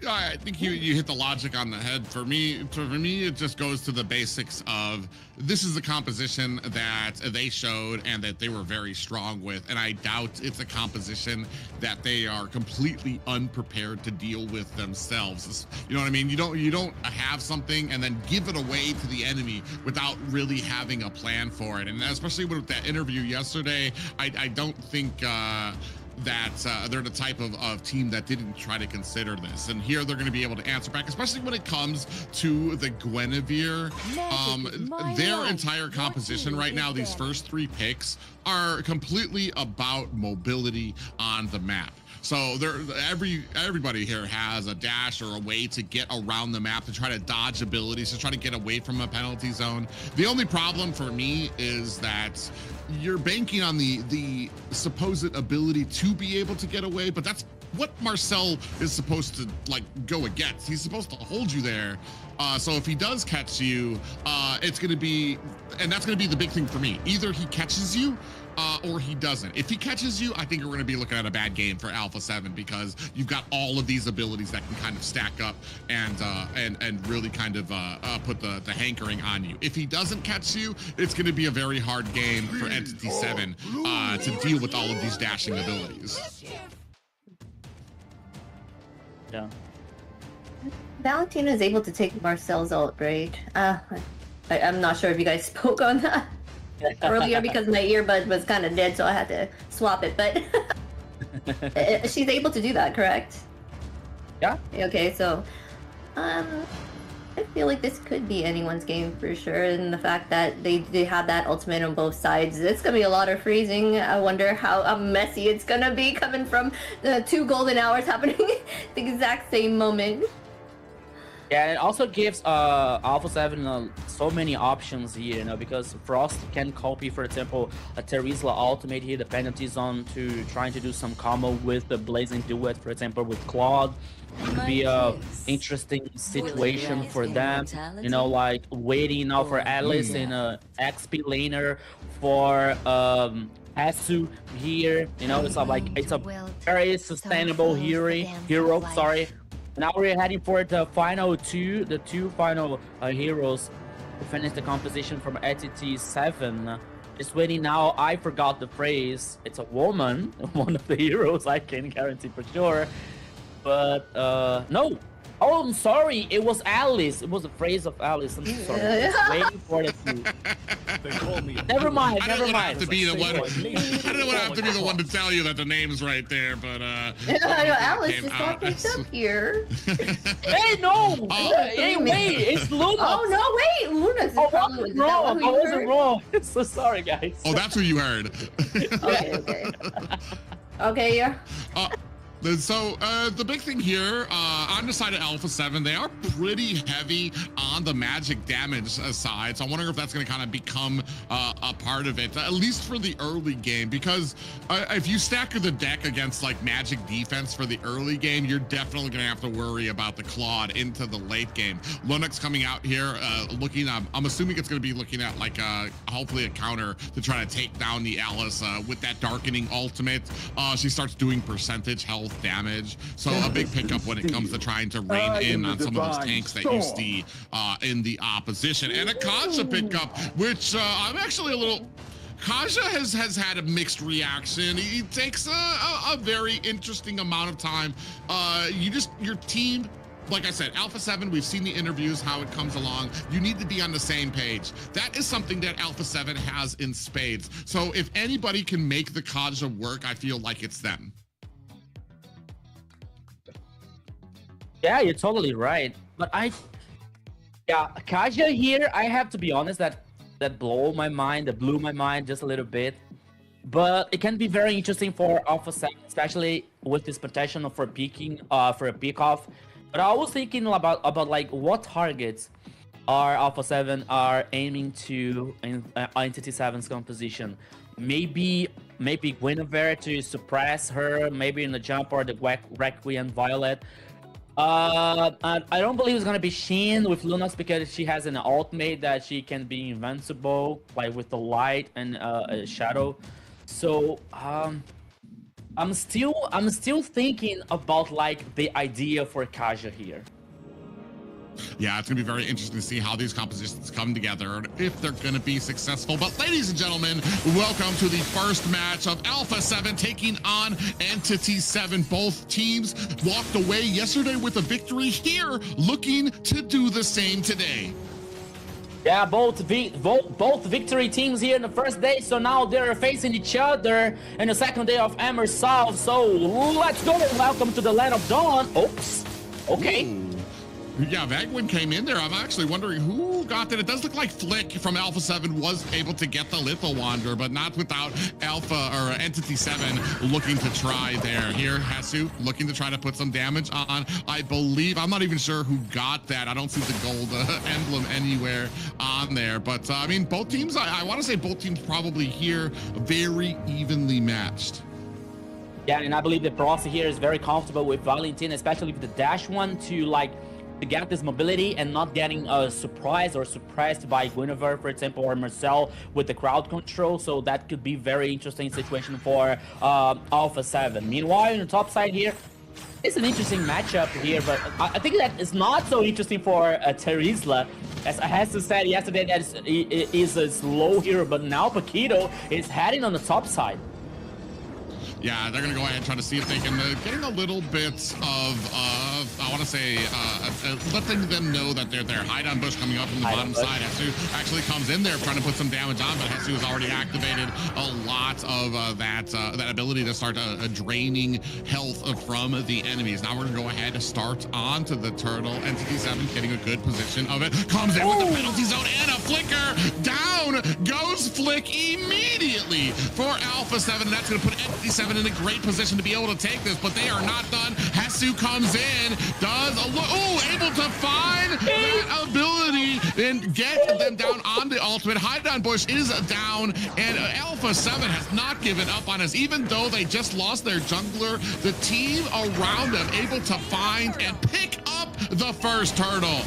I think you hit the logic on the head. For me, it just goes to the basics of this is a composition that they showed and that they were very strong with, and I doubt it's a composition that they are completely unprepared to deal with themselves. You know what I mean? You don't have something and then give it away to the enemy without really having a plan for it. And especially with that interview yesterday, I don't think that they're the type of team that didn't try to consider this, and here they're going to be able to answer back, especially when it comes to the Guinevere. Their entire composition right now, these first three picks, are completely about mobility on the map. So everybody here has a dash or a way to get around the map, to try to dodge abilities, to try to get away from a penalty zone. The only problem for me is that you're banking on the supposed ability to be able to get away, but that's what Marcel is supposed to like go against. He's supposed to hold you there. So if he does catch you, it's going to be, and that's going to be the big thing for me. Either he catches you or he doesn't. If he catches you, I think we're going to be looking at a bad game for Alpha 7, because you've got all of these abilities that can kind of stack up and really kind of put the hankering on you. If he doesn't catch you, it's going to be a very hard game for Entity 7 to deal with all of these dashing abilities. Yeah. Valentina is able to take Marcel's ult, right? I'm not sure if you guys spoke on that earlier because my earbud was kind of dead, so I had to swap it. But she's able to do that, correct? Yeah. Okay, so I feel like this could be anyone's game for sure, and the fact that they have that ultimate on both sides, it's gonna be a lot of freezing. I wonder how messy it's gonna be coming from the two golden hours happening the exact same moment. Yeah, it also gives Alpha 7 so many options here, you know, because Frost can copy, for example, a Terizla ultimate here, the penalty zone to trying to do some combo with the Blazing Duet, for example, with Claude. Could be a interesting situation for them, you know, like waiting now for Alice in a XP laner for Hasu here, you know, it's a very sustainable hero, sorry. Now we're heading for the two final heroes to finish the composition from MCT 7. Just waiting now. I forgot the phrase. It's a woman, one of the heroes. I can guarantee for sure. But no. Oh, I'm sorry. It was Alice. It was a phrase of Alice. I'm sorry. Just waiting for it to. Never mind. I don't have to be the one. I don't have to be the one to tell you that the name's right there, but I know Alice just got picked up here. Hey, no! Hey, wait! It's Luna! Oh no, wait! Luna's I wasn't wrong. So sorry, guys. Oh, that's what you heard. Okay. Okay, yeah. So the big thing here on the side of Alpha 7, they are pretty heavy on the magic damage side. So I'm wondering if that's going to kind of become a part of it, at least for the early game, because if you stack the deck against like magic defense for the early game, you're definitely going to have to worry about the Claude into the late game. Lunux coming out here looking, I'm assuming it's going to be looking at like hopefully a counter to try to take down the Alice with that darkening ultimate. She starts doing percentage health damage, so a big pickup when it comes to trying to rein in on some of those tanks that you see in the opposition. And a Kaja pickup, which I'm actually a little... Kaja has had a mixed reaction. He takes a very interesting amount of time. Your team, like I said, Alpha 7, we've seen the interviews, how it comes along. You need to be on the same page. That is something that Alpha 7 has in spades. So if anybody can make the Kaja work, I feel like it's them. Yeah, you're totally right. But Kaja here, I have to be honest, that blew my mind just a little bit. But it can be very interesting for Alpha 7, especially with this potential for peaking, for a peak off. But I was thinking about like what targets are Alpha 7 are aiming to in Entity 7's composition. Maybe Guinevere to suppress her, maybe in the jump, or the Requiem Violet. I don't believe it's gonna be Sheen with Lunox because she has an ultimate that she can be invincible, like with the light and a shadow. So I'm still thinking about like the idea for Kaja here. Yeah, it's gonna be very interesting to see how these compositions come together and if they're gonna be successful. But ladies and gentlemen, welcome to the first match of Alpha 7 taking on Entity 7. Both teams walked away yesterday with a victory here, looking to do the same today. Yeah, both victory teams here in the first day, so now they're facing each other in the second day of AMER South. So let's go. Welcome to the land of dawn. Oops. Okay. Ooh. Yeah, Vagwin came in there. I'm actually wondering who got that. It does look like Flick from Alpha 7 was able to get the Litho Wanderer, but not without Alpha or Entity 7 looking to try there. Here, Hasu looking to try to put some damage on. I believe, I'm not even sure who got that. I don't see the gold emblem anywhere on there. But I mean, both teams, I want to say both teams probably here very evenly matched. Yeah, and I believe that Proxy here is very comfortable with Valentina, especially with the dash one to get this mobility and not getting surprised or suppressed by Guinevere, for example, or Marcel with the crowd control. So that could be very interesting situation for Alpha 7. Meanwhile, on the top side here, it's an interesting matchup here, but I think that it's not so interesting for Terizla. As I had to say yesterday, that is a slow hero, but now Paquito is heading on the top side. Yeah, they're going to go ahead and try to see if they can getting a little bit of, I want to say, letting them know that they're there. Hide on Bush coming up from the bottom side. Hasu actually comes in there trying to put some damage on, but Hasu has already activated a lot of that ability to start draining health from the enemies. Now we're going to go ahead and start onto the turtle. Entity 7 getting a good position of it. Comes in with the penalty zone and a flicker. Down goes Flick immediately for Alpha 7. And that's going to put Entity 7 Alpha 7 in a great position to be able to take this, but they are not done. Hesu comes in, does a look, able to find that ability and get them down on the ultimate. Hidedown Bush is down, and Alpha 7 has not given up on us. Even though they just lost their jungler, the team around them able to find and pick up the first turtle.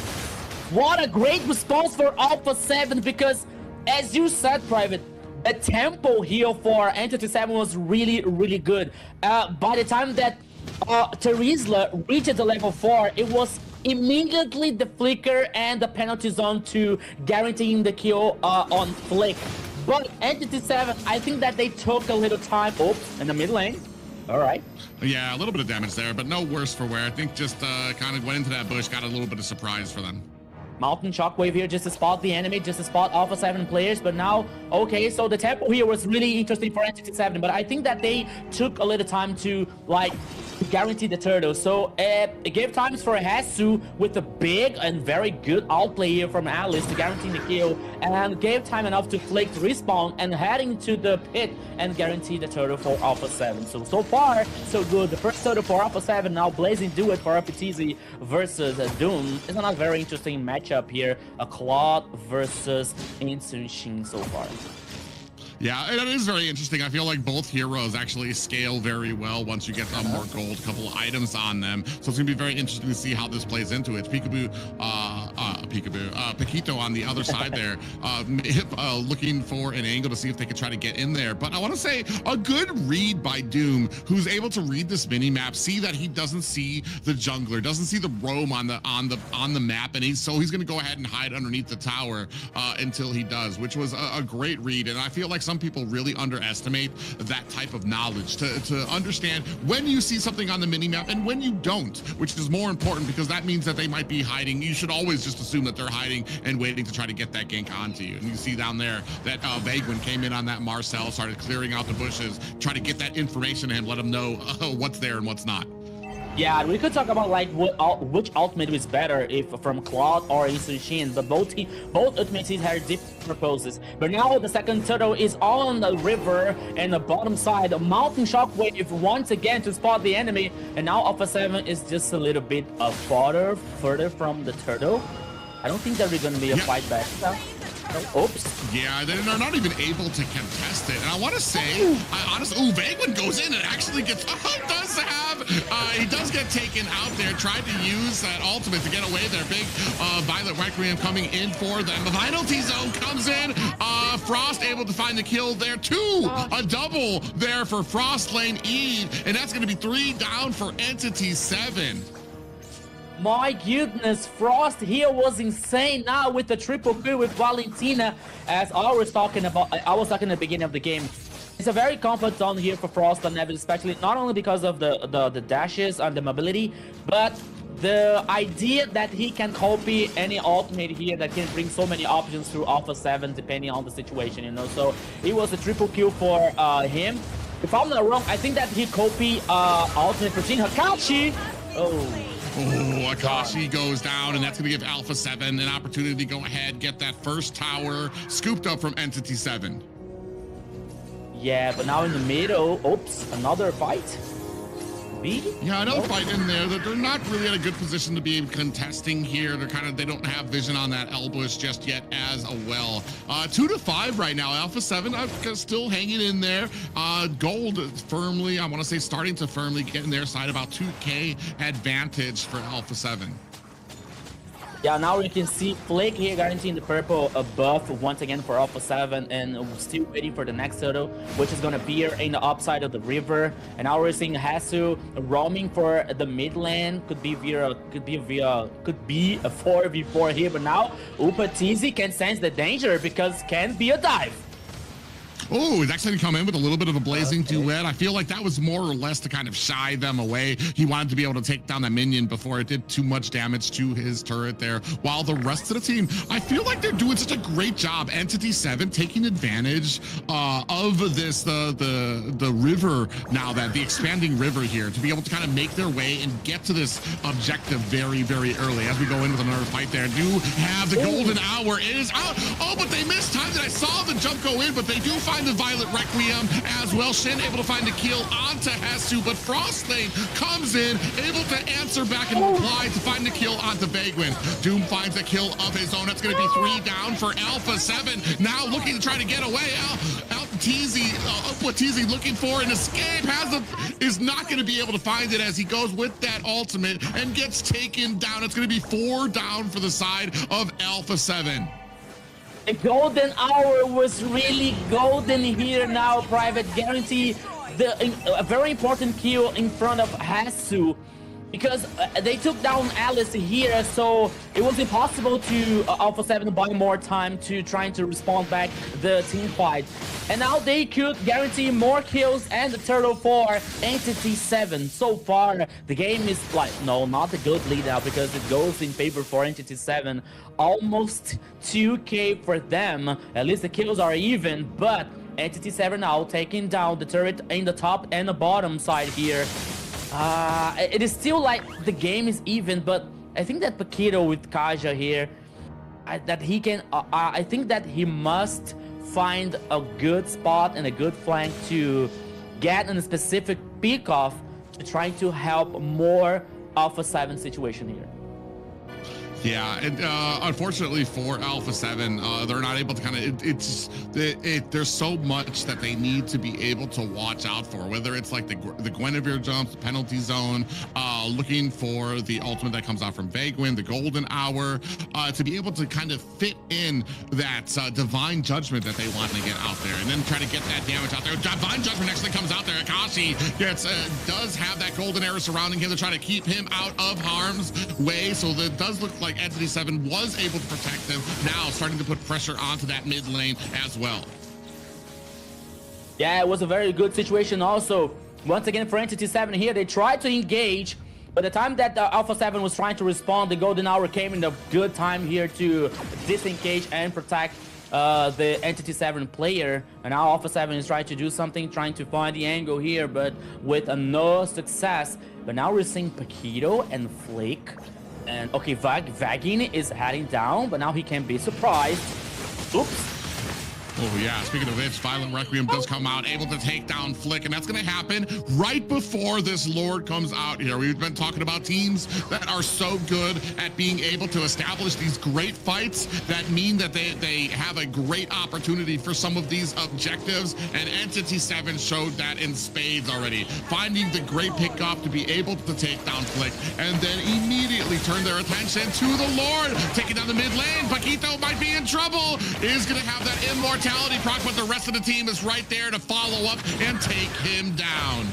What a great response for Alpha 7, because as you said, Private, the tempo here for Entity 7 was really, really good. By the time that Terizla reached the level 4, it was immediately the flicker and the penalty zone to guaranteeing the kill on Flick. But Entity 7, I think that they took a little time. Oops, in the mid lane. All right. Yeah, a little bit of damage there, but no worse for wear. I think just kind of went into that bush, got a little bit of surprise for them. Mountain Shockwave here just to spot the enemy, just to spot Alpha 7 players, but now, okay, so the tempo here was really interesting for Entity 7, but I think that they took a little time to, like, guarantee the turtle. So it gave times for Hesu with a big and very good outplay here from Alice to guarantee the kill, and gave time enough to Flick to respawn and heading to the pit and guarantee the turtle for Alpha 7. So far, so good. The first turtle for Alpha 7, now Blazing Duet for RPTZ versus Doom. It's not a very interesting matchup here. A Claude versus Instant Shin so far. Yeah, it is very interesting. I feel like both heroes actually scale very well once you get more gold, a couple of items on them. So it's gonna be very interesting to see how this plays into it. Paquito on the other side there, looking for an angle to see if they could try to get in there. But I want to say a good read by Doom, who's able to read this mini map, see that he doesn't see the jungler, doesn't see the roam on the map, and he's gonna go ahead and hide underneath the tower until he does, which was a great read. And I feel like some people really underestimate that type of knowledge to understand when you see something on the mini map and when you don't, which is more important because that means that they might be hiding. You should always just assume that they're hiding and waiting to try to get that gank onto you. And you see down there that Vaguin came in on that Marcel, started clearing out the bushes, try to get that information to him, let him know what's there and what's not. Yeah, we could talk about like which ultimate is better, if from Claude or Instant Shin, but both ultimates have different purposes. But now the second turtle is on the river and the bottom side. The Mountain Shockwave once again to spot the enemy, and now Alpha 7 is just a little bit further from the turtle. I don't think that we're gonna be a fight back. Oops. Yeah, they're not even able to contest it. And I want to say, honestly, Vaguin goes in and actually gets, he does get taken out there, tried to use that ultimate to get away there. Big Violet Requiem coming in for them. The penalty zone comes in. Frost able to find the kill there too. A double there for Frost Lane Eve. And that's going to be 3 down for Entity 7. My goodness, Frost here was insane now with the triple kill with Valentina, as I was talking at the beginning of the game. It's a very comfort zone here for Frost and Neville, especially not only because of the dashes and the mobility, but the idea that he can copy any ultimate here that can bring so many options through Alpha 7 depending on the situation, you know. So it was a triple kill for him. If I'm not wrong, I think that he copied ultimate routine Hakashi. Oh, Akashi goes down, and that's going to give Alpha 7 an opportunity to go ahead, get that first tower scooped up from Entity 7. Yeah, but now in the middle, oops, another fight. Yeah, another fight in there. They're not really in a good position to be contesting here. They don't have vision on that Elbush just yet as well. 2-5 right now. Alpha 7 still hanging in there. Gold firmly, I want to say starting to firmly get in their side, about 2K advantage for Alpha 7. Yeah, now we can see Flick here guaranteeing the purple buff once again for Alpha 7, and still waiting for the next turtle, which is gonna be here in the upside of the river. And now we're seeing Hesu roaming for the mid lane. Could be a 4v4 here, but now Upatizi can sense the danger because can be a dive. Oh, he's actually come in with a little bit of a blazing duet. I feel like that was more or less to kind of shy them away. He wanted to be able to take down that minion before it did too much damage to his turret there. While the rest of the team, I feel like they're doing such a great job. Entity 7 taking advantage of this, the river now, that the expanding river here, to be able to kind of make their way and get to this objective very, very early. As we go in with another fight there, do have the golden hour. It is out. Oh, but they missed time. I saw the jump go in, but they do find the Violet Requiem as well. Shin able to find a kill onto Hesu, but Frostlane comes in, able to answer back and reply to find the kill onto Vaguin. Doom finds a kill of his own. That's going to be 3 down for Alpha 7. Now looking to try to get away. TZ looking for an escape, is not going to be able to find it as he goes with that ultimate and gets taken down. It's going to be 4 down for the side of Alpha 7. The golden hour was really golden here now, Private. Guarantee a very important kill in front of Hesu, because they took down Alice here, so it was impossible to Alpha 7 buy more time to trying to respond back the team fight. And now they could guarantee more kills and the turtle for Entity 7. So far, the game is like, no, not a good lead now, because it goes in favor for Entity 7. Almost 2k for them. At least the kills are even, but Entity 7 now taking down the turret in the top and the bottom side here. It is still like the game is even, but I think that Paquito with Kaja here, I think that he must find a good spot and a good flank to get in a specific pick off to try to help more Alpha 7 situation here. Yeah, and unfortunately for Alpha 7, they're not able to kind of, there's so much that they need to be able to watch out for, whether it's like the Guinevere jumps, the penalty zone, looking for the ultimate that comes out from Vaguin, the golden hour, to be able to kind of fit in that divine judgment that they want to get out there, and then try to get that damage out there. Divine judgment actually comes out there. Akashi does have that golden arrow surrounding him to try to keep him out of harm's way, so that does look like Entity 7 was able to protect them. Now starting to put pressure onto that mid lane as well. Yeah, it was a very good situation also. Once again for Entity 7 here, they tried to engage, but the time that Alpha 7 was trying to respond, the golden hour came in a good time here to disengage and protect the Entity 7 player. And now Alpha 7 is trying to do something, trying to find the angle here, but with no success. But now we're seeing Paquito and Flake. And okay, Vagin is heading down, but now he can be surprised. Oops. Oh yeah, speaking of which, Violent Requiem does come out, able to take down Flick, and that's going to happen right before this Lord comes out here. We've been talking about teams that are so good at being able to establish these great fights that mean that they have a great opportunity for some of these objectives, and Entity 7 showed that in spades already. Finding the great pickoff to be able to take down Flick, and then immediately turn their attention to the Lord, taking down the mid lane. Paquito might be in trouble, is going to have that immortality proc, but the rest of the team is right there to follow up and take him down.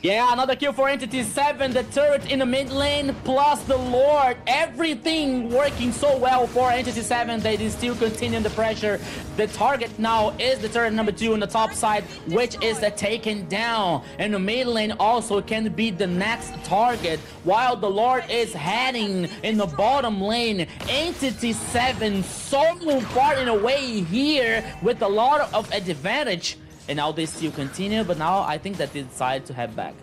Yeah, another kill for Entity 7, the turret in the mid lane plus the Lord. Everything working so well for Entity 7. They still continue the pressure. The target now is the turret number 2 on the top side, which is the taken down. And the mid lane also can be the next target, while the Lord is heading in the bottom lane. Entity 7 so far in a way here with a lot of advantage. And now they still continue, but now I think that they decided to head back.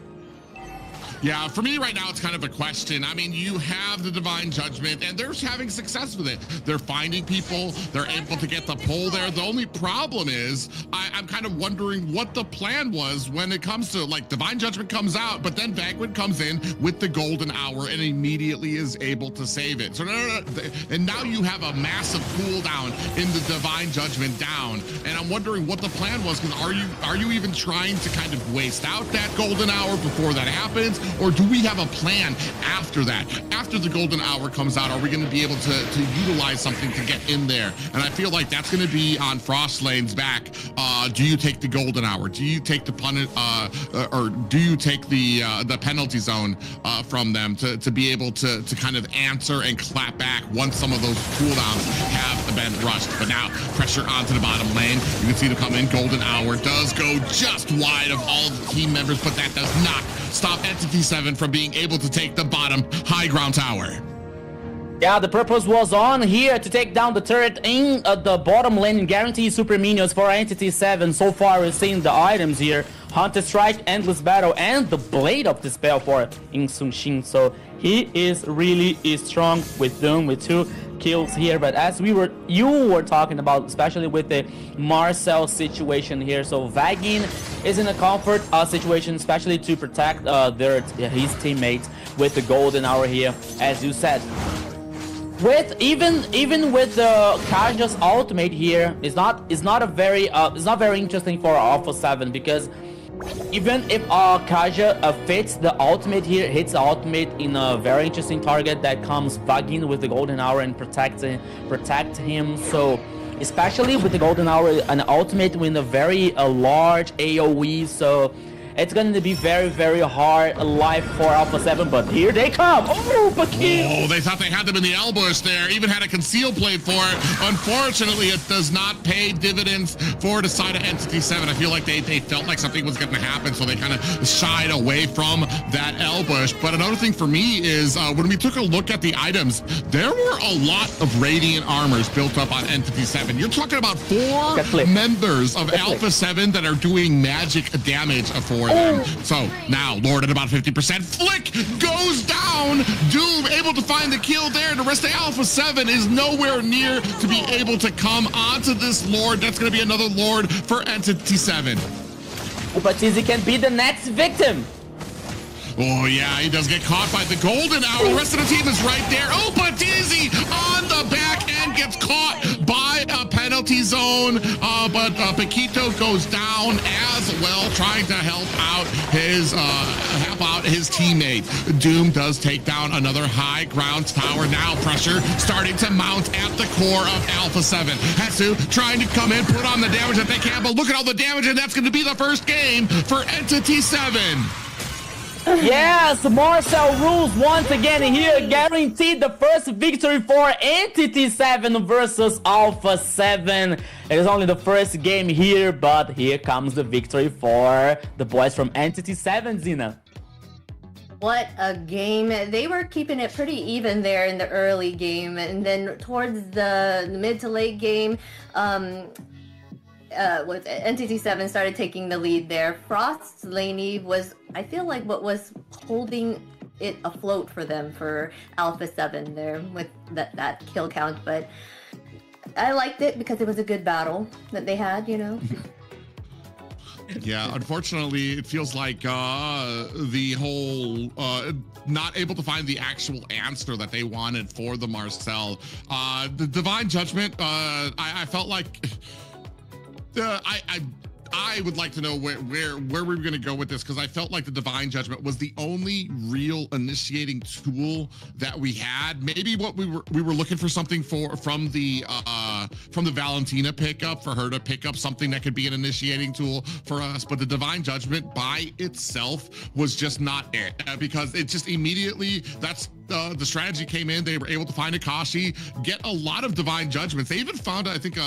Yeah, for me right now, it's kind of a question. I mean, you have the divine judgment, and they're having success with it. They're finding people. They're able to get the pull there. The only problem is I'm kind of wondering what the plan was when it comes to, like, divine judgment comes out, but then Vaguin comes in with the golden hour and immediately is able to save it. So and now you have a massive cooldown in the divine judgment down, and I'm wondering what the plan was, because are you even trying to kind of waste out that golden hour before that happens? Or do we have a plan after that? After the golden hour comes out, are we going to be able to utilize something to get in there? And I feel like that's going to be on Frostlane's back. Do you take the golden hour? Do you take the or do you take the penalty zone from them to be able to kind of answer and clap back once some of those cooldowns have been rushed? But now pressure onto the bottom lane. You can see them come in. Golden hour does go just wide of all the team members, but that does not stop Entity 7 from being able to take the bottom high ground tower. Yeah, the purpose was on here to take down the turret in the bottom lane and guarantee super minions for Entity 7. So far, we're seeing the items here. Hunter Strike, Endless Battle, and the Blade of Dispel for In Sun Shin. So he is really strong with Doom, with 2 kills here, but as you were talking about, especially with the Marcel situation here, so Vagin is in a comfort situation, especially to protect his teammates with the golden hour here, as you said. With even with the Kaja's ultimate here, it's not very interesting for Alpha 7, because even if Kaja fits the ultimate here, hits the ultimate in a very interesting target that comes Vagin with the golden hour and protect him. So especially with the golden hour, an ultimate with a very large AoE, so it's going to be very, very hard life for Alpha 7, but here they come. Oh, Bakin! Oh, they thought they had them in the ambush there. Even had a conceal plate for it. Unfortunately, it does not pay dividends for the side of Entity 7. I feel like they felt like something was going to happen, so they kind of shied away from that ambush. But another thing for me is when we took a look at the items, there were a lot of Radiant armors built up on Entity 7. You're talking about 4 members of Alpha 7 that are doing magic damage for them. So now Lord at about 50%. Flick goes down. Doom able to find the kill there. The rest of Alpha 7 is nowhere near to be able to come onto this Lord. That's going to be another Lord for Entity 7. But Tizzy can be the next victim. Oh yeah, he does get caught by the golden hour. The rest of the team is right there. Oh, but Dizzy on the back end gets caught by a penalty zone. But Paquito goes down as well, trying to help out his teammate. Doom does take down another high ground tower. Now pressure starting to mount at the core of Alpha 7. Hetsu trying to come in, put on the damage that they can, but look at all the damage, and that's going to be the first game for Entity 7. Yes, Marcel rules once again here, guaranteed the first victory for Entity 7 versus Alpha 7. It is only the first game here, but here comes the victory for the boys from Entity 7, Zina. What a game. They were keeping it pretty even there in the early game, and then towards the mid to late game, with Entity 7 started taking the lead there. Frost's laney was, I feel like, what was holding it afloat for them, for Alpha 7 there with that kill count. But I liked it because it was a good battle that they had, you know. Yeah, unfortunately, it feels like the whole not able to find the actual answer that they wanted for the Marcel. The Divine Judgment, I felt like... I would like to know where we were going to go with this, because I felt like the Divine Judgment was the only real initiating tool that we had. Maybe what we were looking for something from the Valentina pickup, for her to pick up something that could be an initiating tool for us. But the Divine Judgment by itself was just not it, because it just immediately, that's the strategy came in. They were able to find Akashi, get a lot of Divine Judgments. They even found, I think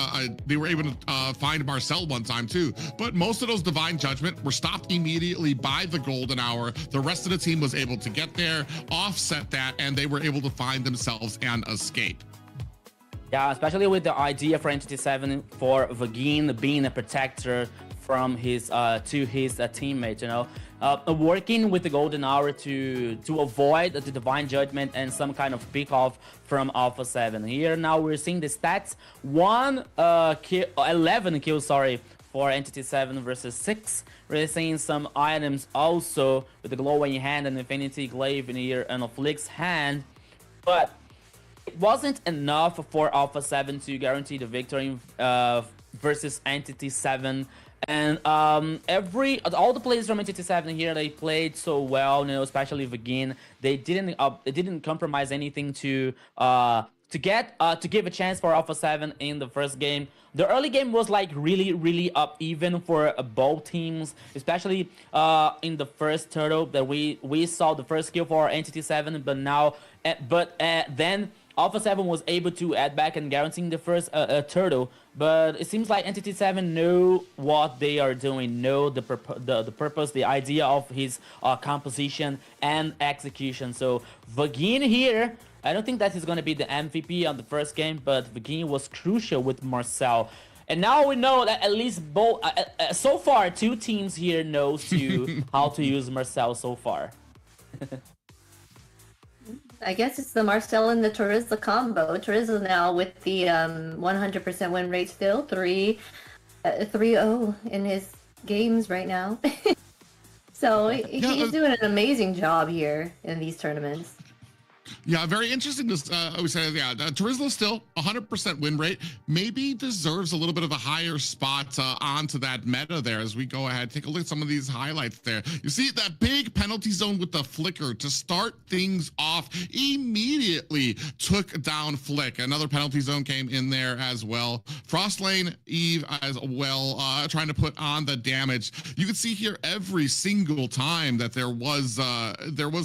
they were able to find Marcel one time too. But most of those Divine Judgment were stopped immediately by the golden hour. The rest of the team was able to get there, offset that, and they were able to find themselves an escape. Yeah, especially with the idea for Entity 7 for Vagin being a protector from his teammates, you know, working with the golden hour to avoid the Divine Judgment and some kind of pick off from Alpha 7. Here now we're seeing the stats: 11 kills, sorry, for Entity 7 versus 6. We're seeing some items also with the glowing hand and Infinity Glaive in here and a Flick's hand, but it wasn't enough for Alpha 7 to guarantee the victory versus Entity 7. And all the players from Entity 7 here, they played so well, you know, especially Vagin. They didn't compromise anything to give a chance for Alpha 7 in the first game. The early game was like really up even for both teams, especially in the first turtle that we saw the first kill for Entity 7, but now then Alpha 7 was able to add back and guaranteeing the first turtle, but it seems like Entity 7 know what they are doing, know the purpose, the idea of his composition and execution. So Vagin here, I don't think that is going to be the MVP on the first game, but Vagin was crucial with Marcel. And now we know that at least both, so far, 2 teams here knows how to use Marcel so far. I guess it's the Marcel and the Turizla combo. Turizla now with the 100% win rate still, 3-0 in his games right now. So he's doing an amazing job here in these tournaments. Yeah, very interesting to say. Yeah, Turizla still 100% win rate. Maybe deserves a little bit of a higher spot onto that meta there as we go ahead. Take a look at some of these highlights there. You see that big penalty zone with the flicker to start things off. Immediately took down Flick. Another penalty zone came in there as well. Frostlane Eve as well, trying to put on the damage. You can see here every single time that there was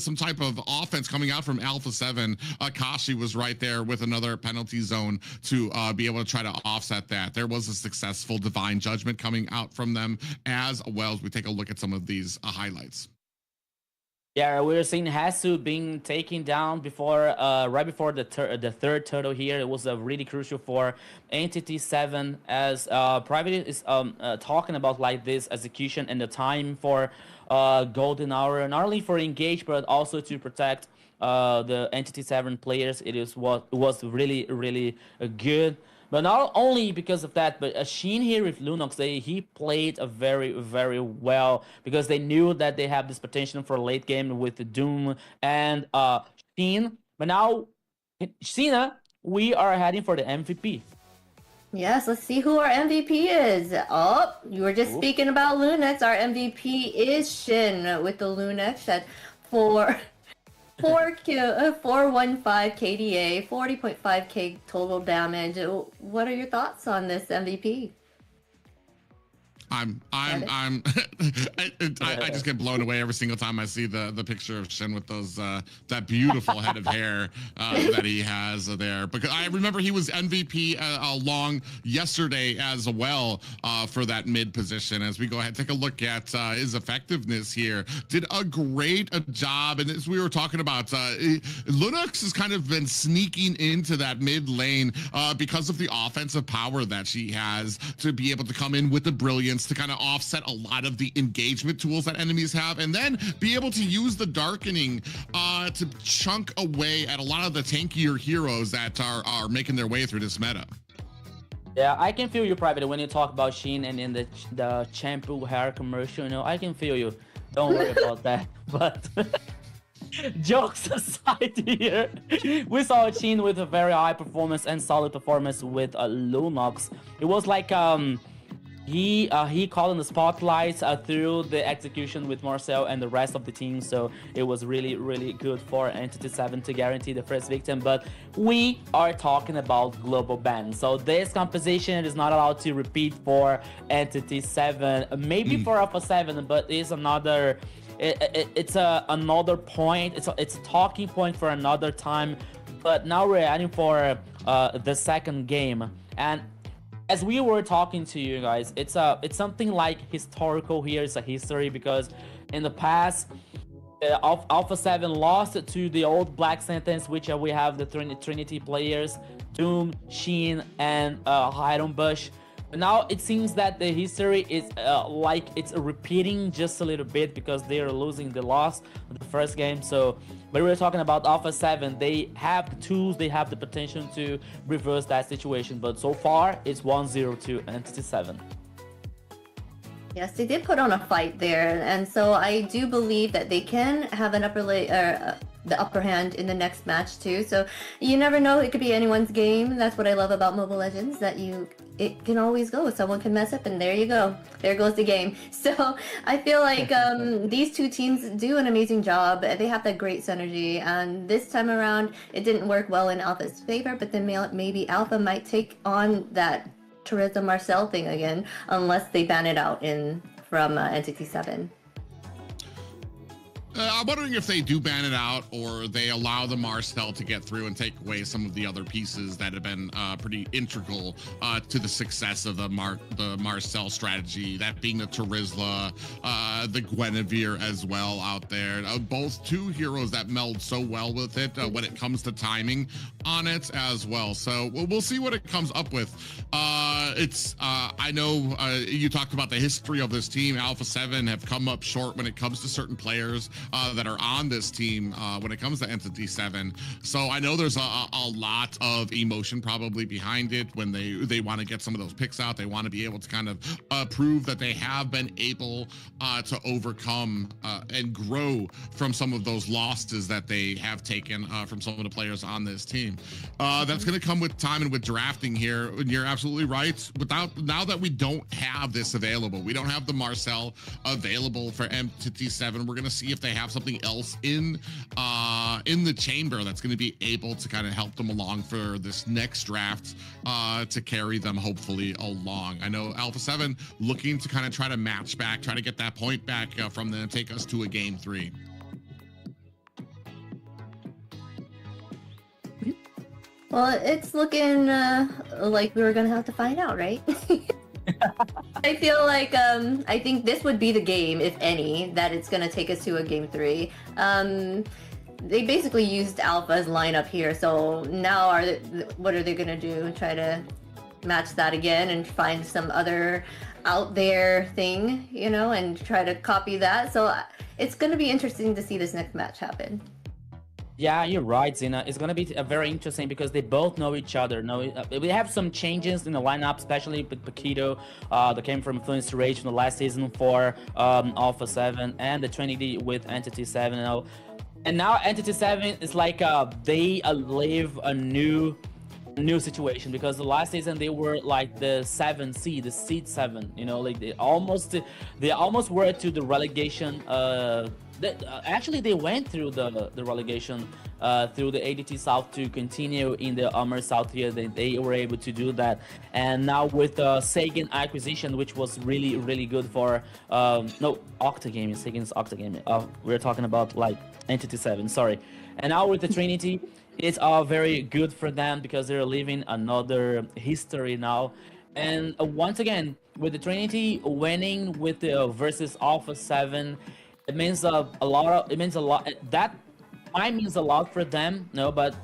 some type of offense coming out from Alpha 7. Akashi was right there with another penalty zone to be able to try to offset that. There was a successful divine judgment coming out from them as well as we take a look at some of these highlights. Yeah, we're seeing Hasu being taken down before, right before the third turtle here. It was really crucial for Entity 7 as Private is talking about like this execution and the time for golden hour, not only for engage but also to protect the Entity 7 players. It was really good. But not only because of that, but Sheen here with Lunox, he played a very well because they knew that they have this potential for late game with Doom and Sheen. But now, Sheena, we are heading for the MVP. Yes, let's see who our MVP is. Oh, you were just speaking about Lunex. Our MVP is Shin with the Lunex at 415 KDA, 40.5k total damage. What are your thoughts on this MVP? I just get blown away every single time I see the picture of Shin with those that beautiful head of hair that he has there. Because I remember he was MVP along yesterday as well for that mid position. As we go ahead, take a look at his effectiveness here. Did a great job, and as we were talking about, Lunox has kind of been sneaking into that mid lane because of the offensive power that she has to be able to come in with the brilliance to kind of offset a lot of the engagement tools that enemies have, and then be able to use the darkening to chunk away at a lot of the tankier heroes that are making their way through this meta. Yeah, I can feel you, Private, when you talk about Sheen and in the shampoo hair commercial. You know, I can feel you. Don't worry about that. But jokes aside here, we saw Sheen with a very high performance and solid performance with Lunox. It was like he called in the spotlights through the execution with Marcel and the rest of the team, so it was really good for Entity 7 to guarantee the first victim. But we are talking about global ban, so this composition is not allowed to repeat for Entity 7, maybe for Alpha 7, but it's another another point. It's a talking point for another time. But now we're adding for the second game, and as we were talking to you guys, it's something like historical here. It's a history because in the past, Alpha 7 lost to the old Black Sentence, which we have the Trinity players, Doom, Sheen, and Iron Bush. But now it seems that the history is like it's repeating just a little bit because they are losing the loss of the first game. So, but we're talking about Alpha 7. They have the tools, they have the potential to reverse that situation. But so far, it's 1-0 to Entity 7. Yes, they did put on a fight there, and so I do believe that they can have an the upper hand in the next match too. So you never know; it could be anyone's game. That's what I love about Mobile Legends, that it can always go. Someone can mess up, and there you go. There goes the game. So I feel like these two teams do an amazing job. They have that great synergy, and this time around, it didn't work well in Alpha's favor. But then maybe Alpha might take on that Teresa Marcel thing again, unless they ban it out from Entity 7. I'm wondering if they do ban it out or they allow the Marcel to get through and take away some of the other pieces that have been pretty integral to the success of the Marcel strategy, that being the Terizla, the Guinevere as well out there. Both two heroes that meld so well with it when it comes to timing on it as well. So we'll see what it comes up with. I know you talked about the history of this team. Alpha 7 have come up short when it comes to certain players. that are on this team when it comes to Entity 7. So I know there's a lot of emotion probably behind it when they want to get some of those picks out. They want to be able to kind of prove that they have been able to overcome and grow from some of those losses that they have taken from some of the players on this team. That's going to come with time and with drafting here. You're absolutely right. Now that we don't have this available, we don't have the Marcel available for Entity 7. We're going to see if they have something else in the chamber that's going to be able to kind of help them along for this next draft to carry them hopefully along. I know Alpha 7 looking to kind of try to match back, try to get that point back from them, take us to a game 3. Well, it's looking like we were gonna have to find out, right? I feel like I think this would be the game, if any, that it's gonna take us to a game 3. They basically used Alpha's lineup here, so now what are they gonna do? Try to match that again and find some other out there thing, you know, and try to copy that. So it's gonna be interesting to see this next match happen. Yeah, you're right, Zina. It's gonna be very interesting because they both know each other. We have some changes in the lineup, especially with Paquito, that came from Influence Rage from the last season for Alpha 7, and the Trinity with Entity 7. And now Entity 7 is like they live a new situation, because the last season they were like the 7 seed, the seed 7. You know, like they almost were to the relegation. Actually, they went through the relegation through the ADT South to continue in the AMER South here. They were able to do that, and now with the Sagan acquisition, which was really good for Octagame. Sagan's Octagame. We're talking about like Entity 7. Sorry, and now with the Trinity, it's very good for them because they're living another history now. And once again, with the Trinity winning with the versus Alpha 7. It means a lot. That might means a lot for them, but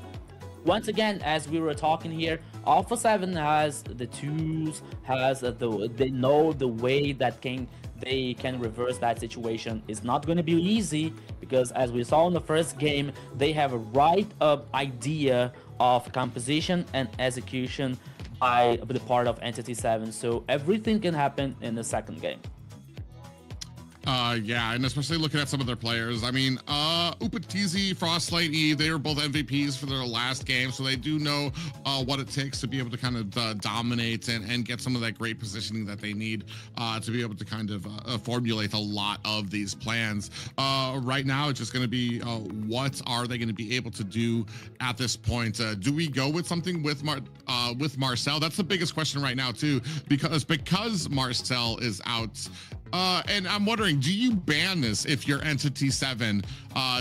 once again, as we were talking here, Alpha 7 has the tools, they know the way that they can reverse that situation. It's not going to be easy because, as we saw in the first game, they have a right idea of composition and execution by the part of Entity 7. So everything can happen in the second game. Yeah, and especially looking at some of their players. I mean, Upatizi, Frostlight E, they were both MVPs for their last game, so they do know what it takes to be able to kind of dominate and get some of that great positioning that they need to be able to kind of formulate a lot of these plans. Right now, it's just going to be what are they going to be able to do at this point? Do we go with something with Marcel? That's the biggest question right now, too, because Marcel is out. And I'm wondering, do you ban this if you're Entity 7,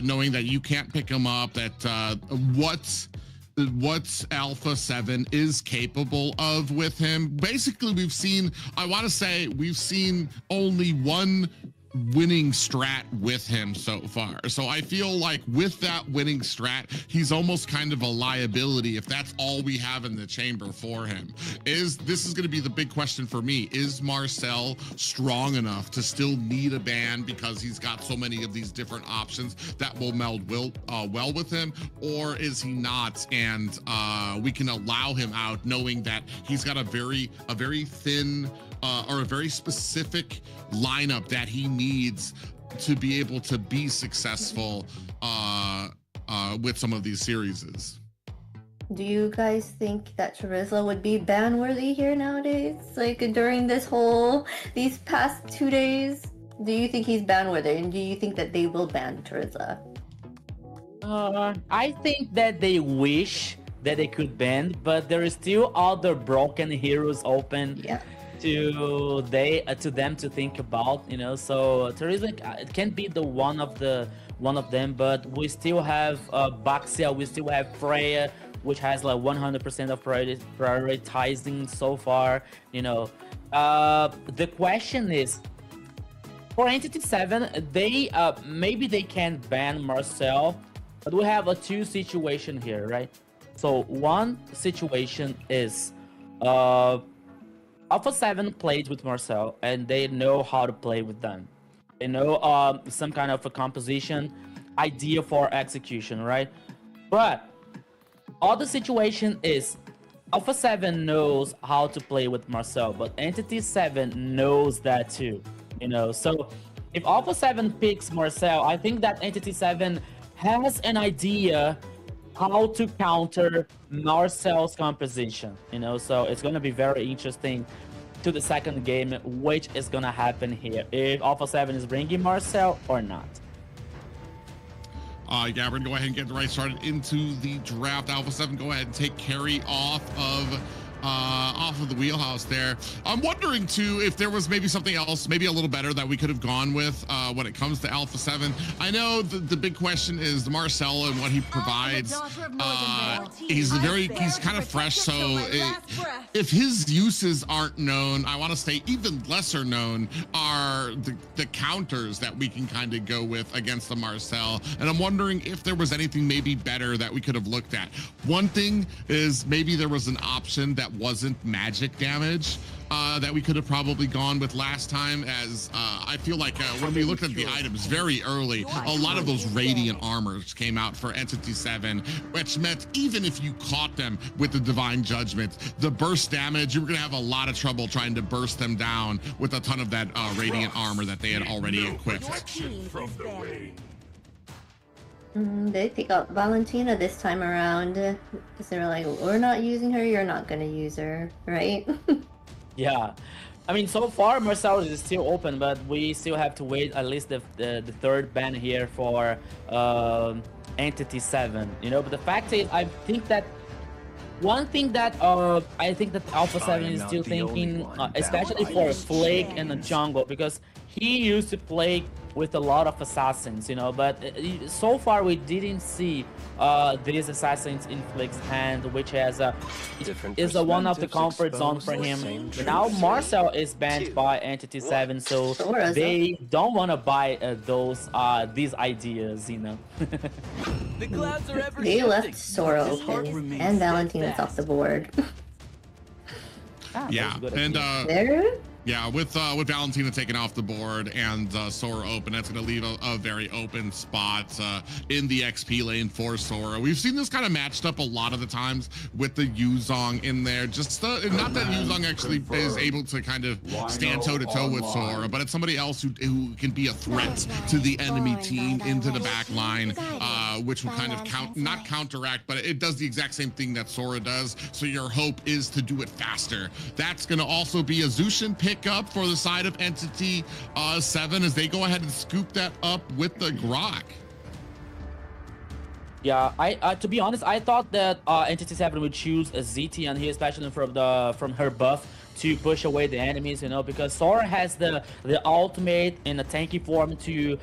knowing that you can't pick him up, that what Alpha 7 is capable of with him? Basically, we've seen only one winning strat with him so far. So I feel like with that winning strat, he's almost kind of a liability if that's all we have in the chamber for him. This is going to be the big question for me. Is Marcel strong enough to still need a ban because he's got so many of these different options that will meld well with him, or is he not? And we can allow him out knowing that he's got a very thin or a very specific lineup that he needs to be able to be successful with some of these series. Do you guys think that Charizla would be ban-worthy here nowadays? Like during these past 2 days? Do you think he's ban-worthy? And do you think that they will ban Charizla? I think that they wish that they could ban, but there is still other broken heroes open. Yeah. To them to think about, so Charizla, it can't be the one of them, but we still have Baxia, we still have Freya, which has like 100% of prioritizing so far. The question is, for Entity 7, they maybe they can ban Marcel, but we have a two situation here, right? So one situation is Alpha 7 played with Marcel and they know how to play with them. some kind of a composition idea for execution, right? But other situation is Alpha 7 knows how to play with Marcel, but Entity 7 knows that too, So if Alpha 7 picks Marcel, I think that Entity 7 has an idea how to counter Marcel's composition, So it's going to be very interesting to the second game, which is going to happen here, if Alpha 7 is bringing Marcel or not. Yeah, we're gonna go ahead and get the right started into the draft. Alpha 7, go ahead and take Carry off of the wheelhouse there. I'm wondering too if there was maybe something else, maybe a little better that we could have gone with when it comes to Alpha 7. I know the big question is the Marcel and what he provides. He's kind of fresh, so if his uses aren't known, I want to say even lesser known are the counters that we can kind of go with against the Marcel. And I'm wondering if there was anything maybe better that we could have looked at. One thing is maybe there was an option that wasn't magic damage that we could have probably gone with last time, as I feel like when we looked at the items very early, a lot of those radiant armors came out for Entity 7, which meant even if you caught them with the Divine Judgment, the burst damage, you were gonna have a lot of trouble trying to burst them down with a ton of that radiant armor that they had already equipped. They pick up Valentina this time around. Because they were like, we're not using her, you're not gonna use her, right? Yeah. I mean, so far Marcel is still open, but we still have to wait at least the third ban here for Entity 7, But the fact is, I think that one thing that I think that Alpha 7 is still thinking, especially for Flake in the jungle, because he used to play with a lot of assassins, but so far we didn't see these assassins in Flake's hand, which is one of the comfort zone for him. But now Marcel is banned by Entity 7, so they don't want to buy these ideas, The clouds are ever They left shifting. Sora open and Valentina's off the board. Yeah, and There? yeah, with Valentina taken off the board and Sora open, that's going to leave a very open spot in the XP lane for Sora. We've seen this kind of matched up a lot of the times with the Yuzong in there. Just not that Yuzong actually is able to kind of stand toe-to-toe with Sora, but it's somebody else who can be a threat to the enemy team into the back line, which will kind of not counteract, but it does the exact same thing that Sora does. So your hope is to do it faster. That's going to also be a Zushin pick up for the side of Entity 7 as they go ahead and scoop that up with the Grok. Yeah, I to be honest, I thought that Entity 7 would choose a ZT, and here, especially from her buff to push away the enemies, because Sora has the ultimate in a tanky form to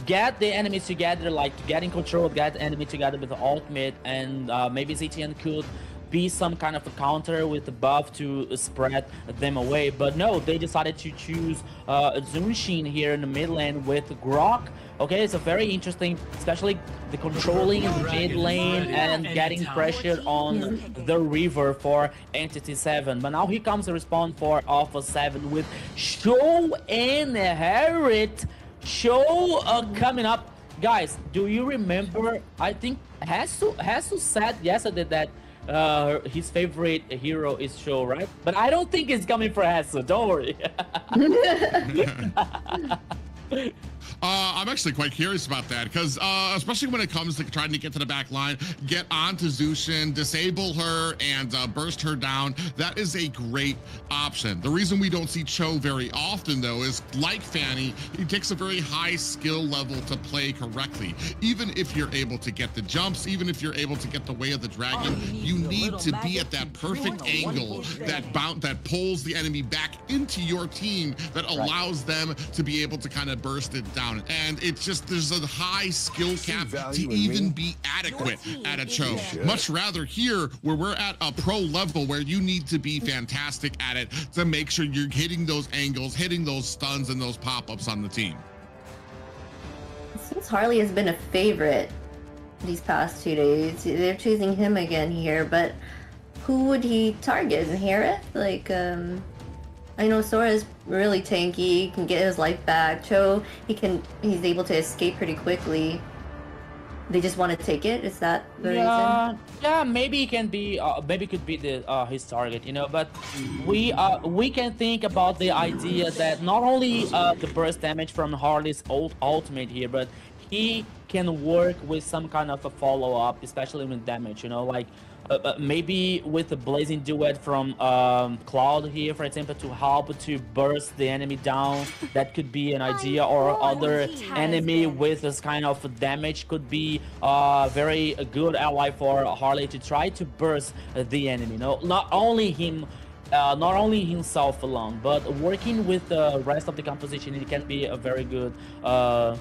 get the enemies together, like to get in control, get the enemy together with the ultimate, and maybe ZTN could be some kind of a counter with the buff to spread them away. But no, they decided to choose Zunshin here in the mid lane with Grok. Okay, it's a very interesting, especially the controlling in the mid lane and getting pressure on the river for Entity 7. But now here comes the respawn for Alpha 7 with Show and Harriet. Show coming up. Guys, do you remember, I think Hasu said yesterday that his favorite hero is Show, right? But I don't think it's coming for Hasu, don't worry. I'm actually quite curious about that because especially when it comes to trying to get to the back line, get onto Zushin, disable her, and burst her down, that is a great option. The reason we don't see Cho very often, though, is like Fanny, it takes a very high skill level to play correctly. Even if you're able to get the jumps, even if you're able to get the way of the dragon, you need to be at that perfect angle that pulls the enemy back into your team, that allows them to be able to kind of burst it down. And it's just, there's a high skill cap to even be adequate at a Cho. Much rather here, where we're at a pro level where you need to be fantastic at it to make sure you're hitting those angles, hitting those stuns and those pop-ups on the team. Since Harley has been a favorite these past 2 days, they're choosing him again here, but who would he target? Harith? Like, I know Sora's really tanky, he can get his life back. Cho, he's able to escape pretty quickly. They just want to take it? Is that the reason? Yeah, maybe it can be, maybe it could be his target, you know. But we can think about the idea that not only the burst damage from Harley's ultimate here, but he can work with some kind of a follow-up, especially with damage, you know, like maybe with the blazing duet from Cloud here, for example, to help to burst the enemy down. That could be an idea, or other enemy with this kind of damage could be very a good ally for Harley to try to burst the enemy. You know, not only himself alone, but working with the rest of the composition, it can be a very good a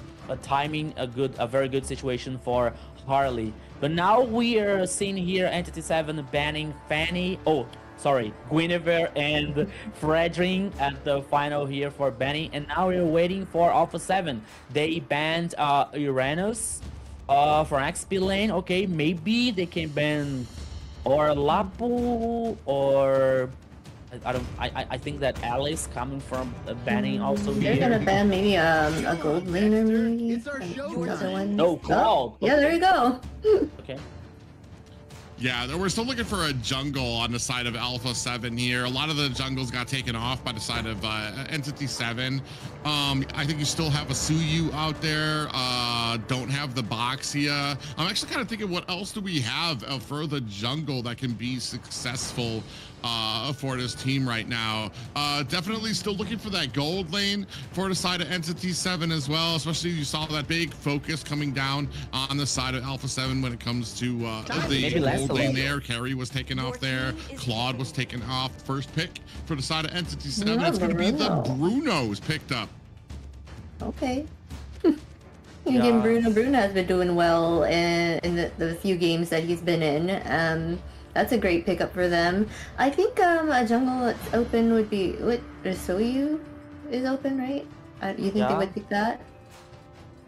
very good situation for Harley. But now we are seeing here Entity 7 banning Fanny, Guinevere and Fredrin at the final here for banning, and now we're waiting for Alpha 7. They banned Uranus for XP lane. Okay, maybe they can ban or Lapu, or I think that Alice coming from banning also. They're gonna ban maybe a gold laner, maybe another one. No, Cloud. Yeah, there you go. Okay. Yeah, we're still looking for a jungle on the side of Alpha 7 here. A lot of the jungles got taken off by the side of Entity 7. I think you still have a Suyu out there. Don't have the Boxia. I'm actually kind of thinking, what else do we have for the jungle that can be successful for this team right now? Definitely still looking for that gold lane for the side of Entity 7 as well, especially you saw that big focus coming down on the side of Alpha 7 when it comes to the gold lane there. Carry was taken off there. Claude was taken off. First pick for the side of Entity 7. It's going to be the Brunos picked up. Okay. Again, Bruno has been doing well in the few games that he's been in. That's a great pickup for them. I think a jungle that's open would be Soyu is open, right? You think they would pick that?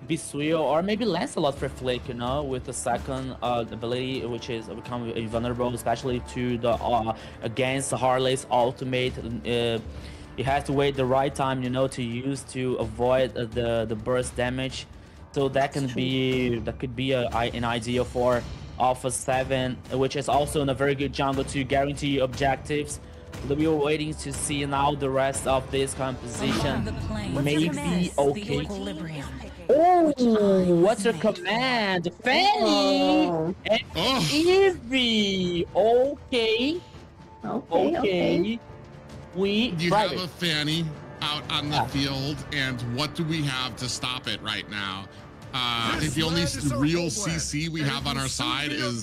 Bisuyo, or maybe Lancelot for Flick, you know, with the second ability, which is become invulnerable, especially to the against Harley's ultimate. You have to wait the right time, you know, to use to avoid the burst damage. So that could be an idea for Alpha 7, which is also in a very good jungle to guarantee objectives. We are waiting to see now the rest of this composition. Maybe okay. Oh, what's her command? Fanny and Evie. Okay. You have a Fanny out on the field, and what do we have to stop it right now? I think the only real CC we have on our side is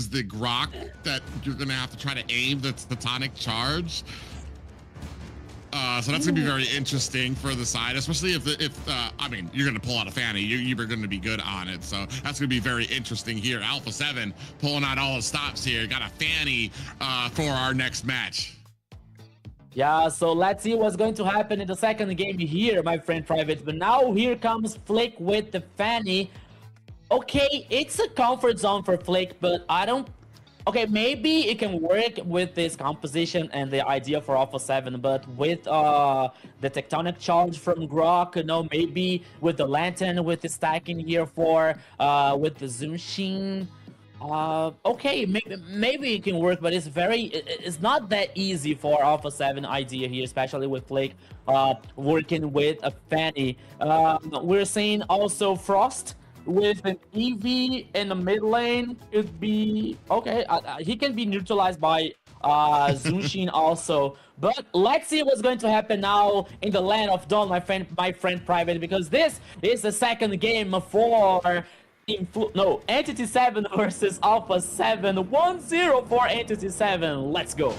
the Grok that you're gonna have to try to aim. That's the tonic charge. So that's gonna be very interesting for the side, especially if I mean, you're gonna pull out a Fanny. You're gonna be good on it. So that's gonna be very interesting here. Alpha 7 pulling out all the stops here. Got a Fanny for our next match. Yeah, so let's see what's going to happen in the second game here, my friend Private. But now here comes Flick with the Fanny. Okay, it's a comfort zone for Flick, but I don't... Okay, maybe it can work with this composition and the idea for Alpha 7, but with the Tectonic Charge from Grok, you know, maybe with the Lantern, with the stacking here for, with the Zunshin... okay, maybe it can work, but it's not that easy for Alpha 7 idea here, especially with Flake working with a Fanny. We're seeing also Frost with an Eevee in the mid lane. Could be okay. He can be neutralized by Zunshin also. But let's see what's going to happen now in the land of Dawn, my friend Private, because this is the second game for Entity 7 versus Alpha 7. 1-0 for Entity 7. Let's go.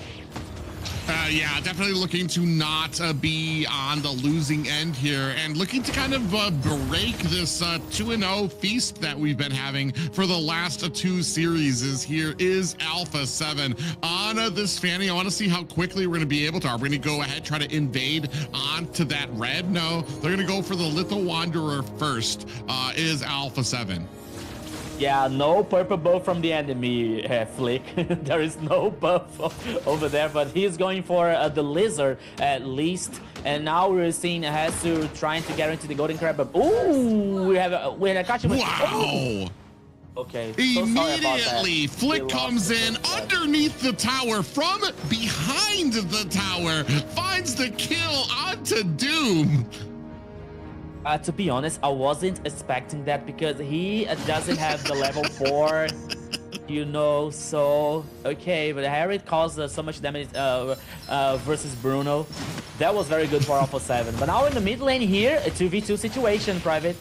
Yeah, definitely looking to not be on the losing end here, and looking to kind of break this 2-0 feast that we've been having for the last two series. Here is Alpha 7 on this Fanny. I want to see how quickly we're going to be able to. Are we going to go ahead, try to invade onto that red? No, they're going to go for the Little Wanderer first. Is Alpha 7. Yeah, no purple buff from the enemy, Flick. There is no buff over there, but he's going for the lizard at least. And now we're seeing Hasu trying to guarantee the golden crab. Ooh, we had a catch. Wow. Okay. So immediately, Flick comes in underneath the tower from behind the tower, finds the kill onto Doom. To be honest, I wasn't expecting that because he doesn't have the level 4, you know, so okay, but Harry caused so much damage versus Bruno. That was very good for Alpha 7. But now in the mid lane here, a 2v2 situation, Private.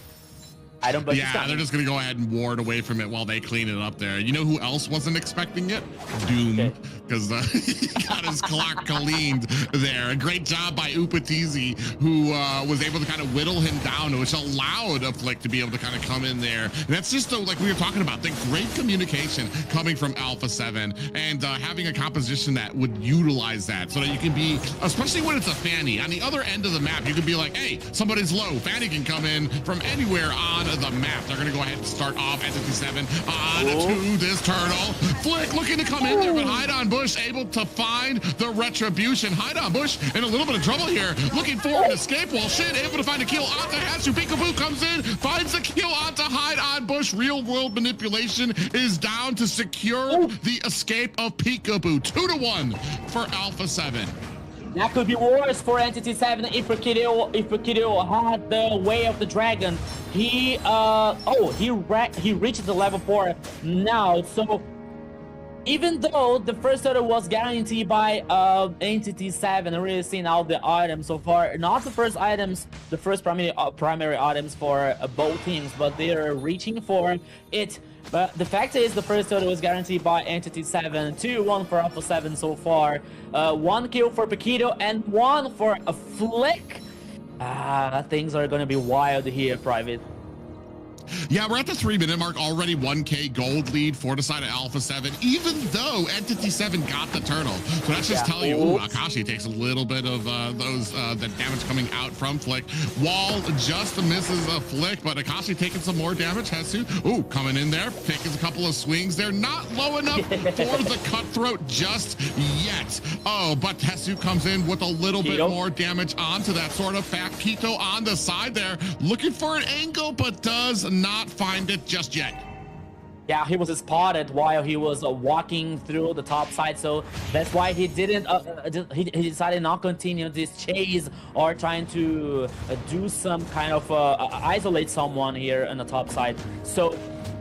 I don't believe Yeah, they're just going to go ahead and ward away from it while they clean it up there. You know who else wasn't expecting it? Doom, because he got his clock cleaned there. A great job by Upatizi, who was able to kind of whittle him down, which allowed a Flick to be able to kind of come in there. And that's just, like we were talking about, the great communication coming from Alpha 7 and having a composition that would utilize that so that you can be, especially when it's a Fanny, on the other end of the map, you could be like, hey, somebody's low. Fanny can come in from anywhere on the map. They're gonna go ahead and start off Entity 7 to this turtle. Flick looking to come in there, but Hide on Bush able to find the retribution. Hide on Bush in a little bit of trouble here, looking for an escape wall. Shit, able to find a kill onto Hasu. Peekaboo comes in, finds the kill onto Hide on Bush. Real world manipulation is down to secure the escape of Peekaboo. 2-1 for Alpha 7. That could be worse for Entity 7 if Pakido had the way of the dragon. He reached the level 4 now. So even though the first turtle was guaranteed by Entity 7, I'm really seeing all the items so far. Not the first items, the first primary items for both teams, but they are reaching for it. But the fact is, the first turtle was guaranteed by Entity 7. 2-1 for Alpha 7 so far. 1 kill for Paquito and 1 for a Flick. Things are going to be wild here, Private. Yeah, we're at the 3-minute mark already. 1K gold lead for the side of Alpha 7, even though Entity 7 got the turtle. So that's just telling you, Akashi takes a little bit of the damage coming out from Flick. Wall just misses a Flick, but Akashi taking some more damage. Hasu, coming in there, taking a couple of swings. They're not low enough for the cutthroat just yet. But Hasu comes in with a little bit more damage onto that sort of fat Quito on the side there, looking for an angle, but does not find it just yet. Yeah, he was spotted while he was walking through the top side, so that's why he didn't. He decided not continue this chase or trying to do some kind of isolate someone here on the top side. So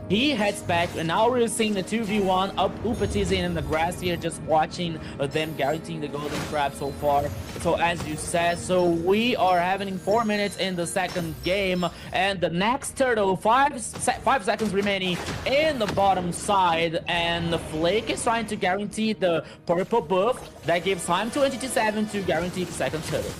he heads back, and now we're seeing the 2v1 up Upatizi in the grass here, just watching them guaranteeing the golden crab so far. So as you said, so we are having 4 minutes in the second game, and the next turtle, 5 seconds remaining in the bottom side, and the Flake is trying to guarantee the purple buff that gives time to Entity 7 to guarantee the second turtle.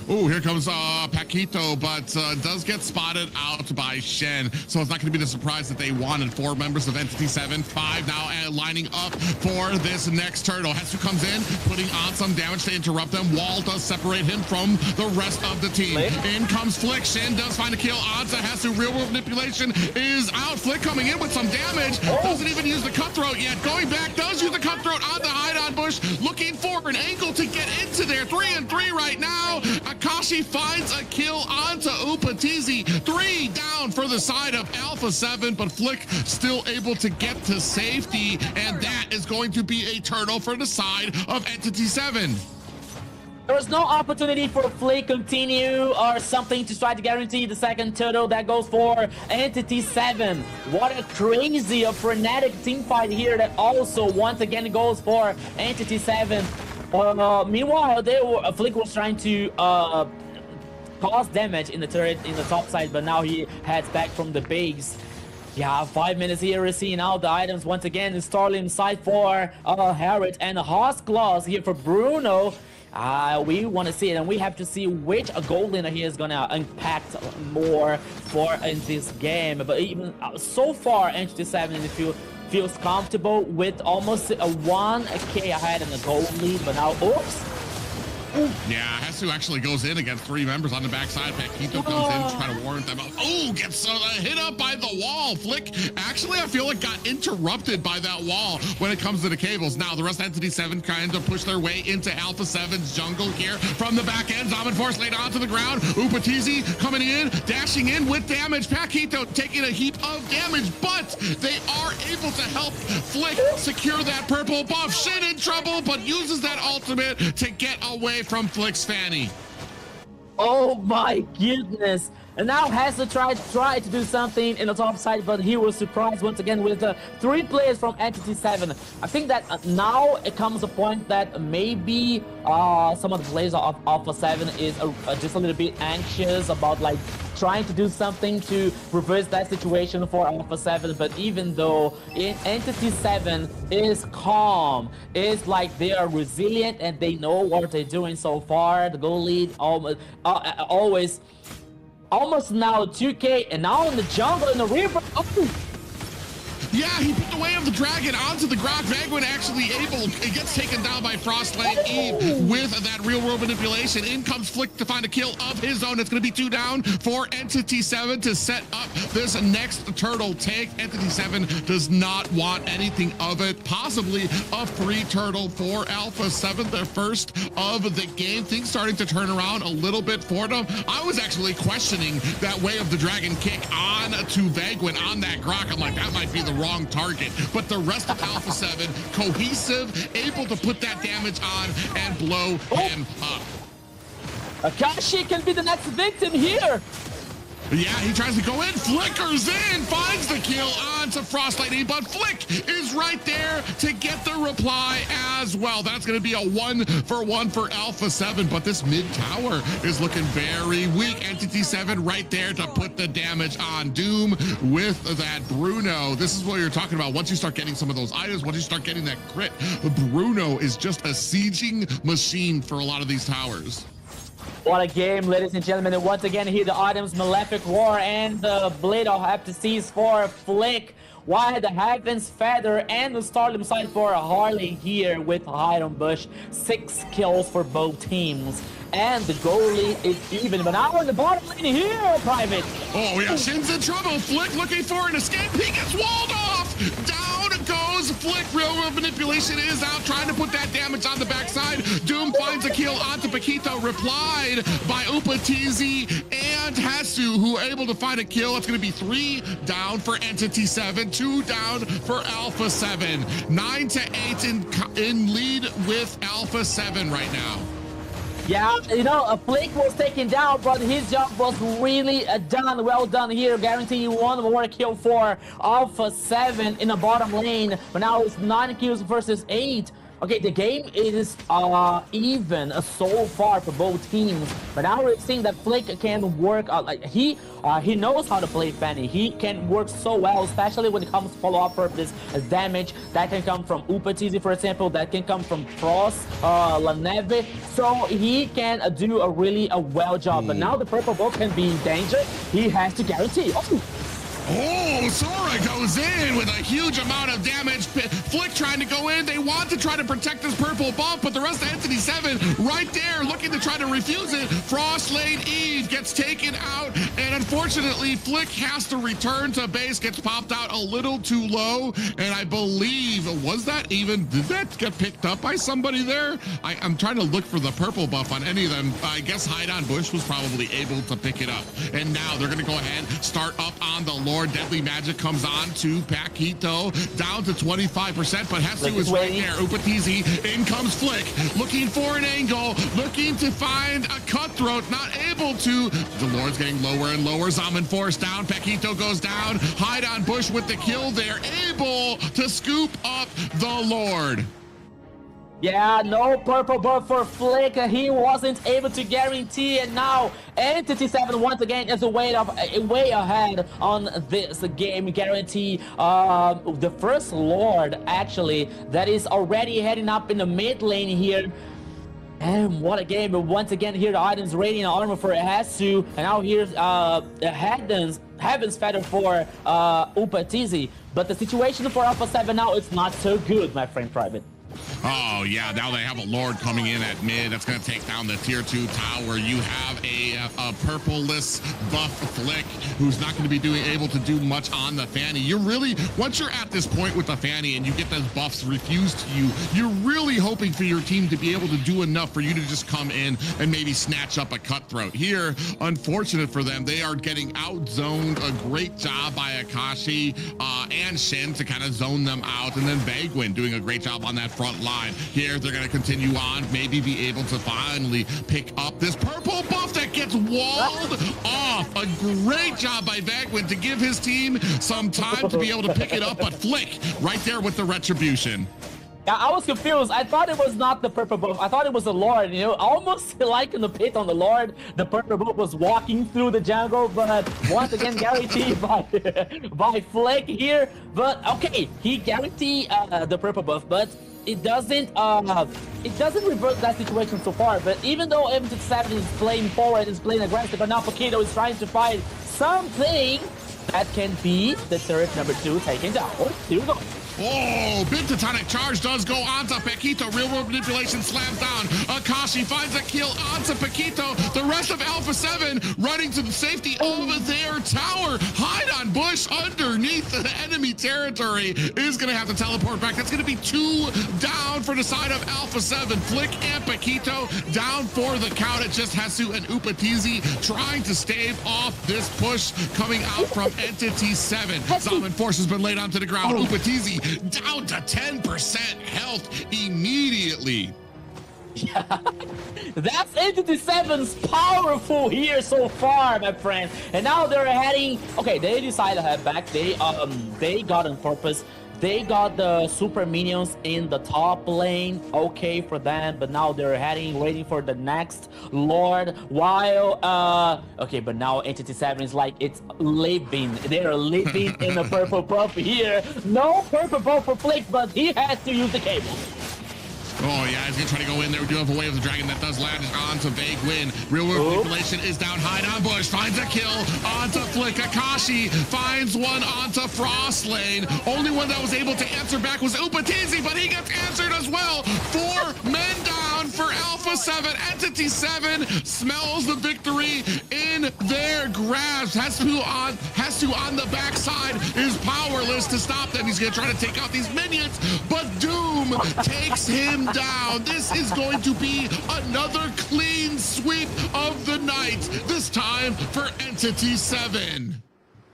Here comes Paquito, but does get spotted out by Shen. So it's not going to be the surprise that they wanted. 4 members of Entity 7, 5 now lining up for this next turtle. Hasu comes in, putting on some damage to interrupt them. Wall does separate him from the rest of the team. In comes Flick. Shen does find a kill onto Hasu. Real world manipulation is out. Flick coming in with some damage. Doesn't even use the cutthroat yet. Going back, does use the cutthroat on the Hide on Bush. Looking for an angle to get into there. 3-3 right now. Akashi finds a kill onto Upatizi. 3 down for the side of Alpha 7, but Flick still able to get to safety, and that is going to be a turtle for the side of Entity 7. There was no opportunity for Flick continue or something to try to guarantee the second turtle. That goes for Entity 7. What a crazy, frenetic team fight here that also once again goes for Entity 7. Meanwhile, Flick was trying to cause damage in the turret in the top side, but now he heads back from the base. Yeah, 5 minutes here. We're seeing out the items once again. Starling side for Harriet and Hoss Claws here for Bruno. We want to see it, and we have to see which gold winner he is gonna impact more for in this game. But even so far, Entity 7 in the field feels comfortable with almost a 1K ahead in the gold lead, but now, oops. Yeah, Hesu actually goes in against 3 members on the backside. Paquito comes in to try to warrant them out. Oh, gets hit up by the wall. Flick, actually, I feel like got interrupted by that wall when it comes to the cables. Now, the rest of Entity 7 trying to push their way into Alpha 7's jungle here from the back end. Zaman Force laid onto the ground. Upatizi coming in, dashing in with damage. Paquito taking a heap of damage, but they are able to help Flick secure that purple buff. Shin in trouble, but uses that ultimate to get away from Flick's Fanny. Oh my goodness. And now has to try to do something in the top side, but he was surprised once again with 3 players from Entity 7. I think that now it comes a point that maybe some of the players of Alpha 7 is just a little bit anxious about like trying to do something to reverse that situation for Alpha 7. But even though Entity 7 is calm, it's like they are resilient and they know what they're doing so far. The goal lead almost now 2K, and now in the jungle in the river. Oh. Yeah, he put the way of the dragon onto the Grok. Vagwin actually it gets taken down by Frostlane Eve with that real world manipulation. In comes Flick to find a kill of his own. It's going to be 2 down for Entity 7 to set up this next turtle take. Entity 7 does not want anything of it. Possibly a free turtle for Alpha 7, their first of the game. Things starting to turn around a little bit for them. I was actually questioning that way of the dragon kick on to Vagwin on that Grok. I'm like, that might be the wrong target, but the rest of Alpha 7 cohesive, able to put that damage on and blow him up. Akashi can be the next victim here. Yeah, he tries to go in, flickers in, finds the kill onto Frostlightning, but Flick is right there to get the reply as well. That's going to be a 1-for-1 for Alpha 7, but this mid tower is looking very weak. Entity 7 right there to put the damage on Doom with that Bruno. This is what you're talking about. Once you start getting some of those items, once you start getting that crit, Bruno is just a sieging machine for a lot of these towers. What a game, ladies and gentlemen. And once again, here the items Malefic Roar and the Blade of Heptases for Flick. While the Heaven's Feather and the Stardom side for Harley here with Hide on Bush. 6 kills for both teams. And the goalie is even, but now in the bottom lane here, Private. Oh yeah, Shin's in trouble. Flick looking for an escape. He gets walled off. Down goes Flick. Real world manipulation is out, trying to put that damage on the backside. Doom finds a kill onto Paquito, replied by Upatizi and Hesu, who are able to find a kill. It's going to be 3 down for Entity 7, 2 down for Alpha 7. 9-8 in lead with Alpha 7 right now. Yeah, you know, Flick was taken down, but his job was really done. Well done here. Guaranteeing 1 more kill for Alpha 7 in the bottom lane. But now it's 9 kills versus 8. Okay, the game is even so far for both teams, but now we're seeing that Flick can work like he knows how to play Fanny. He can work so well, especially when it comes to follow-up for this damage that can come from Upatizi, for example, that can come from Frost, Laneve. So he can do a really well job. But now the purple buff can be in danger. He has to guarantee. Oh, Sora goes in with a huge amount of damage. Flick trying to go in. They want to try to protect this purple bump, but the rest of Entity 7 right there looking to try to refuse it. Frostlane Eve gets taken out, and unfortunately, Flick has to return to base, gets popped out a little too low, and I believe, did that get picked up by somebody there? I'm trying to look for the purple buff on any of them. I guess Hide on Bush was probably able to pick it up, and now they're going to go ahead, start up on the Lord. Deadly Magic comes on to Paquito, down to 25%, but Hesu is right there. Upatizi, in comes Flick, looking for an angle, looking to find a cutthroat, not able to. The Lord's getting lower and lower. Zaman Force down, Paquito goes down, Hide on Bush with the kill there, able to scoop up the Lord. Yeah, no purple buff for Flick. He wasn't able to guarantee, and now Entity 7 once again is way ahead on this game. Guarantee the first Lord actually that is already heading up in the mid lane here. And what a game. But once again here the items rating armor for Hesu, and now here's Heaven's Feather for Upatizi. But the situation for Alpha 7 now is not so good, my friend Private. Oh, yeah, now they have a Lord coming in at mid. That's going to take down the tier 2 tower. You have a purple-less buff Flick who's not going to be able to do much on the Fanny. You're really, once you're at this point with the Fanny and you get those buffs refused to you, you're really hoping for your team to be able to do enough for you to just come in and maybe snatch up a cutthroat. Here, unfortunate for them, they are getting out-zoned. A great job by Akashi and Shin to kind of zone them out, and then Bagwin doing a great job on that front line. Here, they're going to continue on, maybe be able to finally pick up this purple buff that gets walled off. A great job by Bagwin to give his team some time to be able to pick it up, but Flick right there with the retribution. Yeah, I was confused. I thought it was not the purple buff. I thought it was the Lord, you know, almost like in the pit on the Lord. The purple buff was walking through the jungle, but once again guaranteed by Flick here. But okay, he guaranteed the purple buff, but it doesn't reverse that situation so far. But even though MCT is playing forward, is playing aggressive, but now Paquito is trying to find something that can be the turret number 2 taken down. Oh, here we go. Oh, big Titanic charge does go onto Paquito. Real world manipulation slams down. Akashi finds a kill onto Paquito. The rest of Alpha 7 running to the safety of their tower. Hide on bush underneath the enemy territory is going to have to teleport back. That's going to be 2 down for the side of Alpha 7. Flick and Paquito down for the count. It's just Hesu and Upatizi trying to stave off this push coming out from Entity 7. Zaman Force has been laid onto the ground. Upatizi down to 10% health immediately. Yeah, that's Entity 7's powerful here so far, my friend. And now they're heading. Okay, they decided to head back. They got on purpose. They got the super minions in the top lane. Okay for them, but now they're heading, waiting for the next Lord. While okay, but now Entity 7 is like it's living. They're living in the purple buff here. No purple buff for Flick, but he has to use the cable. Oh, yeah, he's going to try to go in there. We do have a Way of the Dragon that does land on to Bagwin. Real world manipulation is down. Hide on bush. Finds a kill onto Flick. Akashi finds one onto Frostlane. Only one that was able to answer back was Upatizi, but he gets answered as well. 4 men down for Alpha 7. Entity 7 smells the victory in their grasp. Hesu on the backside is powerless to stop them. He's going to try to take out these minions, but Doom takes him down. This is going to be another clean sweep of the night, this time for Entity 7.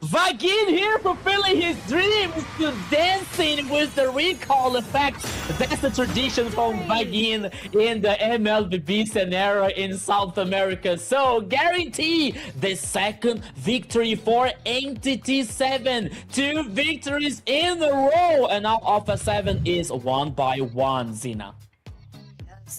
Vagin here fulfilling his dreams to dancing with the recall effect. That's the tradition from Vagin in the MLBB scenario in South America. So guarantee the second victory for Entity 7. 2 victories in a row, and now Alpha 7 is 1 by 1, Zina.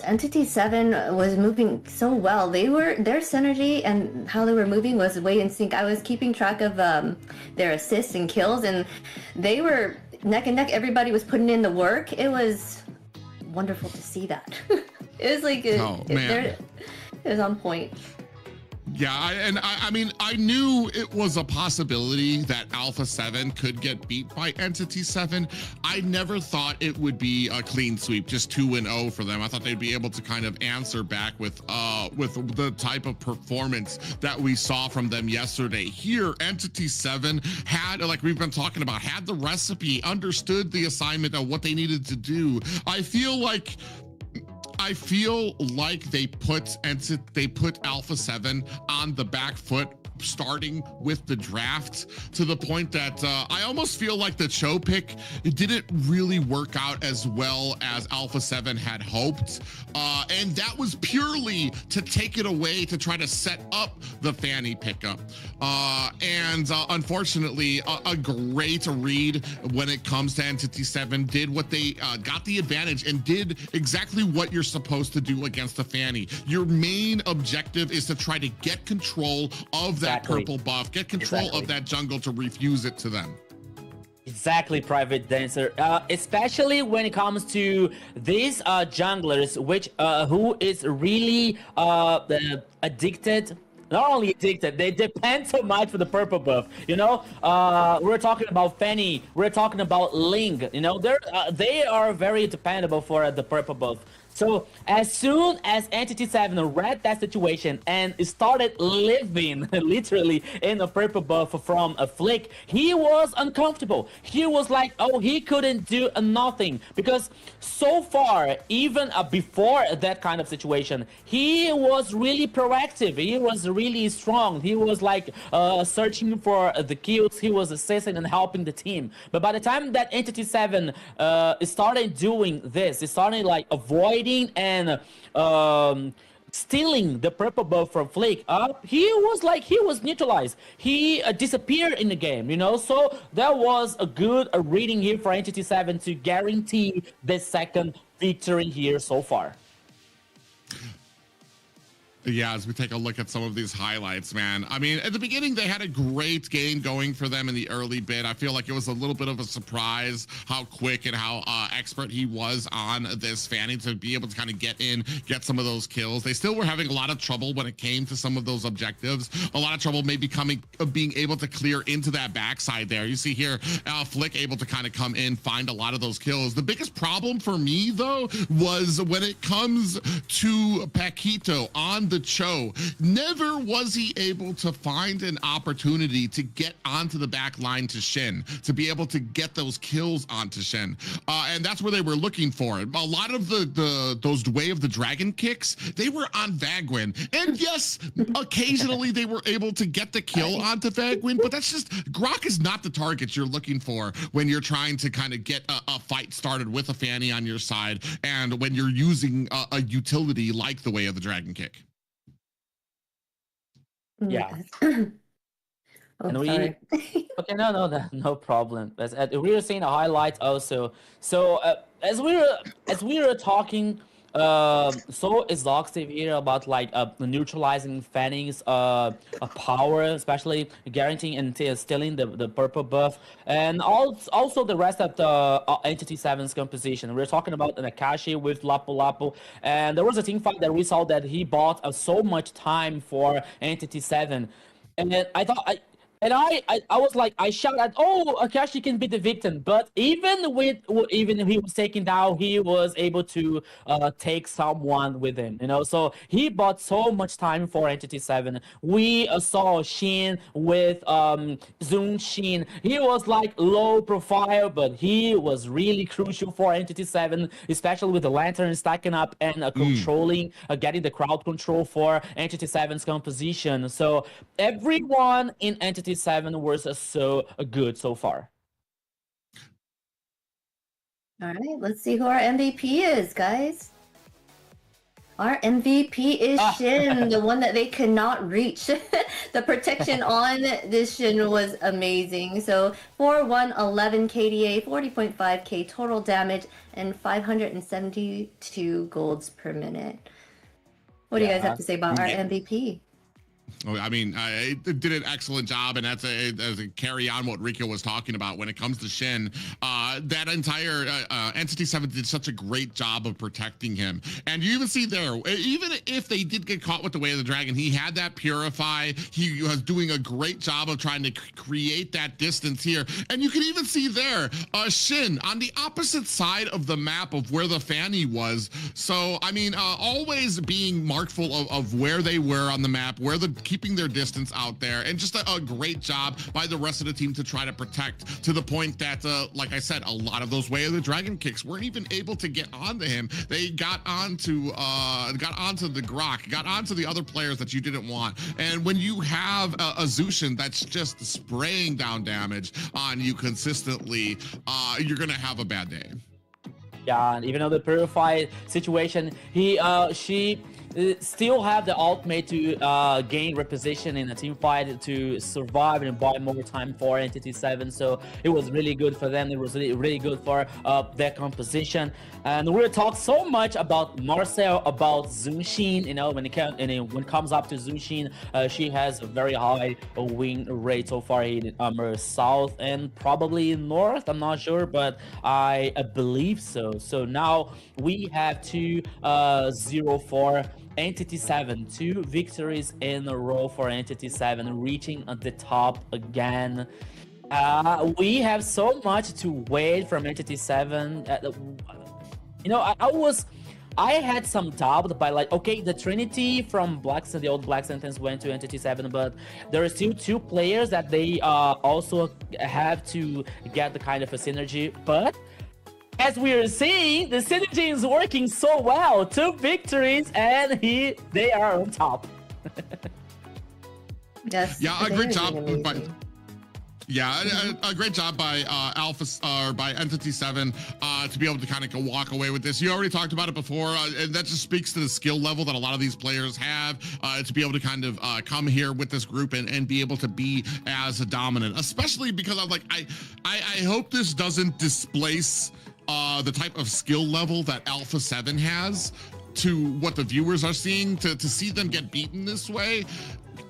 Entity 7 was moving so well. Their synergy and how they were moving was way in sync. I was keeping track of their assists and kills, and they were neck and neck. Everybody was putting in the work. It was wonderful to see that. It was like it was on point. Yeah, I mean, I knew it was a possibility that Alpha 7 could get beat by Entity 7. I never thought it would be a clean sweep, just 2-0 for them. I thought they'd be able to kind of answer back with the type of performance that we saw from them yesterday. Here, Entity 7 had, like we've been talking about, had the recipe, understood the assignment of what they needed to do. I feel like they put Alpha 7 on the back foot starting with the draft, to the point that I almost feel like the Cho pick, it didn't really work out as well as Alpha 7 had hoped. And that was purely to take it away to try to set up the Fanny pickup. And unfortunately, a great read when it comes to Entity 7, did what they got the advantage and did exactly what you're supposed to do against the Fanny. Your main objective is to try to get control of that purple buff, get control of that jungle to refuse it to them. Exactly, Private Dancer. Especially when it comes to these junglers, which who is really addicted not only addicted, they depend so much for the purple buff. You know, we're talking about Fanny, we're talking about Ling. You know, they are very dependable for the purple buff. So as soon as Entity 7 read that situation and started living literally in a purple buff from a flick, he was uncomfortable. He was like, oh, he couldn't do nothing, because so far, even before that kind of situation, he was really proactive. He was really strong. He was like searching for the kills. He was assisting and helping the team. But by the time that Entity 7 started doing this, it started like avoiding and stealing the purple buff from Flake, he was neutralized. He disappeared in the game, you know. So that was a good reading here for Entity 7 to guarantee the second victory here so far. Yeah, as we take a look at some of these highlights, man. I mean, at the beginning, they had a great game going for them in the early bit. I feel like it was a little bit of a surprise how quick and how expert he was on this Fanny to be able to kind of get some of those kills. They still were having a lot of trouble when it came to some of those objectives. A lot of trouble maybe being able to clear into that backside there. You see here, Flick able to kind of come in, find a lot of those kills. The biggest problem for me, though, was when it comes to Paquito on the Cho. Never was he able to find an opportunity to get onto the back line to Shin, to be able to get those kills onto Shin. And that's where they were looking for it. A lot of those Way of the Dragon kicks, they were on Vagwin. And yes, occasionally they were able to get the kill onto Vagwin, but that's just, Grok is not the target you're looking for when you're trying to kind of get a fight started with a Fanny on your side, and when you're using a utility like the Way of the Dragon kick. Yeah. Oh, And sorry. okay, no problem. We were seeing a highlight also. So as we were talking so exhaustive here about like neutralizing Fanny's power, especially guaranteeing and stealing the purple buff, and also the rest of the Entity 7's composition. We're talking about Nakashi with Lapu Lapu, and there was a team fight that we saw that he bought so much time for Entity 7, and then I thought I was like, I shouted, oh, Akashi can be the victim. But even if he was taken down, he was able to take someone with him, you know. So he bought so much time for Entity 7. We saw Shin with Zoom Shin. He was like low profile, but he was really crucial for Entity 7, especially with the lantern stacking up and controlling, getting the crowd control for Entity 7's composition. So everyone in Entity 7 was so good so far. All right, let's see who our MVP is, guys. Our MVP is Shin, the one that they cannot reach. The protection on this Shin was amazing. So 4-1-11 KDA, 40.5k total damage, and 572 golds per minute. What do you guys have to say about our MVP? I mean, it did an excellent job, and that's a carry on what Rico was talking about when it comes to Shin. That entire Entity 7 did such a great job of protecting him. And you even see there, even if they did get caught with the Way of the Dragon, he had that Purify. He was doing a great job of trying to create that distance here. And you can even see there, Shin on the opposite side of the map of where the Fanny was. So, I mean, always being markful of where they were on the map, keeping their distance out there, and just a great job by the rest of the team to try to protect, to the point that, like I said, a lot of those Way of the Dragon kicks weren't even able to get onto him. They got onto the Grok, got onto the other players that you didn't want. And when you have a Zushin that's just spraying down damage on you consistently, you're gonna have a bad day. Yeah, and even though the Purified situation, she still have the ultimate to gain reposition in a team fight to survive and buy more time for Entity 7. So it was really good for them. It was really good for their composition. And we'll talk so much about Marcel, about Zunshin. You know, when it comes up to Zunshin, she has a very high win rate so far in South and probably North. I'm not sure, but I believe so. So now we have 2-0 for Entity 7, 2 victories in a row for Entity 7, reaching at the top again. We have so much to wait from Entity 7. You know, I had some doubt by like, okay, the Trinity from the old Black Sentence went to Entity 7, but there are still 2 players that they also have to get the kind of a synergy. But as we are seeing, the synergy is working so well. 2 victories and they are on top. Yes. Yeah, a great job amazing. by. Yeah, a great job by by Entity 7 to be able to kind of walk away with this. You already talked about it before, and that just speaks to the skill level that a lot of these players have to be able to kind of come here with this group and be able to be as dominant, especially because I'm like, I hope this doesn't displace the type of skill level that Alpha 7 has to what the viewers are seeing. To see them get beaten this way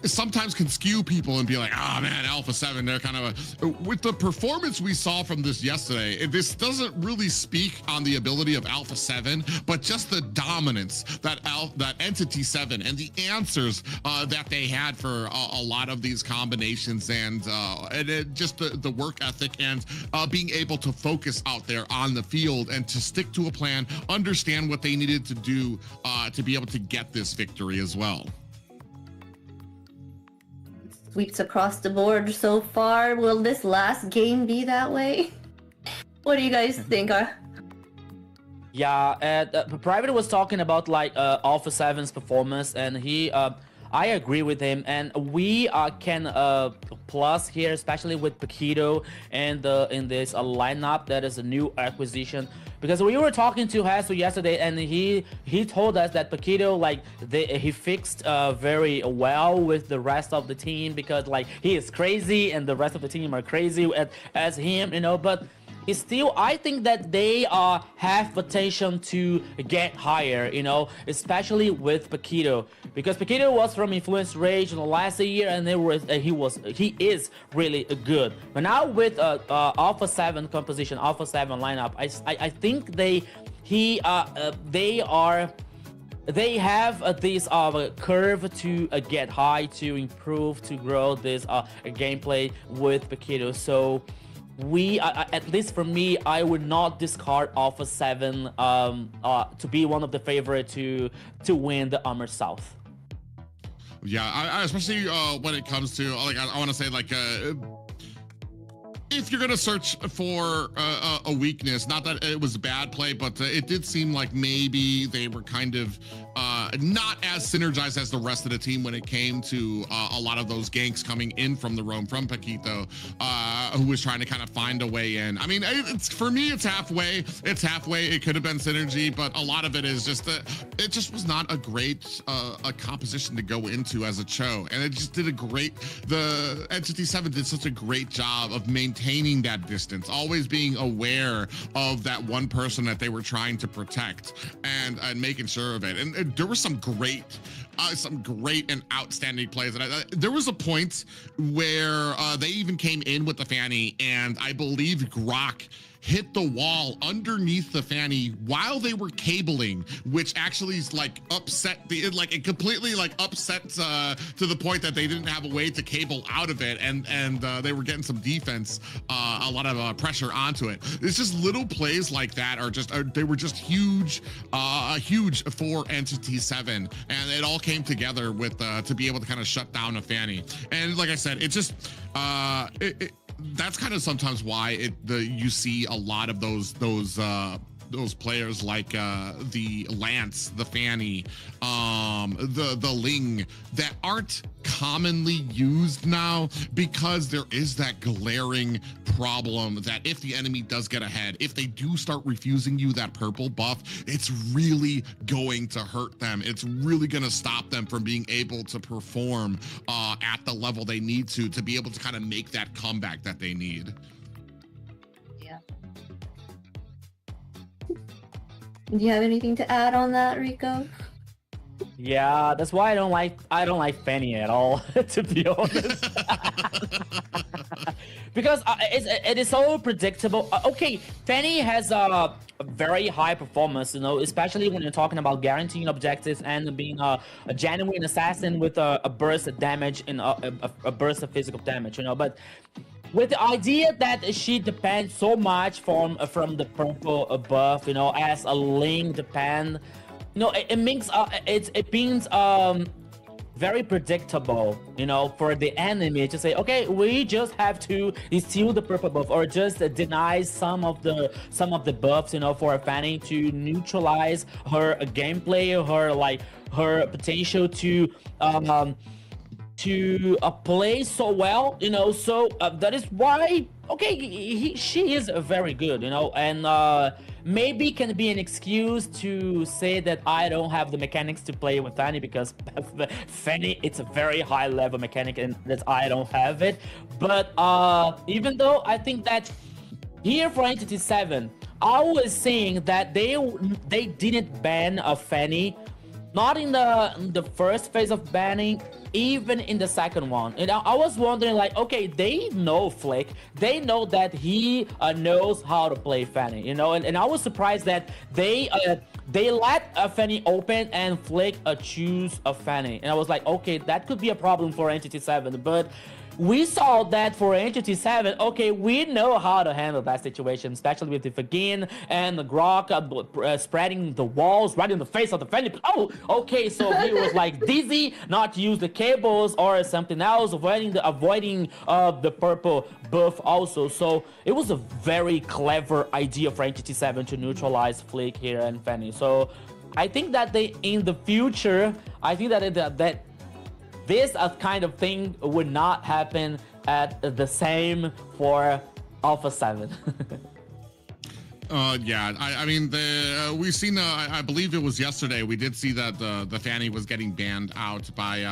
sometimes can skew people and be like, oh man, Alpha 7, they're kind of with the performance we saw from this yesterday, this doesn't really speak on the ability of Alpha 7, but just the dominance that Entity 7 and the answers that they had for a lot of these combinations, and just the work ethic and being able to focus out there on the field and to stick to a plan, understand what they needed to do to be able to get this victory as well. Sweeps across the board so far. Will this last game be that way? What do you guys think? Yeah, Private was talking about like Alpha 7's performance, and I agree with him, and we can plus here, especially with Paquito and in this lineup that is a new acquisition. Because we were talking to Hasu yesterday, and he told us that Paquito, like, he fixed very well with the rest of the team, because like he is crazy and the rest of the team are crazy as him, you know. But it's still, I think that they have potential to get higher, you know, especially with Paquito, because Paquito was from Influence Rage in the last year, and he is really good. But now with Alpha 7 composition, Alpha 7 lineup, I think they have this curve to get high, to improve, to grow this gameplay with Paquito. So we, at least for me, I would not discard Alpha 7 to be one of the favorite to win the Amer South. Yeah, I especially when it comes to, like, I want to say, like, if you're gonna search for a weakness, not that it was a bad play, but it did seem like maybe they were kind of not as synergized as the rest of the team when it came to a lot of those ganks coming in from the roam from Paquito, who was trying to kind of find a way in. I mean, it's, for me, it's halfway. It's halfway. It could have been synergy, but a lot of it is just that it just was not a great a composition to go into as a Cho, and it just did the Entity 7 did such a great job of maintaining that distance, always being aware of that one person that they were trying to protect, and making sure of it. And there were some great and outstanding plays. And there was a point where they even came in with the Fanny, and I believe Grok hit the wall underneath the Fanny while they were cabling, which actually like upset it completely like upset to the point that they didn't have a way to cable out of it, and they were getting some defense, a lot of pressure onto it. It's just little plays like that they were just huge for Entity 7, and it all came together with to be able to kind of shut down a Fanny. And like I said, it just that's kind of sometimes why you see a lot of those players like the Lance, the Fanny, the Ling, that aren't commonly used now, because there is that glaring problem that if the enemy does get ahead, if they do start refusing you that purple buff, it's really going to hurt them. It's really going to stop them from being able to perform at the level they need to be able to kind of make that comeback that they need. Yeah. Do you have anything to add on that, Rico? Yeah, that's why I don't like Fanny at all, to be honest. because it is so predictable. Okay, Fanny has a very high performance, you know, especially when you're talking about guaranteeing objectives and being a genuine assassin with a burst of damage and a burst of physical damage, you know. But with the idea that she depends so much from the purple buff, you know, as a link depend, you know, it means it means very predictable, you know, for the enemy to say, okay, we just have to steal the purple buff or just deny some of the buffs, you know, for Fanny to neutralize her gameplay, her potential to play so well, you know. So that is why, okay, she is very good, you know, and maybe can be an excuse to say that I don't have the mechanics to play with Fanny, because Fanny, it's a very high level mechanic and that I don't have it. But even though I think that here for Entity 7, I was saying that they didn't ban a Fanny, not in the first phase of banning, even in the second one. And I was wondering, like, okay, they know Flick, they know that he knows how to play Fanny, you know, and I was surprised that they let Fanny open and Flick choose a Fanny, and I was like, okay, that could be a problem for Entity 7, but we saw that for Entity 7, okay, we know how to handle that situation, especially with the Fagin and the Grok spreading the walls right in the face of the Fanny. Oh, okay, so he was like dizzy, not to use the cables or something else, avoiding the purple buff also. So it was a very clever idea for Entity 7 to neutralize Flick here and Fanny. So I think that in the future, I think that this kind of thing would not happen at the same for Alpha 7. Yeah, I mean, we've seen, I believe it was yesterday, we did see that the Fanny was getting banned out by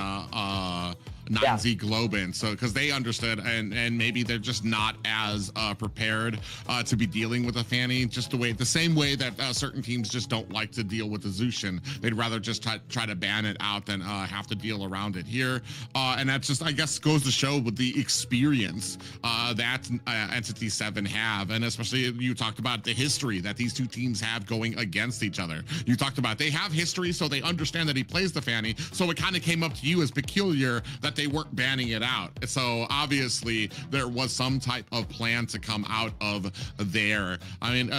9Z Globin, so because they understood, and maybe they're just not as prepared to be dealing with a Fanny, just the same way that certain teams just don't like to deal with the Zushin. They'd rather just try to ban it out than have to deal around it here, and that just, I guess, goes to show with the experience that Entity 7 have, and especially you talked about the history that these two teams have going against each other. You talked about they have history, so they understand that he plays the Fanny, so it kind of came up to you as peculiar that they weren't banning it out. So obviously there was some type of plan to come out of there. I mean,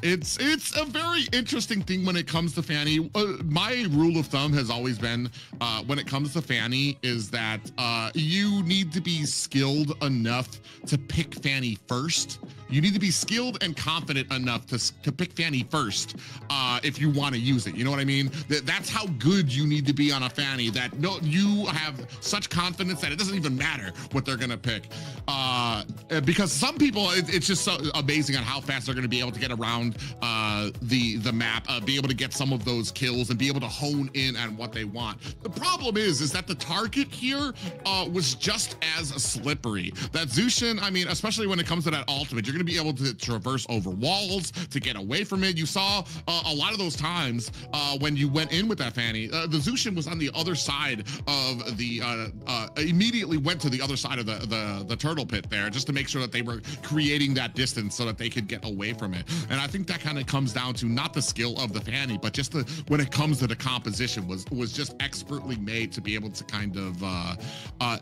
it's a very interesting thing when it comes to Fanny. My rule of thumb has always been when it comes to Fanny is that you need to be skilled enough to pick Fanny first. You need to be skilled and confident enough to pick Fanny first if you want to use it. You know what I mean? That's how good you need to be on a Fanny, that you have such confidence that it doesn't even matter what they're going to pick. Because some people, it's just so amazing on how fast they're going to be able to get around the map, be able to get some of those kills and be able to hone in on what they want. The problem is that the target here was just as slippery. That Zushin, I mean, especially when it comes to that ultimate, you're going to be able to traverse over walls to get away from it. You saw a lot of those times when you went in with that Fanny, the Zushin was on the other side of the immediately went to the other side of the turtle pit there, just to make sure that they were creating that distance so that they could get away from it. And I think that kind of comes down to not the skill of the Fanny, but just when it comes to the composition was just expertly made to be able to kind of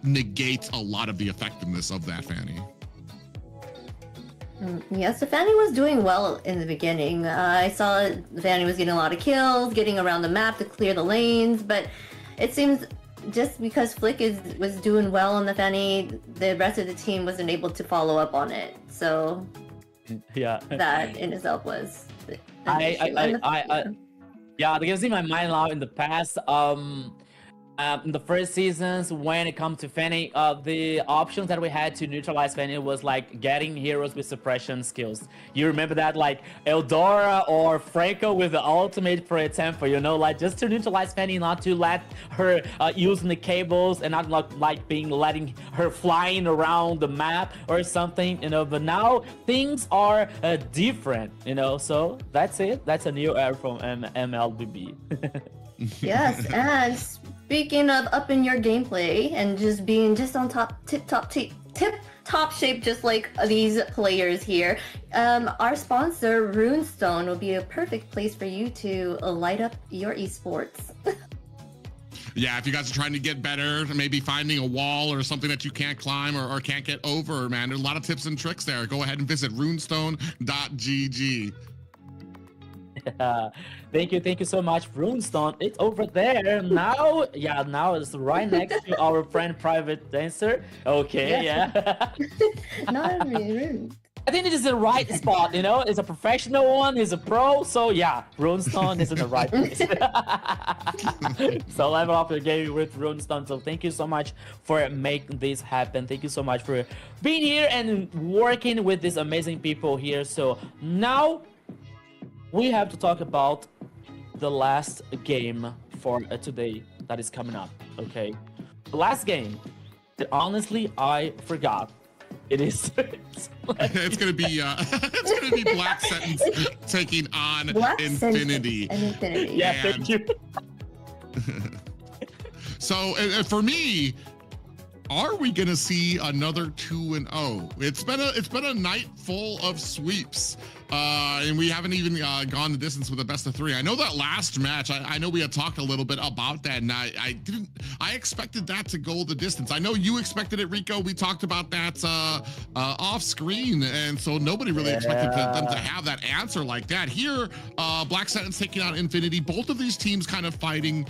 negate a lot of the effectiveness of that Fanny. Yes, the Fanny was doing well in the beginning. I saw the Fanny was getting a lot of kills, getting around the map to clear the lanes, but it seems just because Flick was doing well on the Fanny, the rest of the team wasn't able to follow up on it. So yeah, that in itself was yeah, that gives me my mind now in the past. In the first seasons, when it comes to Fanny, the options that we had to neutralize Fanny was like getting heroes with suppression skills. You remember that, like Eldora or Franco with the ultimate, for example, you know, like just to neutralize Fanny, not to let her using the cables and not like letting her flying around the map or something, you know. But now things are different, you know. So that's it. That's a new era from MLBB. Yes, and speaking of upping your gameplay and just being just on top, tip top tip-top shape, just like these players here. Our sponsor, Runestone, will be a perfect place for you to light up your esports. Yeah, if you guys are trying to get better, maybe finding a wall or something that you can't climb or can't get over, man, there's a lot of tips and tricks there. Go ahead and visit runestone.gg. Thank you so much, Runestone. It's over there now. Yeah, now it's right next to our friend Private Dancer. Okay, yeah. Not really. I think it is the right spot, you know. It's a professional one, he's a pro, so yeah, Runestone is in the right place. So level up your game with Runestone. So thank you so much for making this happen. Thank you so much for being here and working with these amazing people here. So now we have to talk about the last game for today that is coming up. Okay, the last game that honestly I forgot. It is. It's gonna be Black Sentence taking on Black Infinity. Infinity. Yeah, thank you. So for me, are we gonna see another 2-0? It's been a night full of sweeps. And we haven't even gone the distance with a best of 3. I know that last match, I know we had talked a little bit about that, and I expected that to go the distance. I know you expected it, Rico. We talked about that off screen, and so nobody really expected them to have that answer like that. Here, Black Sentence taking on Infinity. Both of these teams kind of fighting,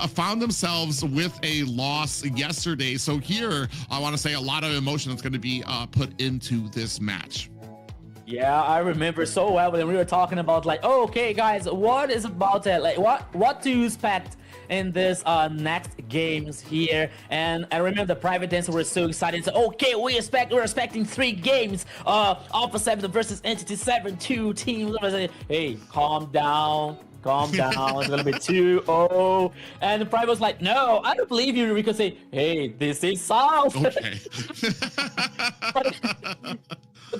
found themselves with a loss yesterday. So here, I want to say a lot of emotion that's going to be put into this match. Yeah, I remember so well when we were talking about like, oh, okay, guys, what is about it? Like, what to expect in this next games here? And I remember the Private Dancer were so excited. So, okay, we're expecting 3 games. Alpha 7 versus Entity 7, 2 teams. I was like, hey, calm down. Calm down, it's gonna be 2-0. And the Private was like, no, I don't believe you. Rico say, hey, this is South. Okay.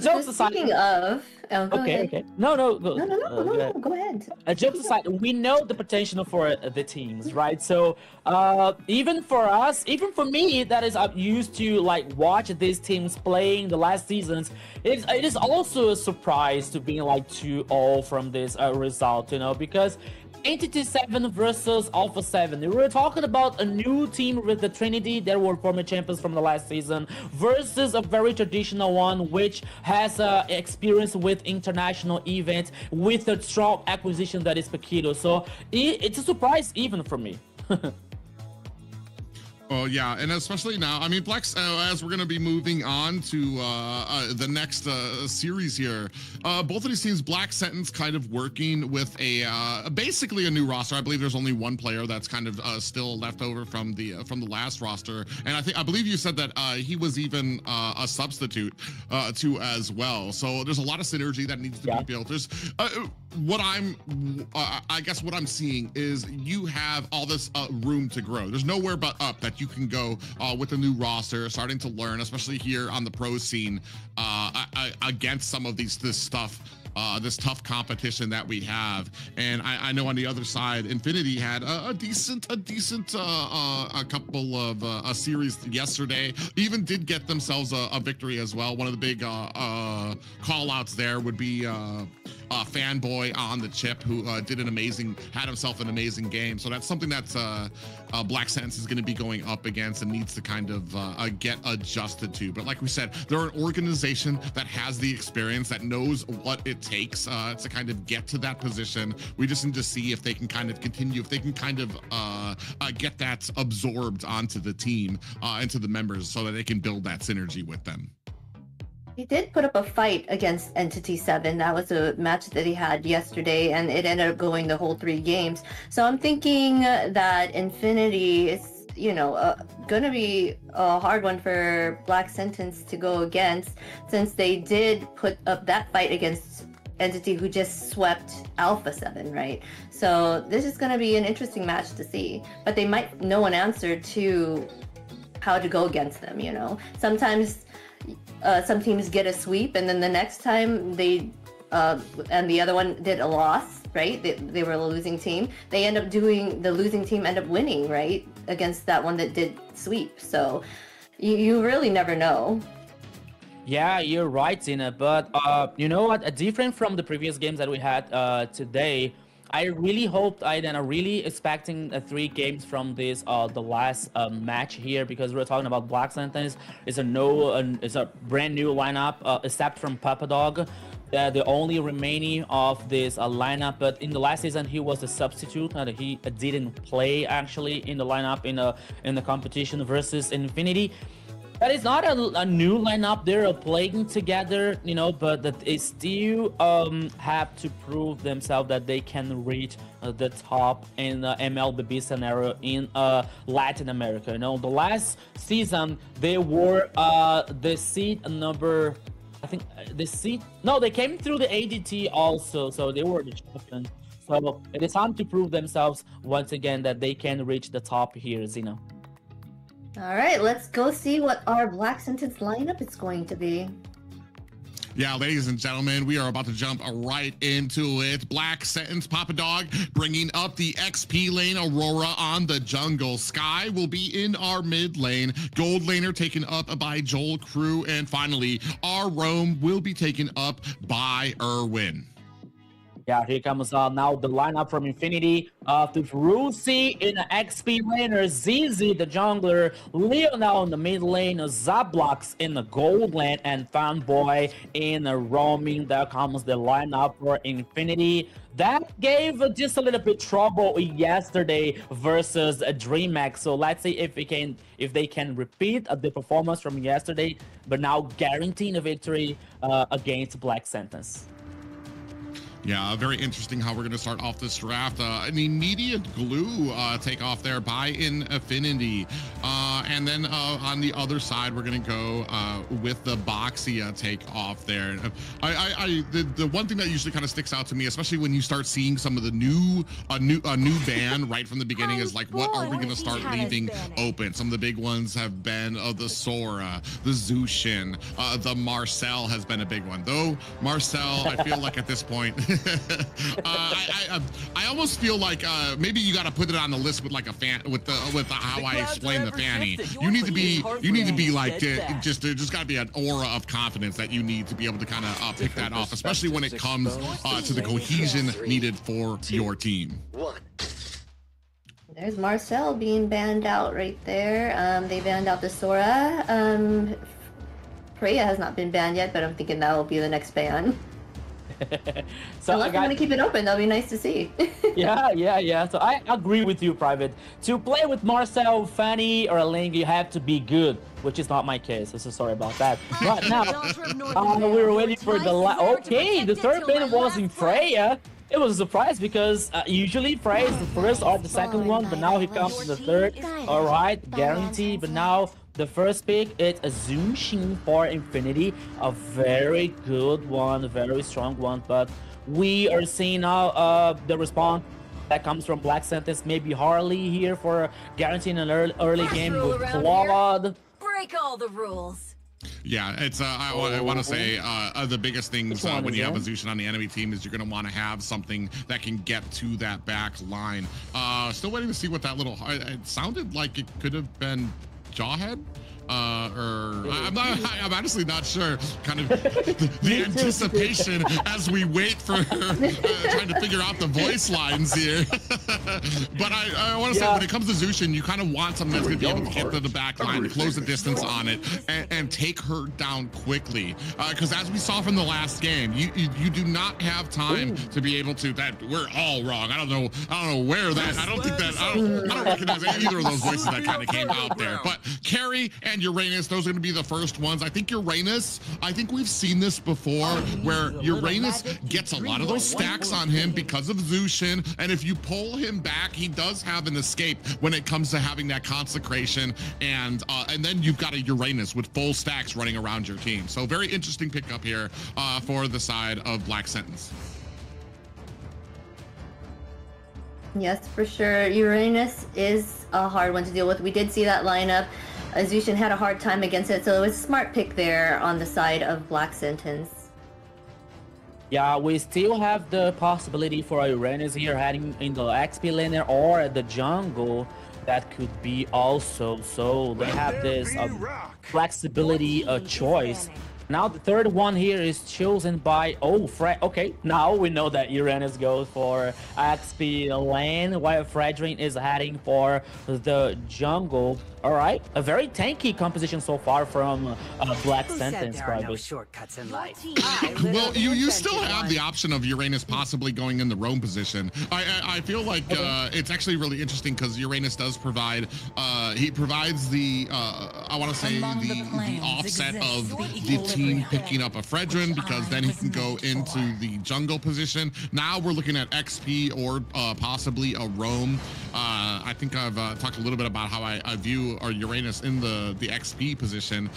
Jokes aside. Speaking of, go ahead. Okay. No, Go ahead. Jokes aside, we know the potential for the teams, right? So even for us, even for me, that is I'm used to like watch these teams playing the last seasons. It is also a surprise to being like 2-0 from this result, you know, because Entity 7 versus Alpha 7. We were talking about a new team with the Trinity that were former champions from the last season versus a very traditional one which has experience with international events with a strong acquisition that is Paquito. So it's a surprise even for me. Oh yeah, and especially now, I mean, Black, as we're going to be moving on to the next series here, both of these teams, Black Sentence kind of working with a basically a new roster. I believe there's only one player that's kind of still left over from the last roster, and I believe you said that he was even a substitute too as well. So there's a lot of synergy that needs to be built. There's I guess what I'm seeing is you have all this room to grow. There's nowhere but up that you can go with a new roster, starting to learn, especially here on the pro scene, against some of this tough competition that we have. And I know on the other side, Infinity had a decent couple of a series yesterday. Even did get themselves a victory as well. One of the big call outs there would be Fanboy on the chip, who had himself an amazing game. So that's something that's Black Sentence is going to be going up against and needs to kind of get adjusted to. But like we said, they're an organization that has the experience, that knows what it takes to kind of get to that position. We just need to see if they can kind of continue, if they can kind of get that absorbed onto the team, into the members, so that they can build that synergy with them. He did put up a fight against Entity 7. That was a match that he had yesterday, and it ended up going the whole 3 games. So I'm thinking that Infinity is, gonna be a hard one for Black Sentence to go against, since they did put up that fight against Entity, who just swept Alpha 7, right? So this is gonna be an interesting match to see. But they might know an answer to how to go against them, Sometimes some teams get a sweep, and then the next time they and the other one did a loss, right? They were a losing team. The losing team end up winning, right? Against that one that did sweep. So you really never know. Yeah, you're right, Zina. But you know what? Different from the previous games that we had today, I really hoped I then are really expecting 3 games from this the last match here, because we're talking about Black Sentence. It's a brand new lineup except from Papa Dog. The only remaining of this lineup, but in the last season he was a substitute. He didn't play actually in the lineup in the competition versus Infinity. That is not a new lineup. They're playing together, you know, but that they still have to prove themselves that they can reach the top in the MLBB scenario in Latin America. You know, the last season they were the seed number. I think the seed. No, they came through the ADT also, so they were the champions. So it is time to prove themselves once again that they can reach the top here, Zeno. All right, let's go see what our Black Sentence lineup is going to be. Yeah, ladies and gentlemen, we are about to jump right into it. Black Sentence, Papa Dog, bringing up the XP lane. Aurora on the jungle. Sky will be in our mid lane. Gold laner taken up by Joel Crew. And finally, our roam will be taken up by Erwin. Yeah, here comes now the lineup from Infinity to Rusi in the XP laner, ZZ the jungler, Leonel in the mid lane, Zablox in the gold lane, and Fanboy in the roaming. There comes the lineup for Infinity. That gave just a little bit trouble yesterday versus DreamHack. So let's see if they can repeat the performance from yesterday, but now guaranteeing a victory against Black Sentence. Yeah, very interesting how we're going to start off this draft. An immediate glue takeoff there by Infinity. And then on the other side, we're going to go with the Boxia takeoff there. The one thing that usually kind of sticks out to me, especially when you start seeing some of the new ban right from the beginning, is like, what are we going to start leaving open? Some of the big ones have been the Sora, the Zushin, the Marcel has been a big one. Though Marcel, I feel like at this point, I almost feel like maybe you got to put it on the list with like a fan with the how I explain the fanny. You need to be like just got to be an aura of confidence that you need to be able to kind of pick that off, especially when it comes to the cohesion needed for your team. There's Marcel being banned out right there. They banned out the Sora. Freya has not been banned yet, but I'm thinking that will be the next ban. So unless they want to keep it open, that'll be nice to see. yeah. So I agree with you, Private. To play with Marcel, Fanny, or Ling, you have to be good, which is not my case. So sorry about that. But now, we're waiting for the okay, the third ban was in Freya. It was a surprise because usually Freya is the first or the second one, but now he comes to the third. All right, guarantee. But now the first pick is a Zushin for Infinity, a very good one, a very strong one. But we are seeing now the response that comes from Black Sentence. Maybe Harley here for guaranteeing an early game with Claude. Break all the rules. Yeah, it's I want to say the biggest things when you have a Zushin on the enemy team is you're going to want to have something that can get to that back line. Still waiting to see what that little, it sounded like it could have been Jawhead. I'm honestly not sure. Kind of the anticipation as we wait for trying to figure out the voice lines here. But I want to say when it comes to Zushin, you kind of want something that's going to be able to get to the back line, close the distance on it, and take her down quickly. Because as we saw from the last game, you do not have time to be able to. That we're all wrong. I don't know where that. I don't recognize either of those voices that kind of came out there. But Carrie and Uranus, those are going to be the first ones. I think Uranus, we've seen this before where Uranus gets a lot of those stacks on him because of Zushin, and if you pull him back, he does have an escape when it comes to having that consecration, and then you've got a Uranus with full stacks running around your team. So very interesting pickup here for the side of Black Sentence. Yes, for sure. Uranus is a hard one to deal with. We did see that lineup. Zushin had a hard time against it, so it was a smart pick there on the side of Black Sentence. Yeah, we still have the possibility for Uranus here heading in the XP laner or the jungle. That could be also. So they have this flexibility choice. Now the third one here is chosen by okay, now we know that Uranus goes for XP lane while Fredrin is heading for the jungle. All right, a very tanky composition so far from Black Who said Sentence, there are no probably. shortcuts in life? Well, you still have the option of Uranus possibly going in the roam position. I feel like it's actually really interesting because Uranus does provide he provides the I want to say the offset of the team picking up a Fredrin, because then he can go into the jungle position. Now we're looking at XP or possibly a roam. I think I've talked a little bit about how I view our Uranus in the XP position.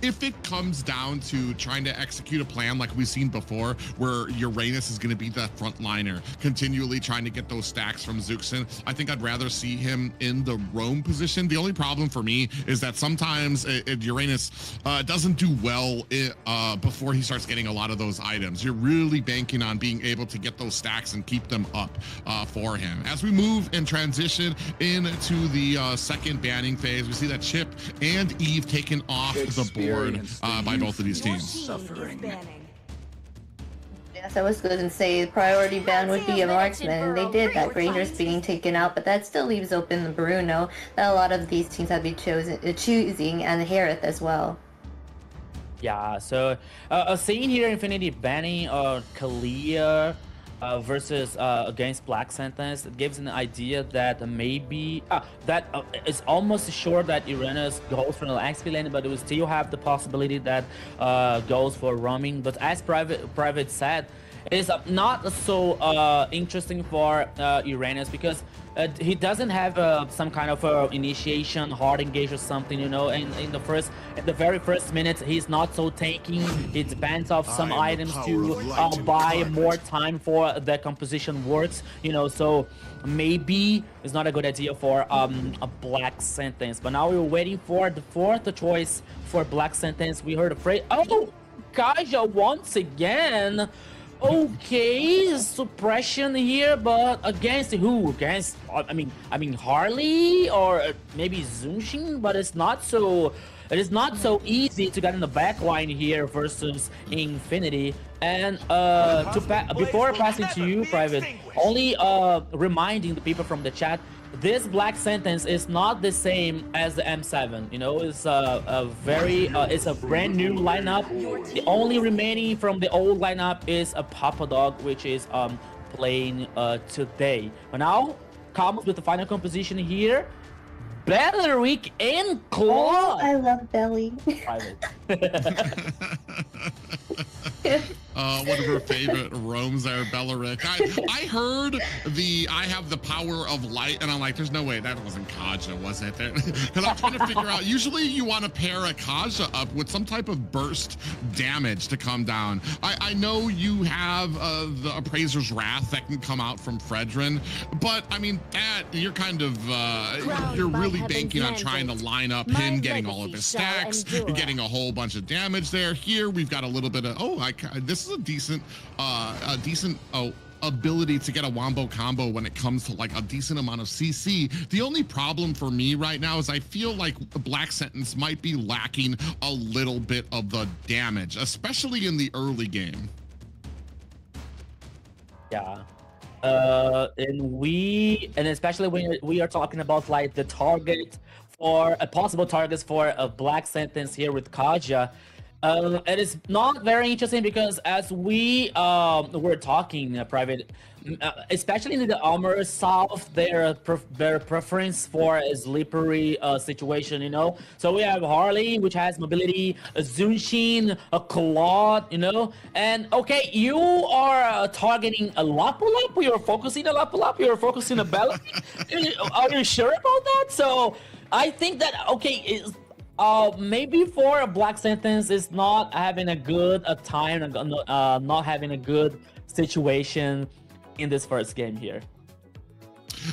If it comes down to trying to execute a plan like we've seen before, where Uranus is going to be the frontliner, continually trying to get those stacks from Zuxin, I think I'd rather see him in the roam position. The only problem for me is that sometimes Uranus doesn't do well before he starts getting a lot of those items. You're really banking on being able to get those stacks and keep them up for him. As we move and transition into the second banning phase, we see that Chip and Eve taken off the board by both of these teams. Yes, I was going to say priority ban would be a marksman. They did that. Granger's being taken out, but that still leaves open the Bruno that a lot of these teams have been choosing, and Harith as well. Yeah, so seeing here Infinity banning Kalia versus against Black Sentence, it gives an idea that maybe it's almost sure that Uranus goes for the XP lane, but it will still have the possibility that goes for roaming. But as Private said, it is not so interesting for Uranus, because he doesn't have some kind of initiation, hard engage or something, you know. And in the very first minutes, he's not so tanking. He depends off some items to buy more time for the composition works, you know. So maybe it's not a good idea for a Black Sentence. But now we're waiting for the fourth choice for Black Sentence. We heard a phrase. Oh, Kaja once again. Okay, suppression here, but against who? Against I mean Harley or maybe Zunshin, but it is not so easy to get in the back line here versus Infinity. And before passing to you, Private, only reminding the people from the chat, this Black Sentence is not the same as the M7. You know, it's it's a brand new lineup. The only remaining from the old lineup is a Papa Dog, which is playing today. But now comes with the final composition here. Belleric and Claw. Oh, I love Belly. One of her favorite roams there, Belleric. I heard I have the power of light, and I'm like, there's no way that wasn't Kaja, was it? Because I'm trying to figure out, usually you want to pair a Kaja up with some type of burst damage to come down. I know you have the Appraiser's Wrath that can come out from Fredrin, but I mean, that you're kind of, you're really banking on trying to line up him getting all of his stacks, getting a whole bunch of damage there. Here, we've got a little bit of, this is a decent ability to get a wombo combo when it comes to like a decent amount of CC. The only problem for me right now is I feel like the Black Sentence might be lacking a little bit of the damage, especially in the early game. Yeah. And especially when we are talking about like the target for possible targets for a Black Sentence here with Kaja. It is not very interesting because as we were talking, Private, especially in the Armor South, their preference for a slippery situation, you know. So we have Harley, which has mobility, a Zunshin, a Claude, you know. And okay, you are targeting a Lapulap, you're focusing a Lapulap, you're focusing a Bella. Are you sure about that? So I think that, okay, maybe for a Black Sentence is not having a good time, not having a good situation in this first game here.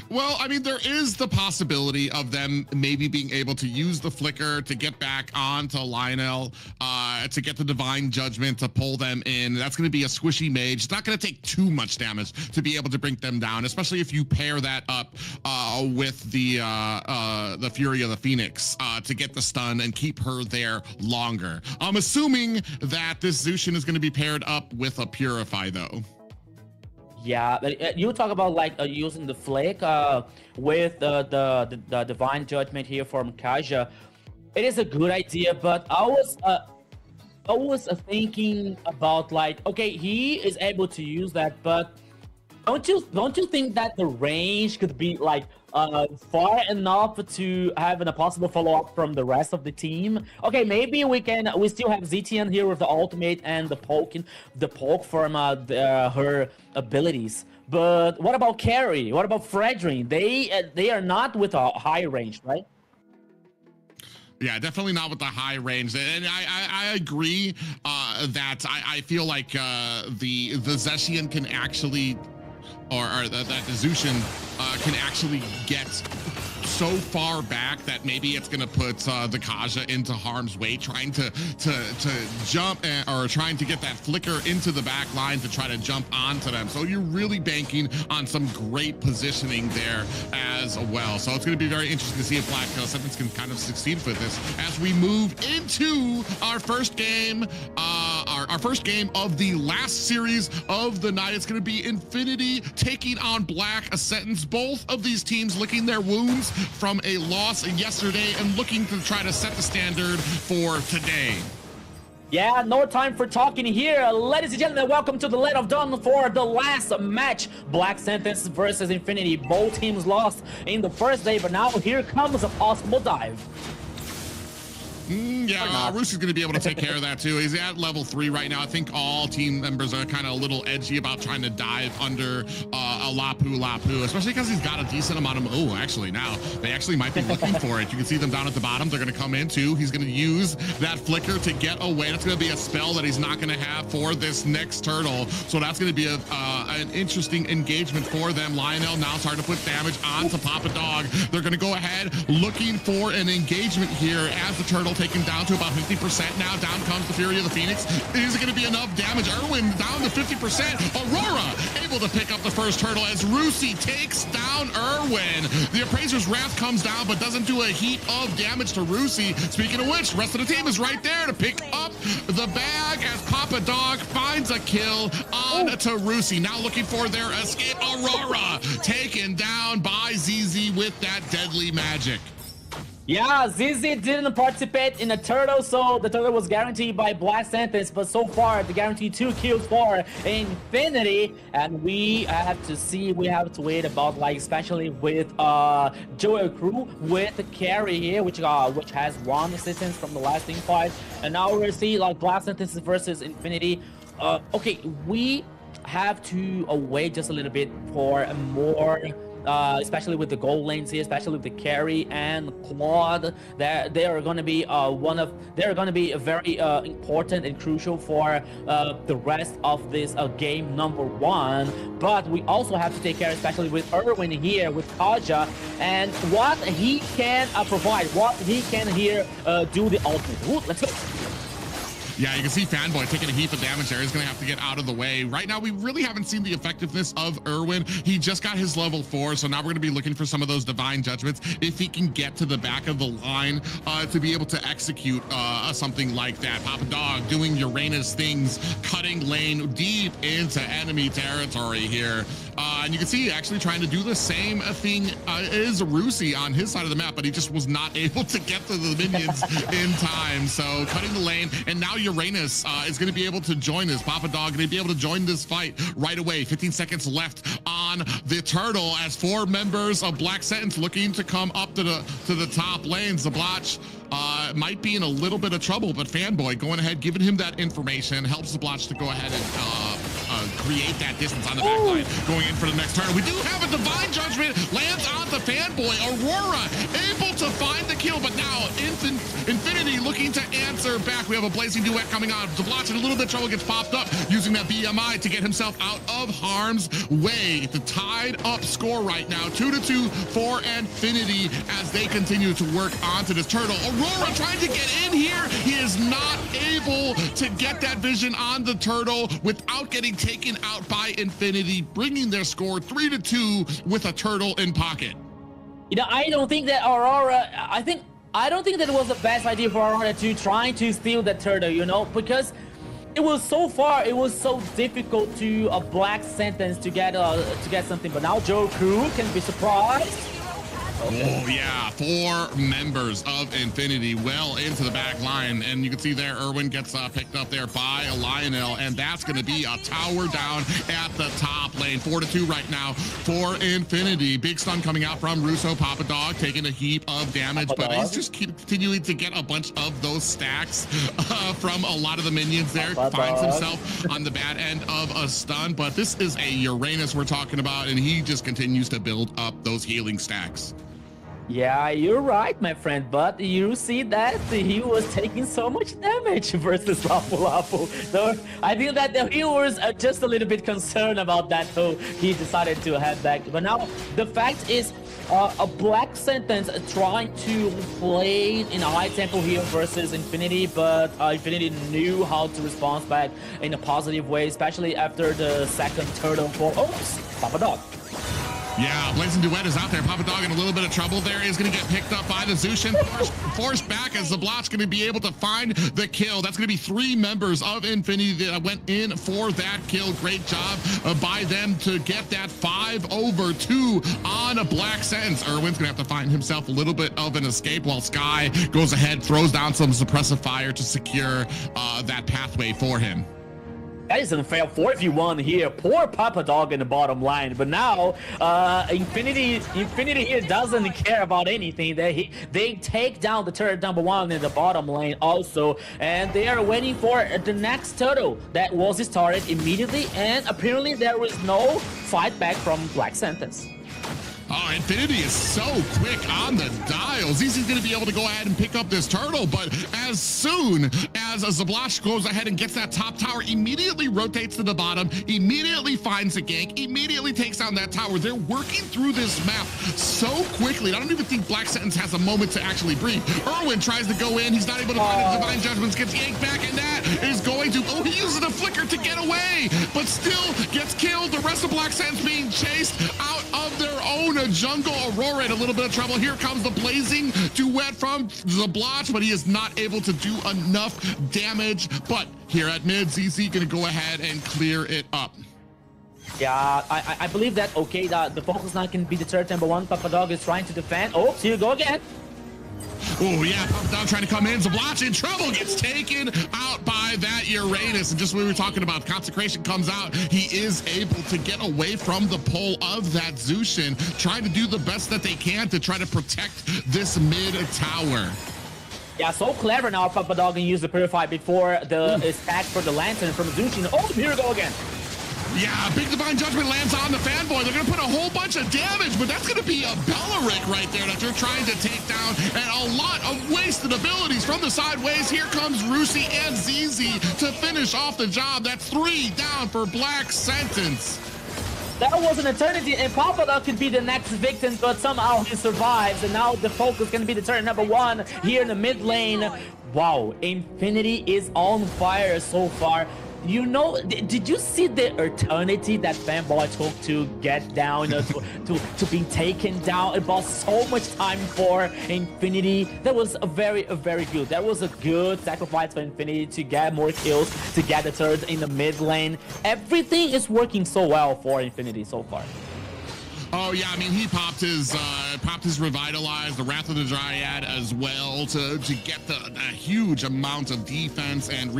Well, I mean, there is the possibility of them maybe being able to use the flicker to get back onto Lionel, to get the Divine Judgment to pull them in. That's going to be a squishy mage. It's not going to take too much damage to be able to bring them down, especially if you pair that up with the Fury of the Phoenix to get the stun and keep her there longer. I'm assuming that this Zushin is going to be paired up with a Purify, though. Yeah, you talk about like using the flick with the Divine Judgment here from Kaja. It is a good idea, but I was thinking about like, okay, he is able to use that, but don't you think that the range could be like far enough to have a possible follow-up from the rest of the team? Okay, maybe we still have ZTN here with the ultimate and the poke from her abilities. But what about Carrie? What about Fredrin? They are not with a high range, right? Yeah, definitely not with the high range. And I agree that I feel like the Zeshian can actually, or that the Zushin can actually get so far back that maybe it's going to put the Kaja into harm's way, trying to jump or trying to get that flicker into the back line to try to jump onto them. So you're really banking on some great positioning there as well. So it's going to be very interesting to see if Black Sevens can kind of succeed with this as we move into our first game, our first game of the last series of the night. It's going to be Infinity taking on Black Ascendants. Both of these teams licking their wounds from a loss yesterday and looking to try to set the standard for today. Yeah, no time for talking here. Ladies and gentlemen, welcome to the Let of Dawn for the last match. Black Sentence versus Infinity. Both teams lost in the first day, but now here comes a possible dive. Yeah, Rusi's going to be able to take care of that too. He's at level 3 right now. I think all team members are kind of a little edgy about trying to dive under a Lapu, especially because he's got a decent amount of... Oh, actually, now they actually might be looking for it. You can see them down at the bottom. They're going to come in too. He's going to use that flicker to get away. That's going to be a spell that he's not going to have for this next turtle. So that's going to be an interesting engagement for them. Lionel now starting to put damage onto Papa Dog. They're going to go ahead looking for an engagement here as the turtle taken down to about 50%. Now down comes the Fury of the Phoenix. Is it going to be enough damage? Erwin down to 50%. Aurora able to pick up the first turtle as Rusi takes down Erwin. The Appraiser's Wrath comes down but doesn't do a heap of damage to Rusi. Speaking of which, rest of the team is right there to pick up the bag as Papa Dog finds a kill on to Rusi. Now looking for their escape. Aurora taken down by ZZ with that deadly magic. Yeah, ZZ didn't participate in the turtle, so the turtle was guaranteed by Black Sentence, but so far the guaranteed 2 kills for Infinity, and we have to wait about, like, especially with Joel Crew with the carry here, which has 1 assistance from the last team fight, and now we're see like Black Sentence versus Infinity. Okay, we have to wait just a little bit for more. Especially with the gold lanes here, especially with the carry and Claude, that they are going to be very important and crucial for the rest of this game number 1. But we also have to take care, especially with Erwin here, with Kaja, and what he can provide, what he can here do the ultimate. Ooh, let's go. Yeah, you can see Fanboy taking a heap of damage there. He's going to have to get out of the way. Right now, we really haven't seen the effectiveness of Erwin. He just got his level 4, so now we're going to be looking for some of those Divine Judgments. If he can get to the back of the line to be able to execute something like that. Papa Dog doing Uranus things, cutting lane deep into enemy territory here. And you can see actually trying to do the same thing is Rusi on his side of the map, but he just was not able to get to the minions in time. So cutting the lane, and now Uranus is going to be able to join this. Papa Dog going to be able to join this fight right away. 15 seconds left on the turtle as 4 members of Black Sentence looking to come up to the top lanes. Zablotch might be in a little bit of trouble, but Fanboy going ahead, giving him that information, helps Zablotch to go ahead and create that distance on the back line, going in for the next turn. We do have a Divine Judgment, lands on the Fanboy. Aurora able to find the kill, but now Infinity looking to answer back. We have a blazing duet coming on. Zablotch in a little bit of trouble, gets popped up, using that BMI to get himself out of harm's way. The tied up score right now, 2-2 for Infinity as they continue to work onto this turtle. Aurora trying to get in here. He is not able to get that vision on the turtle without getting taken out by Infinity, bringing their score 3-2 with a turtle in pocket. You know, I don't think that Aurora, I don't think that it was the best idea for Aurora to try to steal the turtle, you know, because it was so difficult to a black sentence to get something, but now Joku can be surprised. Okay. Oh yeah, 4 members of Infinity well into the back line, and you can see there Irwin gets picked up there by a Lionel, and that's going to be a tower down at the top lane. 4-2 right now for Infinity. Big stun coming out from Russo. Papa Dog taking a heap of damage, but he's just continuing to get a bunch of those stacks from a lot of the minions there. Finds himself on the bad end of a stun, but this is a Uranus we're talking about, and he just continues to build up those healing stacks. Yeah, you're right, my friend, but you see that he was taking so much damage versus Lapu Lapu. So I feel that he was just a little bit concerned about that, so he decided to head back. But now the fact is, a black sentence trying to play in a high tempo here versus Infinity, but Infinity knew how to respond back in a positive way, especially after the second turtle for Papa Dog. Yeah, Blazing Duet is out there. Papa Dog in a little bit of trouble there. He's going to get picked up by the Zushin. Forced back as Zablotch going to be able to find the kill. That's going to be 3 members of Infinity that went in for that kill. Great job by them to get that 5/2 on a black sentence. Irwin's going to have to find himself a little bit of an escape while Sky goes ahead, throws down some suppressive fire to secure that pathway for him. That is unfair. 4v1 here. Poor Papa Dog in the bottom line. But now, Infinity here doesn't care about anything. They take down the turret number 1 in the bottom lane also, and they are waiting for the next turtle that was started immediately. And apparently there was no fight back from Black Sentence. Oh, Infinity is so quick on the dials. He's going to be able to go ahead and pick up this turtle, but as soon as Zablotch goes ahead and gets that top tower, immediately rotates to the bottom, immediately finds a gank, immediately takes down that tower. They're working through this map so quickly. I don't even think Black Sentence has a moment to actually breathe. Irwin tries to go in. He's not able to find his Divine Judgments, gets yanked back, and that is going to... Oh, he uses a flicker to get away, but still gets killed. The rest of Black Sentence being chased out of their own jungle. Aurora in a little bit of trouble. Here comes the Blazing Duet from Zablotch, but he is not able to do enough damage. But here at mid, ZZ gonna go ahead and clear it up. Yeah, I believe that, okay, the focus now can be the turret number 1. Papa Dog is trying to defend. Oh, here you go again. Oh, yeah, Papa Dog trying to come in. Zablotch in trouble, gets taken out by that Uranus. And just when we were talking about, Consecration comes out. He is able to get away from the pull of that Zushin, trying to do the best that they can to try to protect this mid tower. Yeah, so clever now, Papa Dog can use the Purify before the stack for the Lantern from Zushin. Oh, here we go again. Yeah, big Divine Judgment lands on the Fanboy. They're going to put a whole bunch of damage, but that's going to be a Bellaric right there that they're trying to take down, and a lot of wasted abilities from the sideways. Here comes Rusi and ZZ to finish off the job. That's 3 down for Black Sentence. That was an eternity, and Papa Dog could be the next victim, but somehow he survives, and now the focus can be the turret number 1 here in the mid lane. Wow, Infinity is on fire so far. You know, did you see the eternity that Fanboy took to get down, to be taken down? It bought so much time for Infinity. That was a very good. That was a good sacrifice for Infinity to get more kills, to get the turret in the mid lane. Everything is working so well for Infinity so far. Oh yeah, I mean, he popped his Revitalize, the Wrath of the Dryad as well to get the huge amount of defense and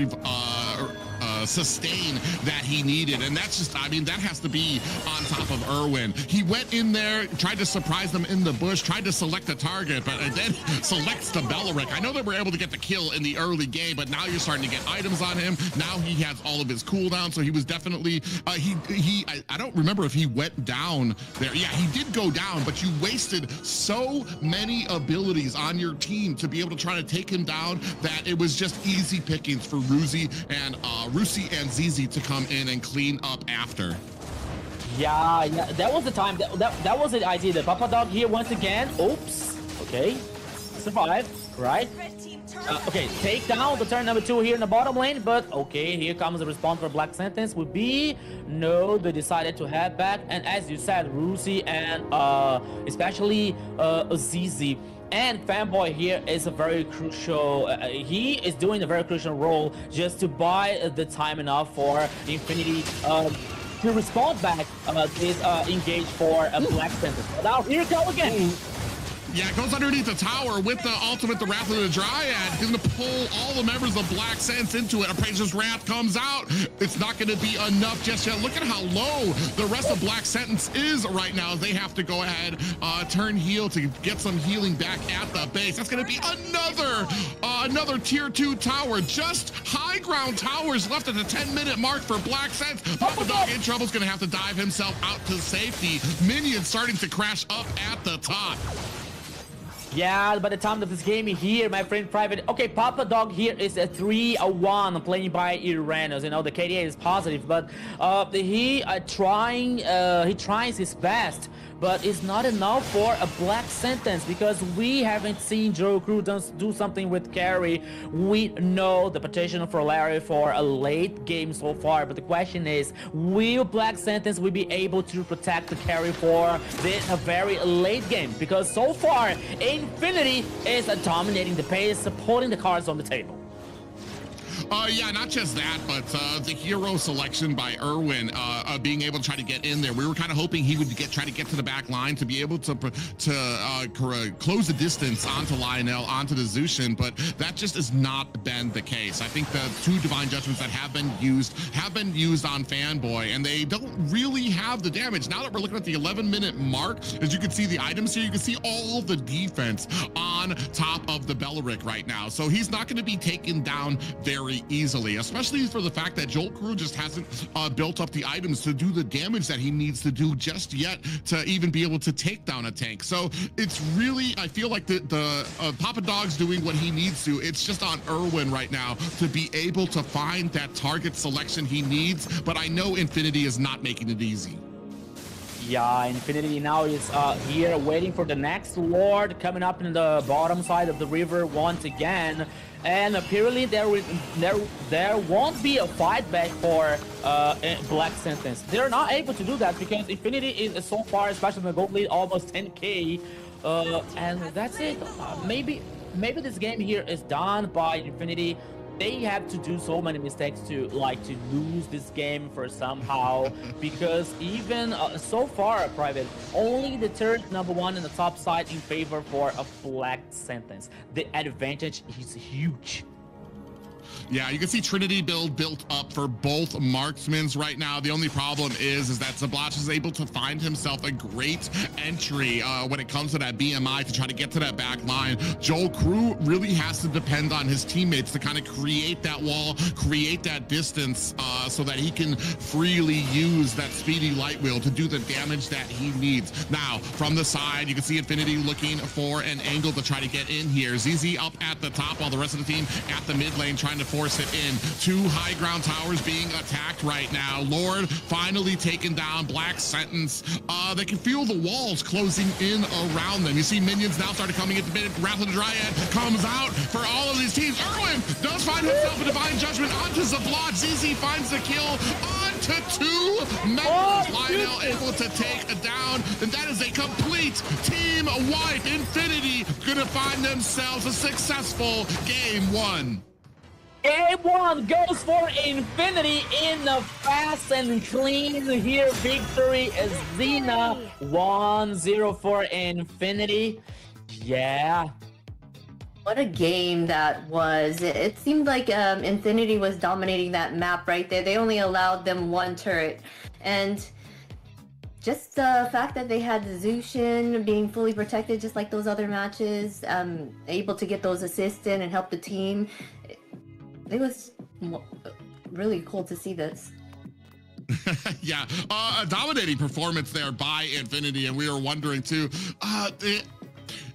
sustain that he needed. And that's just, I mean, that has to be on top of Irwin. He went in there, tried to surprise them in the bush, tried to select a target, but then selects the Belleric. I know they were able to get the kill in the early game, but now you're starting to get items on him. Now he has all of his cooldown, so he was definitely, I don't remember if he went down there. Yeah, he did go down, but you wasted so many abilities on your team to be able to try to take him down that it was just easy pickings for Rusi and ZZ to come in and clean up after. Yeah, that was the time. That was the idea. The Papa Dog here once again. Oops. Okay. Survive. Right. Okay, take down the turn number 2 here in the bottom lane, but okay, here comes the response for Black Sentence. Would be no, they decided to head back, and as you said, Rusi and especially ZZ and Fanboy here is a very crucial. He is doing a very crucial role just to buy the time enough for Infinity to respond back this engage for Black Sentence. Now here it go again. Yeah, it goes underneath the tower with the ultimate, the Wrath of the Dryad. He's going to pull all the members of Black Sense into it. Appraiser's Wrath comes out. It's not going to be enough just yet. Look at how low the rest of Black Sentence is right now. They have to go ahead, turn heal to get some healing back at the base. That's going to be another tier 2 tower. Just high ground towers left at the 10-minute mark for Black Sense. Papa Dog in trouble is going to have to dive himself out to safety. Minions starting to crash up at the top. Yeah, by the time of this game here, my friend Private. Okay, Papa Dog here is a 3-1 playing by Iranos. You know, the KDA is positive, but he tries his best, but it's not enough for a Black Sentence because we haven't seen Joe Crew do something with carry. We know the potential for Larry for a late game so far, but the question is, will Black Sentence will be able to protect the carry for this a very late game? Because so far, Infinity is dominating the pace, putting the cards on the table. Yeah, not just that, but the hero selection by Irwin, being able to try to get in there. We were kind of hoping he would try to get to the back line to be able to close the distance onto Lionel, onto the Zushin, but that just has not been the case. I think the 2 Divine Judgments that have been used on Fanboy, and they don't really have the damage. Now that we're looking at the 11-minute mark, as you can see the items here, you can see all the defense on top of the Belleric right now. So he's not going to be taken down very easily, especially for the fact that Joel Crew just hasn't built up the items to do the damage that he needs to do just yet to even be able to take down a tank. So it's really, I feel like the Papa Dog's doing what he needs to. It's just on Irwin right now to be able to find that target selection he needs, but I know Infinity is not making it easy. Yeah, Infinity now is here waiting for the next Lord coming up in the bottom side of the river once again. And apparently there won't be a fight back for Black Sentence. They're not able to do that because Infinity is so far, especially in the gold lead, almost 10k. And that's it. Maybe this game here is done by Infinity. They have to do so many mistakes to lose this game for somehow, because even so far, Private, only the third number 1 in the top side in favor for a Black Sentence. The advantage is huge. Yeah, you can see Trinity built up for both marksmans right now. The only problem is that Zablach is able to find himself a great entry when it comes to that BMI to try to get to that back line. Joel Crew really has to depend on his teammates to kind of create that wall, create that distance so that he can freely use that speedy light wheel to do the damage that he needs. Now, from the side, you can see Infinity looking for an angle to try to get in here. ZZ up at the top while the rest of the team at the mid lane trying to force it in. 2 high ground towers being attacked right now. Lord finally taken down. Black Sentence. They can feel the walls closing in around them. You see minions now started coming into mid. Wrath of the Dryad comes out for all of these teams. Irwin does find himself a Divine Judgment onto Zablot. ZZ finds the kill onto 2 members. Lionel able to take down, and that is a complete team wipe. Infinity gonna find themselves a successful game 1. Game 1 goes for Infinity in a fast and clean here victory. Xena 1-0 for Infinity. Yeah. What a game that was. It seemed like Infinity was dominating that map right there. They only allowed them one turret. And just the fact that they had Zushin being fully protected just like those other matches, able to get those assists in and help the team. It was really cool to see this. Yeah, a dominating performance there by Infinity, and we were wondering too.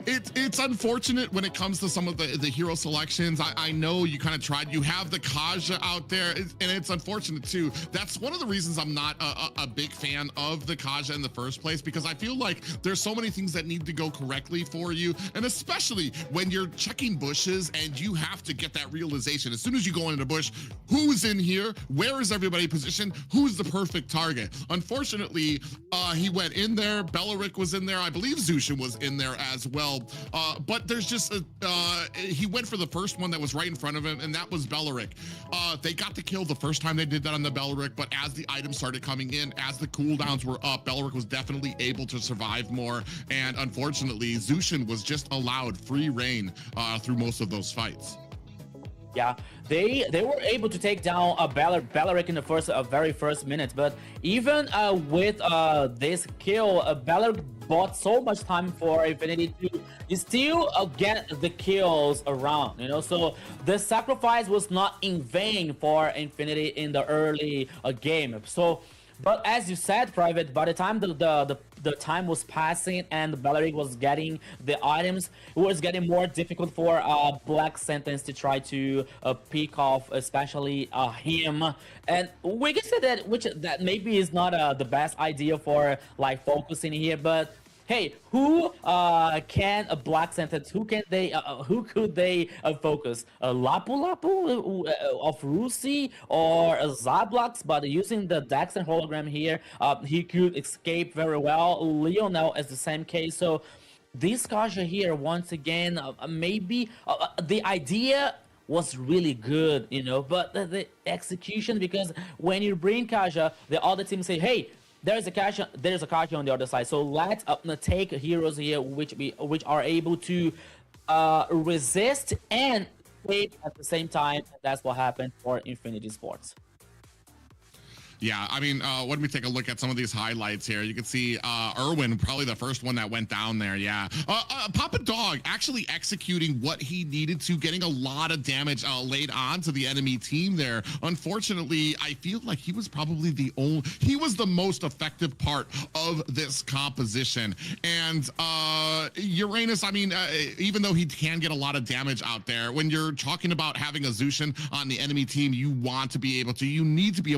It's unfortunate when it comes to some of the hero selections. I know you kind of tried. You have the Kaja out there, and it's unfortunate too. That's one of the reasons I'm not a big fan of the Kaja in the first place, because I feel like there's so many things that need to go correctly for you, and especially when you're checking bushes and you have to get that realization. As soon as you go into a bush, who's in here? Where is everybody positioned? Who's the perfect target? Unfortunately, he went in there. Beleric was in there. I believe Zushin was in there as well. But there's just he went for the first one that was right in front of him, and that was Beleric. They got the kill the first time they did that on the Beleric, but as the items started coming in, as the cooldowns were up, Beleric was definitely able to survive more, and unfortunately, Zushin was just allowed free reign through most of those fights. Yeah, they were able to take down Beleric in the very first minute, but even with this kill, Beleric bought so much time for Infinity to still get the kills around, you know, so the sacrifice was not in vain for Infinity in the early game. So, but as you said, Private, by the time the time was passing and Beleric was getting the items, it was getting more difficult for Black Sentence to try to pick off, especially him. And we can say that maybe is not the best idea for like focusing here, but hey, who can a Black Sentence? Who could they focus? Lapu Lapu of Rusi or Zablox? But using the Dex and hologram here, he could escape very well. Lionel is the same case. So this Kaja here, once again, maybe the idea was really good, you know, but the execution, because when you bring Kaja, the other team say, hey, there's a Kaja on the other side, so let's take heroes here which are able to resist and wait at the same time. That's what happened for Infinity Sports. Yeah, I mean, when we take a look at some of these highlights here, you can see Irwin, probably the first one that went down there. Yeah, Papa Dog actually executing what he needed to, getting a lot of damage laid on to the enemy team there. Unfortunately, I feel like he was probably he was the most effective part of this composition. And Uranus, I mean, even though he can get a lot of damage out there, when you're talking about having a Zushin on the enemy team, you need to be able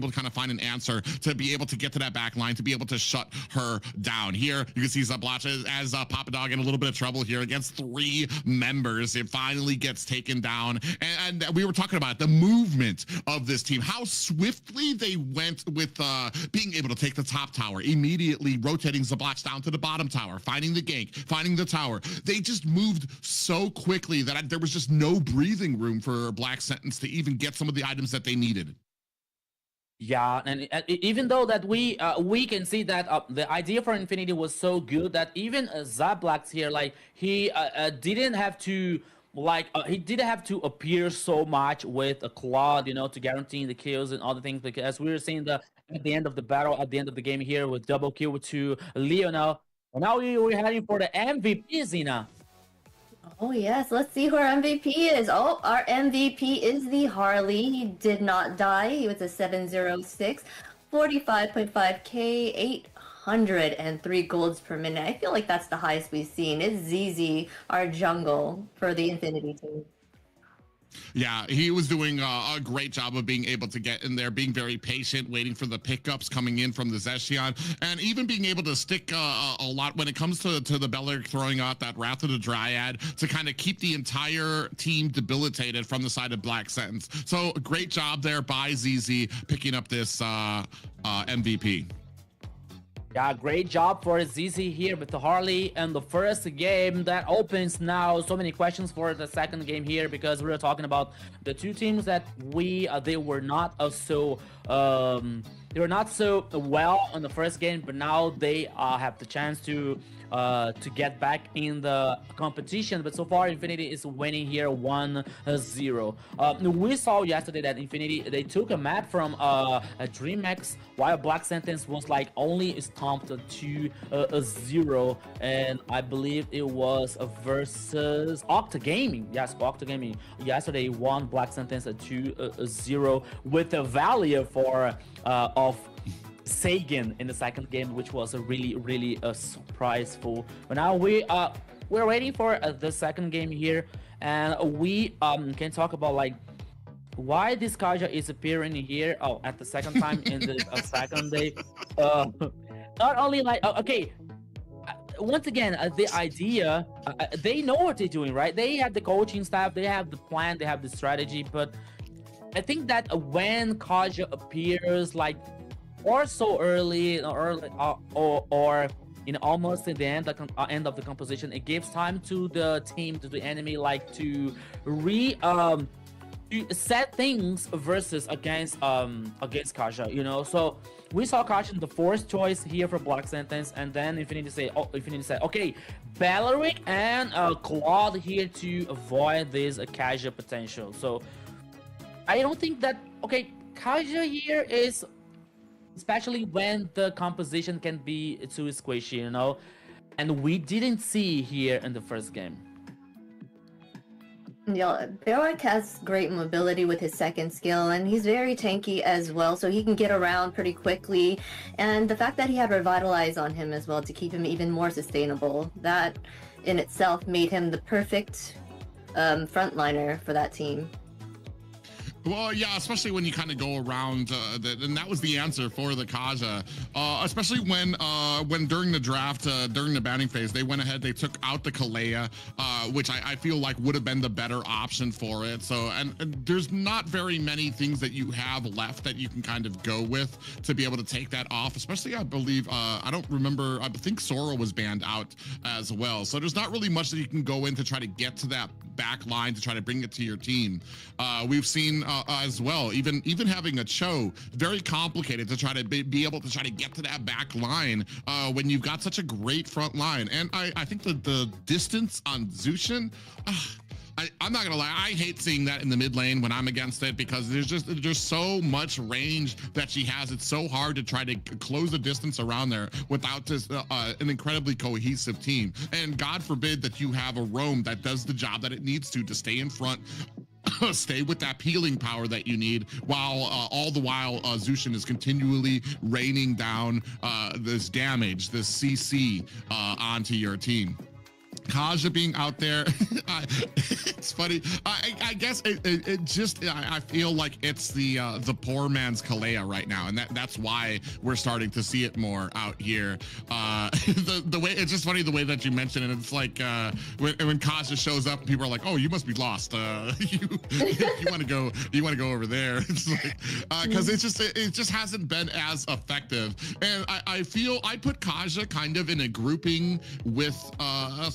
to kind of find an answer to be able to get to that back line, to be able to shut her down. Here, you can see Zablacha as Papa Dog in a little bit of trouble here against 3 members. It finally gets taken down. And we were talking about the movement of this team, how swiftly they went with being able to take the top tower, immediately rotating Zablacha down to the bottom tower, finding the gank, finding the tower. They just moved so quickly that there was just no breathing room for Black Sentence to even get some of the items that they needed. Yeah, and even though that we can see that the idea for Infinity was so good that even Zablax here, like he didn't have to appear so much with a Claude, you know, to guarantee the kills and other things, because as we were seeing at the end of the battle, at the end of the game here with double kill to Lionel. And now we're heading for the MVP, Zena. Oh yes, let's see who our MVP is. Oh, our MVP is the Harley. He did not die. He was a 706, 45.5k, 803 golds per minute. I feel like that's the highest we've seen. It's ZZ, our jungle for the Infinity team. Yeah, he was doing a great job of being able to get in there, being very patient, waiting for the pickups coming in from the Zeshion, and even being able to stick a lot when it comes to the Beleric throwing out that Wrath of the Dryad to kind of keep the entire team debilitated from the side of Black Sentence. So great job there by ZZ picking up this MVP. Yeah, great job for ZZ here with the Harley and the first game that opens now. So many questions for the second game here, because we were talking about the two teams that they were not so they were not so well on the first game, but now they have the chance to get back in the competition. But so far, Infinity is winning here 1-0. We saw yesterday that Infinity, they took a map from a DreamX, while Black Sentence was like only stomped 2-0, and I believe it was versus Octa Gaming. Yes, Octa Gaming. Yesterday won Black Sentence 2-0 with a value for of Sagan in the second game, which was a really surpriseful. But now we're waiting for the second game here, and we can talk about like why this Kaja is appearing here. Oh, at the second time in the second day. Not only like okay. Once again, the idea, they know what they're doing, right? They have the coaching staff, they have the plan, they have the strategy, but I think that when Kaja appears like or so early or in almost in the end of the composition, it gives time to the team, to the enemy, like to set things versus against Kaja, you know. So we saw Kaja the fourth choice here for Black Sentence, and then Infinity said, okay, Belleric and Claude here to avoid this Kaja potential. So I don't think that Kaja here is, especially when the composition can be too squishy, you know, and we didn't see here in the first game. Yeah, Belleric has great mobility with his second skill, and he's very tanky as well, so he can get around pretty quickly. And the fact that he had Revitalize on him as well to keep him even more sustainable, that in itself made him the perfect frontliner for that team. Well, yeah, especially when you kind of go around, and that was the answer for the Kaja, especially when during the draft, during the banning phase, they went ahead, they took out the Kalea, which I feel like would have been the better option for it. So, and there's not very many things that you have left that you can kind of go with to be able to take that off, especially, I believe, I don't remember, I think Sora was banned out as well. So there's not really much that you can go in to try to get to that back line to try to bring it to your team. We've seen as well, even having a Cho, very complicated to try to be able to try to get to that back line when you've got such a great front line. And I think that the distance on Zushin, I'm not gonna lie, I hate seeing that in the mid lane when I'm against it, because there's so much range that she has. It's so hard to try to close the distance around there without just an incredibly cohesive team. And God forbid that you have a roam that does the job that it needs to stay in front, stay with that peeling power that you need, while all the while Zushin is continually raining down this damage, this CC onto your team. Kaja being out there, it's funny. I guess it just, I feel like it's the poor man's Kalea right now, and that's why we're starting to see it more out here. The way, it's just funny the way that you mentioned it. It's like when Kaja shows up, people are like, "Oh, you must be lost. You want to go over there." It's like because it just hasn't been as effective, and I feel I put Kaja kind of in a grouping with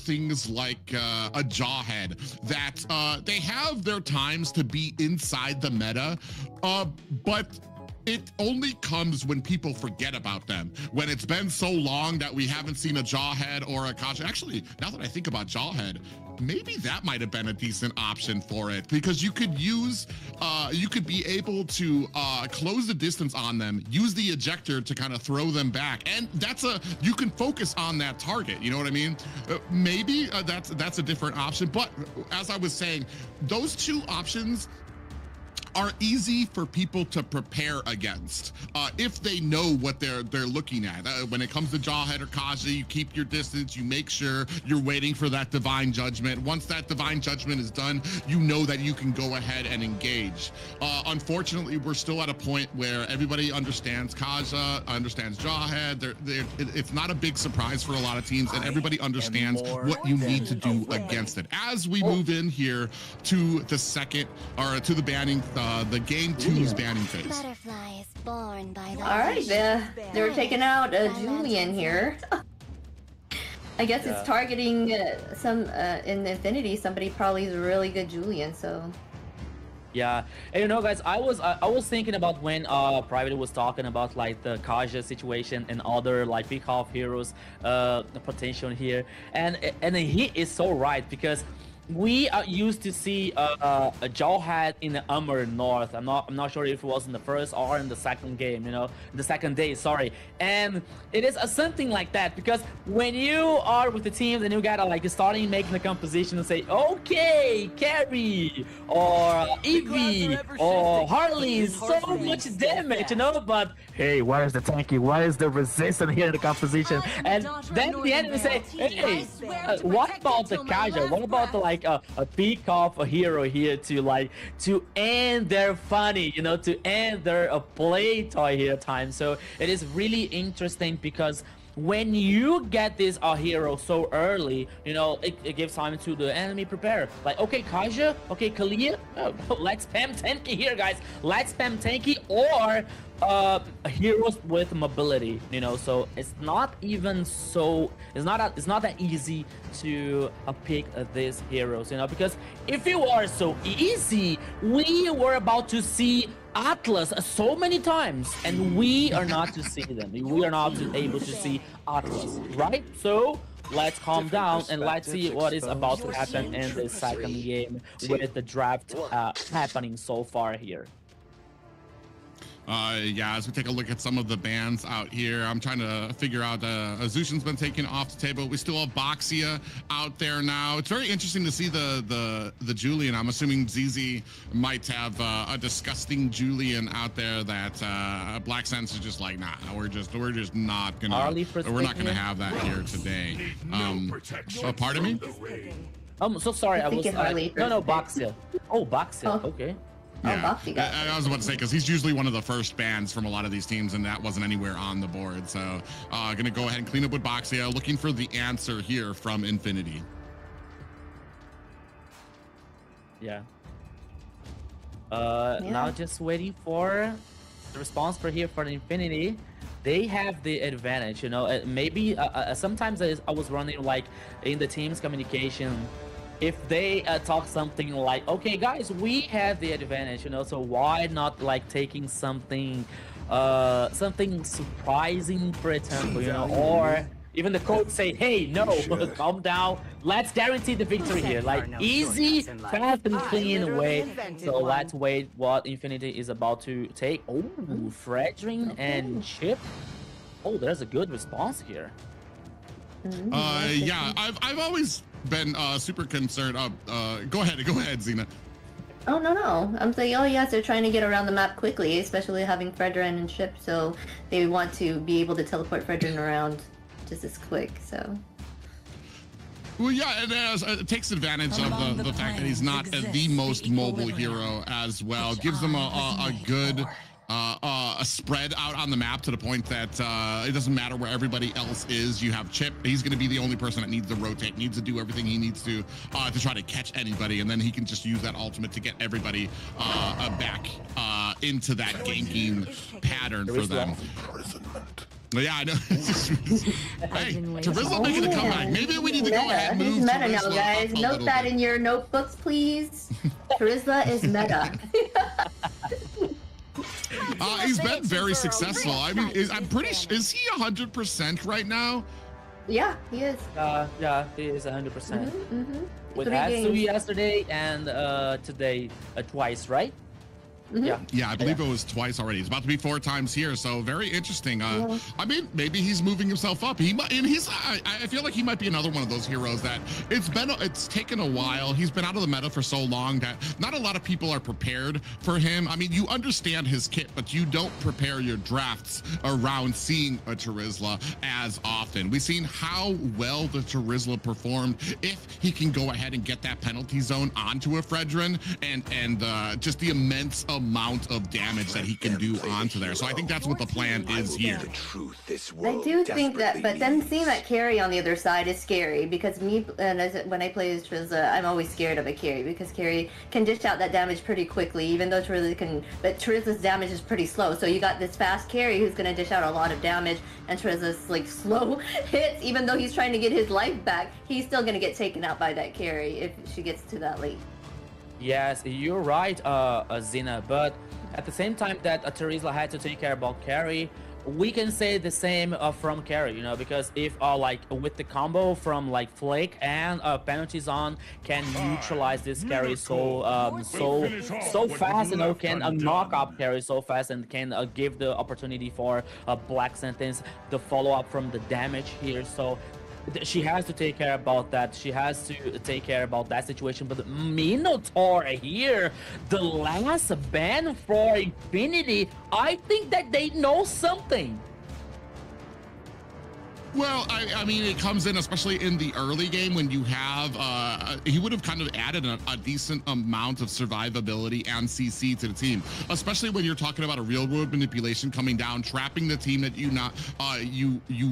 things like a Jawhead, that they have their times to be inside the meta, but it only comes when people forget about them. When it's been so long that we haven't seen a Jawhead or a Kaja. Actually, now that I think about Jawhead, maybe that might have been a decent option for it, because you could use, you could be able to close the distance on them, use the ejector to kind of throw them back, and you can focus on that target. You know what I mean? Maybe that's a different option. But as I was saying, those two options are easy for people to prepare against if they know what they're looking at. When it comes to Jawhead or Kaja, you keep your distance, you make sure you're waiting for that divine judgment. Once that divine judgment is done, you know that you can go ahead and engage. Unfortunately, we're still at a point where everybody understands Kaja, understands Jawhead. It's not a big surprise for a lot of teams, and everybody understands what you need to do against it. As we move in here to the second, or to the banning, the game 2's banning phase. Butterflies born by the All right, they were taking out Julian here. I guess it's targeting some in Infinity. Somebody probably is a really good Julian. So Yeah, and guys, I was thinking about when Private was talking about like the Kaja situation and other like pick off heroes, the potential here, and he is so right because we are used to see a Jawhead in the Amber North. I'm not sure if it was in the first or in the second game, the second day, sorry. And it is something like that because when you are with the team, then you gotta like starting making the composition and say, okay, Carry or Eevee or Harley, so much damage, but hey, where is the tanky? Where is the resistance here in the composition? And then the enemy say, hey, what about the Kaja? What about the like a peak off a hero here to end their funny, to end their play toy here time. So it is really interesting because when you get this hero so early, it gives time to the enemy prepare. Like, okay, Kaja, okay, Kalia, let's spam tanky here, guys. Let's spam tanky or heroes with mobility, so it's not even so it's not that easy to pick these heroes, because if it were so easy, we were about to see Atlas so many times and we are not to see them. We are not able to see Atlas, right? So let's calm down and let's see what is about to happen in the second game with the draft happening so far here. Yeah, as we take a look at some of the bans out here, I'm trying to figure out, Zushin's been taken off the table. We still have Boxia out there now. It's very interesting to see the Julian. I'm assuming ZZ might have a disgusting Julian out there that Black Sense is just like, nah, we're just not gonna, we're not gonna have that here today. Pardon me? I'm so sorry. I was no Boxia. Oh, Boxia. Okay. Yeah, I was about to say, because he's usually one of the first bans from a lot of these teams, and that wasn't anywhere on the board. So gonna go ahead and clean up with Boxia, looking for the answer here from Infinity. Yeah. Now just waiting for the response for here for the Infinity. They have the advantage, maybe sometimes I was running like in the team's communication. If they talk something like, okay guys, we have the advantage, so why not like taking something something surprising, for example, or even the coach say, hey, no, calm down, let's guarantee the victory here, like easy, fast and clean way. So let's wait what Infinity is about to take. Oh, Fredrin and Chip. Oh, there's a good response here. Yeah, I've always been super concerned. Go ahead, Zena. Oh, no. I'm saying, oh yes, they're trying to get around the map quickly, especially having Fredrin and Chip, so they want to be able to teleport Fredrin around just as quick, so. Well, yeah, it takes advantage of the fact that he's not the most mobile hero as well. Gives them a good a spread out on the map to the point that it doesn't matter where everybody else is. You have Chip. He's going to be the only person that needs to rotate, needs to do everything he needs to try to catch anybody, and then he can just use that ultimate to get everybody back into that ganking pattern for them. Yeah, I know. Hey, Charizla making a comeback. Maybe we need to go ahead and move. He's meta now, guys. Note that in your notebooks, please. Charizla is meta. He's been very successful. I mean, I'm pretty sure, is he 100% right now? Yeah, he is. Yeah, he is 100%. With Hatsu yesterday and today twice, right? Yeah, I believe it was twice already. It's about to be 4 times here, so very interesting. I mean, maybe he's moving himself up. He might, and I feel like he might be another one of those heroes that it's taken a while. He's been out of the meta for so long that not a lot of people are prepared for him. I mean, you understand his kit, but you don't prepare your drafts around seeing a Charizla as often. We've seen how well the Charizla performed if he can go ahead and get that penalty zone onto a Fredrin and just the immense amount of damage that he can do onto there. So I think that's what the plan is here. I do think that, but then seeing that carry on the other side is scary because when I play as Charizla, I'm always scared of a carry because carry can dish out that damage pretty quickly, even though Charizla can, but Charizla's damage is pretty slow. So you got this fast carry who's going to dish out a lot of damage, and Charizla's like slow hits, even though he's trying to get his life back, he's still going to get taken out by that carry if she gets to that late. Yes, you're right, Zina. But at the same time that Teresa had to take care about carry, we can say the same from carry, you know, because if like with the combo from like Flake and penalties on can neutralize this carry so fast, you know, can knock up carry so fast and can give the opportunity for Black Sentence the follow up from the damage here. So she has to take care about that. She has to take care about that situation. But Minotaur here, the last ban for Infinity, I think that they know something. Well, I mean, it comes in, especially in the early game when you have, he would have kind of added a decent amount of survivability and CC to the team, especially when you're talking about a real world manipulation coming down, trapping the team that you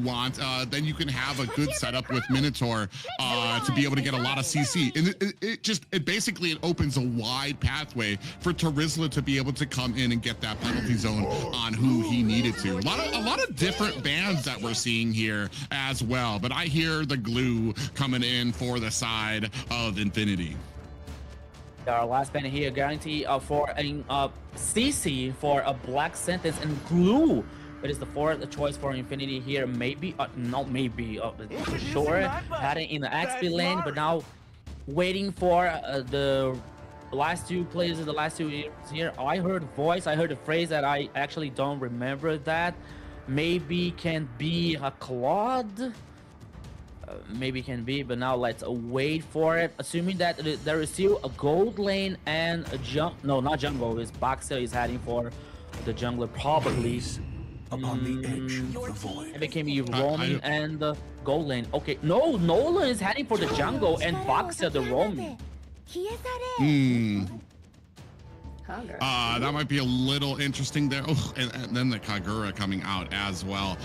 want. Then you can have a good setup with Minotaur to be able to get a lot of CC. And it basically opens a wide pathway for Tarizla to be able to come in and get that penalty zone on who he needed to. A lot of different bans that we're seeing here as well, but I hear the glue coming in for the side of Infinity. Our last ban here, guarantee for a CC for a Black Sentence and glue. It is the fourth choice for Infinity here. Maybe, not maybe, for sure. Had it in the XP lane, but now waiting for the last two players in the last 2 years here. I heard voice, I heard a phrase that I actually don't remember that. Maybe can be a Claude. Maybe can be, but now let's wait for it. Assuming that there is still a gold lane and a no, not jungle. Is Boxer is heading for the jungler probably. Upon the edge of the void. It became roaming and the gold lane. Okay, no, Nolan is heading for the jungle and Boxer the roaming. That might be a little interesting there. Oh, and then the Kagura coming out as well.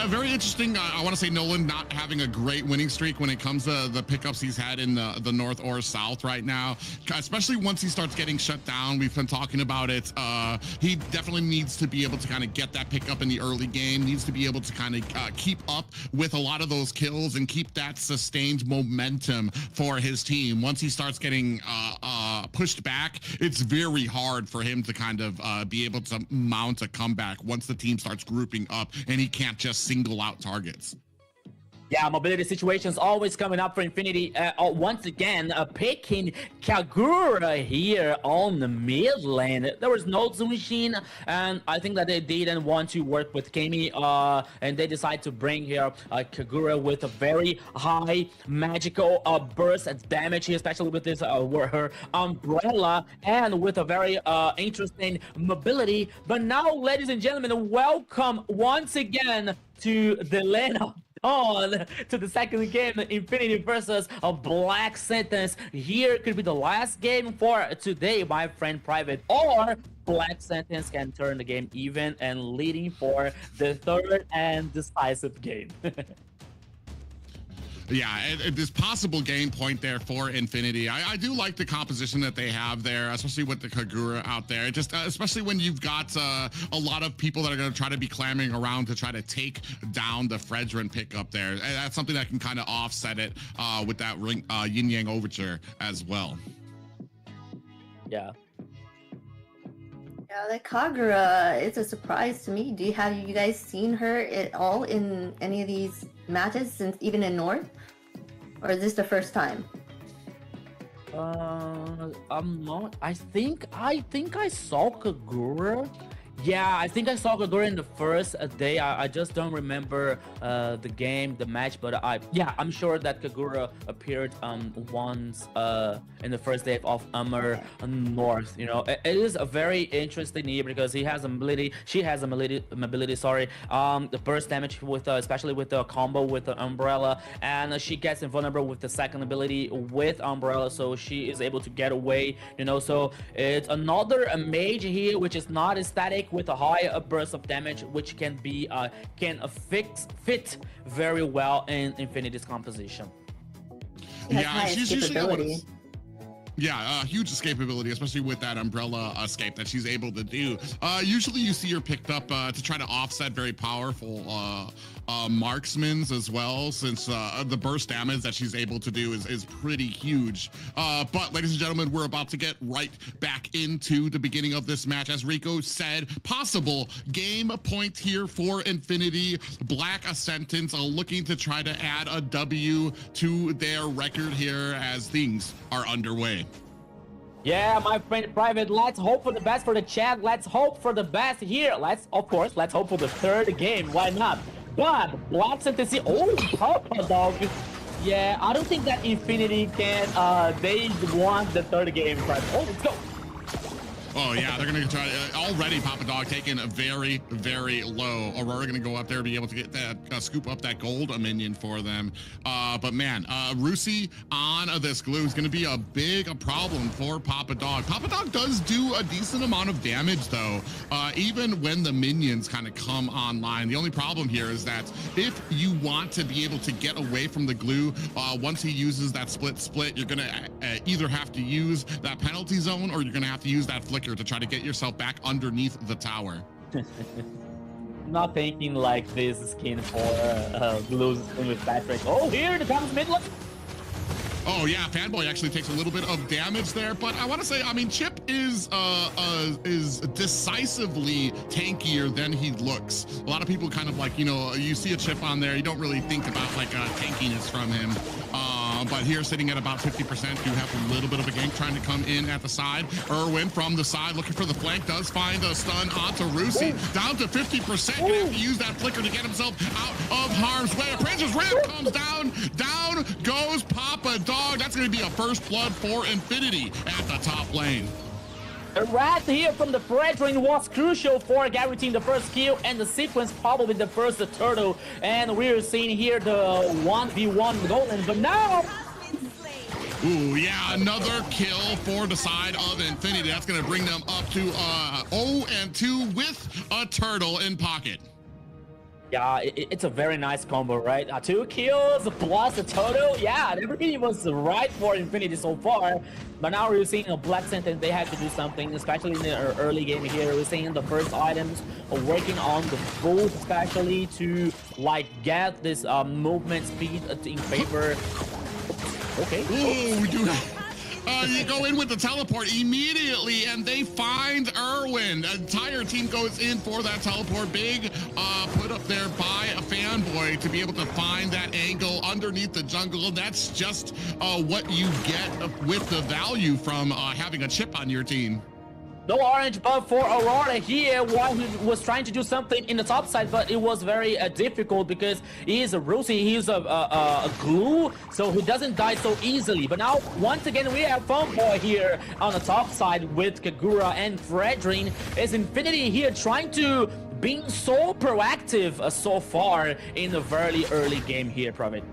Very interesting. I want to say Nolan not having a great winning streak when it comes to the pickups he's had in the north or south right now, especially once he starts getting shut down. We've been talking about it. He definitely needs to be able to kind of get that pickup in the early game, needs to be able to kind of keep up with a lot of those kills and keep that sustained momentum for his team. Once he starts getting pushed back, it's very hard for him to kind of be able to mount a comeback once the team starts grouping up and he can't just single out targets. Yeah, mobility situations always coming up for Infinity. Once again, picking Kagura here on the mid lane. There was no Zunishin, and I think that they didn't want to work with Kami, and they decided to bring here Kagura with a very high magical burst damage here, especially with this her umbrella, and with a very interesting mobility. But now, ladies and gentlemen, welcome once again to the lane of on to the second game, Infinity versus a Black Sentence. Here could be the last game for today, my friend Private, or Black Sentence can turn the game even and leading for the third and decisive game. Yeah, this possible game point there for Infinity. I do like the composition that they have there, especially with the Kagura out there. Just especially when you've got a lot of people that are going to try to be clamoring around to try to take down the Fredrin pickup there. And that's something that can kind of offset it with that Yin Yang Overture as well. Yeah. Yeah, the Kagura, it's a surprise to me. Have you guys seen her at all in any of these matches, since even in North? Or is this the first time? I'm not. I think I saw Kagura. Yeah, I think I saw Kagura in the first day. I just don't remember the game, the match, but I'm sure that Kagura appeared once in the first day of AMER North. You know, it is a very interesting year because he has ability. She has a mobility. Sorry, the burst damage with especially with the combo with the umbrella, and she gets invulnerable with the second ability with umbrella, so she is able to get away. You know, so it's another mage here, which is not as static, with a high burst of damage, which can be fit very well in Infinity's composition. Yeah, she's usually Yeah, huge escapability, especially with that umbrella escape that she's able to do. Usually you see her picked up to try to offset very powerful marksmans as well, since the burst damage that she's able to do is pretty huge. But ladies and gentlemen, we're about to get right back into the beginning of this match. As Rico said, possible game point here for Infinity. Black Ascendants are looking to try to add a W to their record here as things are underway. Yeah, my friend Private, let's hope for the best for the chat. Let's hope for the best here. Let's hope for the third game. Why not? But Black Fantasy, oh, Papa Dog. Yeah, I don't think that Infinity can, they want the third game. Oh, let's go. Oh yeah, they're gonna try already. Papa Dog taking a very, very low. Aurora gonna go up there to be able to get that scoop up that gold minion for them. But man, Rusi on this glue is gonna be a big problem for Papa Dog. Papa Dog does do a decent amount of damage though, even when the minions kind of come online. The only problem here is that if you want to be able to get away from the glue, once he uses that split, you're gonna either have to use that penalty zone or you're gonna have to use that flicker to try to get yourself back underneath the tower. Not thinking like this skin for glue skin with Patrick. Oh, here the comes mid. Oh yeah, Fanboy actually takes a little bit of damage there, but I want to say, I mean, Chip is decisively tankier than he looks. A lot of people kind of like, you know, you see a Chip on there, you don't really think about like tankiness from him. But here sitting at about 50%, you have a little bit of a gank trying to come in at the side. Irwin from the side looking for the flank, does find a stun onto Rusi. Down to 50%, gonna have to use that flicker to get himself out of harm's way. A Prince's Ramp comes down, down goes Papa Dog. That's gonna be a first blood for Infinity at the top lane. The rat here from the Fredrin was crucial for guaranteeing the first kill and the sequence probably the first turtle. And we're seeing here the 1v1 golden, but now... Ooh, yeah, another kill for the side of Infinity. That's going to bring them up to 0-2 with a turtle in pocket. Yeah, it's a very nice combo, right? 2 kills plus a total. Yeah, everything was right for Infinity so far. But now we're seeing a Black Sentence. They have to do something, especially in the early game here. We're seeing the first items working on the boost, especially to like get this movement speed in favor. Okay. Ooh, we do. You go in with the teleport immediately, and they find Irwin. The entire team goes in for that teleport. Big put up there by a Fanboy to be able to find that angle underneath the jungle. That's just what you get with the value from having a Chip on your team. No orange buff for Aurora here while he was trying to do something in the top side, but it was very difficult because he is a Rusi, he's a glue, so he doesn't die so easily. But now, once again, we have Fanboy here on the top side with Kagura and Fredrin. Is Infinity here trying to being so proactive so far in the very early game here, Pravit?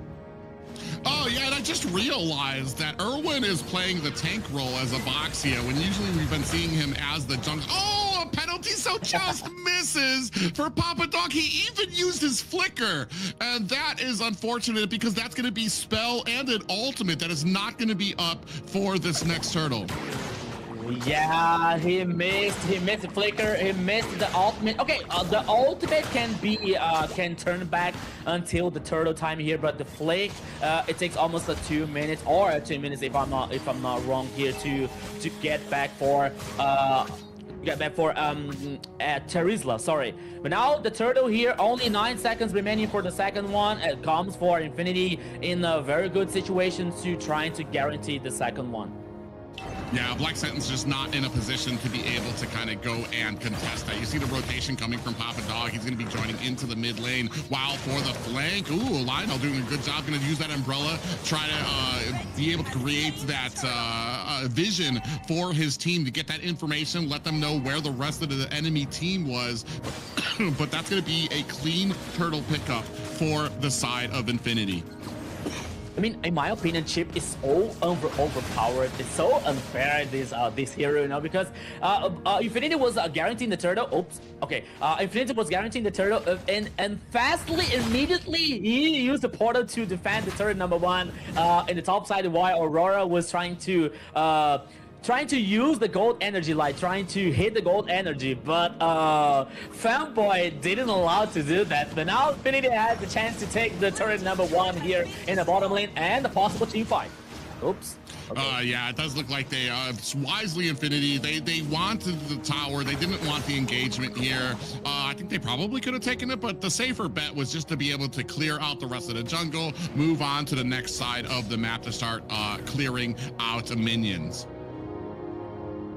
Oh yeah, and I just realized that Irwin is playing the tank role as a Boxia when usually we've been seeing him as the jungle. Oh, a penalty, so just misses for Papa Dog. He even used his flicker, and that is unfortunate because that's going to be spell and an ultimate that is not going to be up for this next turtle. Yeah, he missed the flicker, he missed the ultimate. Okay, the ultimate can be can turn back until the turtle time here, but the flick it takes almost 2 minutes or 2 minutes if I'm not wrong here to get back for Terizla, sorry. But now the turtle here, only 9 seconds remaining for the second one. It comes for Infinity in a very good situation to trying to guarantee the second one. Yeah, Black Sentence just not in a position to be able to kind of go and contest that. You see the rotation coming from Papa Dog. He's going to be joining into the mid lane. While for the flank, ooh, Lionel doing a good job. Going to use that umbrella, try to be able to create that vision for his team to get that information, let them know where the rest of the enemy team was. But that's going to be a clean turtle pickup for the side of Infinity. I mean, in my opinion, Chip is so overpowered. It's so unfair, this hero, you know, because Infinity was guaranteeing the turtle. Oops. Okay. Infinity was guaranteeing the turtle, and fastly, immediately, he used the portal to defend the turret number 1 in the top side, while Aurora was trying to use the gold energy light, trying to hit the gold energy, but Fanboy didn't allow to do that. But now Infinity had the chance to take the turret number 1 here in the bottom lane and a possible team fight. Oops. Okay. Yeah, it does look like they wisely Infinity. They wanted the tower. They didn't want the engagement here. I think they probably could have taken it, but the safer bet was just to be able to clear out the rest of the jungle, move on to the next side of the map to start clearing out minions.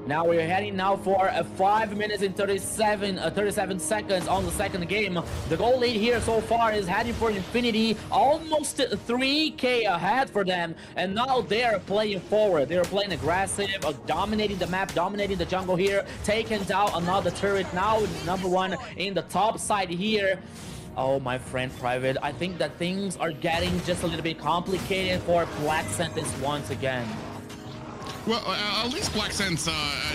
Now we're heading now for 5 minutes and 37 seconds on the second game. The goal lead here so far is heading for Infinity, almost 3k ahead for them. And now they're playing forward. They're playing aggressive, dominating the map, dominating the jungle here, taking down another turret. Now number 1 in the top side here. Oh, my friend Private, I think that things are getting just a little bit complicated for Black Sentence once again. Well, at least Black Sense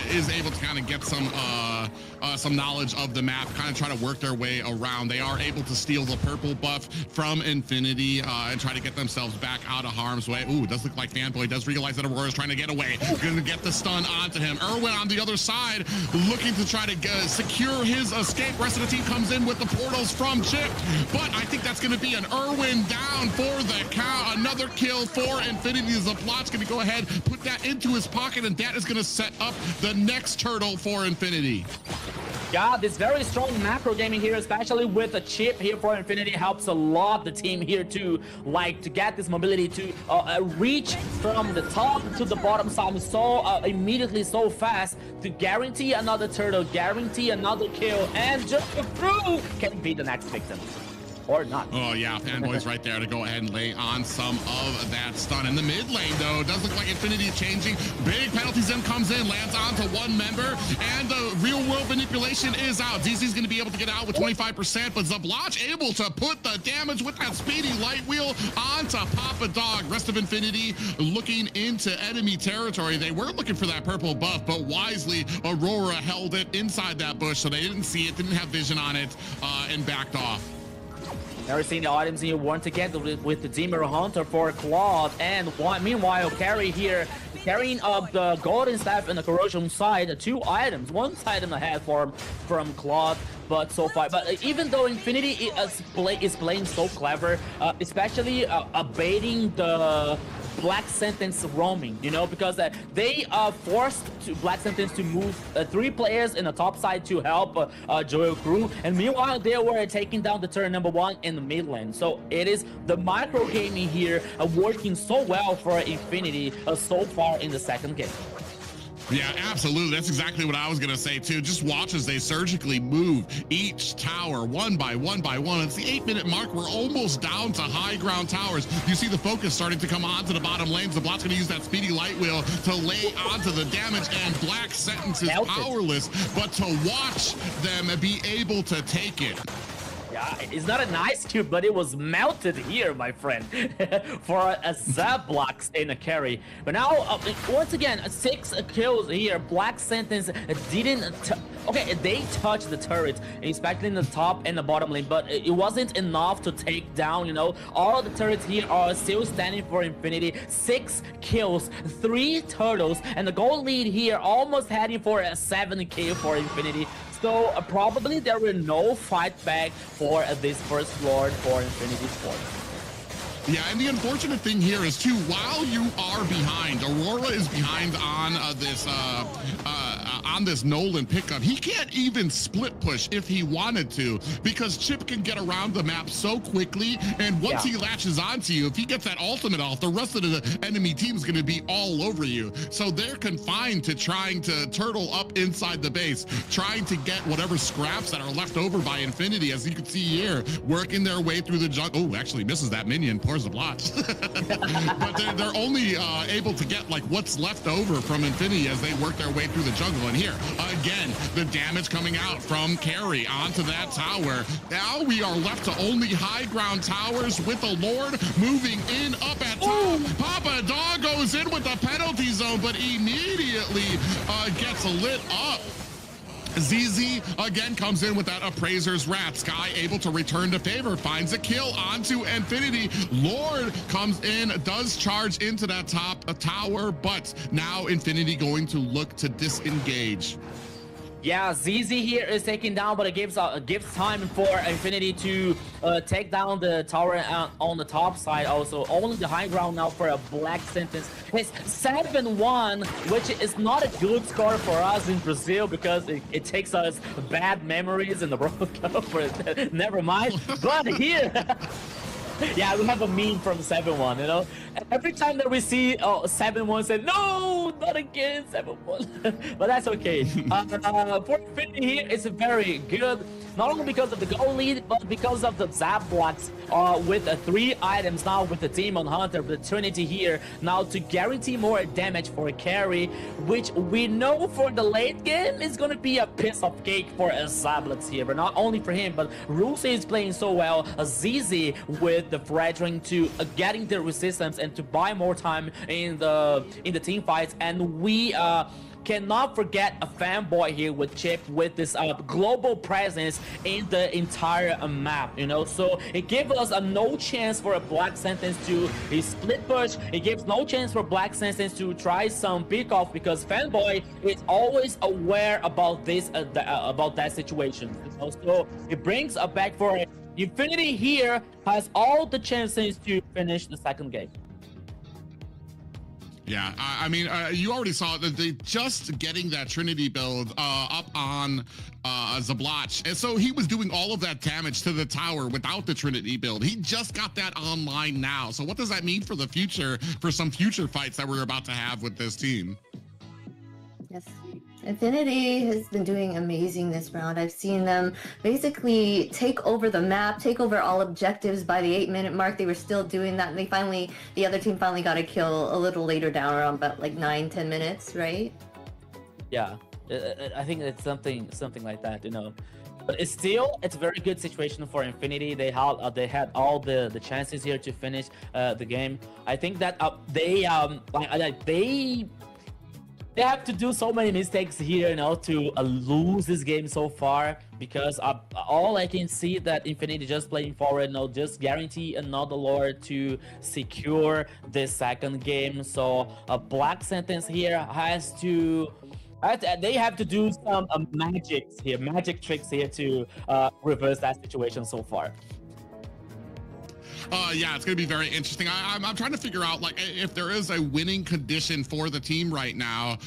is able to kind of get some knowledge of the map, kind of try to work their way around. They are able to steal the purple buff from Infinity and try to get themselves back out of harm's way. Ooh, it does look like Fanboy does realize that Aurora's trying to get away. Going to get the stun onto him. Irwin on the other side, looking to try to secure his escape. Rest of the team comes in with the portals from Chip, but I think that's going to be an Irwin down for the count. Another kill for Infinity. Zaplot's going to go ahead, put that into his pocket, and that is going to set up the next turtle for Infinity. Yeah, this very strong macro gaming here, especially with a chip here for Infinity, helps a lot the team here to get this mobility to reach from the top to the bottom side so immediately, so fast, to guarantee another turtle, guarantee another kill, and just through can be the next victim. Or not. Oh yeah, Fanboy's right there to go ahead and lay on some of that stun. In the mid lane though, it does look like Infinity is changing. Big penalty zone comes in, lands onto 1 member, and the real world manipulation is out. ZZ's gonna be able to get out with 25%, but Zablotch able to put the damage with that speedy light wheel onto Papa Dog. Rest of Infinity looking into enemy territory. They were looking for that purple buff, but wisely Aurora held it inside that bush, so they didn't see it, didn't have vision on it, and backed off. Never seen the items here once again with the Demon Hunter for Claude, and meanwhile Carry here carrying up the Golden Staff and the Corrosion side, 2 items, 1 item ahead from Claude. But so far, even though Infinity is playing so clever, especially abating the Black Sentence roaming, you know, because they forced Black Sentence to move 3 players in the top side to help Joel Crew, and meanwhile they were taking down the turret number 1 in the mid lane. So it is the micro gaming here working so well for Infinity so far in the second game. Yeah, absolutely. That's exactly what I was going to say, too. Just watch as they surgically move each tower one by one by one. It's the 8-minute mark. We're almost down to high ground towers. You see the focus starting to come onto the bottom lanes. The Blot's going to use that speedy light wheel to lay onto the damage, and Black Sentence is powerless, but to watch them be able to take it. Yeah, it's not a nice cube, but it was melted here, my friend, for a Zablocks in a carry. But now, once again, 6 kills here. Black Sentence didn't... Okay, they touched the turret, especially in the top and the bottom lane, but it wasn't enough to take down, you know. All the turrets here are still standing for Infinity. 6 kills, 3 turtles, and the goal lead here almost heading for a 7k for Infinity. So probably there will no fight back for this first Lord for Infinity Esports. Yeah, and the unfortunate thing here is too, while you are behind, Aurora is behind on this Nolan pickup. He can't even split push if he wanted to, because Chip can get around the map so quickly, and once he latches onto you, if he gets that ultimate off, the rest of the enemy team is going to be all over you. So they're confined to trying to turtle up inside the base, trying to get whatever scraps that are left over by Infinity, as you can see here, working their way through the jungle. Oh, actually misses that minion. Pours the blotch. But they're only able to get like what's left over from Infinity as they work their way through the jungle, and here. Again, the damage coming out from Carry onto that tower. Now we are left to only high ground towers with the Lord moving in up at top. Papa Dog goes in with the penalty zone, but immediately gets lit up. ZZ again comes in with that Appraiser's Wrath. Sky able to return to favor, finds a kill onto Infinity. Lord comes in, does charge into that top tower, but now Infinity going to look to disengage. Yeah, ZZ here is taken down, but it gives time for Infinity to take down the tower on the top side. Also, only the high ground now for a Black Sentence. It's 7-1, which is not a good score for us in Brazil because it takes us bad memories in the World Cup. Never mind. But here. Yeah, we have a meme from 7-1, you know? Every time that we see 7-1, say, no, not again, 7-1. But that's okay. For Infinity here, it's very good. Not only because of the goal lead, but because of the zap blocks with 3 items now with the Demon Hunter, the Trinity here, now to guarantee more damage for a carry, which we know for the late game is going to be a piece of cake for a Zablets here. But not only for him, but Ruse is playing so well, ZZ with the Fredring to getting the resistance and to buy more time in the team fights. And we cannot forget a fanboy here with Chip with this global presence in the entire map, you know. So it gives us no chance for a Black Sentence to split push. It gives no chance for Black Sentence to try some pick off because fanboy is always aware about this about that situation, you know? So it brings a back for it. Infinity here has all the chances to finish the second game. Yeah, I mean, you already saw that they just getting that Trinity build up on Zablach. And so he was doing all of that damage to the tower without the Trinity build. He just got that online now. So what does that mean for the future, for some future fights that we're about to have with this team? Yes. Infinity has been doing amazing this round. I've seen them basically take over the map, take over all objectives by the 8-minute mark. They were still doing that, and the other team finally got a kill a little later down, around about like 9-10 minutes, right? Yeah, I think it's something like that, you know. But it's a very good situation for Infinity. They had all the chances here to finish the game. I think that they have to do so many mistakes here, you know, to lose this game so far, because all I can see that Infinity just playing forward, you know, just guarantee another Lord to secure this second game. So a Black Sentence here they have to do some magic tricks here to reverse that situation so far. Yeah, it's going to be very interesting. I'm trying to figure out, like, if there is a winning condition for the team right now.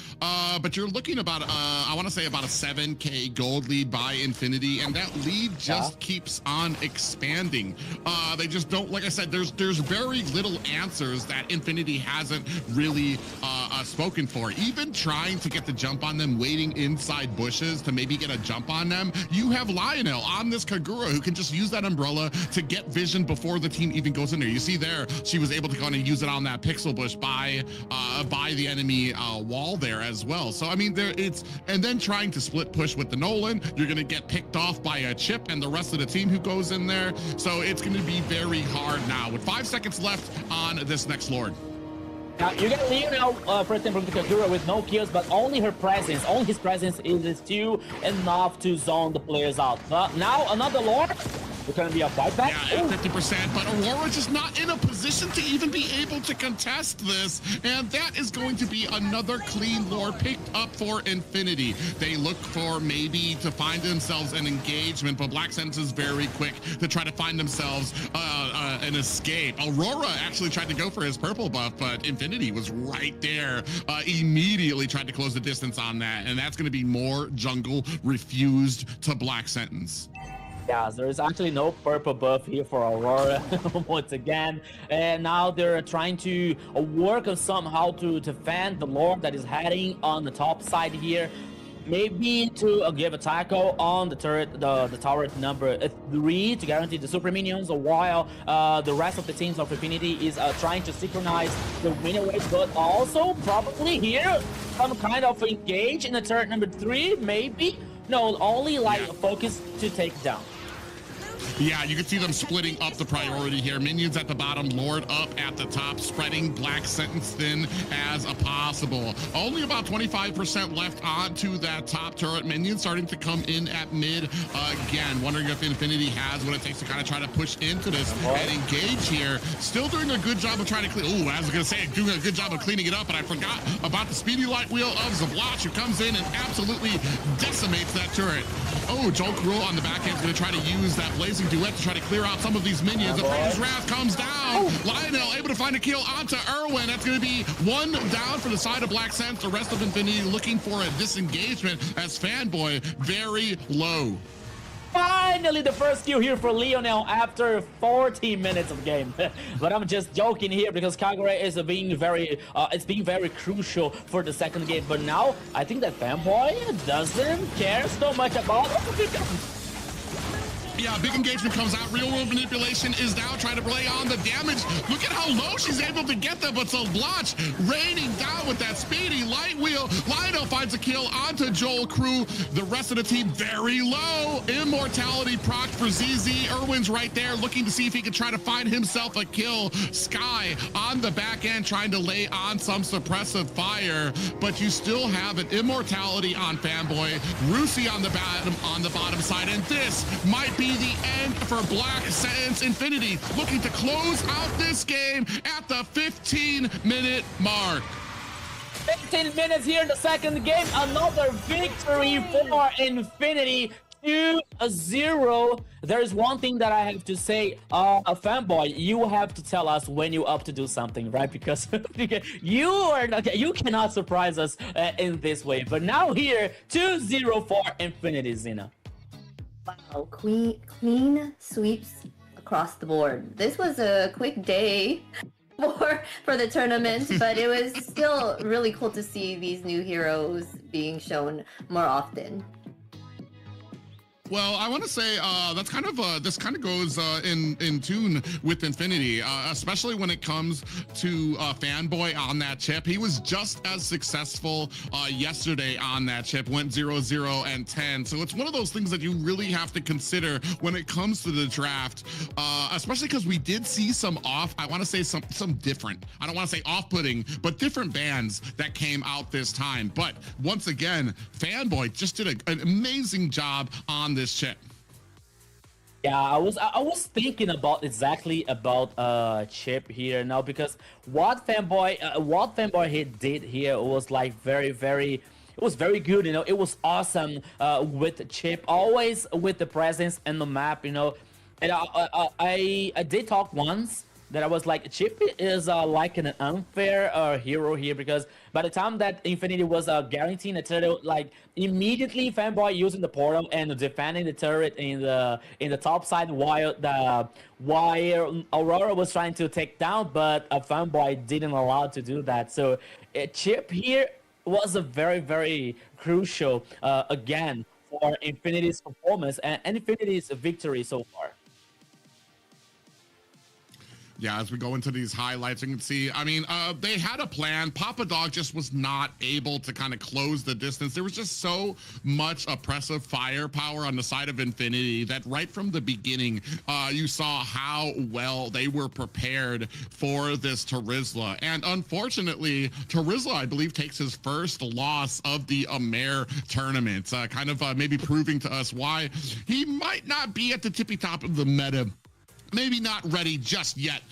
But you're looking about, I want to say about a 7K gold lead by Infinity, and that lead just keeps on expanding. They just don't, like I said, there's very little answers that Infinity hasn't really spoken for. Even trying to get the jump on them, waiting inside bushes to maybe get a jump on them. You have Lionel on this Kagura who can just use that umbrella to get vision before the team even goes in there. You see there, she was able to kind of use it on that pixel bush by the enemy wall there as well. So I mean, and then trying to split push with the Nolan, you're gonna get picked off by a Chip and the rest of the team who goes in there. So it's gonna be very hard now with 5 seconds left on this next Lord. Now you get Lionel first from the Kagura with no kills, but only his presence is still enough to zone the players out. Now another Lord. It's going to be a fight back? Yeah, at 50%, but Aurora just not in a position to even be able to contest this, and that is going to be another clean Lord picked up for Infinity. They look for maybe to find themselves an engagement, but Black Sentence is very quick to try to find themselves an escape. Aurora actually tried to go for his purple buff, but Infinity was right there, immediately tried to close the distance on that, and that's going to be more jungle refused to Black Sentence. Yeah, there's actually no purple buff here for Aurora once again, and now they're trying to work on somehow to defend the Lord that is heading on the top side here. maybe to give a tackle on the turret, the tower number 3 to guarantee the super minions, while the rest of the teams of Infinity is trying to synchronize the winning waves, but also probably here some kind of engage in the turret number 3, maybe. No, only like focus to take down. Yeah, you can see them splitting up the priority here. Minions at the bottom, Lord up at the top, spreading Black Sentence thin as possible. Only about 25% left onto that top turret. Minions starting to come in at mid again. Wondering if Infinity has what it takes to kind of try to push into this and engage here. Still doing a good job of trying to clean. Ooh, I was going to say, doing a good job of cleaning it up, but I forgot about the speedy light wheel of Zablach, who comes in and absolutely decimates that turret. Oh, Joel Cruel on the back end is going to try to use that Blazing Duet to try to clear out some of these minions. The Prager's Wrath comes down. Lionel able to find a kill onto Irwin. That's going to be one down for the side of Black Sense. The rest of Infinity looking for a disengagement as Fanboy very low. Finally, the first kill here for Lionel after 40 minutes of game. But I'm just joking here because Kagura is being very crucial for the second game. But now I think that Fanboy doesn't care so much about. Yeah, big engagement comes out. Real world manipulation is now trying to play on the damage. Look at how low she's able to get them, but Zablach raining down with that speedy light wheel. Lionel finds a kill onto Joel Crew. The rest of the team very low. Immortality proc for ZZ. Irwin's right there looking to see if he can try to find himself a kill. Sky on the back end trying to lay on some suppressive fire, but you still have an immortality on Fanboy. Rusi on the bottom side, and this might be the end for Black Sentence Infinity, looking to close out this game at the 15-minute mark. 15 minutes here in the second game. Another victory for Infinity. 2-0. There's one thing that I have to say, Fanboy, you have to tell us when you're up to do something, right? Because you cannot surprise us in this way. But now here, 2-0 for Infinity, Zena. Wow, clean sweeps across the board. This was a quick day for the tournament, but it was still really cool to see these new heroes being shown more often. Well, I want to say that's kind of this kind of goes in tune with Infinity, especially when it comes to Fanboy on that chip. He was just as successful yesterday on that chip, went 0-0 and 10. So it's one of those things that you really have to consider when it comes to the draft, especially because we did see some I want to say some different. I don't want to say off-putting, but different bands that came out this time. But once again, Fanboy just did an amazing job on this chip. Yeah, I was thinking exactly about Chip here now, because what Fanboy he did here was like very it was very good, you know. It was awesome with Chip, always with the presence in the map, you know. And I did talk once that I was like, Chip is like an unfair hero here, because by the time that Infinity was guaranteeing the turret, like immediately Fanboy using the portal and defending the turret in the top side, while Aurora was trying to take down, but Fanboy didn't allow to do that. So Chip here was a very crucial again for Infinity's performance and Infinity's victory so far. Yeah, as we go into these highlights, you can see, I mean, they had a plan. Papa Dog just was not able to kind of close the distance. There was just so much oppressive firepower on the side of Infinity that right from the beginning, you saw how well they were prepared for this Tarizla. And unfortunately, Tarizla, I believe, takes his first loss of the AMER tournament, kind of maybe proving to us why he might not be at the tippy top of the meta. Maybe not ready just yet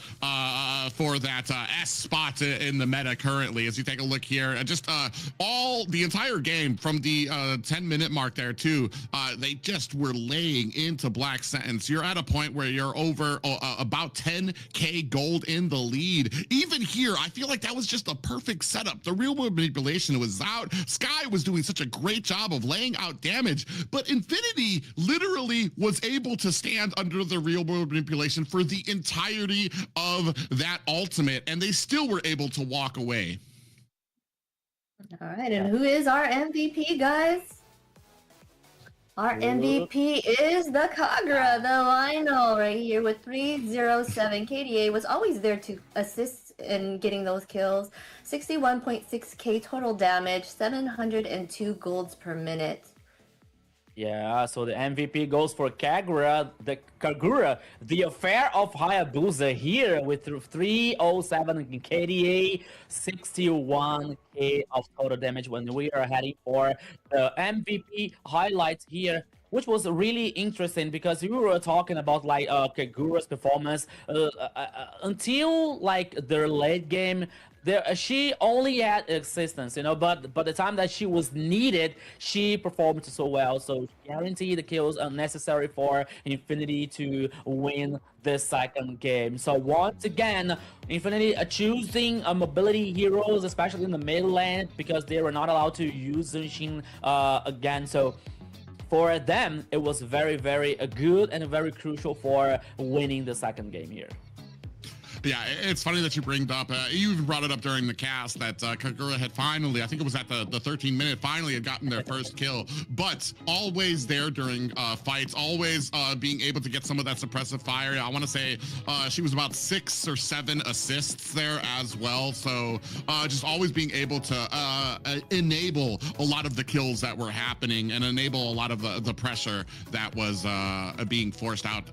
for that S spot in the meta currently. As you take a look here, just the entire game from the 10-minute mark there too, they just were laying into Black Sentence. You're at a point where you're over about 10k gold in the lead. Even here, I feel like that was just a perfect setup. The real world manipulation was out. Sky was doing such a great job of laying out damage, but Infinity literally was able to stand under the real world manipulation for the entirety of that ultimate, and they still were able to walk away. All right, and who is our MVP, guys? Our MVP is the Kagura, the Lionel, right here with 307. KDA was always there to assist in getting those kills. 61.6k total damage, 702 golds per minute. Yeah, so the MVP goes for Kagura, the affair of Hayabusa here with 307 KDA, 61k of total damage when we are heading for the MVP highlights here, which was really interesting because we were talking about like Kagura's performance until like their late game. She only had assistance, you know, but by the time that she was needed, she performed so well. So she guaranteed the kills necessary for Infinity to win the second game. So once again, Infinity choosing mobility heroes, especially in the mid lane, because they were not allowed to use Zunshin again. So for them, it was very, very good and very crucial for winning the second game here. Yeah, it's funny that you bring up, you even brought it up during the cast that Kagura had finally, I think it was at the 13-minute, finally had gotten their first kill, but always there during fights, always being able to get some of that suppressive fire. I want to say she was about 6 or 7 assists there as well. So just always being able to enable a lot of the kills that were happening and enable a lot of the pressure that was being forced out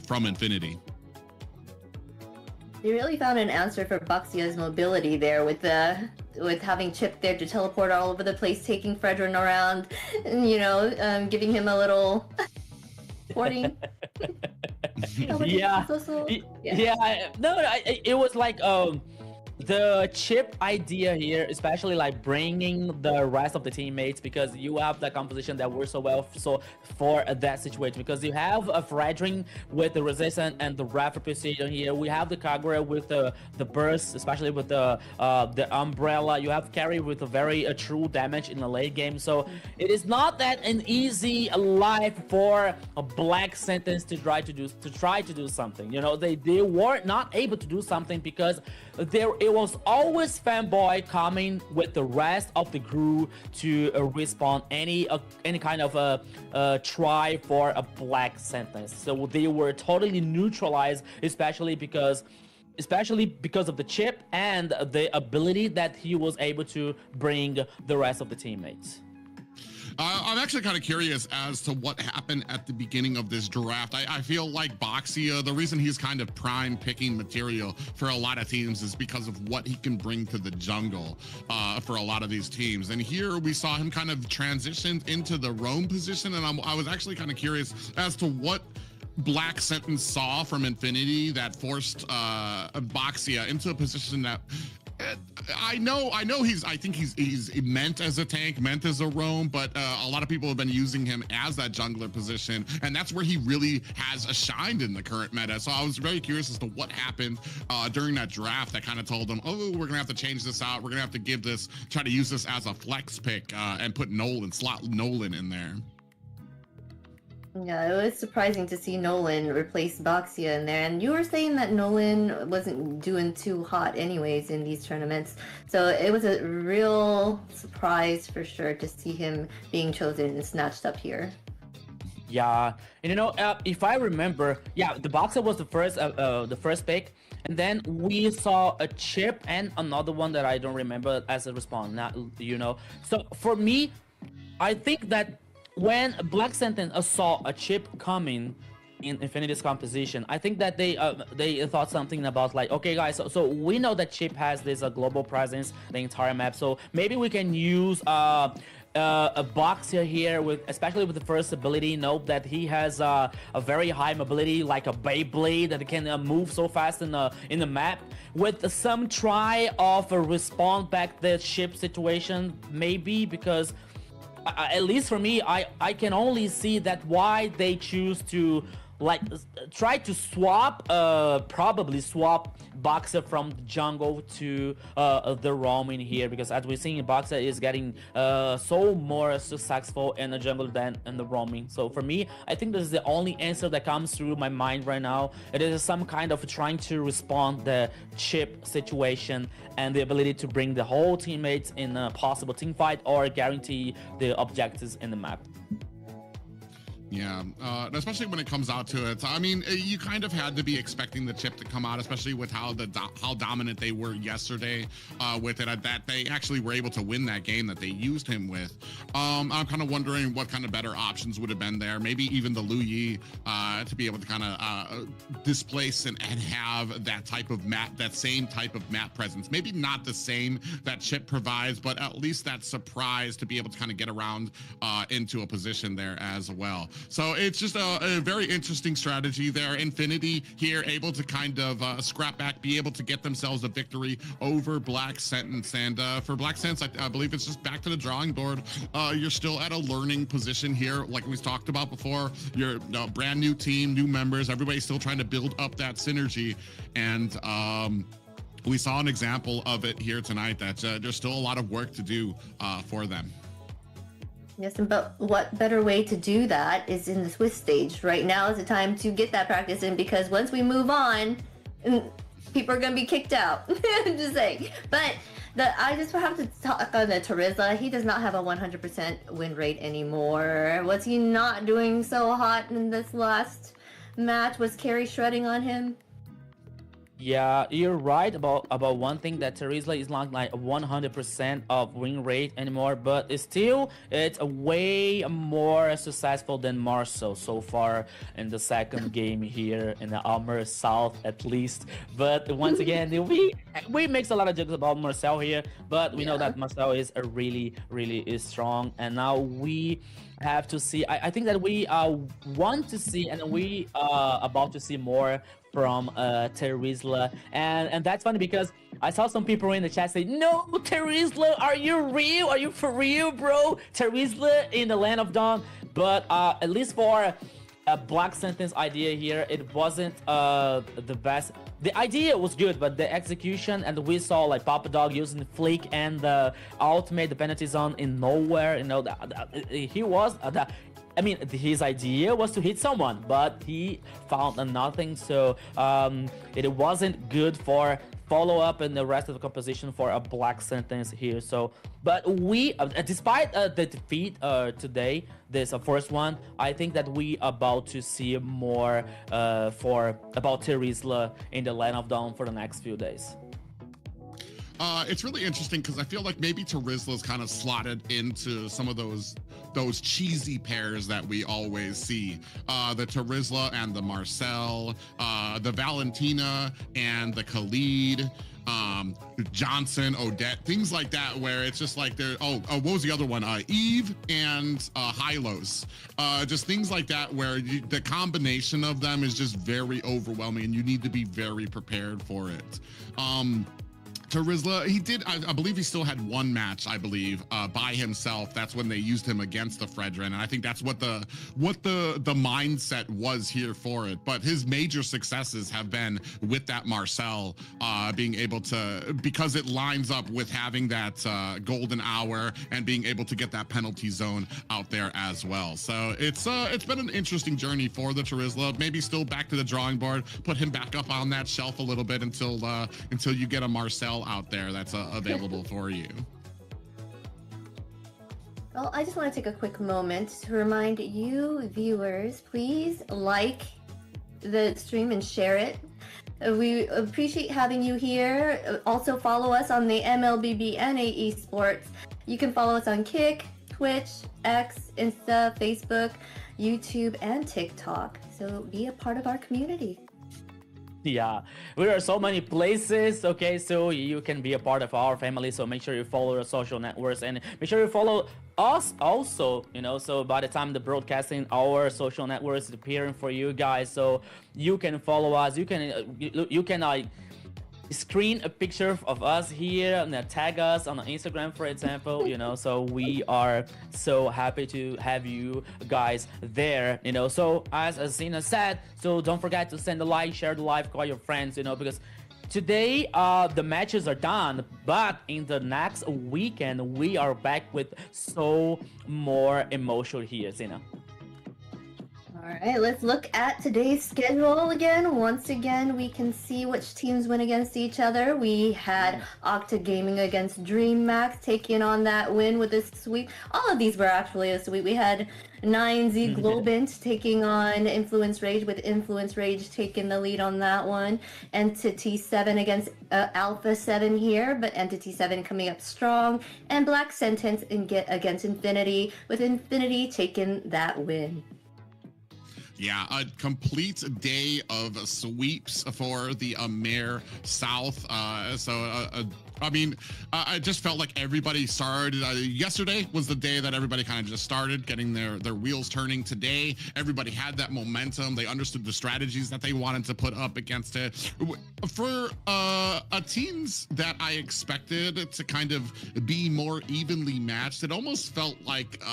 from Infinity. They really found an answer for Baxia's mobility there with having Chip there to teleport all over the place, taking Fredrin around, and giving him a little porting. Yeah. No, it was like the Chip idea here, especially like bringing the rest of the teammates, because you have the composition that works so well for that situation, because you have a Fredrin with the resistance and the rapid precision here. We have the Kagura with the burst, especially with the umbrella. You have Carry with a very true damage in the late game. So it is not that an easy life for a Black Sentence to try to do something. You know, they were not able to do something because it was always Fanboy coming with the rest of the crew to respawn any kind of try for a Black Sentence. So they were totally neutralized, especially because of the Chip and the ability that he was able to bring the rest of the teammates. I'm actually kind of curious as to what happened at the beginning of this draft. I feel like Baxia, the reason he's kind of prime picking material for a lot of teams is because of what he can bring to the jungle for a lot of these teams. And here we saw him kind of transition into the roam position. And I was actually kind of curious as to what Black Sentence saw from Infinity that forced Baxia into a position that I think he's meant as a tank, meant as a roam, but a lot of people have been using him as that jungler position, and that's where he really has shined in the current meta. So I was very curious as to what happened during that draft that kind of told them, oh, we're gonna have to change this out. We're gonna have to try to use this as a flex pick and put slot Nolan in there. Yeah, it was surprising to see Nolan replace Baxia in there. And you were saying that Nolan wasn't doing too hot anyways in these tournaments. So it was a real surprise for sure to see him being chosen and snatched up here. Yeah, and if I remember, the Baxia was the first pick. And then we saw a Chip and another one that I don't remember as a respawn. So for me, I think that when Black Sentence saw a Chip coming in Infinity's composition, I think that they thought something about like, okay guys, so we know that Chip has this global presence the entire map, so maybe we can use a Baxia here especially with the first ability. Note that he has a very high mobility, like a Beyblade that can move so fast in the map. With some try of a respawn back the Chip situation, maybe, because at least for me, I can only see that why they choose to like try to probably swap Baxia from the jungle to the roaming here, because as we're seeing, Baxia is getting so more successful in the jungle than in the roaming. So for me, I think this is the only answer that comes through my mind right now. It is some kind of trying to respond the Chip situation and the ability to bring the whole teammates in a possible team fight or guarantee the objectives in the map. Yeah, especially when it comes out to it. I mean, you kind of had to be expecting the chip to come out, especially with how dominant they were yesterday with it. That they actually were able to win that game that they used him with. I'm kind of wondering what kind of better options would have been there. Maybe even the Lu Yi to be able to kind of displace and have that type of map, that same type of map presence. Maybe not the same that chip provides, but at least that surprise to be able to kind of get around into a position there as well. So it's just a very interesting strategy there. Infinity here able to kind of scrap back, be able to get themselves a victory over Black Sentence. And for Black Sentence, I believe it's just back to the drawing board. You're still at a learning position here. Like we talked about before, you're a brand new team, new members, everybody's still trying to build up that synergy. And we saw an example of it here tonight that there's still a lot of work to do for them. Yes, but what better way to do that is in the Swiss stage. Right now is the time to get that practice in, because once we move on, people are going to be kicked out. I'm just saying. But I just have to talk on the Terizla. He does not have a 100% win rate anymore. Was he not doing so hot in this last match? Was Carrie shredding on him? Yeah, you're right about one thing, that Terizla is not like 100% of win rate anymore, but it's way more successful than Marcel so far in the second game here in the AMER South at least. But once again, we make a lot of jokes about Marcel here, but we know that Marcel is a really is strong, and now we have to see. I think that we want to see, and we about to see more from Terizla, and that's funny because I saw some people in the chat say, "No, Terizla, are you real? Are you for real, bro? Terizla in the Land of Dawn." But at least for a Black Sentence idea here, it wasn't the best. The idea was good, but the execution, and we saw like Papa Dog using Flick and the ultimate, the penalty zone in nowhere. You know, he was I mean, his idea was to hit someone, but he found nothing. So it wasn't good for follow-up and the rest of the composition for a Black Sentence here. So, but we, despite the defeat today, this first one, I think that we about to see more about Terizla in the Land of Dawn for the next few days. It's really interesting because I feel like maybe Terizla's kind of slotted into some of those cheesy pairs that we always see. The Terizla and the Marcel, the Valentina and the Khalid, Johnson, Odette, things like that, where it's just like they're, what was the other one? Eve and Hylos. Just things like that where the combination of them is just very overwhelming and you need to be very prepared for it. Terizla, he did, I believe he still had one match, I believe, by himself. That's when they used him against the Fredrin, and I think that's what the mindset was here for it. But his major successes have been with that Marcel, being able to, because it lines up with having that golden hour and being able to get that penalty zone out there as well. So it's been an interesting journey for the Terizla. Maybe still back to the drawing board, put him back up on that shelf a little bit until you get a Marcel out there that's available for you. Well, I just want to take a quick moment to remind you viewers, please like the stream and share it. We appreciate having you here. Also follow us on the MLBB Esports. You can follow us on Kick, Twitch, X, Insta, Facebook, YouTube, and TikTok. So be a part of our community. Yeah, we are so many places, okay, so you can be a part of our family. So make sure you follow our social networks and make sure you follow us also, you know, so by the time the broadcasting, our social networks is appearing for you guys, so you can follow us. You can screen a picture of us here and tag us on Instagram, for example, you know, so we are so happy to have you guys there, you know. So as Zena said, so don't forget to send a like, share the live, call your friends, you know, because today the matches are done, but in the next weekend we are back with so more emotional here, Zena. All right, let's look at today's schedule again. Once again, we can see which teams win against each other. We had Octa Gaming against DreamMax taking on that win with a sweep. All of these were actually a sweep. We had 9Z Globant taking on Influence Rage, with Influence Rage taking the lead on that one. Entity 7 against Alpha 7 here, but Entity 7 coming up strong. And Black Sentence against Infinity, with Infinity taking that win. Yeah, a complete day of sweeps for the AMER South. I just felt like everybody started. Yesterday was the day that everybody kind of just started getting their wheels turning. Today, everybody had that momentum. They understood the strategies that they wanted to put up against it. For teams that I expected to kind of be more evenly matched, it almost felt like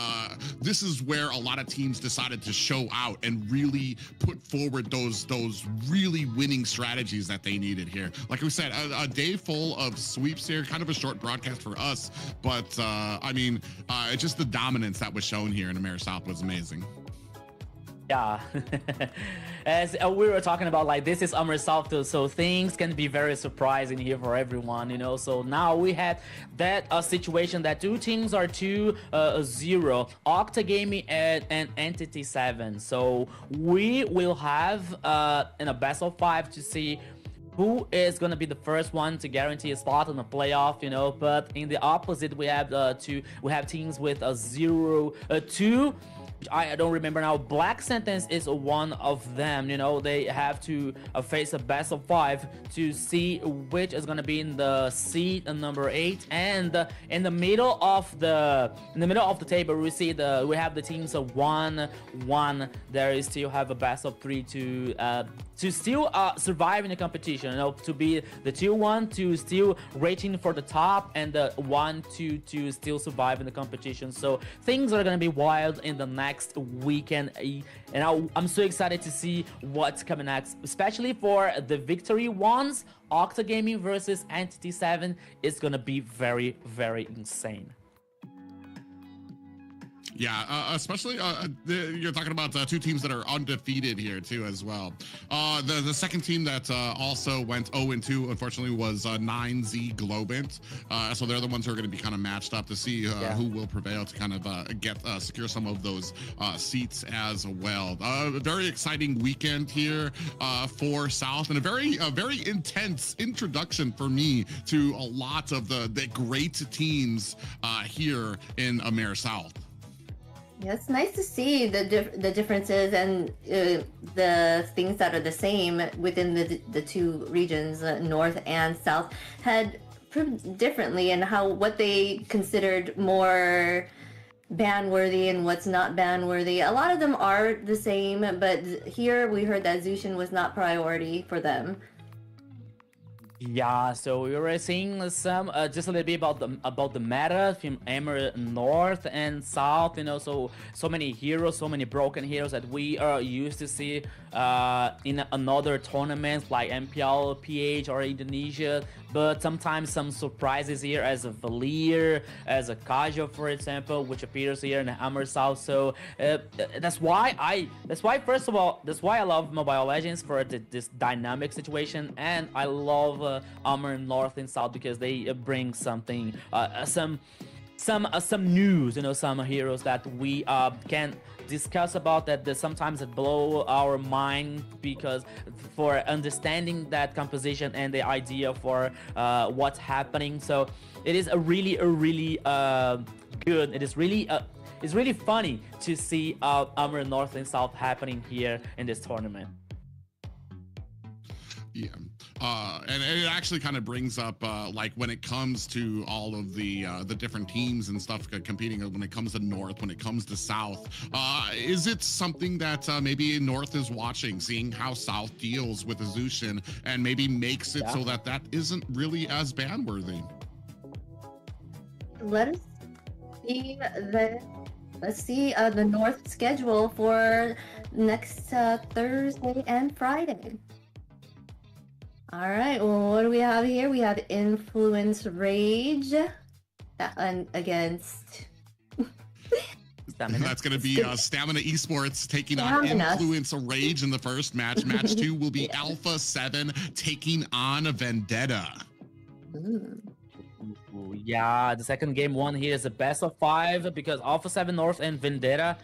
this is where a lot of teams decided to show out and really put forward those really winning strategies that they needed here. Like we said, a day full of sweeps here, kind of a short broadcast for us, but just the dominance that was shown here in AMER South was amazing. Yeah, as we were talking about, like, this is AMER South, so things can be very surprising here for everyone, you know. So now we had that situation that two teams are 2-0, Octa Gaming and Entity 7. So we will have in a best of 5 to see who is gonna be the first one to guarantee a spot in the playoff, you know. But in the opposite, we have teams with a 0-2. I don't remember now. Black Sentence is one of them, you know. They have to face a best of 5 to see which is gonna be in the seed number 8. And in the middle of the table, we have the teams of 1-1. There is still have a best of 3 to still survive in the competition, you know, to be the 2-1 to still rating for the top, and the 1-2 to still survive in the competition. So things are gonna be wild in the next weekend, and I'm so excited to see what's coming next, especially for the victory ones. Octa Gaming versus Entity 7 is gonna be very, very insane. Yeah, especially you're talking about two teams that are undefeated here too as well. The second team that also went 0-2, unfortunately, was 9Z Globant. So they're the ones who are going to be kind of matched up to see who will prevail to kind of secure some of those seats as well. Very exciting weekend here for South, and a very intense introduction for me to a lot of the great teams here in AMER South. Yeah, it's nice to see the differences and the things that are the same within the two regions, North and South, had proved differently, and what they considered more ban-worthy and what's not ban-worthy. A lot of them are the same, but here we heard that Zushin was not priority for them. Yeah, so we were seeing some just a little bit about the meta from AMER North and South, you know. So many heroes, so many broken heroes that we are used to see in another tournaments like MPL, PH, or Indonesia. But sometimes some surprises here, as a Valir, as a Kaja, for example, which appears here in AMER South. So that's why I love Mobile Legends, for this dynamic situation, and I love AMER North and South because they bring something, some news, you know, some heroes that we can discuss about that sometimes it blow our mind, because for understanding that composition and the idea for what's happening. So it is a really good. It is really it's really funny to see AMER North and South happening here in this tournament. Yeah. And it actually kind of brings up like when it comes to all of the different teams and stuff competing, when it comes to North, when it comes to South, is it something that maybe North is watching, seeing how South deals with Zushin, and maybe makes it so that isn't really as ban-worthy? Let's see the North schedule for next Thursday and Friday. All right, well, what do we have here? We have Influence Rage and against Stamina. That's going to be Stamina Esports taking on Influence Rage in the first match. Match 2 will be Alpha 7 taking on Vendetta. Yeah, the second game one here is a best of 5 because Alpha 7 North and Vendetta,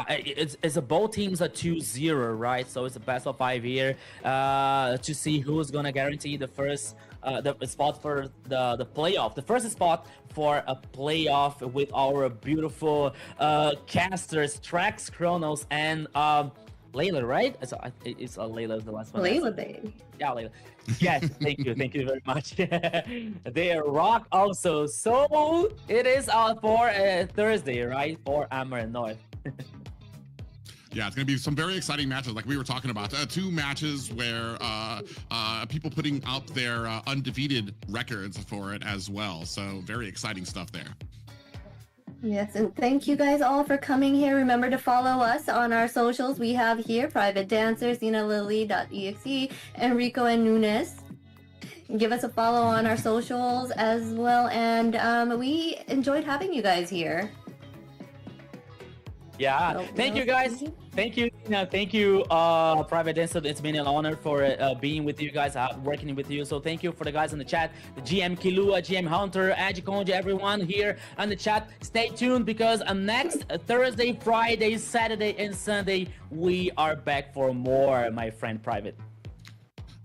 it's a both teams are 2-0, right? So it's a best of 5 here to see who's gonna guarantee the first the spot for the playoff, the first spot for a playoff with our beautiful casters Trax, Chronos, and Layla, right? It's Layla, the last one. Layla, baby. Yeah, Layla. Yes, thank you very much. They rock also. So it is for Thursday, right? For Amer North. Yeah, it's going to be some very exciting matches like we were talking about. 2 matches where people putting out their undefeated records for it as well. So very exciting stuff there. Yes, and thank you guys all for coming here. Remember to follow us on our socials. We have here Private Dancer, CinaLily.exe, Enrico and Nunes. Give us a follow on our socials as well. And we enjoyed having you guys here. Yeah, thank you guys. Thank you, thank you, Private Dancer. It's been an honor for being with you guys, working with you. So thank you for the guys in the chat, the GM Kilua, GM Hunter, Ajikonja, everyone here on the chat. Stay tuned because next Thursday, Friday, Saturday, and Sunday, we are back for more, my friend Private.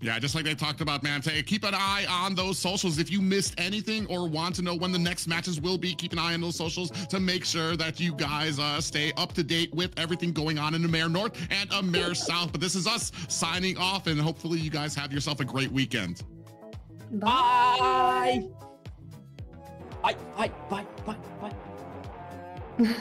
Yeah, just like they talked about, man. Keep an eye on those socials. If you missed anything or want to know when the next matches will be, keep an eye on those socials to make sure that you guys stay up to date with everything going on in AMER North and AMER South. But this is us signing off, and hopefully you guys have yourself a great weekend. Bye. Bye. Bye. Bye. Bye. Bye.